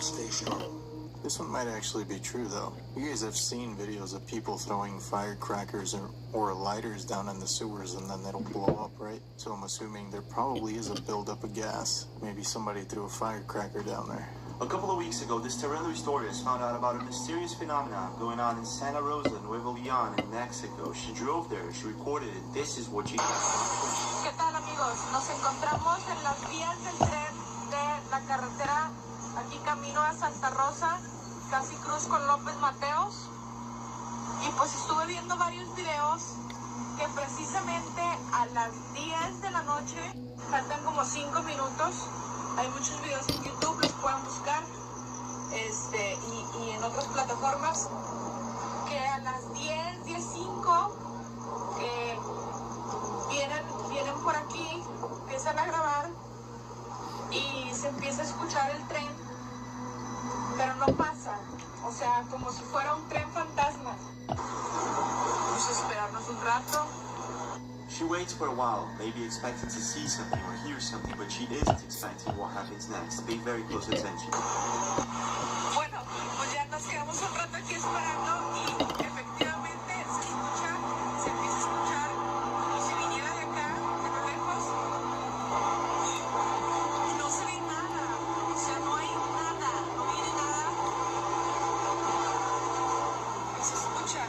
Stay strong.
This one might actually be true, though. You guys have seen videos of people throwing firecrackers or lighters down in the sewers and then it'll blow up, right? So I'm assuming there probably is a buildup of gas. Maybe somebody threw a firecracker down there.
A couple of weeks ago, this terreno historians found out about a mysterious phenomenon going on in Santa Rosa, Nuevo León, in Mexico. She drove there, she recorded it. This is what she found.
¿Qué tal, amigos? Nos encontramos en las vías del tren de la carretera, aquí camino a Santa Rosa, casi cruz con López Mateos. Y pues estuve viendo varios videos que precisamente a las 10 de la noche, faltan como 5 minutos, hay muchos videos en YouTube, los pueden buscar, y en otras plataformas, que a las 10:05 vienen por aquí, empiezan a grabar y se empieza a escuchar el tren, pero no pasa, o sea, como si fuera un tren fantasma. Vamos a esperarnos un rato.
She waits for a while, maybe expecting to see something or hear something, but she isn't expecting what happens next. Pay very close attention.
Bueno, pues ya nos quedamos un rato aquí esperando y efectivamente se empieza a escuchar como si viniera de acá, de lo lejos. Y no se ve nada, o sea, no hay nada, no viene nada. Y se escucha.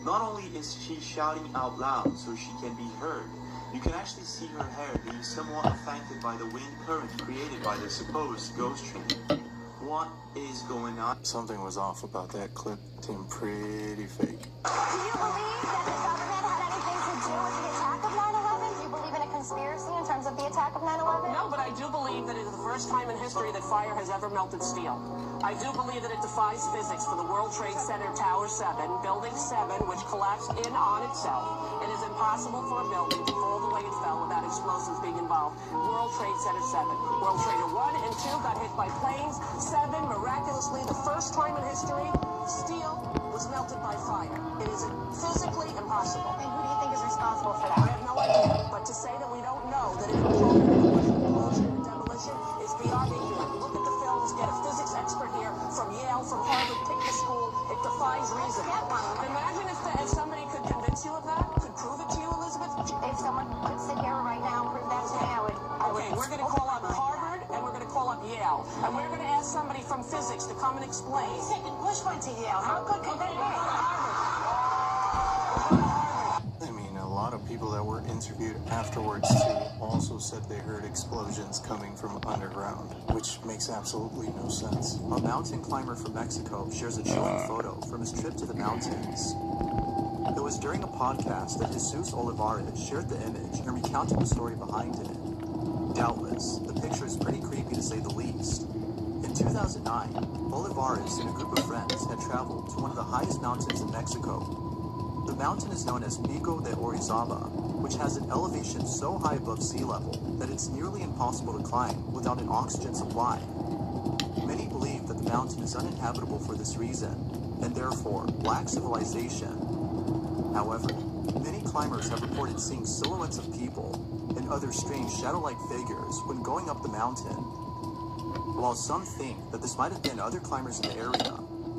Not only is she shouting out loud so she can be heard, you can actually see her hair being somewhat affected by the wind current created by the supposed ghost train. What is going on?
Something was off about that clip. Seemed pretty fake.
Do you believe that the government had anything to do with the attack of 9/11? Do you believe in a conspiracy in terms of the attack of 9/11?
No, but I do believe that it is the first time in history that fire has ever melted steel. I do believe that it defies physics for the World Trade Center Tower 7, Building 7, which collapsed in on itself. It is impossible for a building to fall the way it fell without explosives being involved. World Trade Center 7. World Trader 1 and 2 got hit by planes. 7, miraculously, the first time in history, steel was melted by fire. It is physically impossible.
And who do you think is responsible for that?
I have no idea. But to say that we don't know that it was explosion and demolition is beyond me. Look at the films, get a physics expert here from Yale, from Harvard, pick the school. It defies reason. Imagine if somebody could convince you of that, could prove it to you, Elizabeth.
If someone could sit here right now and prove that to me, I would.
Okay, we're going to call up Harvard and we're going to call up Yale. And we're going to ask somebody from physics to come and explain.
Bush went to Yale. How good could they be?
I mean, a lot of people that were interviewed afterwards too also said they heard explosions coming from underground, which makes absolutely no sense.
A mountain climber from Mexico shares a chilling photo from his trip to the mountains. It was during a podcast that Jesus Olivares shared the image and recounted the story behind it. Doubtless, the picture is pretty creepy to say the least. In 2009, Olivares and a group of friends had traveled to one of the highest mountains in Mexico. The mountain is known as Pico de Orizaba, which has an elevation so high above sea level that it's nearly impossible to climb without an oxygen supply. Many believe that the mountain is uninhabitable for this reason, and therefore lacks civilization. However, many climbers have reported seeing silhouettes of people and other strange shadow-like figures when going up the mountain. While some think that this might have been other climbers in the area,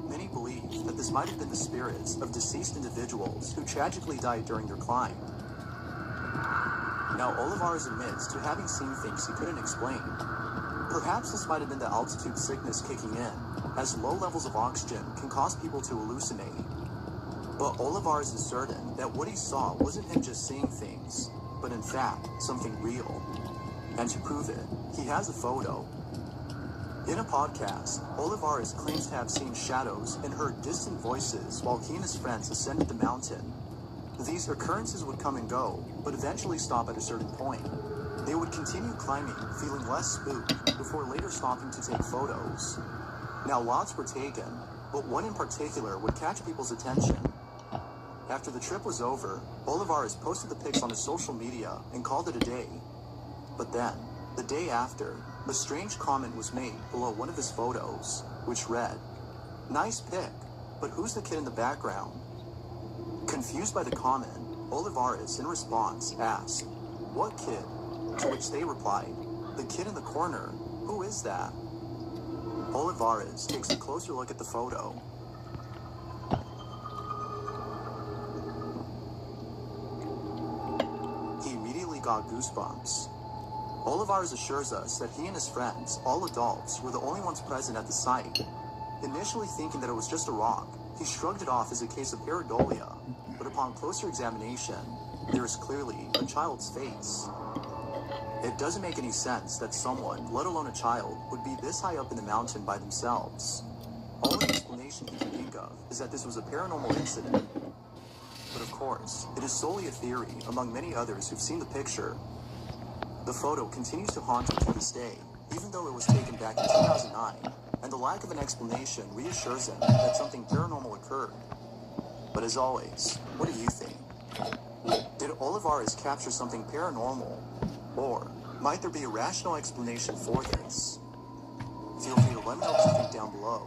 many believe that this might have been the spirits of deceased individuals who tragically died during their climb. Now, Olivares admits to having seen things he couldn't explain. Perhaps this might have been the altitude sickness kicking in, as low levels of oxygen can cause people to hallucinate. But Olivares is certain that what he saw wasn't him just seeing things, but in fact, something real. And to prove it, he has a photo. In a podcast, Olivares claims to have seen shadows and heard distant voices while he and his friends ascended the mountain. These occurrences would come and go, but eventually stop at a certain point. They would continue climbing, feeling less spooked, before later stopping to take photos. Now, lots were taken, but one in particular would catch people's attention. After the trip was over, Olivares posted the pics on his social media and called it a day. But then, the day after, a strange comment was made below one of his photos, which read, "Nice pic, but who's the kid in the background?" Confused by the comment, Olivares, in response, asked, "What kid?" To which they replied, "The kid in the corner. Who is that?" Olivares takes a closer look at the photo. He immediately got goosebumps. Olivares assures us that he and his friends, all adults, were the only ones present at the site. Initially thinking that it was just a rock, he shrugged it off as a case of pareidolia, but upon closer examination, there is clearly a child's face. It doesn't make any sense that someone, let alone a child, would be this high up in the mountain by themselves. All the explanation he can think of is that this was a paranormal incident. But of course, it is solely a theory among many others who've seen the picture. The photo continues to haunt him to this day, even though it was taken back in 2009, and the lack of an explanation reassures him that something paranormal occurred. But as always, what do you think? Did Olivares capture something paranormal? Or might there be a rational explanation for this? Feel free to let me know what you think down below.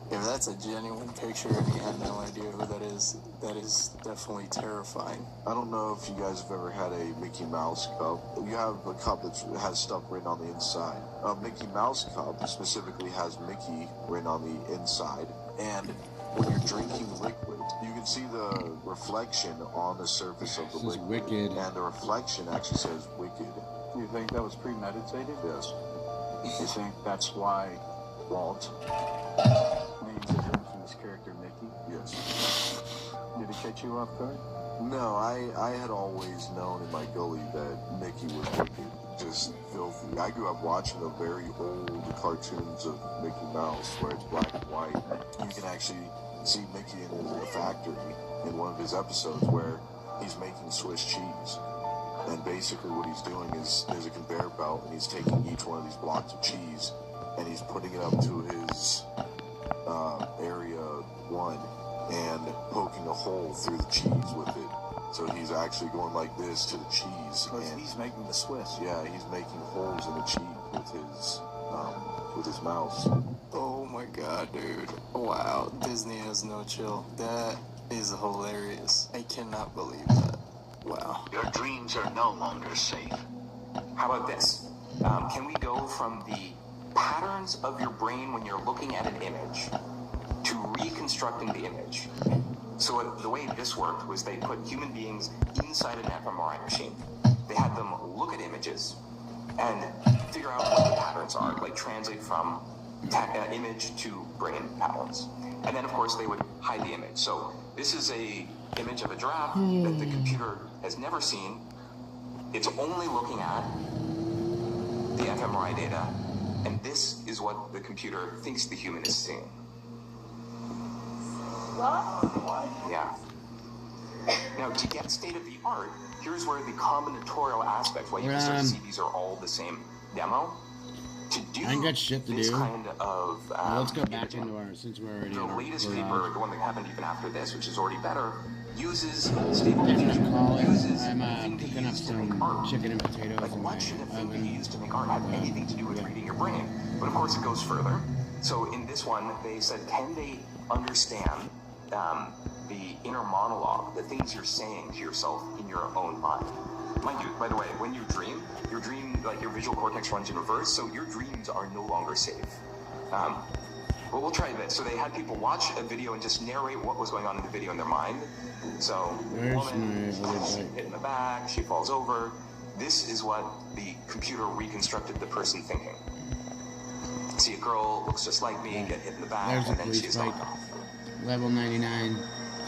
If that's a genuine picture and you have no idea who that is definitely terrifying.
I don't know if you guys have ever had a Mickey Mouse cup. You have a cup that has stuff written on the inside. A Mickey Mouse cup specifically has Mickey written on the inside. And when you're drinking liquid, you can see the reflection on the surface of the liquid.
Wicked.
And the reflection actually says wicked.
Do you think that was premeditated?
Yes.
You think that's why Walt names his infamous character Mickey?
Yes.
Did it catch you off guard?
No, I had always known in my gully that Mickey was wicked, just filthy. I grew up watching the very old cartoons of Mickey Mouse where it's black and white. You can actually see Mickey in a factory in one of his episodes where he's making Swiss cheese. And basically what he's doing is there's a conveyor belt and he's taking each one of these blocks of cheese and he's putting it up to his area 1 and poking a hole through the cheese with it. So he's actually going like this to the cheese.
And he's making the Swiss.
Yeah, he's making holes in the cheese with his mouse.
Oh my god, dude. Wow, Disney has no chill. That is hilarious. I cannot believe that. Wow.
Your dreams are no longer safe.
How about this? Can we go from the patterns of your brain when you're looking at an image to reconstructing the image? So the way this worked was they put human beings inside an fMRI machine. They had them look at images and figure out what the patterns are, like translate from image to brain patterns. And then, of course, they would hide the image. So this is a image of a giraffe that the computer has never seen. It's only looking at the fMRI data, and this is what the computer thinks the human is seeing. Yeah. Now, to get state of the art, here's where the combinatorial aspect, where you can start to see these are all the same demo. To do
I ain't got shit to
this
do.
kind of
Let's go back into our, since we're already
the
in our
latest
garage.
paper, the one that happened even after this, which is already better, uses stable
I'm
diffusion.
I'm cooking up some chicken and potatoes in my oven.
Used to make art have anything to do with reading your brain. But of course it goes further. So in this one, they said, can they understand the inner monologue, the things you're saying to yourself in your own mind? Mind you, by the way, when you dream, like your visual cortex runs in reverse, so your dreams are no longer safe. But we'll try this. So they had people watch a video and just narrate what was going on in the video in their mind. So the woman gets hit in the back, she falls over. This is what the computer reconstructed the person thinking. See, a girl looks just like me, get hit in the back,
There's
and
a
then she's
police
knocked
fight.
off.
Level 99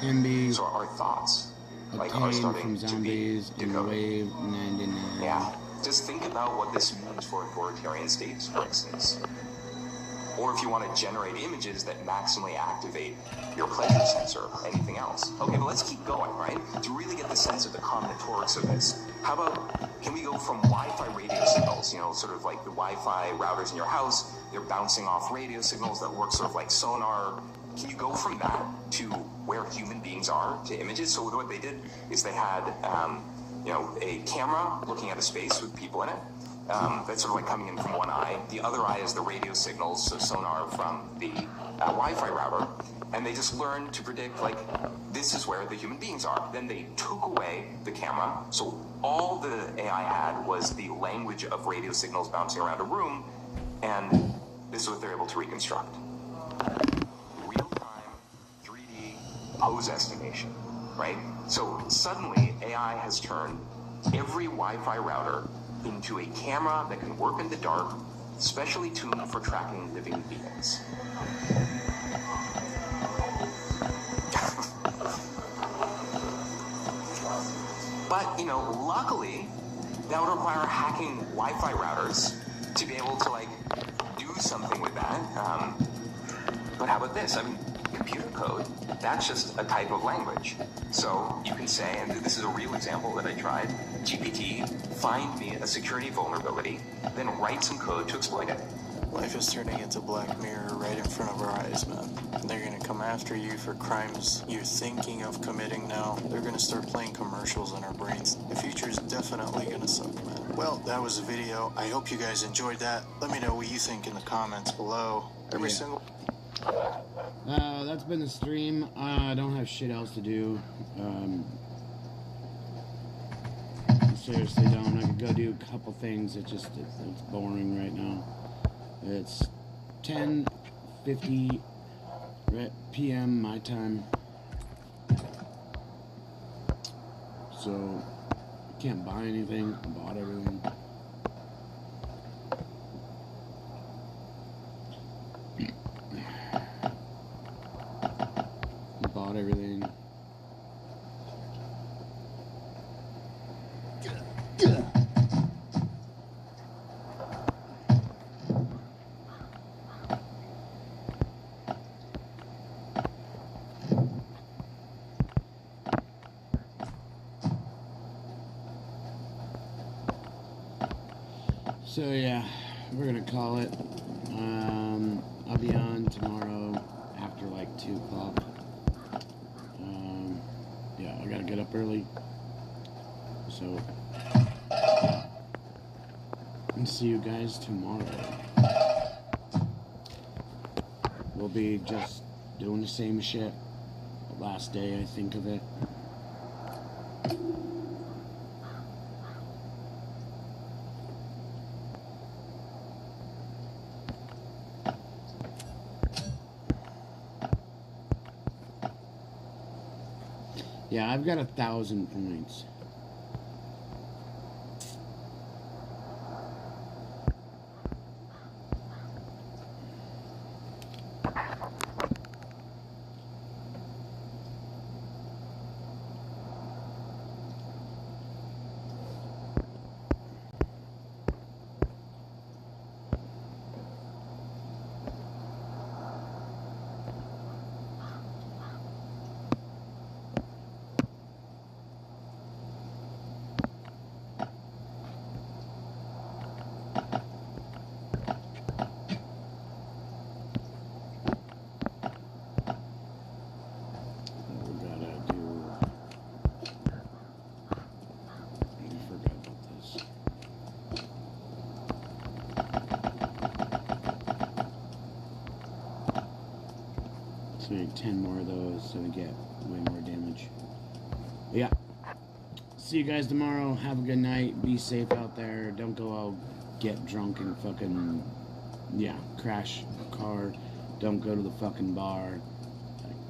can be
So our thoughts, like, are
obtained
starting
from
to be
zombies in
decoded.
Wave 99.
Yeah. Just think about what this means for authoritarian states, for instance. Or if you want to generate images that maximally activate your pleasure sensor or anything else. Okay, but let's keep going, right? To really get the sense of the combinatorics of this, how about, can we go from Wi-Fi radio signals, you know, sort of like the Wi-Fi routers in your house, they're bouncing off radio signals that work sort of like sonar. Can you go from that to where human beings are to images? So what they did is they had, you know, a camera looking at a space with people in it. That's sort of like coming in from one eye. The other eye is the radio signals, so sonar from the Wi-Fi router. And they just learned to predict, like, this is where the human beings are. Then they took away the camera, so all the AI had was the language of radio signals bouncing around a room, and this is what they're able to reconstruct. Real-time 3D pose estimation, right? So suddenly, AI has turned every Wi-Fi router into a camera that can work in the dark, specially tuned for tracking living beings. But, you know, luckily, that would require hacking Wi-Fi routers to be able to, like, do something with that. But how about this? I mean, computer code, that's just a type of language. So you can say, and this is a real example that I tried, GPT, find me a security vulnerability, then write some code to exploit it.
Life is turning into Black Mirror right in front of our eyes, man. They're gonna come after you for crimes you're thinking of committing now. They're gonna start playing commercials in our brains. The future's definitely gonna suck, man. Well, that was the video. I hope you guys enjoyed that. Let me know what you think in the comments below. Every single...
That's been the stream. I don't have shit else to do. Seriously don't. I could go do a couple things. It's boring right now. It's 10:50 p.m. my time. So I can't buy anything. I bought everything. Bought everything. So yeah, we're gonna call it. I'll be on tomorrow after like 2 o'clock. Yeah, I gotta get up early. So, and see you guys tomorrow. We'll be just doing the same shit. The last day, I think, of it. Yeah, I've got 1,000 points. So we need 10 more of those so we get way more damage. But yeah. See you guys tomorrow. Have a good night. Be safe out there. Don't go out, get drunk and fucking, yeah, crash a car. Don't go to the fucking bar.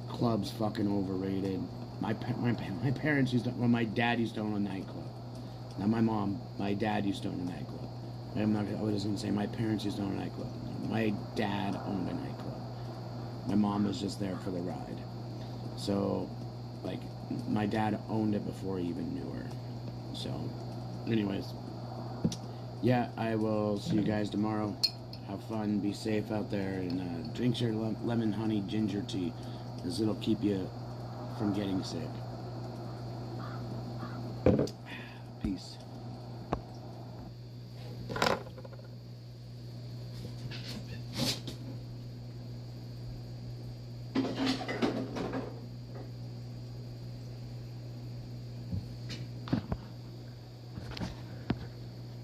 Club's fucking overrated. My parents used to, well, my dad used to own a nightclub. Not my mom. My dad used to own a nightclub. I was going to say my parents used to own a nightclub. My dad owned a nightclub. My mom was just there for the ride. So, like, my dad owned it before he even knew her. So, anyways. Yeah, I will see you guys tomorrow. Have fun. Be safe out there. And drink your lemon honey ginger tea. Because it'll keep you from getting sick. Peace.